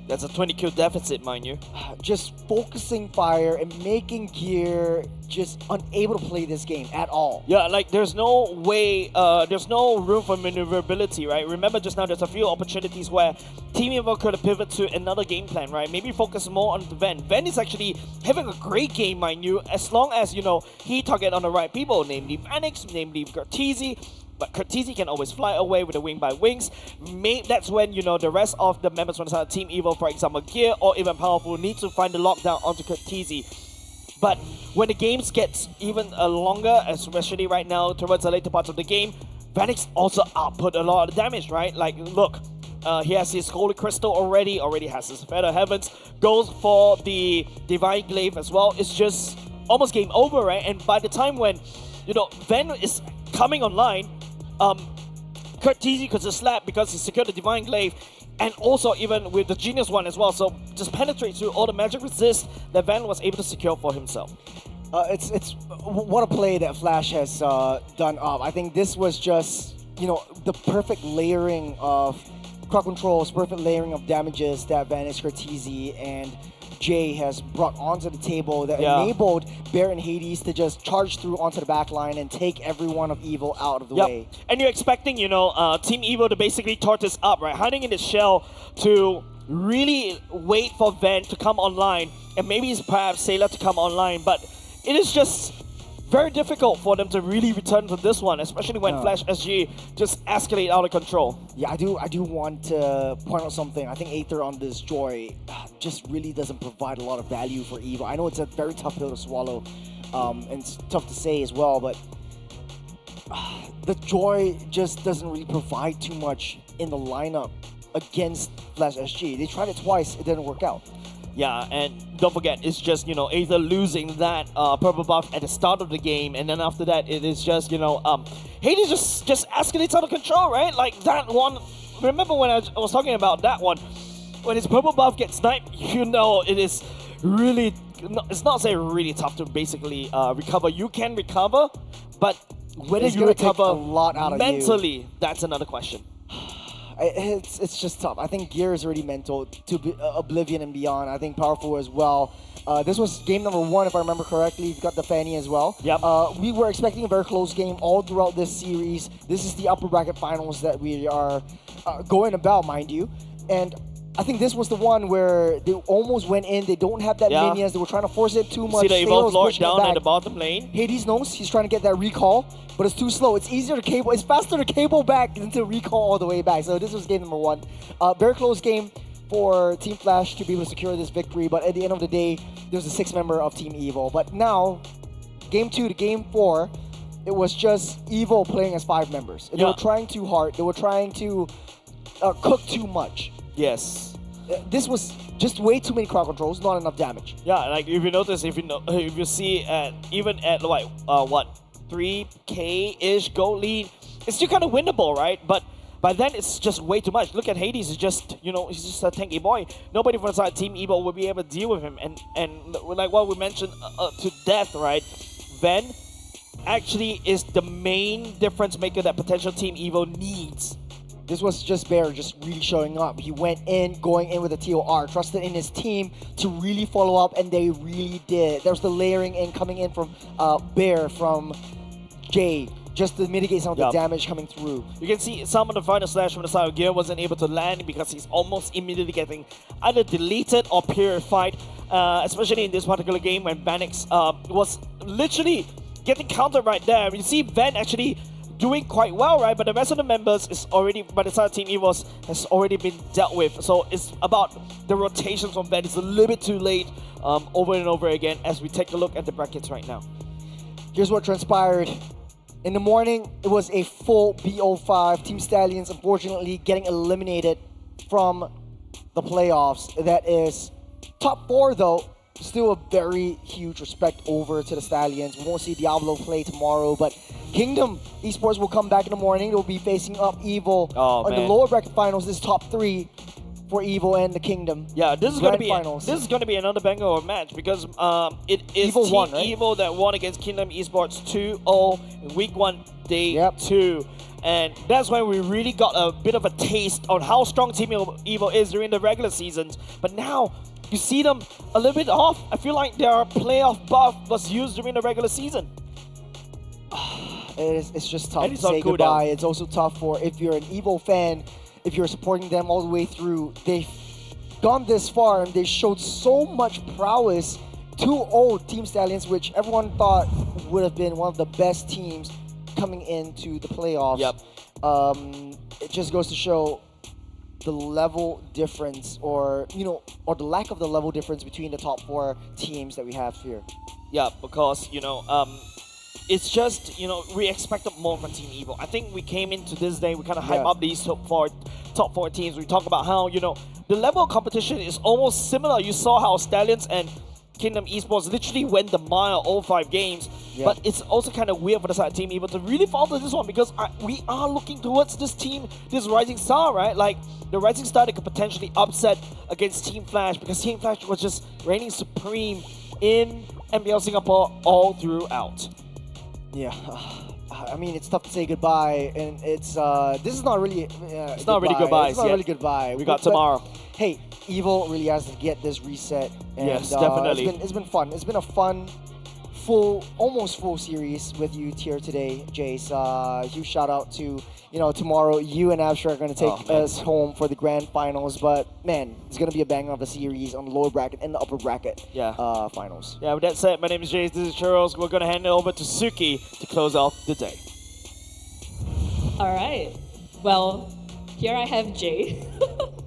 That's a 20-kill deficit, mind you. Just focusing fire and making Gear just unable to play this game at all. Yeah, like there's no way, there's no room for maneuverability, right? Remember just now there's a few opportunities where Team Evo could have pivoted to another game plan, right? Maybe focus more on the Ven. Ven is actually having a great game, mind you, as long as, you know, he target on the right people, namely Vanix, namely Cortese. But Cortese can always fly away with the wing by wings. That's when, you know, the rest of the members from the Team Evo, for example, Gear or even Powerful, need to find the lockdown onto Cortese. But when the games gets even longer, especially right now towards the later parts of the game, Vanix also output a lot of damage, right? Like, look, he has his Holy Crystal already has his Feather Heavens, goes for the Divine Glaive as well. It's just almost game over, right? And by the time when, you know, Ven is coming online, Cortese could just slap because he secured the Divine Glaive, and also even with the Genius one as well, so just penetrate through all the magic resist that Ven was able to secure for himself. It's what a play that Flash has done up. I think this was just, you know, the perfect layering of crowd controls, perfect layering of damages that Vanix, Cortese, and Jay has brought onto the table that enabled Bear and Hades to just charge through onto the back line and take every one of Evil out of the way. And you're expecting, you know, Team Evo to basically tortoise up, right? Hiding in its shell to really wait for Ven to come online, and maybe perhaps Sailor to come online, but it is just very difficult for them to really return to this one, especially when Flash SG just escalate out of control. Yeah, I do want to point out something. I think Aether on this Joy just really doesn't provide a lot of value for Evo. I know it's a very tough pill to swallow, and it's tough to say as well, but the Joy just doesn't really provide too much in the lineup against Flash SG. They tried it twice, it didn't work out. Yeah, and don't forget, it's just, you know, Aether losing that purple buff at the start of the game, and then after that, it is just, you know, Hades just escalates out of control, right? Like that one, remember when I was talking about that one, when his purple buff gets sniped, you know, it is really, it's not say really tough to basically recover. You can recover, but whether you recover a lot out of mentally, that's another question. It's just tough. I think Gear is already mental to Oblivion and beyond. I think Powerful as well. This was game number 1, if I remember correctly. You've got the Fanny as well. We were expecting a very close game all throughout this series. This is the upper bracket finals that we are going about, mind you. And I think this was the one where they almost went in. They don't have that minions. They were trying to force it too much. See the Evolve Sale's Lord pushing it down back. in the bottom lane. Hades knows he's trying to get that recall, but it's too slow. It's easier to cable. It's faster to cable back than to recall all the way back. So this was game number 1. Very close game for Team Flash to be able to secure this victory. But at the end of the day, there's a 6th member of Team Evil. But now, game 2 to game 4, it was just Evil playing as 5 members. They were trying too hard. They were trying to cook too much. Yes. This was just way too many crowd controls, not enough damage. Yeah, like if you notice, if you see even at like what 3K-ish gold lead, it's still kind of winnable, right? But by then it's just way too much. Look at Hades, is just he's just a tanky boy. Nobody from the side Team Evil will be able to deal with him, and like what we mentioned to death, right? Ven actually is the main difference maker that potential Team Evil needs. This was just Bear just really showing up. He went in, going in with a TOR, trusted in his team to really follow up, and they really did. There's the layering in coming in from Bear, from Jay, just to mitigate some of the damage coming through. You can see some of the final slash from the side of Gear wasn't able to land because he's almost immediately getting either deleted or purified, especially in this particular game when Vanix was literally getting countered right there. You see Ven actually doing quite well, right? But the rest of the members is already, by the side of Team Evil, has already been dealt with. So it's about the rotations from Ven. It's a little bit too late over and over again as we take a look at the brackets right now. Here's what transpired. In the morning, it was a full BO5. Team Stallions, unfortunately, getting eliminated from the playoffs. That is top 4, though. Still a very huge respect over to the Stallions. We won't see Diablo play tomorrow, but Kingdom Esports will come back in the morning. They'll be facing up Evil on the lower bracket finals. This is top 3 for Evil and the Kingdom. Yeah, this is going to be another banger of a match because it is Evil Team won, right? Evil that won against Kingdom Esports 2-0 in week 1, day 2. And that's when we really got a bit of a taste on how strong Team Evil is during the regular seasons. But now, you see them a little bit off. I feel like their playoff buff was used during the regular season. It's just tough to say goodbye. It's also tough for if you're an Evil fan, if you're supporting them all the way through. They've gone this far and they showed so much prowess. 2-0 Team Stallions, which everyone thought would have been one of the best teams coming into the playoffs. It just goes to show the level difference, or or the lack of the level difference between the top 4 teams that we have here. Yeah, because it's just we expected more from Team Evil. I think we came into this day, we kind of hype up these top four teams. We talk about how the level of competition is almost similar. You saw how Stallions and Kingdom Esports literally went the mile all 5 games. But it's also kind of weird for the side of Team Evil to really fall to this one because we are looking towards this team, this Rising Star, right? Like the Rising Star that could potentially upset against Team Flash because Team Flash was just reigning supreme in MPL Singapore all throughout. Yeah, I mean, it's tough to say goodbye, and it's this is not really it's not really goodbye. It's not really goodbye. We got tomorrow. Hey, Evil really has to get this reset. And, yes, definitely. It's been fun. It's been a fun, almost full series with you here today, Jace. Huge shout out to tomorrow. You and Absher are going to take us home for the grand finals. But man, it's going to be a banger of a series on the lower bracket and the upper bracket finals. Yeah. With that said, my name is Jace. This is Churros. We're going to hand it over to Suki to close off the day. All right. Well, here I have Jay.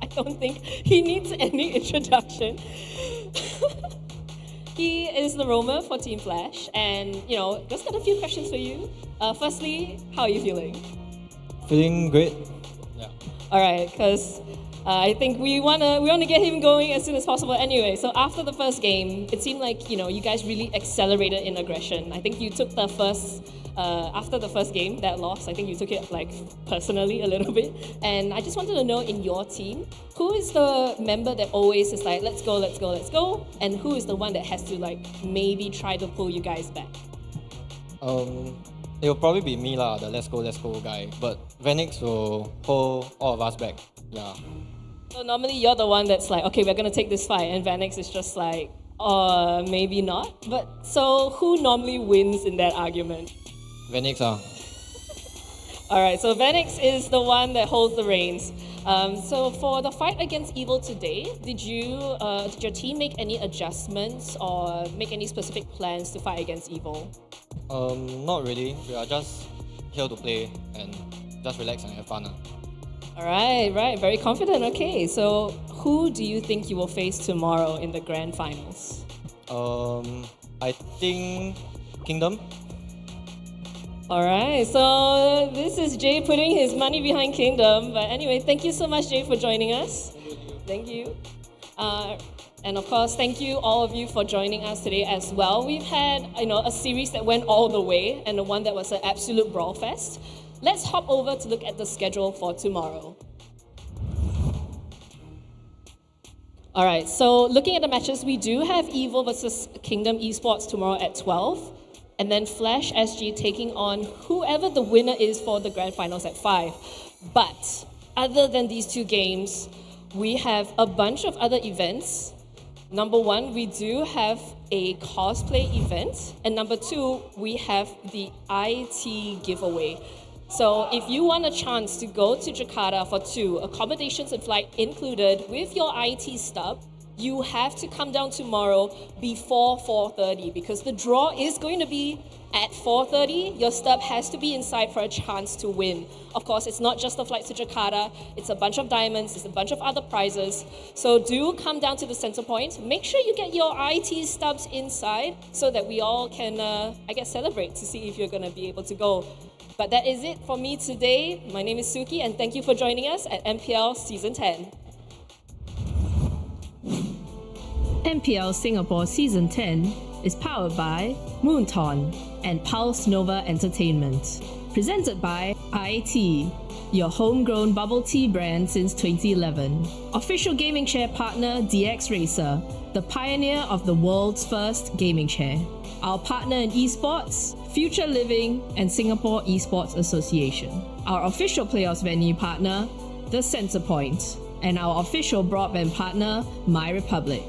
I don't think he needs any introduction. He is the roamer for Team Flash, and just got a few questions for you. Firstly, how are you feeling? Feeling great. Yeah. All right, because I think we wanna get him going as soon as possible. Anyway, so after the first game, it seemed like you guys really accelerated in aggression. I think you took the first. After the first game, that loss, I think you took it like personally a little bit. And I just wanted to know in your team, who is the member that always is like, let's go, let's go, let's go? And who is the one that has to like maybe try to pull you guys back? It will probably be me lah, the let's go guy. But Vanix will pull all of us back. Yeah. So normally you're the one that's like, okay, we're gonna take this fight, and Vanix is just like, maybe not. But so who normally wins in that argument? Vanix. All right, so Vanix is the one that holds the reins. So for the fight against Evil today, did your team make any adjustments or make any specific plans to fight against Evil? Not really. We are just here to play and just relax and have fun. All right, right. Very confident. Okay, so who do you think you will face tomorrow in the grand finals? I think Kingdom. All right, so this is Jay putting his money behind Kingdom. But anyway, thank you so much, Jay, for joining us. Thank you. And of course, thank you all of you for joining us today as well. We've had a series that went all the way and the one that was an absolute brawl fest. Let's hop over to look at the schedule for tomorrow. All right, so looking at the matches, we do have Evil versus Kingdom Esports tomorrow at 12. And then Flash SG taking on whoever the winner is for the grand finals at 5. But other than these two games, we have a bunch of other events. Number one, we do have a cosplay event. And number two, we have the IT giveaway. So if you want a chance to go to Jakarta for 2, accommodations and flight included with your IT stub, you have to come down tomorrow before 4:30 because the draw is going to be at 4:30. Your stub has to be inside for a chance to win. Of course, it's not just the flight to Jakarta. It's a bunch of diamonds. It's a bunch of other prizes. So do come down to the Centrepoint. Make sure you get your IT stubs inside so that we all can, celebrate to see if you're going to be able to go. But that is it for me today. My name is Suki, and thank you for joining us at MPL Season 10. MPL Singapore Season 10 is powered by Moonton and Pulse Nova Entertainment. Presented by IIT, your homegrown bubble tea brand since 2011. Official gaming chair partner DX Racer, the pioneer of the world's first gaming chair. Our partner in esports, Future Living and Singapore Esports Association. Our official playoffs venue partner, the Centrepoint. And our official broadband partner, My Republic.